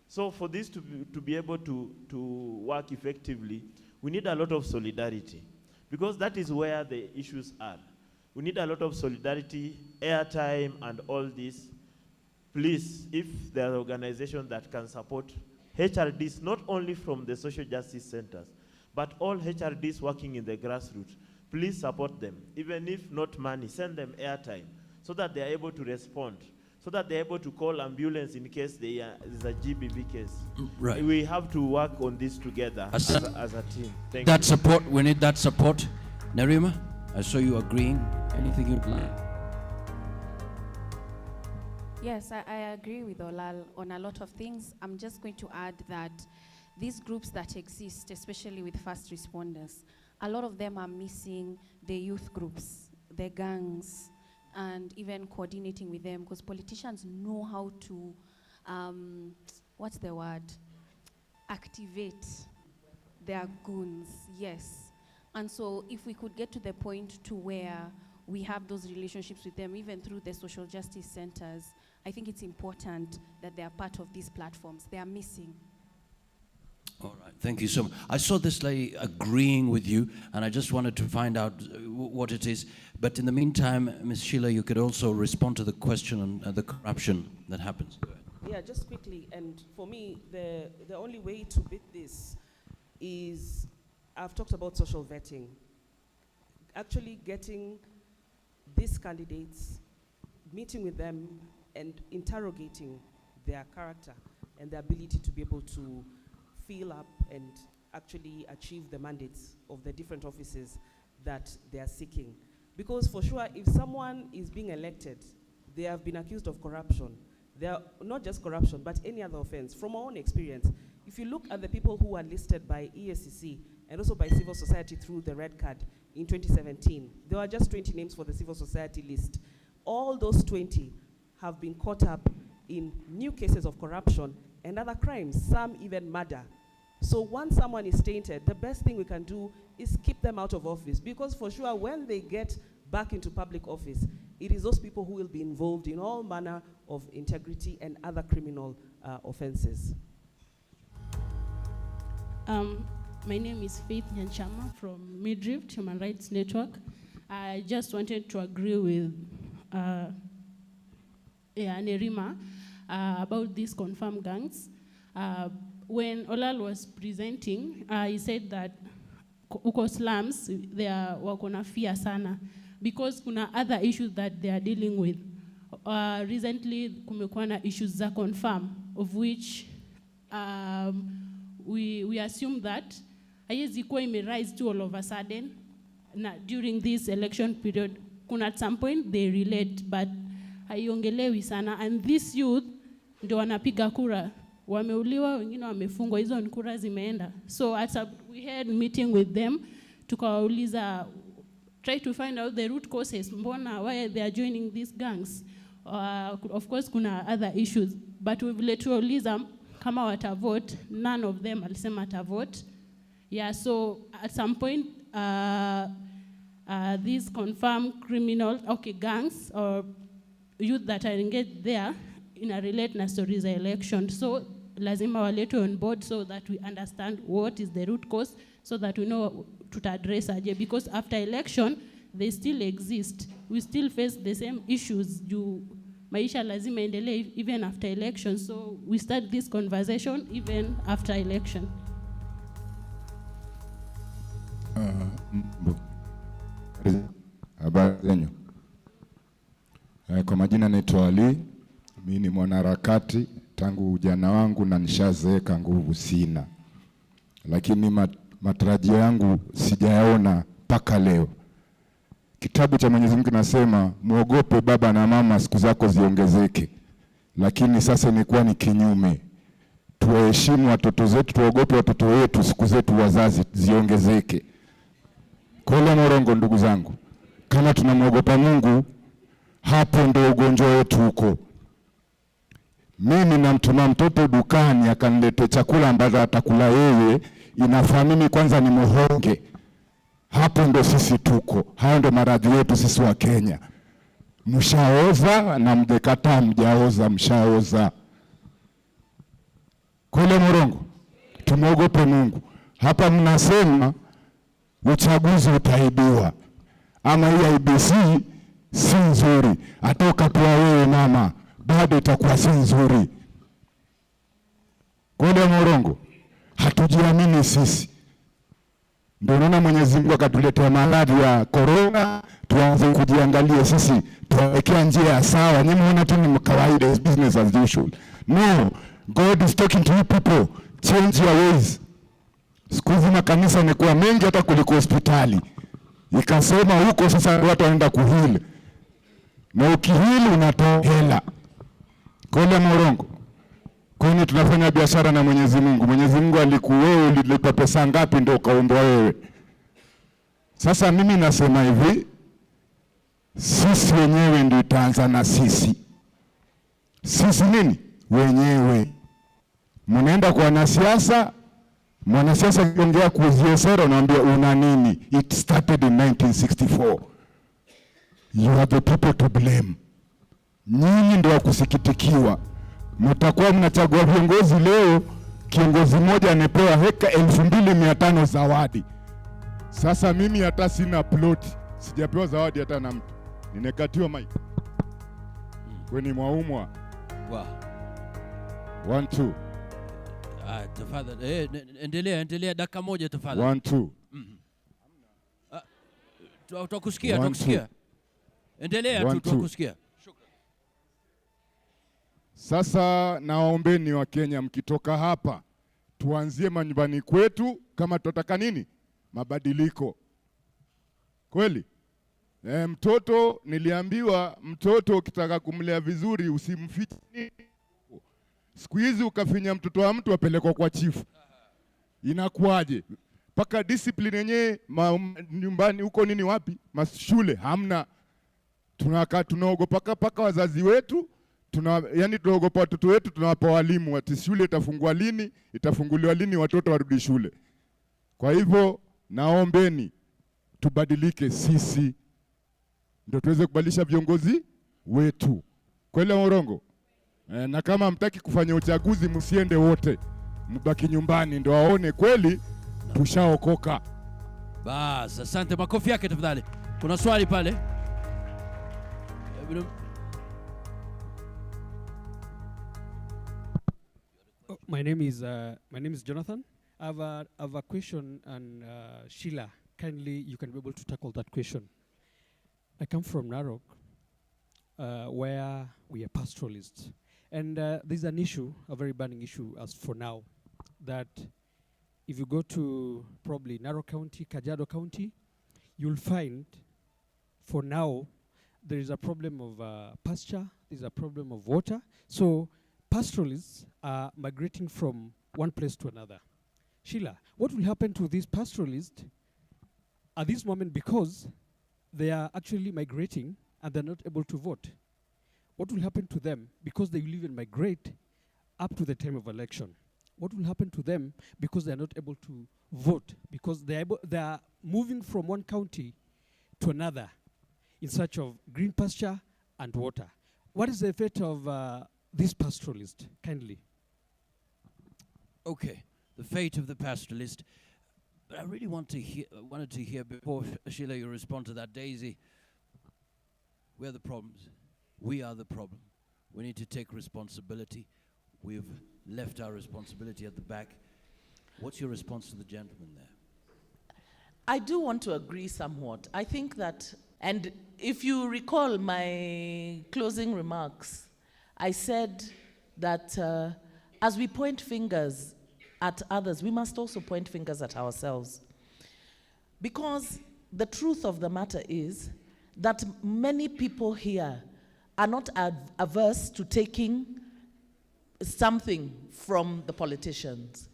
So for this to be able to work effectively, we need a lot of solidarity, because that is where the issues are. We need a lot of solidarity, airtime, and all this. Please, if there are organizations that can support HRDs, not only from the social justice centers, but all HRDs working in the grassroots, please support them. Even if not money, send them airtime so that they are able to respond, so that they're able to call ambulance in case there's a GBV case. Right. We have to work on this together as a team. Thank that you. support, we need that support. Nerima, I saw you agreeing. Anything you'd like? Yes, I agree with Olal on a lot of things. I'm just going to add that these groups that exist, especially with first responders, a lot of them are missing the youth groups, the gangs, and even coordinating with them, because politicians know how to, what's the word? Activate their goons, yes. And so if we could get to the point to where we have those relationships with them, even through the social justice centers, I think it's important that they are part of these platforms. They are missing. All right, thank you so much. I saw this lady agreeing with you, and I just wanted to find out what it is. But in the meantime, Ms. Sheila, you could also respond to the question on the corruption that happens. Yeah, just quickly. And for me, the only way to beat this is, I've talked about social vetting. Actually getting these candidates, meeting with them, and interrogating their character and their ability to be able to fill up and actually achieve the mandates of the different offices that they are seeking. Because for sure, if someone is being elected, they have been accused of corruption. They are not just corruption, but any other offense. From our own experience, if you look at the people who are listed by EACC and also by civil society through the red card in 2017, there were just 20 names for the civil society list. All those 20 have been caught up in new cases of corruption and other crimes, some even murder. So once someone is tainted, the best thing we can do is keep them out of office, because for sure when they get back into public office, it is those people who will be involved in all manner of integrity and other criminal offenses. My name is Faith Nyanchama from Midrift Human Rights Network. I just wanted to agree with Nerima about these confirmed gangs. When Olal was presenting, he said that uko slums, they are wakona fear sana, because kuna other issues that they are dealing with. Recently, kumekuwa na issues za confirm, of which we assume that haiwezi kuwa rise to all of a sudden. During this election period, kuna at some point they relate, but haiongelewi sana. And this youth ndio wanapiga kura. Wameuliwa, wengine wamefungwa, hizo ni kura zimeenda. So we had meeting with them, tukawauliza, try to find out the root causes, mbona, why they are joining these gangs. Of course, kuna other issues, but we've let tuwauliza kama watavote, none of them alisema atavote. Yeah, so at some point, these confirmed criminal, gangs or youth that are engaged there in a relate na stories of election. So lazima waletwe on board so that we understand what is the root cause, so that we know to address aje, because after election they still exist. We still face the same issues. Maisha lazima endelee even after election. So we start this conversation even after election. Habari zenyu. Kwa majina naitwa Ali. Mimi ni mwanaharakati tangu ujana wangu na nishazeeka, nguvu sina. Lakini matarajio yangu sijayaona mpaka leo. Kitabu cha Mwenyezi Mungu kinasema muogope baba na mama, siku zako ziongezeke. lakini sasa imekuwa ni kinyume. Tuwaheshimu watoto zetu, tuogope watoto wetu, siku zetu wazazi ziongezeke. Kweli morongo, ndugu zangu, kama tunamwogopa Mungu, hapo ndio ugonjwa wetu huko. Mimi namtuma mtoto dukani akanilete chakula ambacho atakula yeye, inafahamini kwanza ni muhonge. Hapo ndo sisi tuko. Hayo ndo maradhi yetu sisi wa Kenya. Mshaoza na mjekataa mjaoza, mshaoza. Kweli morongo, tumwogope Mungu. Hapa mnasema uchaguzi utaibiwa, ama hii IBC si nzuri, hata ukapewa wewe mama bado itakuwa si nzuri. Kweli morongo, hatujiamini sisi. Ndio naona Mwenyezi Mungu akatuletea maradhi ya corona, tuanze kujiangalia sisi, tuwekea njia sawa. Nyinyi mnaona tu ni kawaida, is business as usual. No, God is talking to you people, change your ways. Siku hizi makanisa yamekuwa mengi hata kuliko hospitali. Ikasema huko sasa watu wanaenda kuhili. Na ukihili unatoa hela. Kweli morongo. Kwani tunafanya biashara na Mwenyezi Mungu. Mwenyezi Mungu alikuwewe, ulilipa pesa ngapi ndio ukaombwa wewe. Sasa mimi nasema hivi, sisi wenyewe ndio itaanza na sisi. Sisi nini? Wenyewe. Mnaenda kwa wanasiasa, mwanasiasa akiongea kuuzia sera unaambia una nini? It started in 1964. You are the people to blame. Nyinyi ndio wa kusikitikiwa. Mtakuwa mnachagua viongozi leo, kiongozi mmoja anapewa heka 2500 zawadi. Sasa mimi hata sina plot, sijapewa zawadi hata na mtu. Ninekatiwa mic. Kweni mwaumwa. Wow. 1 2. Tafadhali endelea dakika moja tafadhali. 1 2. Tutakusikia. Endelea tu, tutakusikia. Sasa nawaombeni wa Kenya, mkitoka hapa tuanzie manyumbani kwetu, kama tutataka nini? Mabadiliko. Kweli? Mtoto niliambiwa mtoto ukitaka kumlea vizuri usimfiche. Siku hizi ukafinya mtoto wa mtu apelekwa kwa chifu. Inakuaje? Paka discipline yenyewe nyumbani huko nini wapi? Mashule hamna. Tunaogopa paka wazazi wetu. Yani tunaogopa watoto wetu, tunawapa walimu ati shule itafungwa lini, itafunguliwa lini, watoto warudi shule. Kwa hivyo naombeni tubadilike sisi, ndio tuweze kubadilisha viongozi wetu. Kweli morongo? Na kama mtaki kufanya uchaguzi msiende wote, mbaki nyumbani ndio waone kweli tushaokoka. Bas, asante, makofi yake tafadhali. Kuna swali pale. My name is Jonathan. I have a question, and Sheila, kindly you can be able to tackle that question. I come from Narok, where we are pastoralists, and there's an issue, a very burning issue as for now, that if you go to probably Narok County, Kajiado County, you'll find for now there is a problem of pasture, there's a problem of water. So pastoralists are migrating from one place to another. Sheila, what will happen to these pastoralists at this moment, because they are actually migrating and they're not able to vote? What will happen to them because they will even migrate up to the time of election? What will happen to them because they are not able to vote, because they are moving from one county to another in search of green pasture and water? What is the fate of this pastoralist, kindly? Okay, the fate of the pastoralist. But I really wanted to hear before Sheila you respond to that, Daisy. We're the problems. We are the problem. We need to take responsibility. We've left our responsibility at the back. What's your response to the gentleman there? I do want to agree somewhat. I think that, and if you recall my closing remarks, I said that as we point fingers at others, we must also point fingers at ourselves. Because the truth of the matter is that many people here are not averse to taking something from the politicians.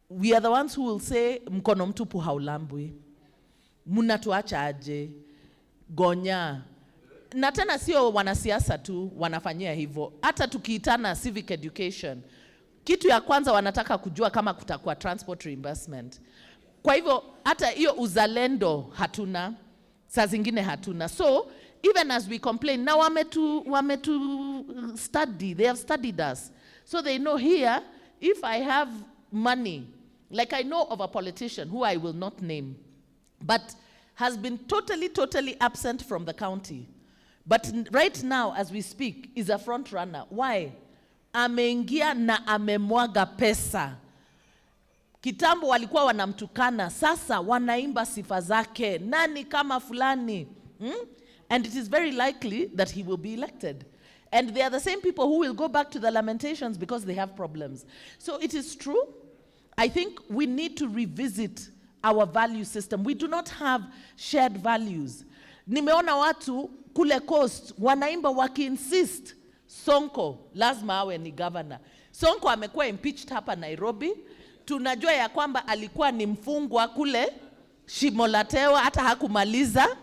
We are the ones who will say, mkono mtupu haulambwi, mnatuacha aje, gonya. Na tena sio wanasiasa tu wanafanyia hivyo. Hata tukiitana civic education, kitu ya kwanza wanataka kujua kama kutakuwa transport reimbursement. Kwa hivyo hata hiyo uzalendo hatuna, saa zingine hatuna. So even as we complain, now wametu study, they have studied us. So they know here, if I have money, like I know of a politician who I will not name, but has been totally absent from the county. But right now, as we speak, is a front runner. Why? Ameingia na amemwaga pesa. Kitambo walikuwa wanamtukana, sasa wanaimba sifa zake. Nani kama fulani? And it is very likely that he will be elected. And they are the same people who will go back to the lamentations because they have problems. So it is true. I think we need to revisit our value system. We do not have shared values. Nimeona watu kule coast wanaimba waki-insist Sonko lazima awe ni governor. Sonko amekuwa impeached hapa Nairobi. Tunajua ya kwamba alikuwa ni mfungwa kule Shimo la Tewa, hata hakumaliza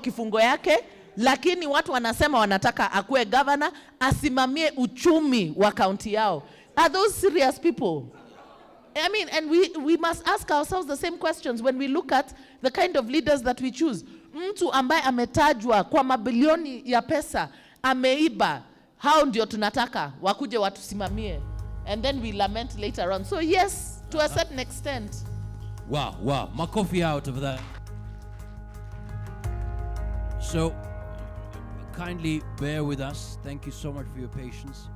kifungo yake, lakini watu wanasema wanataka akuwe governor, asimamie uchumi wa county yao. Are those serious people? I mean, and we must ask ourselves the same questions when we look at the kind of leaders that we choose. Mtu ambaye ametajwa kwa mabilioni ya pesa, ameiba, hao ndio tunataka wakuje watusimamie. And then we lament later on. So yes, to a certain extent. Wow, makofi out of that. So, kindly bear with us. Thank you so much for your patience.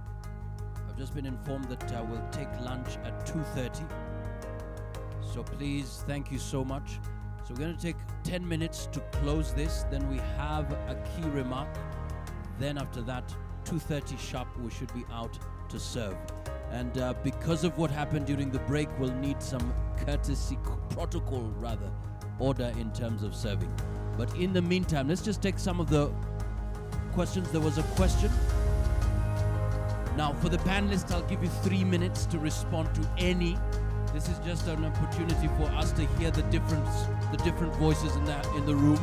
I've just been informed that we'll take lunch at 2:30. So please, thank you so much. So we're going to take 10 minutes to close this. Then we have a key remark. Then after that, 2:30 sharp, we should be out to serve. And because of what happened during the break, we'll need some courtesy, protocol rather, order in terms of serving. But in the meantime, let's just take some of the questions. There was a question. Now, for the panelists, I'll give you 3 minutes to respond to any. This is just an opportunity for us to hear the different voices in the room.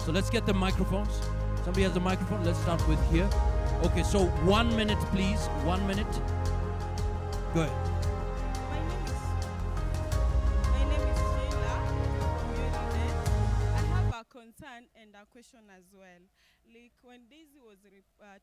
So let's get the microphones. Somebody has a microphone. Let's start with here. Okay, so 1 minute, please. 1 minute. Go ahead. My name is Sheila from Unit. I have a concern and a question as well. Like when Daisy was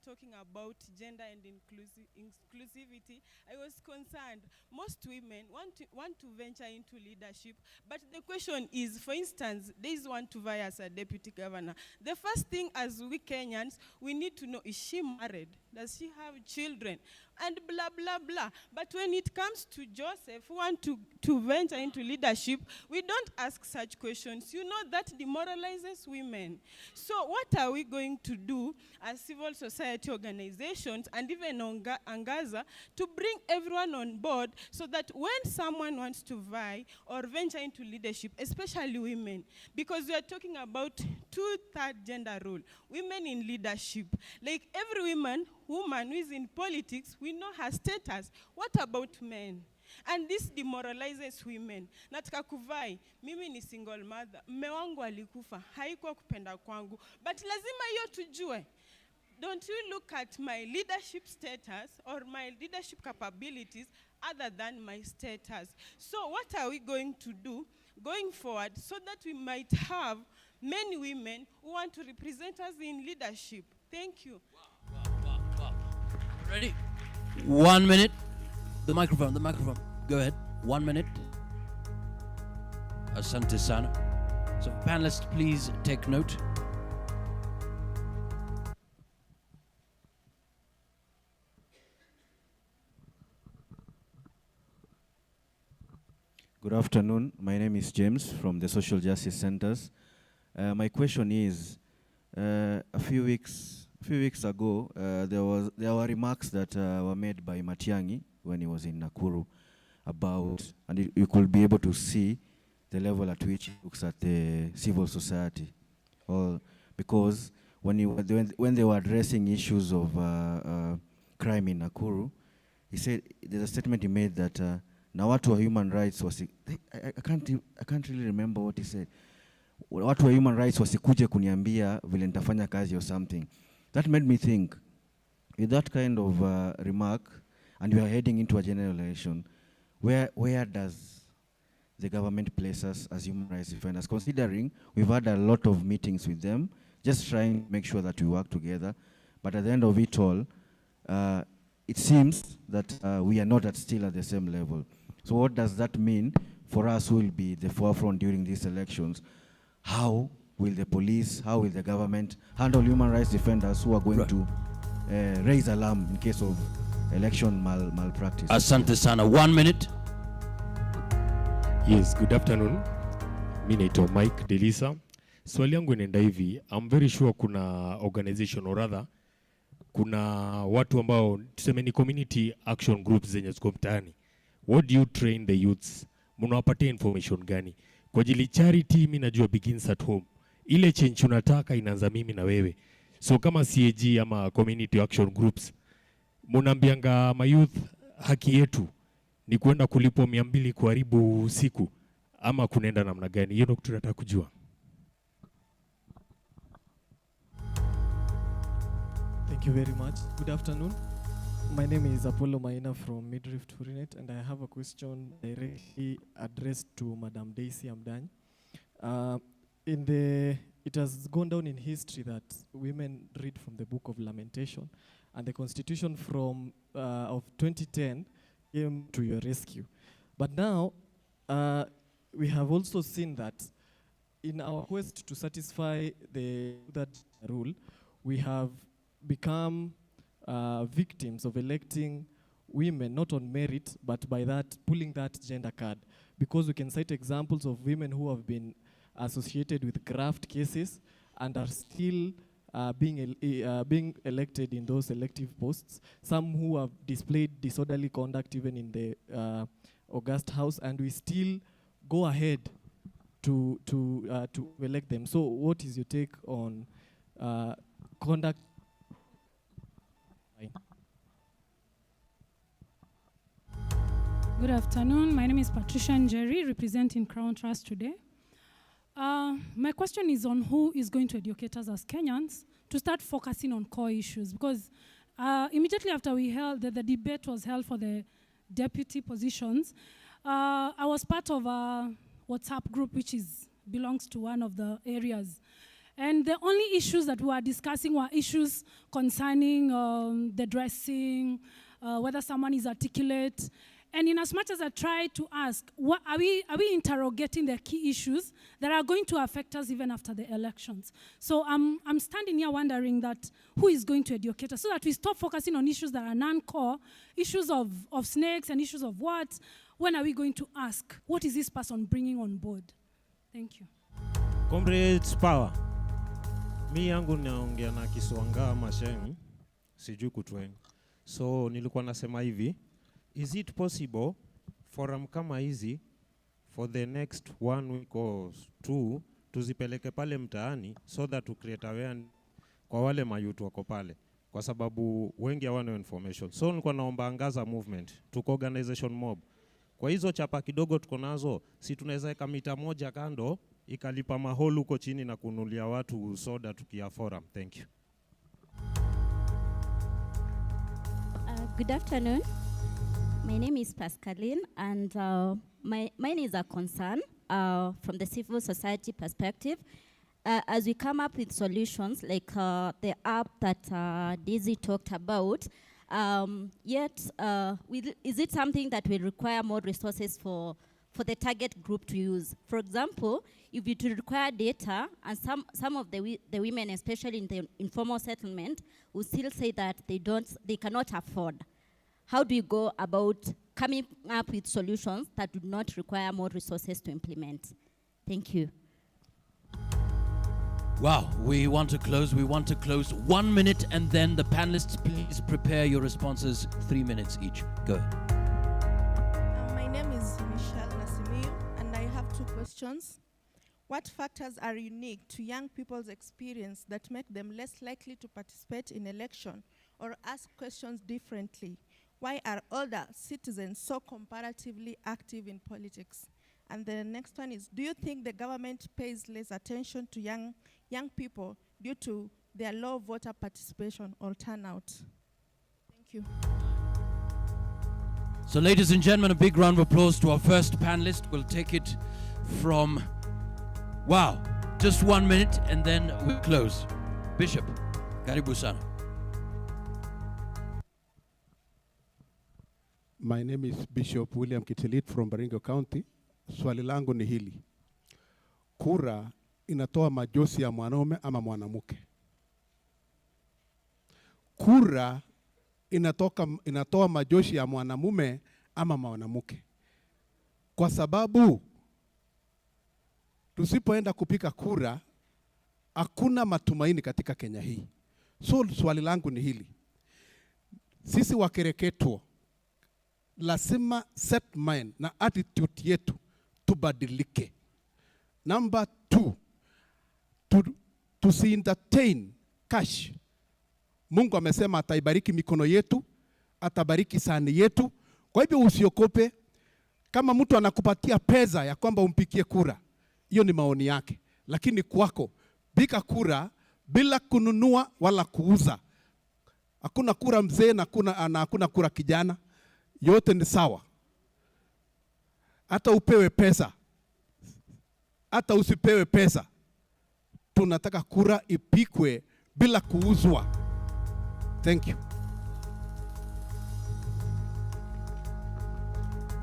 talking about gender and inclusivity, I was concerned. Most women want to venture into leadership, but the question is, for instance, Daisy want to vie as a deputy governor. The first thing as we Kenyans, we need to know, is she married? Does she have children? And blah, blah, blah. But when it comes to Joseph, who want to venture into leadership, we don't ask such questions. You know, that demoralizes women. So what are we going to do as civil society organizations and even Angaza to bring everyone on board so that when someone wants to vie or venture into leadership, especially women, because we are talking about 2/3 gender rule, women in leadership, like every woman who is in politics, we know her status. What about men? And this demoralizes women. Nataka kuvai, mimi ni single mother, mme wangu alikufa, haikuwa kupenda kwangu, but lazima hiyo tujue. Don't you look at my leadership status or my leadership capabilities other than my status? So what are we going to do going forward so that we might have many women who want to represent us in leadership? Thank you. Wow. Ready? 1 minute. The microphone. Go ahead. 1 minute. Asante sana. So panelists, please take note. Good afternoon. My name is James from the Social Justice Centers. My question is, a few weeks ago, there were remarks that were made by Matiang'i when he was in Nakuru about, and you could be able to see the level at which he looks at the civil society. Because when they were addressing issues of crime in Nakuru, he said, there's a statement he made that na watu wa human rights I can't really remember what he said. Watu wa human rights wasikuje kuniambia vile nitafanya kazi or something. That made me think, with that kind of remark, and we are heading into a general election, where does the government place us as human rights defenders? Considering we've had a lot of meetings with them, just trying to make sure that we work together, but at the end of it all, it seems that we are not still at the same level. So what does that mean for us who will be the forefront during these elections? How will the police, how will the government handle human rights defenders who are going to raise alarm in case of election malpractice? Asante sana. 1 minute. Yes, good afternoon. Mi naitwa Mike Delisa. Swali yangu inaenda hivi. I'm very sure kuna organization or rather kuna watu ambao tuseme ni community action groups zenye ziko mtaani. What do you train the youths? Mnawapatia information gani? Kwa ajili charity mimi najua begins at home. Ile change unataka inaanza mimi na wewe. So kama CAG ama community action groups, mnaambianga ma youth haki yetu ni kwenda kulipwa 200 kuharibu siku ama kunaenda namna gani? Hiyo ndio tunataka kujua. Thank you very much. Good afternoon. My name is Apollo Maina from Midrift Hurinet, and I have a question directly addressed to Madam Daisy Amdany. It has gone down in history that women read from the Book of Lamentation, and the Constitution of 2010 came to your rescue. But now, we have also seen that in our quest to satisfy that rule, we have become victims of electing women not on merit, but by that pulling that gender card, because we can cite examples of women who have been associated with graft cases and are still being elected in those elective posts. Some who have displayed disorderly conduct even in the August House, and we still go ahead to elect them. So what is your take on conduct? Good afternoon. My name is Patricia Njeri, representing Crown Trust today. My question is on who is going to educate us as Kenyans to start focusing on core issues, because immediately after the debate was held for the deputy positions, I was part of a WhatsApp group which belongs to one of the areas. And the only issues that we were discussing were issues concerning the dressing, whether someone is articulate. And in as much as I try to ask, are we interrogating the key issues that are going to affect us even after the elections? So I'm standing here wondering that who is going to educate us so that we stop focusing on issues that are non-core, issues of snakes and issues of what. When are we going to ask, what is this person bringing on board? Thank you. Comrades Power. Mi yangu naongea na Kiswanga Masheng, sijui kutwenga. So nilikuwa nasema hivi, is it possible forum kama hizi for the next 1 week or 2 tuzipeleke pale mtaani so that to create awareness kwa wale mayutu wako pale, kwa sababu wengi hawana information. So nilikuwa naomba Angaza movement, tuko organization mob. Kwa hizo chapa kidogo tuko nazo, si tunaweza weka mita moja kando ikalipa maholu huko chini na kunulia watu soda tukia forum. Thank you. Good afternoon. My name is Pascaline, and mine is a concern from the civil society perspective. As we come up with solutions like the app that Daisy talked about, is it something that will require more resources for the target group to use? For example, if you require data, and some of the women, especially in the informal settlement, will still say that they cannot afford. How do you go about coming up with solutions that do not require more resources to implement? Thank you. Wow, we want to close. 1 minute, and then the panelists, please prepare your responses, 3 minutes each. Go. My name is Michelle Nasimir, and I have 2 questions. What factors are unique to young people's experience that make them less likely to participate in election or ask questions differently? Why are older citizens so comparatively active in politics? And the next one is, do you think the government pays less attention to young people due to their low voter participation or turnout? Thank you. So ladies and gentlemen, a big round of applause to our first panelist. We'll take it from, wow, just 1 minute and then we'll close. Bishop, karibu sana. My name is Bishop William Kitilit from Baringo County. Swali langu ni hili. Kura inatoa majosi ya mwanaume ama mwanamke? Kura inatoa majoshi ya mwanamume ama mwanamke? Kwa sababu tusipoenda kupiga kura hakuna matumaini katika Kenya hii. So swali langu ni hili. Sisi wakereketo lazima set mind na attitude yetu tubadilike. Number 2, tusi-entertain cash. Mungu amesema ataibariki mikono yetu, atabariki sahani yetu. Kwa hivyo usiokope. Kama mtu anakupatia pesa ya kwamba umpikie kura, hiyo ni maoni yake. Lakini kwako, piga kura bila kununua wala kuuza. Hakuna kura mzee na hakuna kura kijana. Yote ni sawa. Hata upewe pesa, hata usipewe pesa, tunataka kura ipikwe bila kuuzwa. Thank you.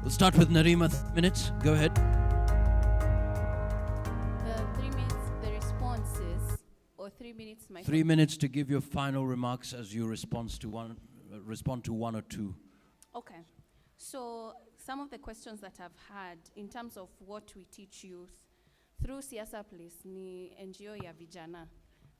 We'll start with Narima, 3 minutes. Go ahead. 3 minutes, the responses, or 3 minutes, 3 minutes to give your final remarks as you respond to one or two. Okay. So some of the questions that I've had in terms of what we teach youth through Siasa Place ni NGO ya vijana.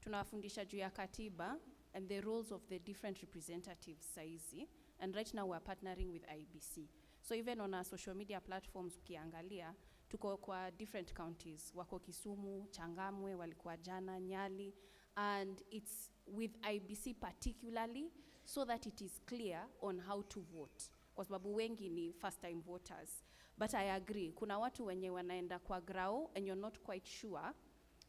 Tunawafundisha juu ya katiba and the roles of the different representatives saizi. And right now we're partnering with IBC. So even on our social media platforms ukiangalia, tuko kwa different counties. Wako Kisumu, Changamwe, walikuwa jana, Nyali. And it's with IBC particularly so that it is clear on how to vote. Kwa sababu wengi ni first time voters. But I agree, kuna watu wenye wanaenda kwa grao and you're not quite sure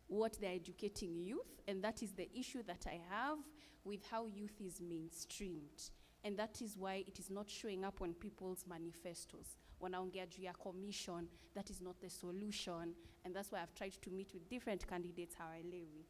what they're educating youth, and that is the issue that I have with how youth is mainstreamed. And that is why it is not showing up on people's manifestos. Wanaongea juu ya commission, that is not the solution, and that's why I've tried to meet with different candidates hawaelewi.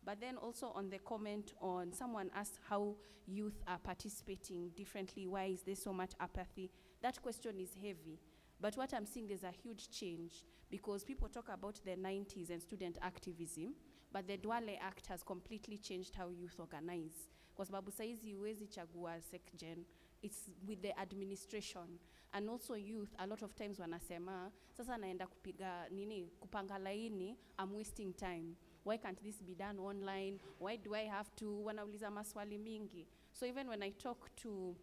But then also on the comment on, someone asked how youth are participating differently, why is there so much apathy? That question is heavy. But what I'm seeing, there's a huge change, because people talk about the 90s and student activism, but the Duale Act has completely changed how youth organize. Kwa sababu saizi huwezi chagua SecGen, it's with the administration. And also youth, a lot of times wanasema, sasa naenda kupanga laini, I'm wasting time. Why can't this be done online? Why do I have to? Wanauliza maswali mingi. So even when I talk to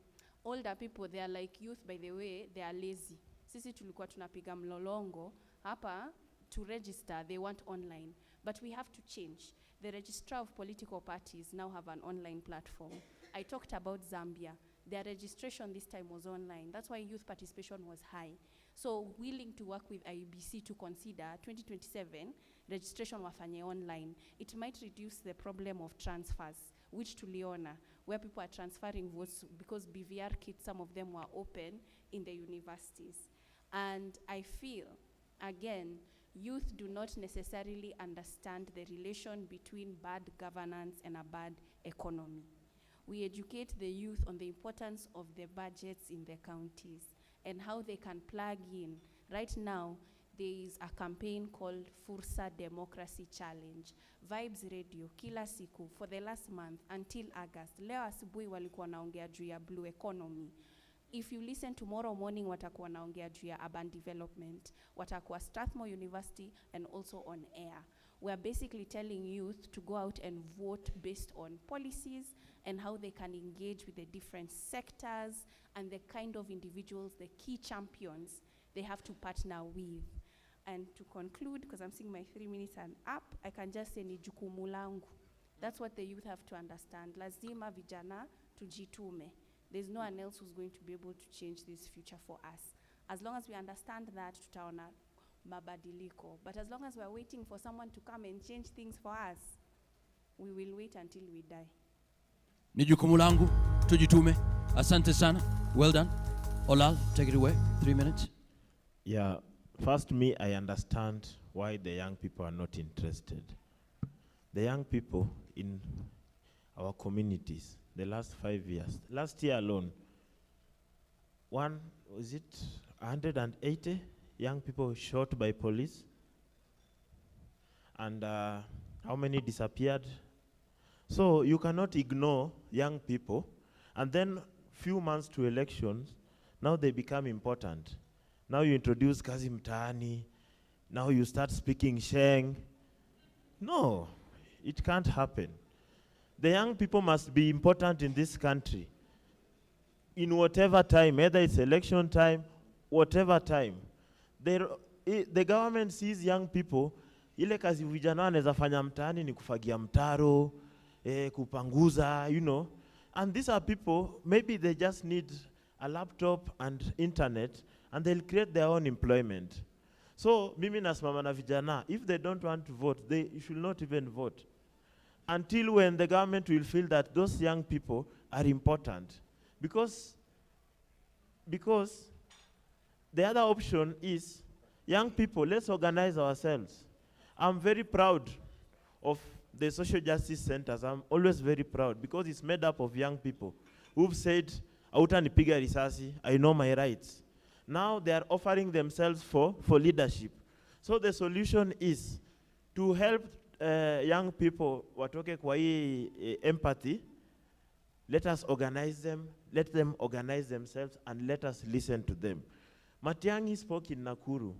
older people, they are like, youth, by the way, they are lazy. Sisi tulikuwa tunapiga mlolongo. Hapa, to register, they want online. But we have to change. The registrar of political parties now have an online platform. I talked about Zambia. Their registration this time was online. That's why youth participation was high. So willing to work with IBC to consider 2027 registration wafanye online. It might reduce the problem of transfers, which tuliona, where people are transferring votes because BVR kits, some of them were open in the universities. And I feel, again, youth do not necessarily understand the relation between bad governance and a bad economy. We educate the youth on the importance of the budgets in the counties and how they can plug in. Right now, there is a campaign called Fursa Democracy Challenge. Vibes Radio, kila siku, for the last month until August. Leo asubuhi walikuwa naongea juu ya blue economy. If you listen tomorrow morning, watakuwa naongea juu ya urban development. Watakuwa Strathmore University and also on air. We are basically telling youth to go out and vote based on policies and how they can engage with the different sectors and the kind of individuals, the key champions they have to partner with. And to conclude, because I'm seeing my 3 minutes and up, I can just say ni jukumu langu. That's what the youth have to understand. Lazima vijana tujitume. There's no one else who's going to be able to change this future for us. As long as we understand that, tutaona mabadiliko. But as long as we're waiting for someone to come and change things for us, we will wait until we die. Ni jukumu langu, tujitume. Asante sana. Well done. Olal, take it away. 3 minutes. Yeah, first I understand why the young people are not interested. The young people in our communities, the last 5 years, last year alone, 180 young people shot by police? And how many disappeared? So you cannot ignore young people, and then few months to elections, now they become important. Now you introduce kazi mtaani, now you start speaking Sheng. No, it can't happen. The young people must be important in this country. In whatever time, whether it's election time, whatever time. The government sees young people, ile kazi vijana wanaweza fanya mtaani ni kufagia mtaro, kupanguza, you know. And these are people, maybe they just need a laptop and internet, and they'll create their own employment. So, mimi nasimama na vijana, if they don't want to vote, they should not even vote. Until when the government will feel that those young people are important. Because the other option is, young people, let's organize ourselves. I'm very proud of the social justice centers. I'm always very proud because it's made up of young people who've said, "Hautanipiga risasi, I know my rights." Now they are offering themselves for leadership. So the solution is to help young people watoke kwa hii empathy. Let us organize them, let them organize themselves, and let us listen to them. Matiang'i spoke in Nakuru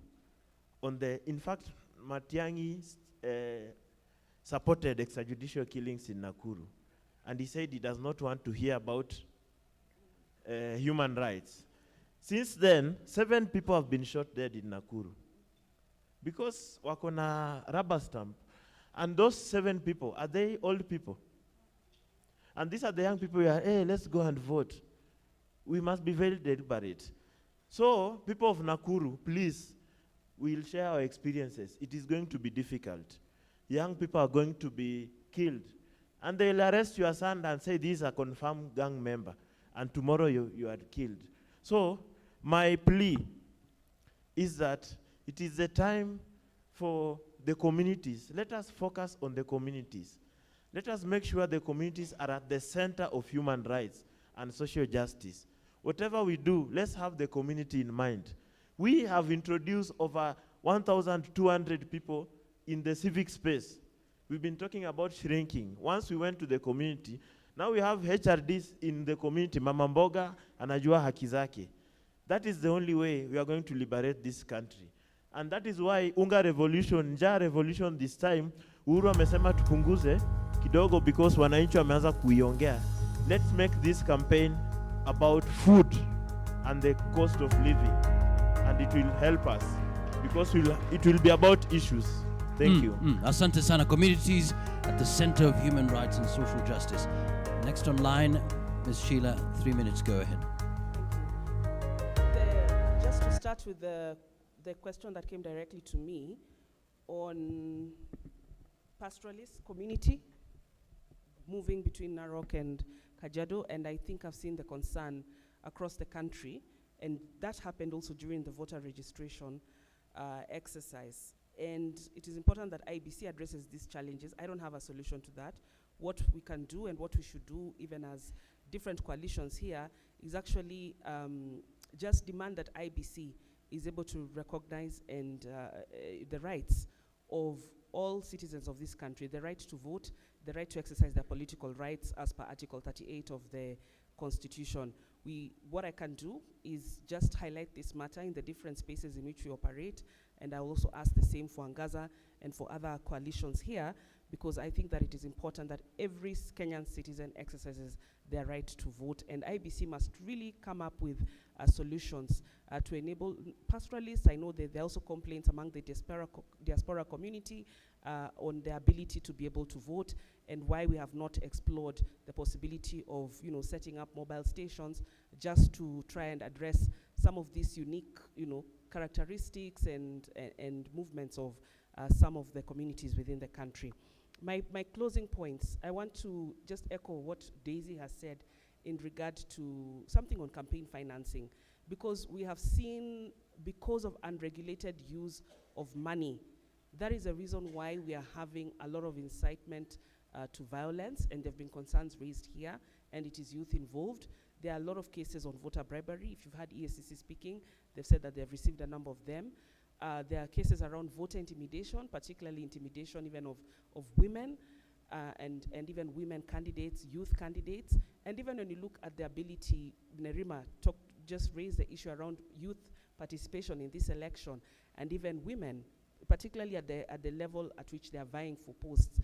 in fact, Matiang'i supported extrajudicial killings in Nakuru. And he said he does not want to hear about human rights. Since then, 7 people have been shot dead in Nakuru. Because wako na rubber stamp. And those 7 people, are they old people? And these are the young people who are, hey, let's go and vote. We must be very deliberate. So, people of Nakuru, please, we'll share our experiences. It is going to be difficult. Young people are going to be killed. And they'll arrest your son and say, this is a confirmed gang member. And tomorrow you are killed. So, my plea is that it is the time for the communities. Let us focus on the communities. Let us make sure the communities are at the center of human rights and social justice. Whatever we do, let's have the community in mind. We have introduced over 1,200 people in the civic space. We've been talking about shrinking. Once we went to the community, now we have HRDs in the community. Mama Mboga anajua haki zake. That is the only way we are going to liberate this country. And that is why Unga Revolution, Njaa Revolution this time, Uhuru amesema tupunguze kidogo because wananchi wameanza kuiongea. Let's make this campaign about food and the cost of living. And it will help us because it will be about issues. Thank you. Asante sana. Communities at the center of human rights and social justice. Next online, Ms. Sheila, 3 minutes, go ahead. Just to start with the question that came directly to me on pastoralist community moving between Narok and Kajiado, and I think I've seen the concern across the country, and that happened also during the voter registration exercise. And it is important that IBC addresses these challenges. I don't have a solution to that. What we can do and what we should do, even as different coalitions here, is actually just demand that IBC is able to recognize and the rights of all citizens of this country, the right to vote, the right to exercise their political rights as per Article 38 of the Constitution. What I can do is just highlight this matter in the different spaces in which we operate, and I will also ask the same for Angaza and for other coalitions here, because I think that it is important that every Kenyan citizen exercises their right to vote, and IBC must really come up with solutions to enable pastoralists. I know that there are also complaints among the diaspora community on their ability to be able to vote, and why we have not explored the possibility of setting up mobile stations just to try and address some of these unique characteristics and movements of some of the communities within the country. My closing points, I want to just echo what Daisy has said in regard to something on campaign financing, because we have seen, because of unregulated use of money, that is a reason why we are having a lot of incitement to violence, and there have been concerns raised here, and it is youth involved. There are a lot of cases on voter bribery. If you've had ESCC speaking, they've said that they've received a number of them. There are cases around voter intimidation, particularly intimidation even of women, and even women candidates, youth candidates. And even when you look at the ability, Nerima just raised the issue around youth participation in this election, and even women, particularly at the level at which they are vying for posts.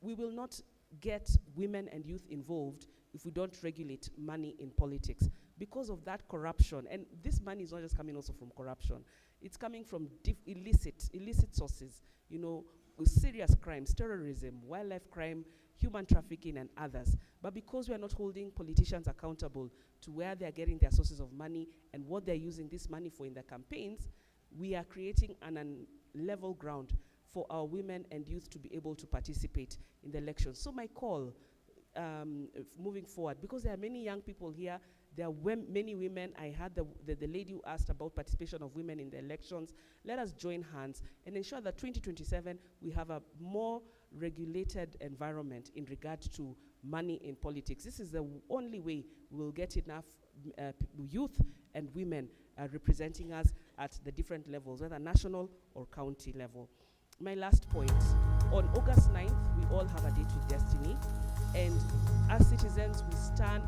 We will not get women and youth involved if we don't regulate money in politics, because of that corruption. And this money is not just coming also from corruption. It's coming from illicit sources, with serious crimes, terrorism, wildlife crime, human trafficking, and others. But because we are not holding politicians accountable to where they are getting their sources of money and what they're using this money for in their campaigns, we are creating an level ground for our women and youth to be able to participate in the elections. So my call, moving forward, because there are many young people here, there are many women. I heard the lady who asked about participation of women in the elections. Let us join hands and ensure that 2027 we have a more regulated environment in regard to money in politics. This is the only way we will get enough youth and women representing us at the different levels, whether national or county level. My last point, on August 9th, we all have a date with destiny, and as citizens, we stand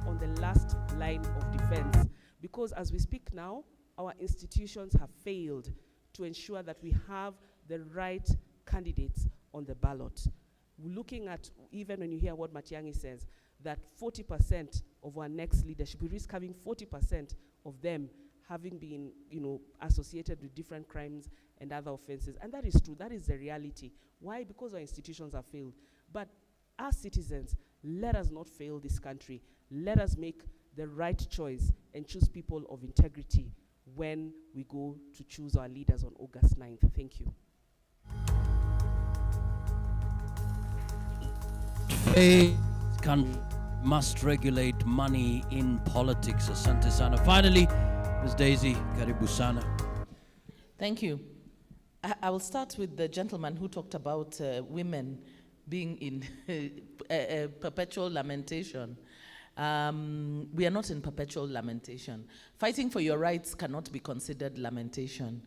on the last line of defense, because as we speak now, our institutions have failed to ensure that we have the right candidates on the ballot. We're looking at, even when you hear what Matiang'i says, that 40% of our next leadership, we risk having 40% of them having been, associated with different crimes and other offenses. And that is true, that is the reality. Why? Because our institutions have failed. But as citizens, let us not fail this country. Let us make the right choice and choose people of integrity when we go to choose our leaders on August 9th. Thank you. Faith must regulate money in politics. Asante sana. Finally, Ms. Daisy, karibu sana. Thank you. I will start with the gentleman who talked about women being in perpetual lamentation. We are not in perpetual lamentation. Fighting for your rights cannot be considered lamentation.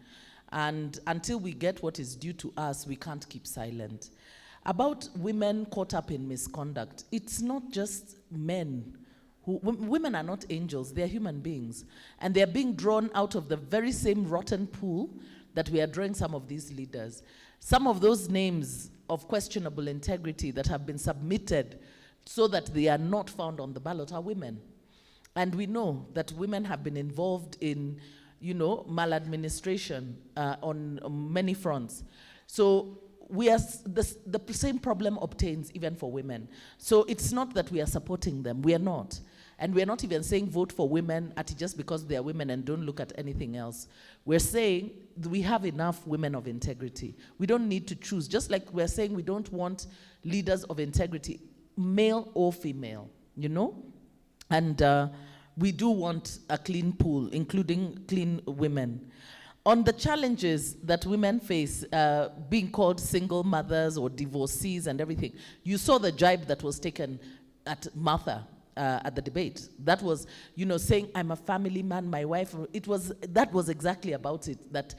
And until we get what is due to us, we can't keep silent. About women caught up in misconduct, it's not just men. Women are not angels, they're human beings. And they're being drawn out of the very same rotten pool that we are drawing some of these leaders. Some of those names of questionable integrity that have been submitted so that they are not found on the ballot are women. And we know that women have been involved in, maladministration on many fronts. So we are the same problem obtains even for women. So it's not that we are supporting them, we are not. And we're not even saying vote for women just because they are women and don't look at anything else. We're saying we have enough women of integrity. We don't need to choose. Just like we're saying we don't want leaders of integrity, male or female, And we do want a clean pool, including clean women. On the challenges that women face, being called single mothers or divorcees and everything, you saw the jibe that was taken at Martha at the debate. That was, saying, I'm a family man, my wife, that was exactly about it, that,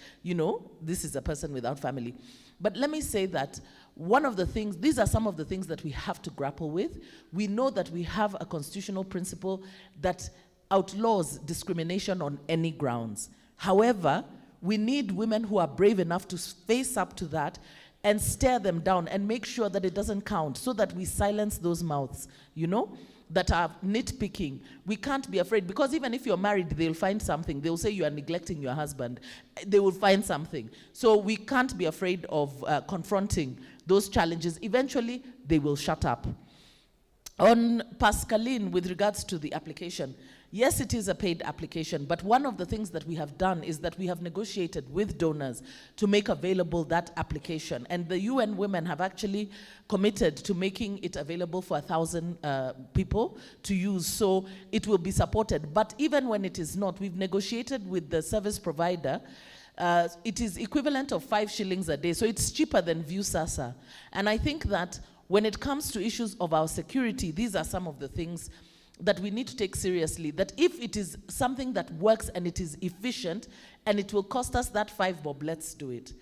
this is a person without family. But let me say that one of the things, these are some of the things that we have to grapple with. We know that we have a constitutional principle that outlaws discrimination on any grounds. However, we need women who are brave enough to face up to that and stare them down and make sure that it doesn't count so that we silence those mouths, that are nitpicking, we can't be afraid, because even if you're married, they'll find something. They'll say you are neglecting your husband. They will find something. So we can't be afraid of confronting those challenges. Eventually, they will shut up. On Pascaline, with regards to the application, yes, it is a paid application, but one of the things that we have done is that we have negotiated with donors to make available that application. And the UN Women have actually committed to making it available for 1,000 people to use, so it will be supported. But even when it is not, we've negotiated with the service provider. It is equivalent of 5 shillings a day, so it's cheaper than Viusasa. And I think that when it comes to issues of our security, these are some of the things that we need to take seriously, that if it is something that works and it is efficient and it will cost us that 5 bob, let's do it.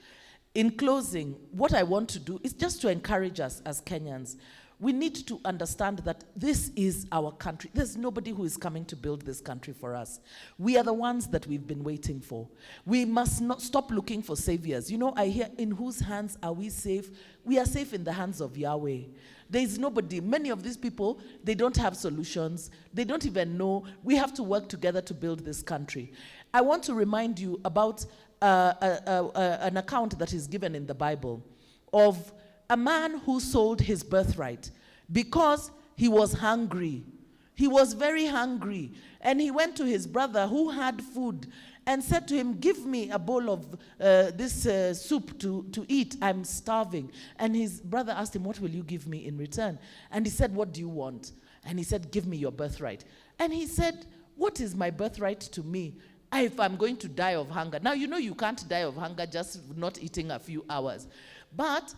In closing, what I want to do is just to encourage us as Kenyans. We need to understand that this is our country. There's nobody who is coming to build this country for us. We are the ones that we've been waiting for. We must not stop looking for saviors. You know, I hear, in whose hands are we safe? We are safe in the hands of Yahweh. There is nobody. Many of these people, they don't have solutions. They don't even know. We have to work together to build this country. I want to remind you about an account that is given in the Bible of a man who sold his birthright because he was hungry. He was very hungry. And he went to his brother who had food and said to him, give me a bowl of this soup to eat. I'm starving. And his brother asked him, what will you give me in return? And he said, what do you want? And he said, give me your birthright. And he said, what is my birthright to me if I'm going to die of hunger? Now, you know you can't die of hunger just not eating a few hours. But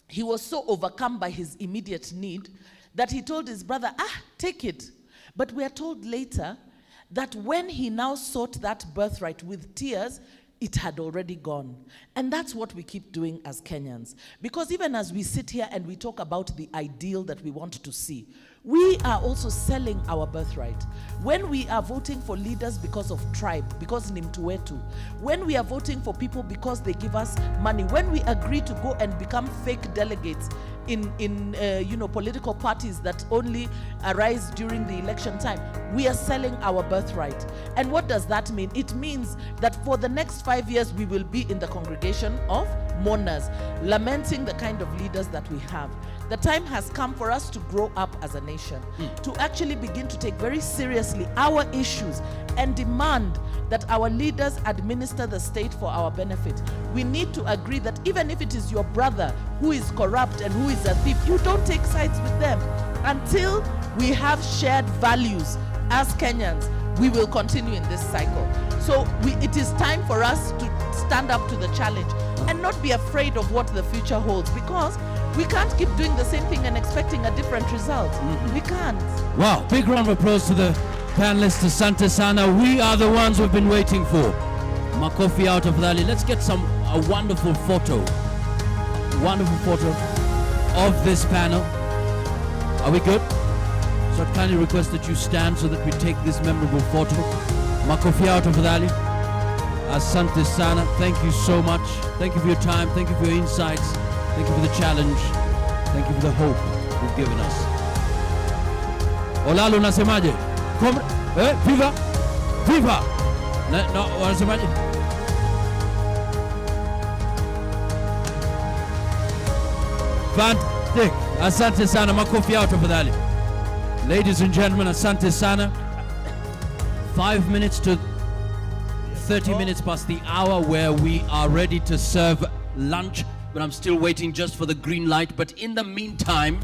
he was so overcome by his immediate need that he told his brother, take it. But we are told later that when he now sought that birthright with tears, it had already gone. And that's what we keep doing as Kenyans. Because even as we sit here and we talk about the ideal that we want to see, we are also selling our birthright. When we are voting for leaders because of tribe, because Nimtuetu, when we are voting for people because they give us money, when we agree to go and become fake delegates in political parties that only arise during the election time, we are selling our birthright. And what does that mean? It means that for the next 5 years, we will be in the congregation of mourners, lamenting the kind of leaders that we have. The time has come for us to grow up as a nation, to actually begin to take very seriously our issues and demand that our leaders administer the state for our benefit. We need to agree that even if it is your brother who is corrupt and who is a thief, you don't take sides with them. Until we have shared values as Kenyans, we will continue in this cycle. So it is time for us to stand up to the challenge and not be afraid of what the future holds, because we can't keep doing the same thing and expecting a different result. We can't. Wow, big round of applause to the panelists. Asante sana. We are the ones we've been waiting for. Makofi out of Valley. Let's get a wonderful photo. Wonderful photo of this panel. Are we good? So I'd kindly request that you stand so that we take this memorable photo. Makofi out of Valley. Asante sana. Thank you so much. Thank you for your time. Thank you for your insights. Thank you for the challenge. Thank you for the hope you've given us. Olalo unasemaje? Viva! Viva! No, wanasemaje? Fantastic. Asante sana. Makofi out tafadhali. Ladies and gentlemen, asante sana. 5 minutes to 30 minutes past the hour where we are ready to serve lunch. But I'm still waiting just for the green light. But in the meantime,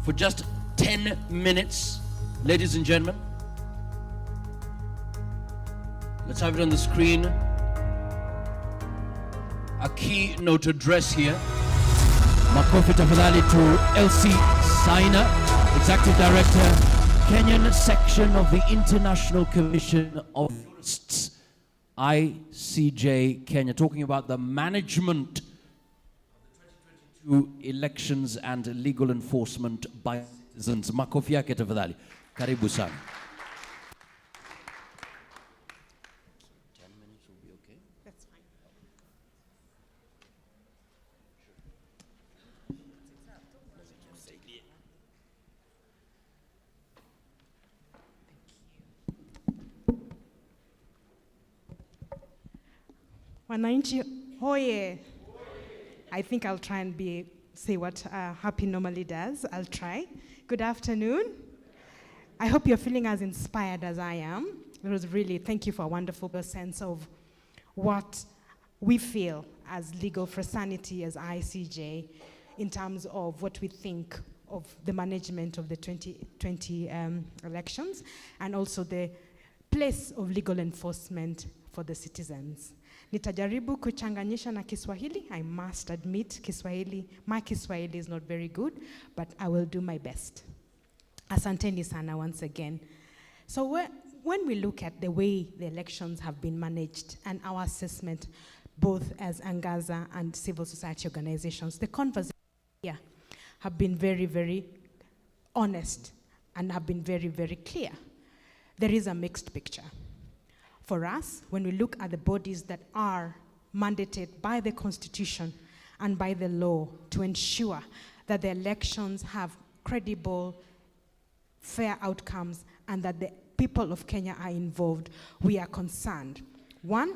for just 10 minutes, ladies and gentlemen, let's have it on the screen. A keynote address here. Makofi tafadhali to Elsie Saina, Executive Director, Kenyan Section of the International Commission of Jurists, ICJ Kenya, talking about the management to elections and legal enforcement by citizens. Makofi yake tafadhali. Karibu sana. 10 minutes will be okay? That's fine. Wananchi hoye. I think I'll try and say what Happy normally does. I'll try. Good afternoon. I hope you're feeling as inspired as I am. It was really, thank you for a wonderful sense of what we feel as legal fraternity, as ICJ, in terms of what we think of the management of the 2020 elections, and also the place of legal enforcement for the citizens. Nitajaribu kuchanganyisha na Kiswahili. I must admit, my Kiswahili is not very good, but I will do my best. Asanteni sana once again. So when we look at the way the elections have been managed and our assessment, both as Angaza and civil society organizations, the conversations here have been very, very honest and have been very, very clear. There is a mixed picture. For us, when we look at the bodies that are mandated by the Constitution and by the law to ensure that the elections have credible, fair outcomes and that the people of Kenya are involved, we are concerned. One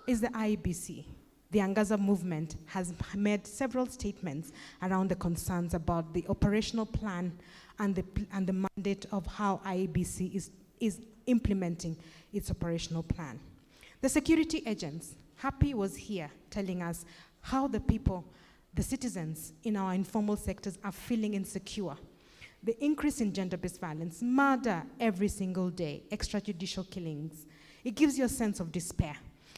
is the IEBC. The Angaza movement has made several statements around the concerns about the operational plan and the mandate of how IEBC is implementing its operational plan. The security agents, Happy was here telling us how the people, the citizens in our informal sectors are feeling insecure. The increase in gender-based violence, murder every single day, extrajudicial killings, it gives you a sense of despair.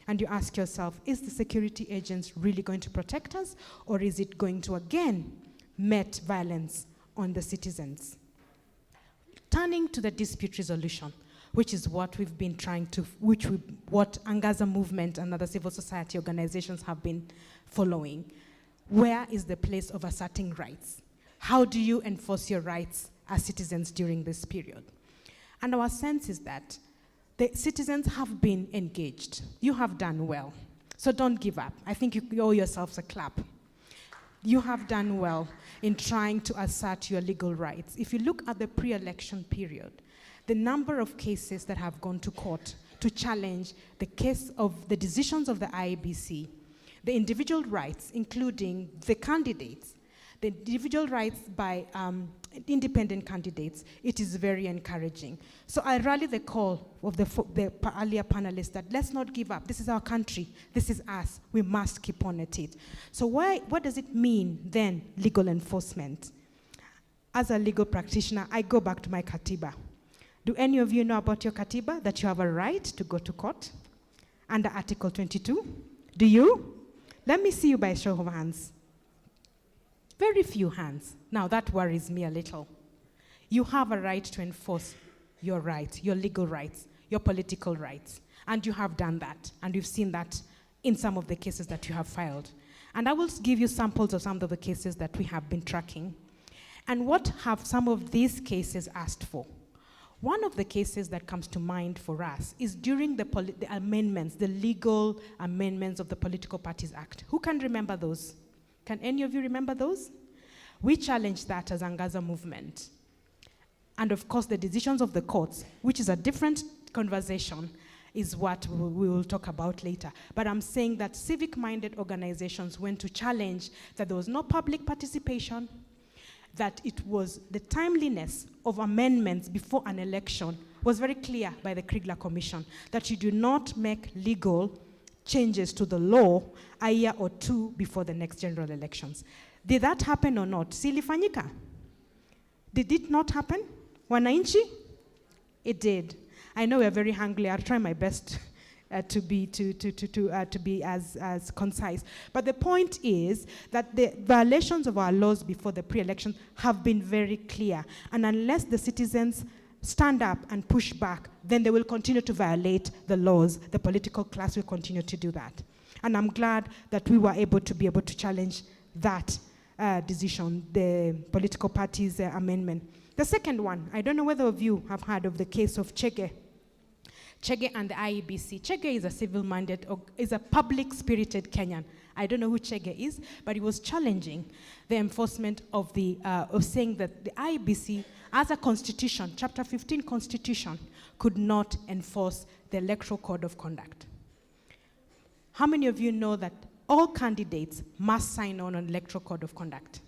And you ask yourself, is the security agents really going to protect us, or is it going to again met violence on the citizens? Turning to the dispute resolution, which is what we've been trying to, what Angaza movement and other civil society organizations have been following. Where is the place of asserting rights? How do you enforce your rights as citizens during this period? And our sense is that the citizens have been engaged. You have done well. So don't give up. I think you owe yourselves a clap. You have done well in trying to assert your legal rights. If you look at the pre-election period, the number of cases that have gone to court to challenge the case of the decisions of the IEBC, the individual rights, including the candidates, the individual rights by independent candidates, it is very encouraging. So I rally the call of the earlier panelists that let's not give up. This is our country. This is us. We must keep on at it. So what does it mean then, legal enforcement? As a legal practitioner, I go back to my Katiba. Do any of you know about your Katiba, that you have a right to go to court under Article 22? Do you? Let me see you by a show of hands. Very few hands. Now that worries me a little. You have a right to enforce your rights, your legal rights, your political rights. And you have done that. And we've seen that in some of the cases that you have filed. And I will give you samples of some of the cases that we have been tracking. And what have some of these cases asked for? One of the cases that comes to mind for us is during the amendments, the legal amendments of the Political Parties Act. Who can remember those? Can any of you remember those? We challenged that as Angaza movement. And of course, the decisions of the courts, which is a different conversation, is what we will talk about later. But I'm saying that civic-minded organizations went to challenge that there was no public participation, that it was the timeliness of amendments before an election was very clear by the Kriegler Commission, that you do not make legal changes to the law a year or two before the next general elections. Did that happen or not? Silifanyika? Did it not happen? Wananchi? It did. I know we're very hungry. I'll try my best to be as concise. But the point is that the violations of our laws before the pre-election have been very clear. And unless the citizens stand up and push back, then they will continue to violate the laws. The political class will continue to do that. And I'm glad that we were able to challenge that decision, the political parties' amendment. The second one, I don't know whether of you have heard of the case of Chege and the IEBC. Chege is a civil-minded, is a public-spirited Kenyan. I don't know who Chege is, but he was challenging the enforcement of saying that the IEBC, as a constitution, Chapter 15 constitution, could not enforce the Electoral Code of Conduct. How many of you know that all candidates must sign on an electoral code of conduct?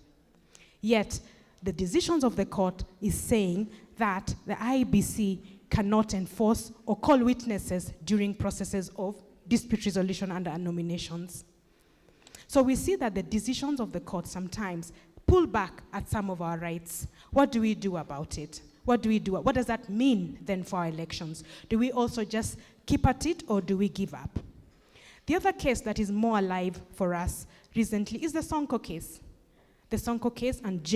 Yet, the decisions of the court is saying that the IEBC cannot enforce or call witnesses during processes of dispute resolution under nominations. So we see that the decisions of the court sometimes pull back at some of our rights. What do we do about it? What do we do? What does that mean then for our elections? Do we also just keep at it, or do we give up? The other case that is more alive for us recently is the Sonko case. The Sonko case, and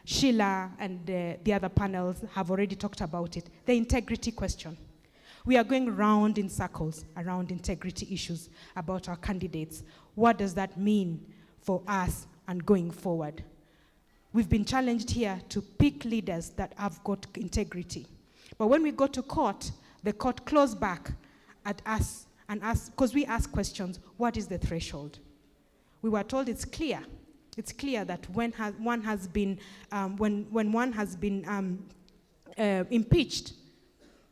Sheila and the other panels have already talked about it. The integrity question. We are going round in circles around integrity issues about our candidates. What does that mean for us and going forward? We've been challenged here to pick leaders that have got integrity. But when we go to court, the court claws back at us and asks, because we ask questions, what is the threshold? We were told it's clear. It's clear that when one has been impeached,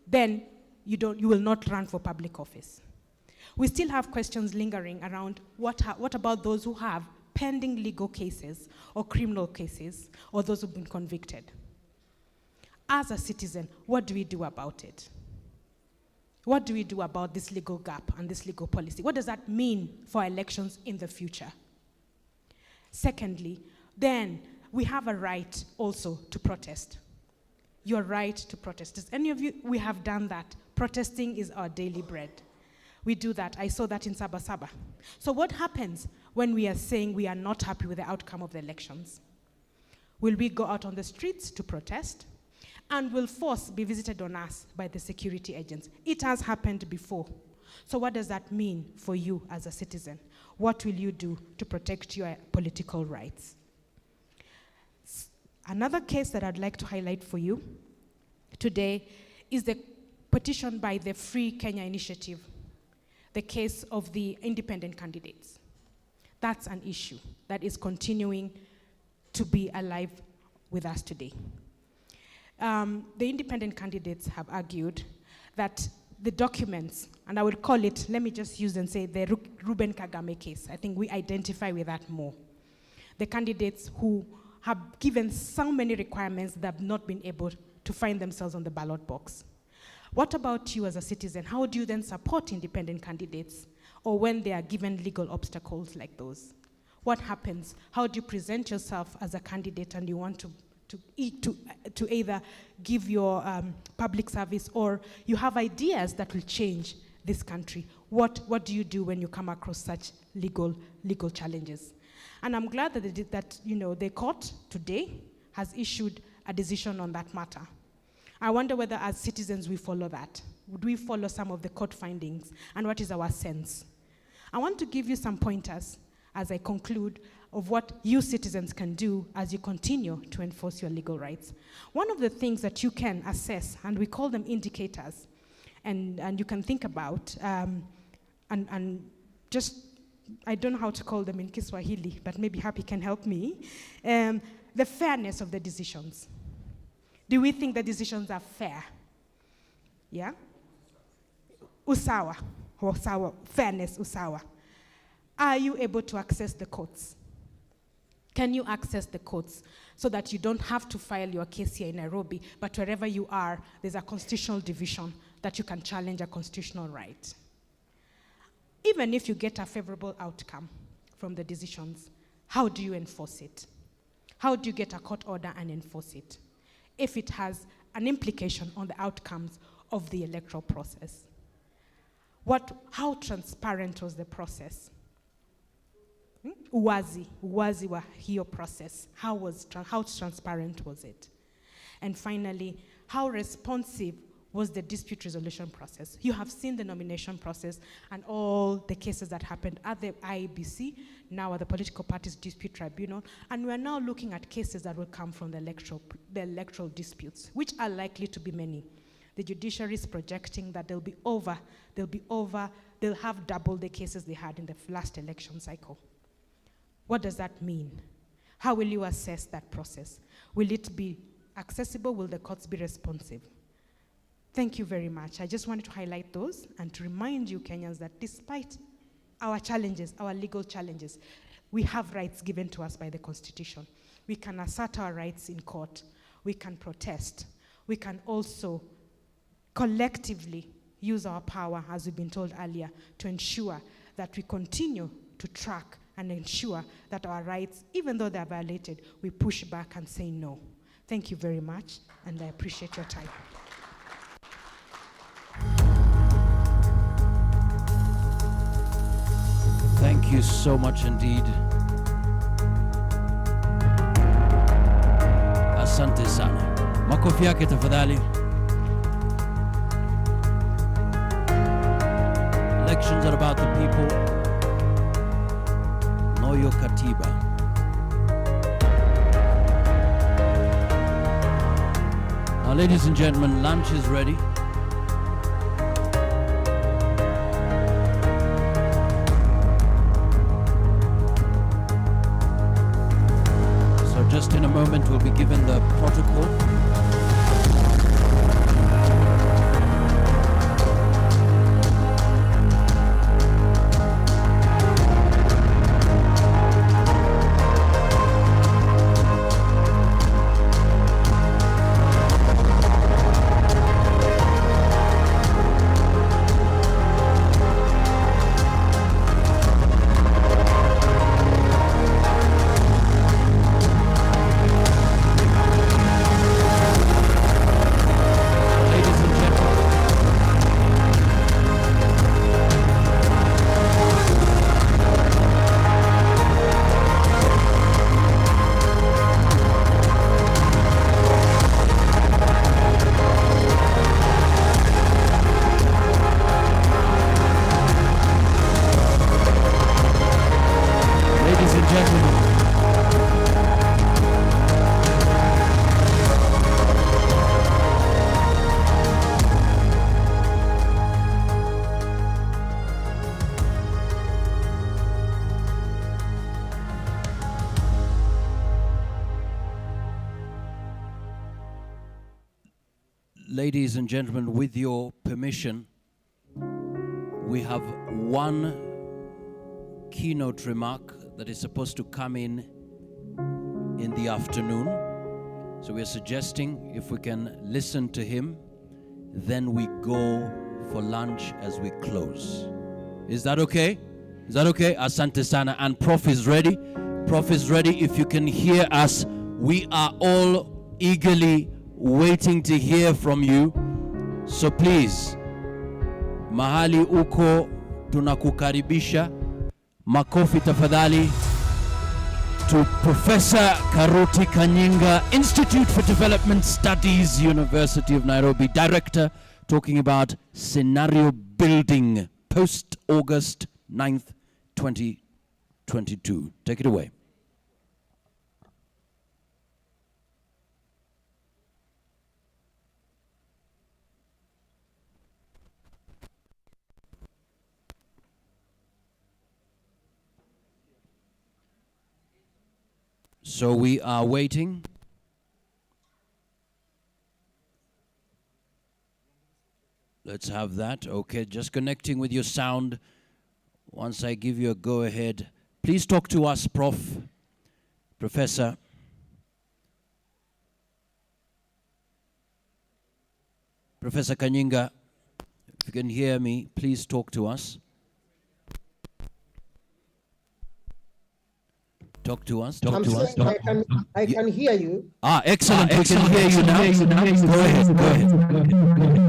then you will not run for public office. We still have questions lingering around what about those who have pending legal cases or criminal cases, or those who've been convicted? As a citizen, what do we do about it? What do we do about this legal gap and this legal policy? What does that mean for elections in the future? Secondly, then we have a right also to protest. Your right to protest. Does any of you, we have done that. Protesting is our daily bread. We do that. I saw that in Sabasaba. So what happens when we are saying we are not happy with the outcome of the elections? Will we go out on the streets to protest? And will force be visited on us by the security agents? It has happened before. So what does that mean for you as a citizen? What will you do to protect your political rights? Another case that I'd like to highlight for you today is the petition by the Free Kenya Initiative, the case of the independent candidates. That's an issue that is continuing to be alive with us today. The independent candidates have argued that the documents, and I would call it, let me just use and say the Ruben Kagame case. I think we identify with that more. The candidates who have given so many requirements that have not been able to find themselves on the ballot box. What about you as a citizen? How do you then support independent candidates, or when they are given legal obstacles like those? What happens? How do you present yourself as a candidate and you want to either give your public service, or you have ideas that will change this country? What do you do when you come across such legal challenges? And I'm glad that the court today has issued a decision on that matter. I wonder whether as citizens we follow that. Would we follow some of the court findings, and what is our sense? I want to give you some pointers as I conclude of what you citizens can do as you continue to enforce your legal rights. One of the things that you can assess, and we call them indicators, and you can think about, and just, I don't know how to call them in Kiswahili, but maybe Happy can help me, the fairness of the decisions. Do we think the decisions are fair? Yeah? Usawa, fairness, usawa. Are you able to access the courts? Can you access the courts so that you don't have to file your case here in Nairobi, but wherever you are, there's a constitutional division that you can challenge a constitutional right? Even if you get a favorable outcome from the decisions, how do you enforce it? How do you get a court order and enforce it if it has an implication on the outcomes of the electoral process? How transparent was the process? Uwazi wa hiyo process. How transparent was it? And finally, how responsive was the dispute resolution process? You have seen the nomination process and all the cases that happened at the IEBC, now at the Political Parties Dispute Tribunal, and we're now looking at cases that will come from the electoral disputes, which are likely to be many. The judiciary is projecting that they'll have double the cases they had in the last election cycle. What does that mean? How will you assess that process? Will it be accessible? Will the courts be responsive? Thank you very much. I just wanted to highlight those and to remind you Kenyans that despite our challenges, our legal challenges, we have rights given to us by the Constitution. We can assert our rights in court. We can protest. We can also collectively use our power, as we've been told earlier, to ensure that we continue to track and ensure that our rights, even though they're violated, we push back and say no. Thank you very much, and I appreciate your time. Thank you so much indeed. Asante sana. Makofi yake tafadhali. Elections are about the people. Know your katiba. Now, ladies and gentlemen, lunch is ready. So just in a moment, we'll be given the protocol. Ladies and gentlemen, with your permission, we have one keynote remark that is supposed to come in the afternoon. So we're suggesting if we can listen to him, then we go for lunch as we close. Is that okay? Is that okay? Asante sana. And Prof is ready. Prof is ready. If you can hear us, we are all eagerly waiting to hear from you. So please, mahali uko tunakukaribisha. Makofi tafadhali to Professor Karuti Kanyinga, Institute for Development Studies, University of Nairobi, Director, talking about scenario building post-August 9th, 2022. Take it away. So we are waiting. Let's have that. Okay, just connecting with your sound. Once I give you a go ahead, please talk to us, Professor. Professor Kanyinga, if you can hear me, please talk to us. Talk to us. Talk to us. I can hear you. Ah, excellent. We can hear you now. Go ahead. Go ahead.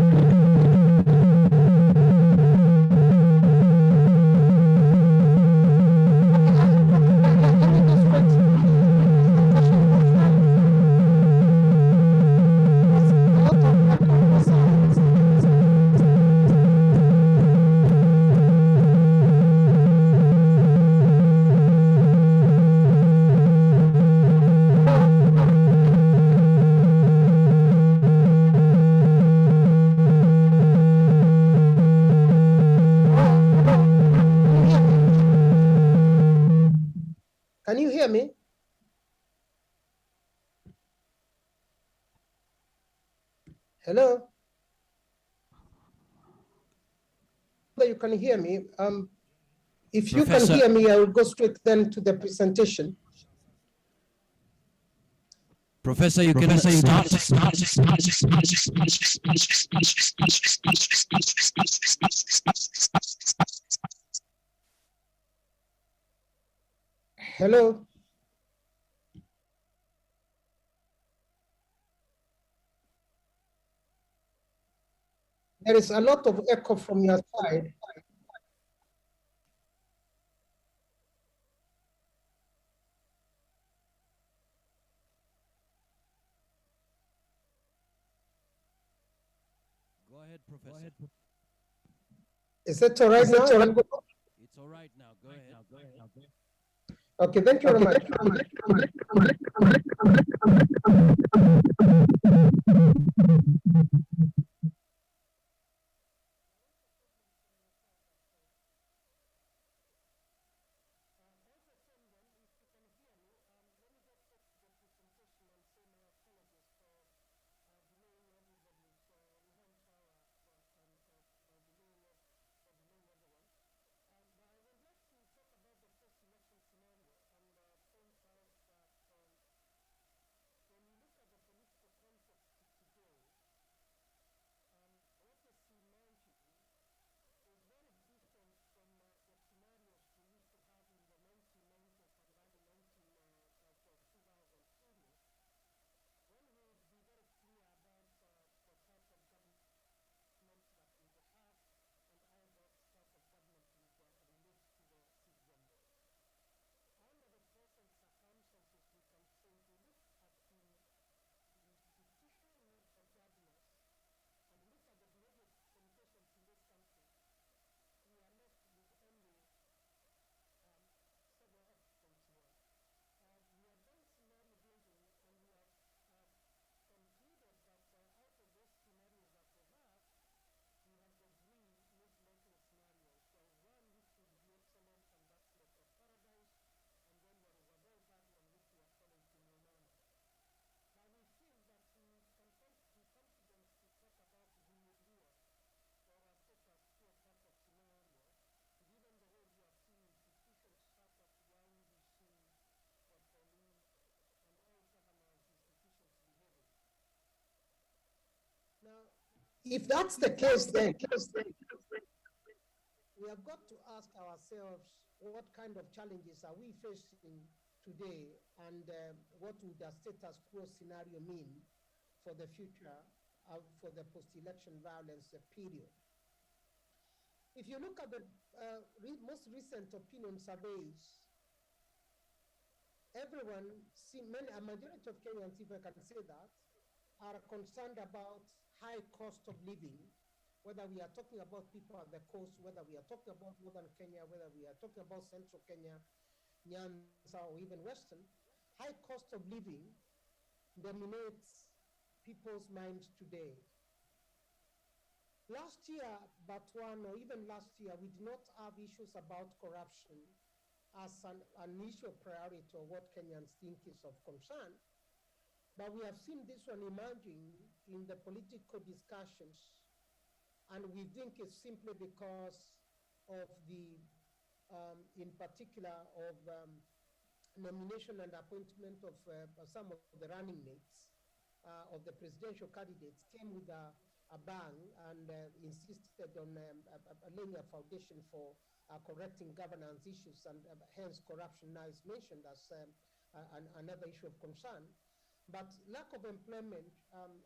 Can you hear me? Hello? whether you can hear me. If you Professor- can hear me, I will go straight then to the presentation. Professor, you can start. Hello. There is a lot of echo from your side. Go ahead, Professor. Is that all right now? It's all right now. Go ahead. Okay, thank you very much. If that's the case, then we have got to ask ourselves what kind of challenges are we facing today, and what would a status quo scenario mean for the future, for the post-election violence period. If you look at the most recent opinion surveys, a majority of Kenyans, if I can say that, are concerned about high cost of living, whether we are talking about people at the coast, whether we are talking about northern Kenya, whether we are talking about central Kenya, Nyanza, or even western. High cost of living dominates people's minds today. Last year, or even last year, we did not have issues about corruption as an issue of priority or what Kenyans think is of concern. But we have seen this one emerging in the political discussions, and we think it's simply because of in particular, of nomination and appointment of some of the running mates of the presidential candidates came with a bang and insisted on laying a foundation for correcting governance issues, and hence corruption now is mentioned as another issue of concern. But lack of employment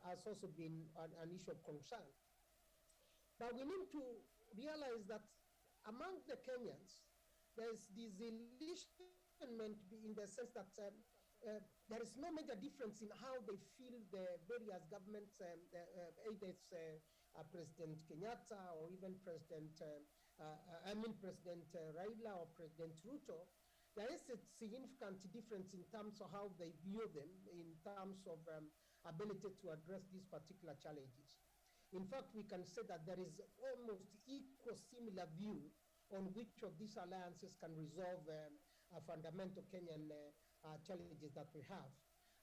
has also been an issue of concern. But we need to realize that among the Kenyans, there's disillusionment in the sense that there is no major difference in how they feel the various governments, either it's President Kenyatta or even President Raila or President Ruto. There is a significant difference in terms of how they view them, in terms of ability to address these particular challenges. In fact, we can say that there is almost equal similar view on which of these alliances can resolve fundamental Kenyan challenges that we have.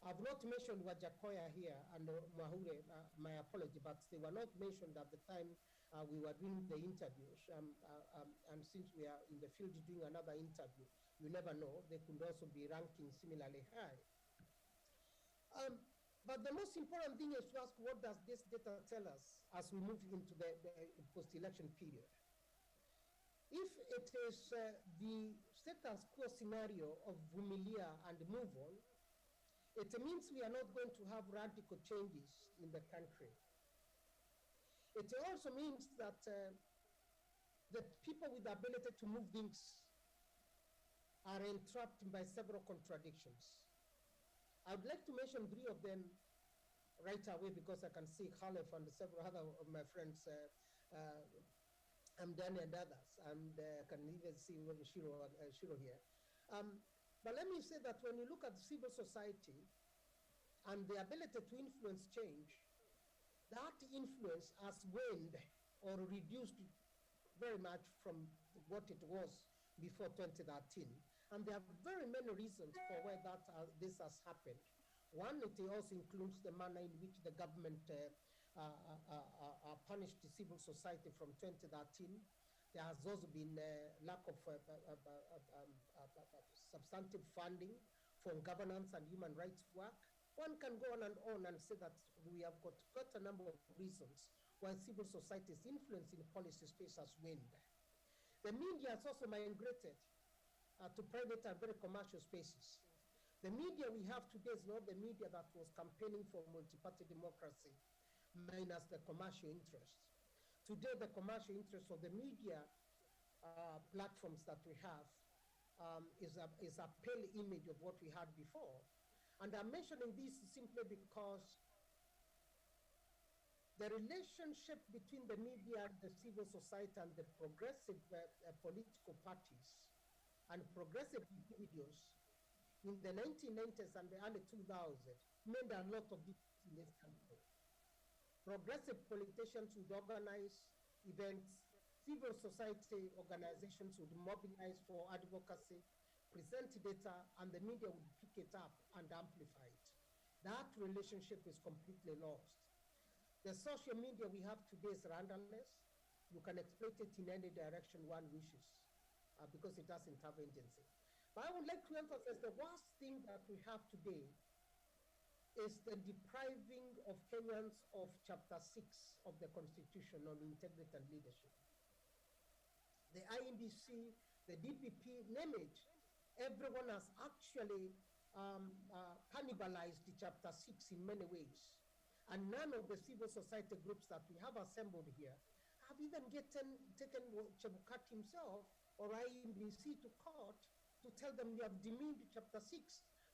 I've not mentioned Wajakoya here and Mwahure, my apology, but they were not mentioned at the time we were doing the interviews, and since we are in the field doing another interview, you never know, they could also be ranking similarly high. But the most important thing is to ask, what does this data tell us as we move into the post-election period? If it is the status quo scenario of Vumilia and move on, it means we are not going to have radical changes in the country. It also means that the people with the ability to move things are entrapped by several contradictions. I would like to mention 3 of them right away because I can see Khalif and several other of my friends, Danny and others, and can even see Shiro here. But let me say that when you look at civil society and the ability to influence change, that influence has waned or reduced very much from what it was before 2013. And there are very many reasons for why this has happened. One, it also includes the manner in which the government punished the civil society from 2013. There has also been a lack of substantive funding for governance and human rights work. One can go on and say that we have got quite a number of reasons why civil society's influence in policy space has waned. The media has also migrated to private and very commercial spaces. The media we have today is not the media that was campaigning for multi-party democracy, minus the commercial interests. Today, the commercial interests of the media platforms that we have is a pale image of what we had before. And I'm mentioning this simply because the relationship between the media, the civil society, and the progressive political parties and progressive individuals in the 1990s and the early 2000s made a lot of difference in this country. Progressive politicians would organize events, civil society organizations would mobilize for advocacy, present data, and the media would pick it up and amplify it. That relationship is completely lost. The social media we have today is randomness. You can exploit it in any direction one wishes because it doesn't have agency. But I would like to emphasize the worst thing that we have today is the depriving of Kenyans of Chapter 6 of the Constitution on integrity and leadership. The INDC, the DPP, name it, everyone has actually cannibalized the Chapter 6 in many ways. And none of the civil society groups that we have assembled here have even taken Chebukati himself or INDC to court to tell them we have demeaned Chapter 6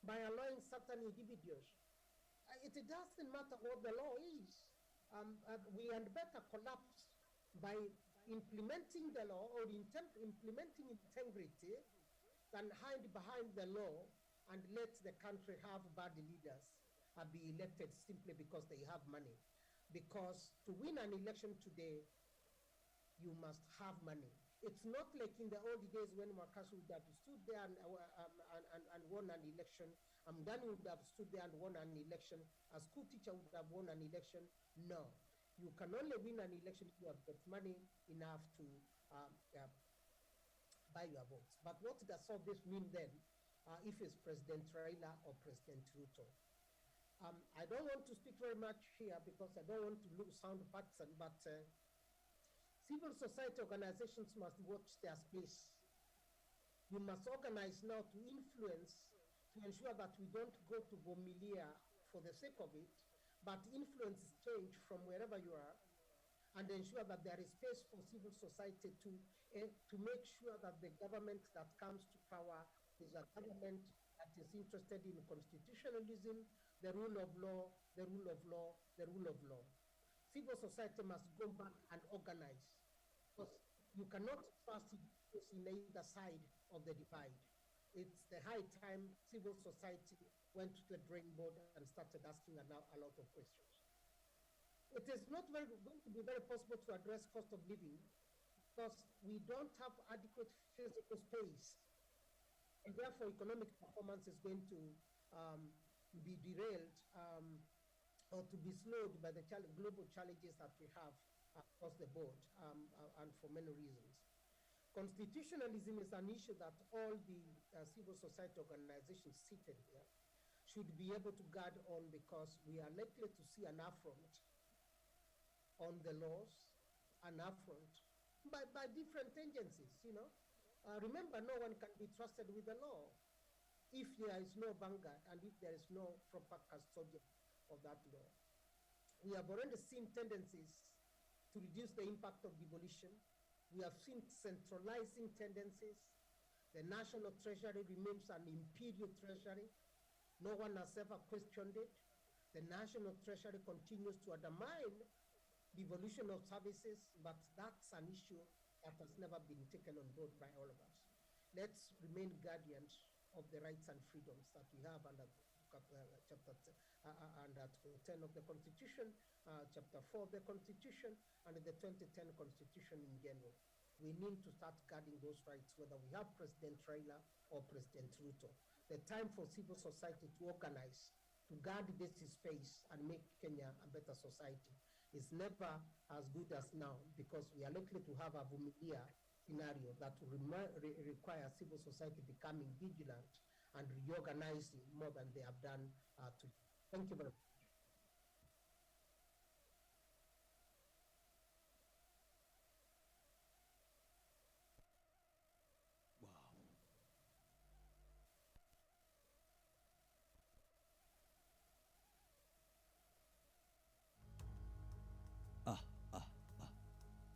by allowing certain individuals. It doesn't matter what the law is. We had better collapse by implementing the law or implementing integrity than hide behind the law and let the country have bad leaders be elected simply because they have money. Because to win an election today, you must have money. It's not like in the old days when Marcus would have stood there and won an election. Amdani would have stood there and won an election. A school teacher would have won an election. No. You can only win an election if you have got money enough to buy your votes. But what does all this mean then if it's President Raila or President Ruto? I don't want to speak very much here because I don't want to sound partisan, but civil society organizations must watch their space. You must organize now to influence, to ensure that we don't go to Vomilia for the sake of it, but influence change from wherever you are, and ensure that there is space for civil society to make sure that the government that comes to power is a government that is interested in constitutionalism, the rule of law, the rule of law, the rule of law. Civil society must go back and organize, because you cannot trust in either side of the divide. It's the high time civil society went to the drawing board and started asking a lot of questions. It is not going to be very possible to address cost of living because we don't have adequate physical space, and therefore economic performance is going to be derailed or to be slowed by the global challenges that we have across the board and for many reasons. Constitutionalism is an issue that all the civil society organizations seated here should be able to guard on, because we are likely to see an affront on the laws, an affront by different agencies, you know. Remember, no one can be trusted with the law if there is no vanguard and if there is no proper custodian of that law. We have already seen tendencies to reduce the impact of devolution. We have seen centralizing tendencies. The national treasury remains an imperial treasury. No one has ever questioned it. The national treasury continues to undermine devolution of services, but that's an issue that has never been taken on board by all of us. Let's remain guardians of the rights and freedoms that we have under chapter and Article 10 of the Constitution, chapter 4 of the Constitution, and the 2010 Constitution in general. We need to start guarding those rights, whether we have President Raila or President Ruto. The time for civil society to organize, to guard this space and make Kenya a better society is never as good as now, because we are likely to have a Vumilia scenario that will require civil society becoming vigilant and reorganizing more than they have done today. Thank you very much.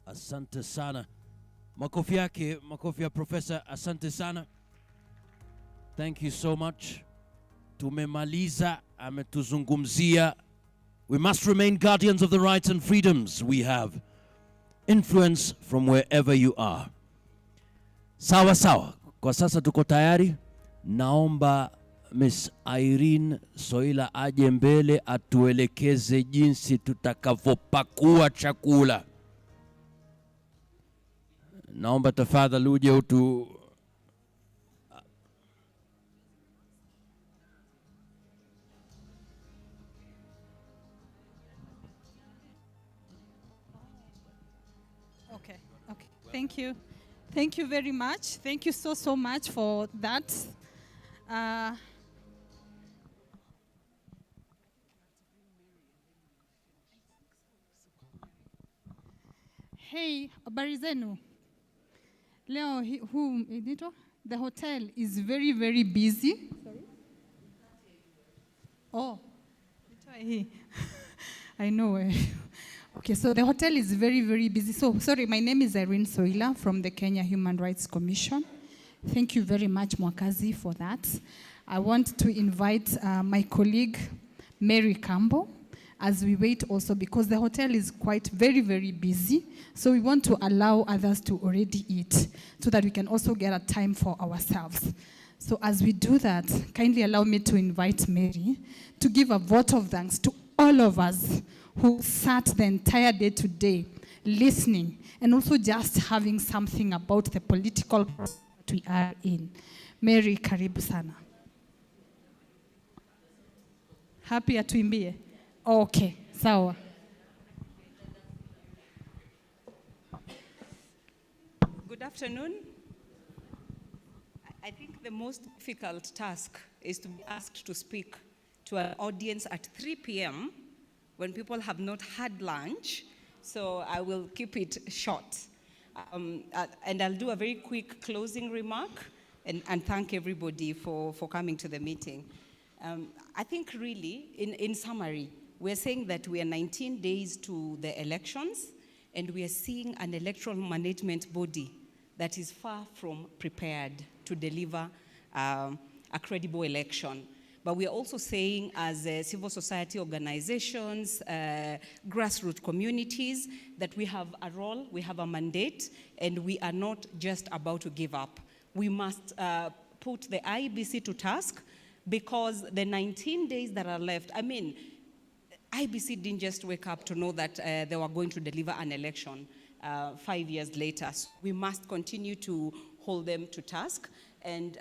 Asante sana. Makofi yake, makofi ya Professor. Asante sana. Thank you so much. Tumemaliza, ametuzungumzia. We must remain guardians of the rights and freedoms we have. Influence from wherever you are. Sawa sawa. Kwa sasa tuko tayari. Naomba Miss Irene Soila aje mbele atuelekeze jinsi tutakavyopakua chakula. Naomba tafadhali uje utu Okay. Thank you. Thank you very much. Thank you so much for that. Hey, habari zenu. Leo the hotel is very, very busy. Sorry? Oh, I know. Okay, so the hotel is very, very busy. So, sorry, my name is Irene Soila from the Kenya Human Rights Commission. Thank you very much, Mwakazi, for that. I want to invite my colleague, Mary Campbell, as we wait also, because the hotel is quite very, very busy. So we want to allow others to already eat so that we can also get a time for ourselves. So as we do that, kindly allow me to invite Mary to give a vote of thanks to all of us who sat the entire day today listening and also just having something about the political process that we are in. Mary, karibu sana. Happy atuimbie? Okay, sawa. Good afternoon. I think the most difficult task is to be asked to speak to an audience at 3 p.m. when people have not had lunch, so I will keep it short. And I'll do a very quick closing remark and thank everybody for coming to the meeting. I think really, in summary, we're saying that we are 19 days to the elections, and we are seeing an electoral management body that is far from prepared to deliver a credible election. But we are also saying, as civil society organizations, grassroots communities, that we have a role, we have a mandate, and we are not just about to give up. We must put the IEBC to task, because the 19 days that are left, I mean, IEBC didn't just wake up to know that they were going to deliver an election 5 years later. So we must continue to hold them to task. And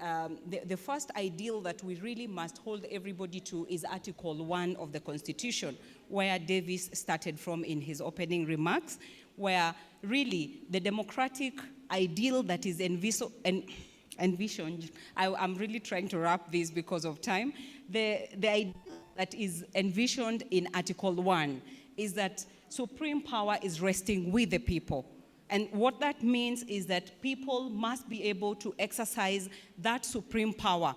the first ideal that we really must hold everybody to is Article 1 of the Constitution, where Davis started from in his opening remarks, where really the democratic ideal that is envisioned, I'm really trying to wrap this because of time, the idea that is envisioned in Article 1 is that supreme power is resting with the people. And what that means is that people must be able to exercise that supreme power,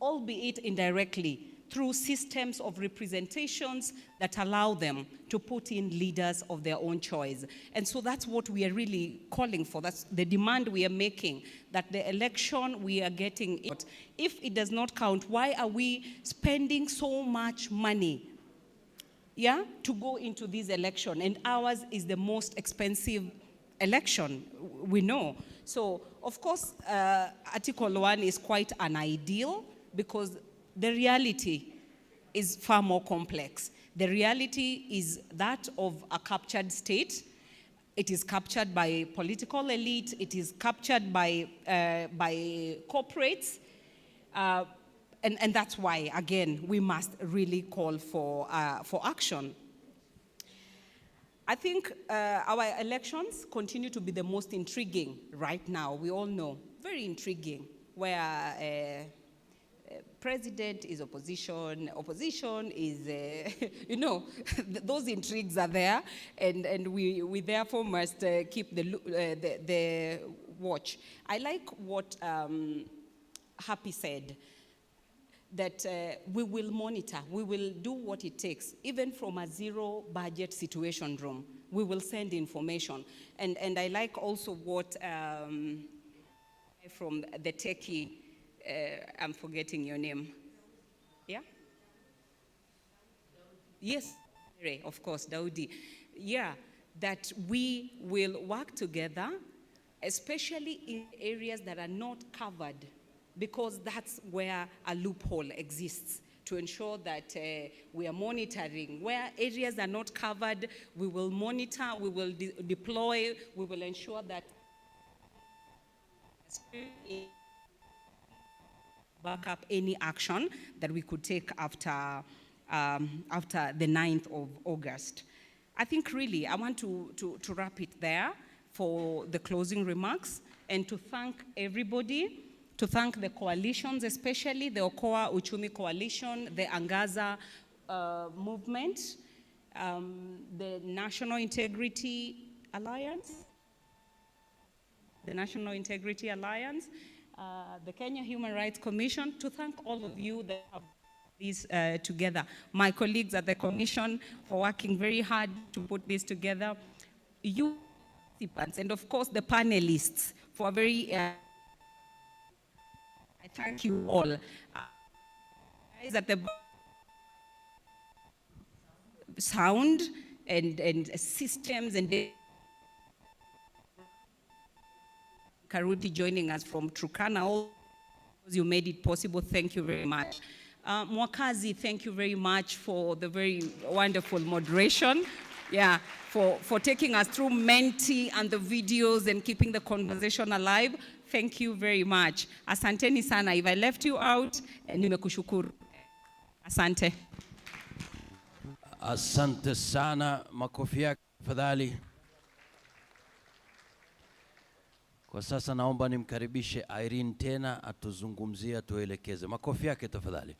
albeit indirectly, through systems of representations that allow them to put in leaders of their own choice. And so that's what we are really calling for. That's the demand we are making, that the election we are getting, if it does not count, why are we spending so much money, to go into this election? And ours is the most expensive election, we know. So, of course, Article 1 is quite an ideal because the reality is far more complex. The reality is that of a captured state. It is captured by political elite. It is captured by corporates. And that's why, again, we must really call for action. I think our elections continue to be the most intriguing right now. We all know, very intriguing, where president is opposition is, those intrigues are there, and we therefore must keep the watch. I like what Happy said, that we will monitor, we will do what it takes, even from a zero budget situation room. We will send information. And I like also what from the techie, I'm forgetting your name. Yeah? Yes, of course, Daudi. Yeah, that we will work together, especially in areas that are not covered, because that's where a loophole exists, to ensure that we are monitoring. Where areas are not covered, we will monitor, we will deploy, we will ensure that back up any action that we could take after the 9th of August. I think really I want to wrap it there for the closing remarks, and to thank everybody, to thank the coalitions, especially the Okoa Uchumi Coalition, the Angaza movement, the National Integrity Alliance, the Kenya Human Rights Commission, to thank all of you that have this together. My colleagues at the Commission for working very hard to put this together. You participants, and of course the panelists for a very, I thank you all. Guys at the sound and systems, and Karuti joining us from Turkana, you made it possible. Thank you very much. Mwakazi, thank you very much for the very wonderful moderation. Yeah, for taking us through Menti and the videos and keeping the conversation alive. Thank you very much. Asanteni sana. If I left you out, nimekushukuru. Asante. Asante sana. Makofi yako tafadhali. Kwa sasa naomba nimkaribishe Irene tena atuzungumzie, atuelekeze. Makofi yake tafadhali.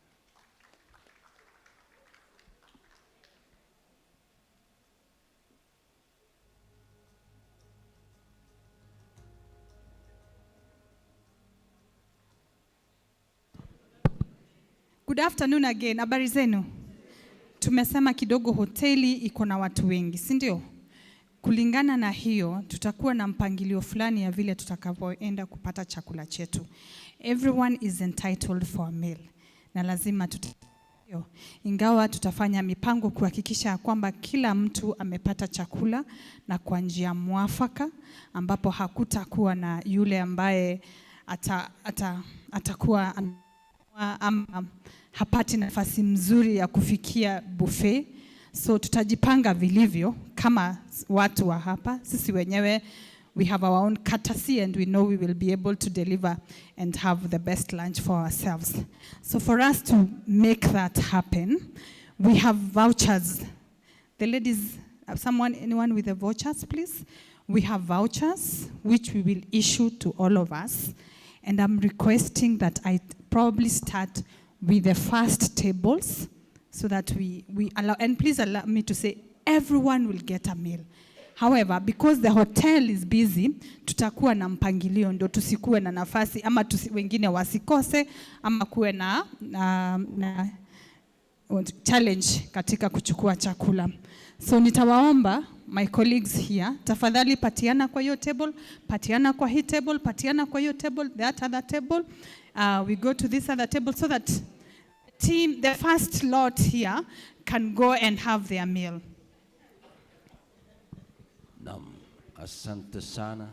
Good afternoon again. Habari zenu? Tumesema kidogo hoteli iko na watu wengi, si ndio? Kulingana na hiyo, tutakuwa na mpangilio fulani ya vile tutakapoenda kupata chakula chetu. Everyone is entitled for a meal. Na lazima ingawa tutafanya mipango kuhakikisha kwamba kila mtu amepata chakula na kwa njia mwafaka, ambapo hakutakuwa na yule ambaye atakuwa hapati nafasi mzuri ya kufikia buffet. So tutajipanga vilivyo kama watu wa hapa. Sisi wenyewe, we have our own courtesy and we know we will be able to deliver and have the best lunch for ourselves. So for us to make that happen, we have vouchers. The ladies Anyone with the vouchers, please? We have vouchers which we will issue to all of us. And I'm requesting that I probably start with the first tables so that we allow, and please allow me to say, everyone will get a meal. However, because the hotel is busy, tutakuwa na mpangilio ndo tusikuwe na nafasi ama wengine wasikose ama kuwe na challenge katika kuchukua chakula. So nitawaomba my colleagues here, tafadhali patiana kwa hiyo table, patiana kwa hii table, patiana kwa hiyo table, that other table. We go to this other table so that the first lot here can go and have their meal. Naam, asante sana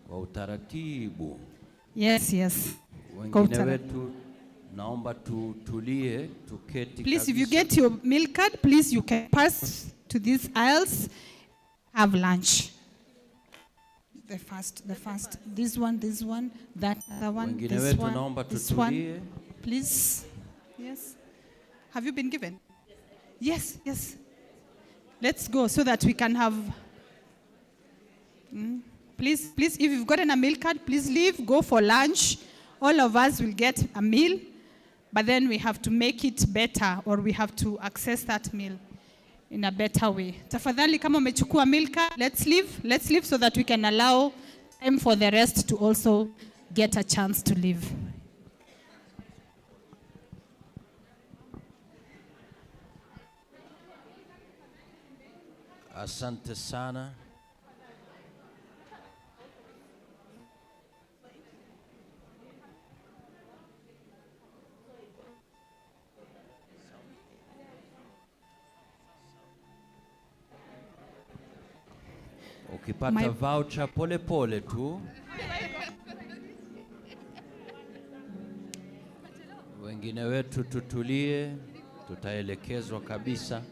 kwa utaratibu. Yes. Wengine wetu naomba tutulie, tuketi. Please, if you get your meal card, please you can pass to these aisles, have lunch. The first, this one, that other one, Wengine this wetu one, naomba this tutulie. one. Please, yes. Have you been given? Yes. Let's go so that we can have. Please, if you've gotten a meal card, please leave, go for lunch. All of us will get a meal, but then we have to make it better, or we have to access that meal in a better way. Tafadhali kama umechukua meal card, let's leave so that we can allow time for the rest to also get a chance to leave. Asante sana. Ukipata voucher pole tu. Wengine wetu tutulie, tutaelekezwa kabisa.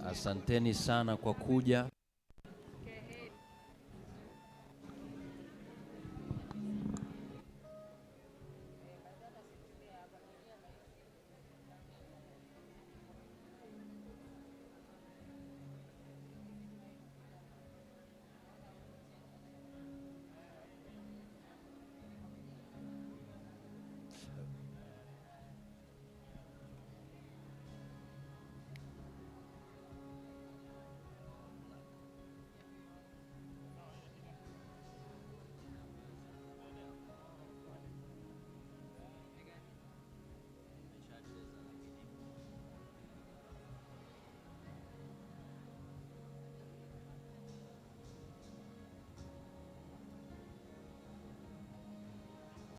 Asanteni sana kwa kuja.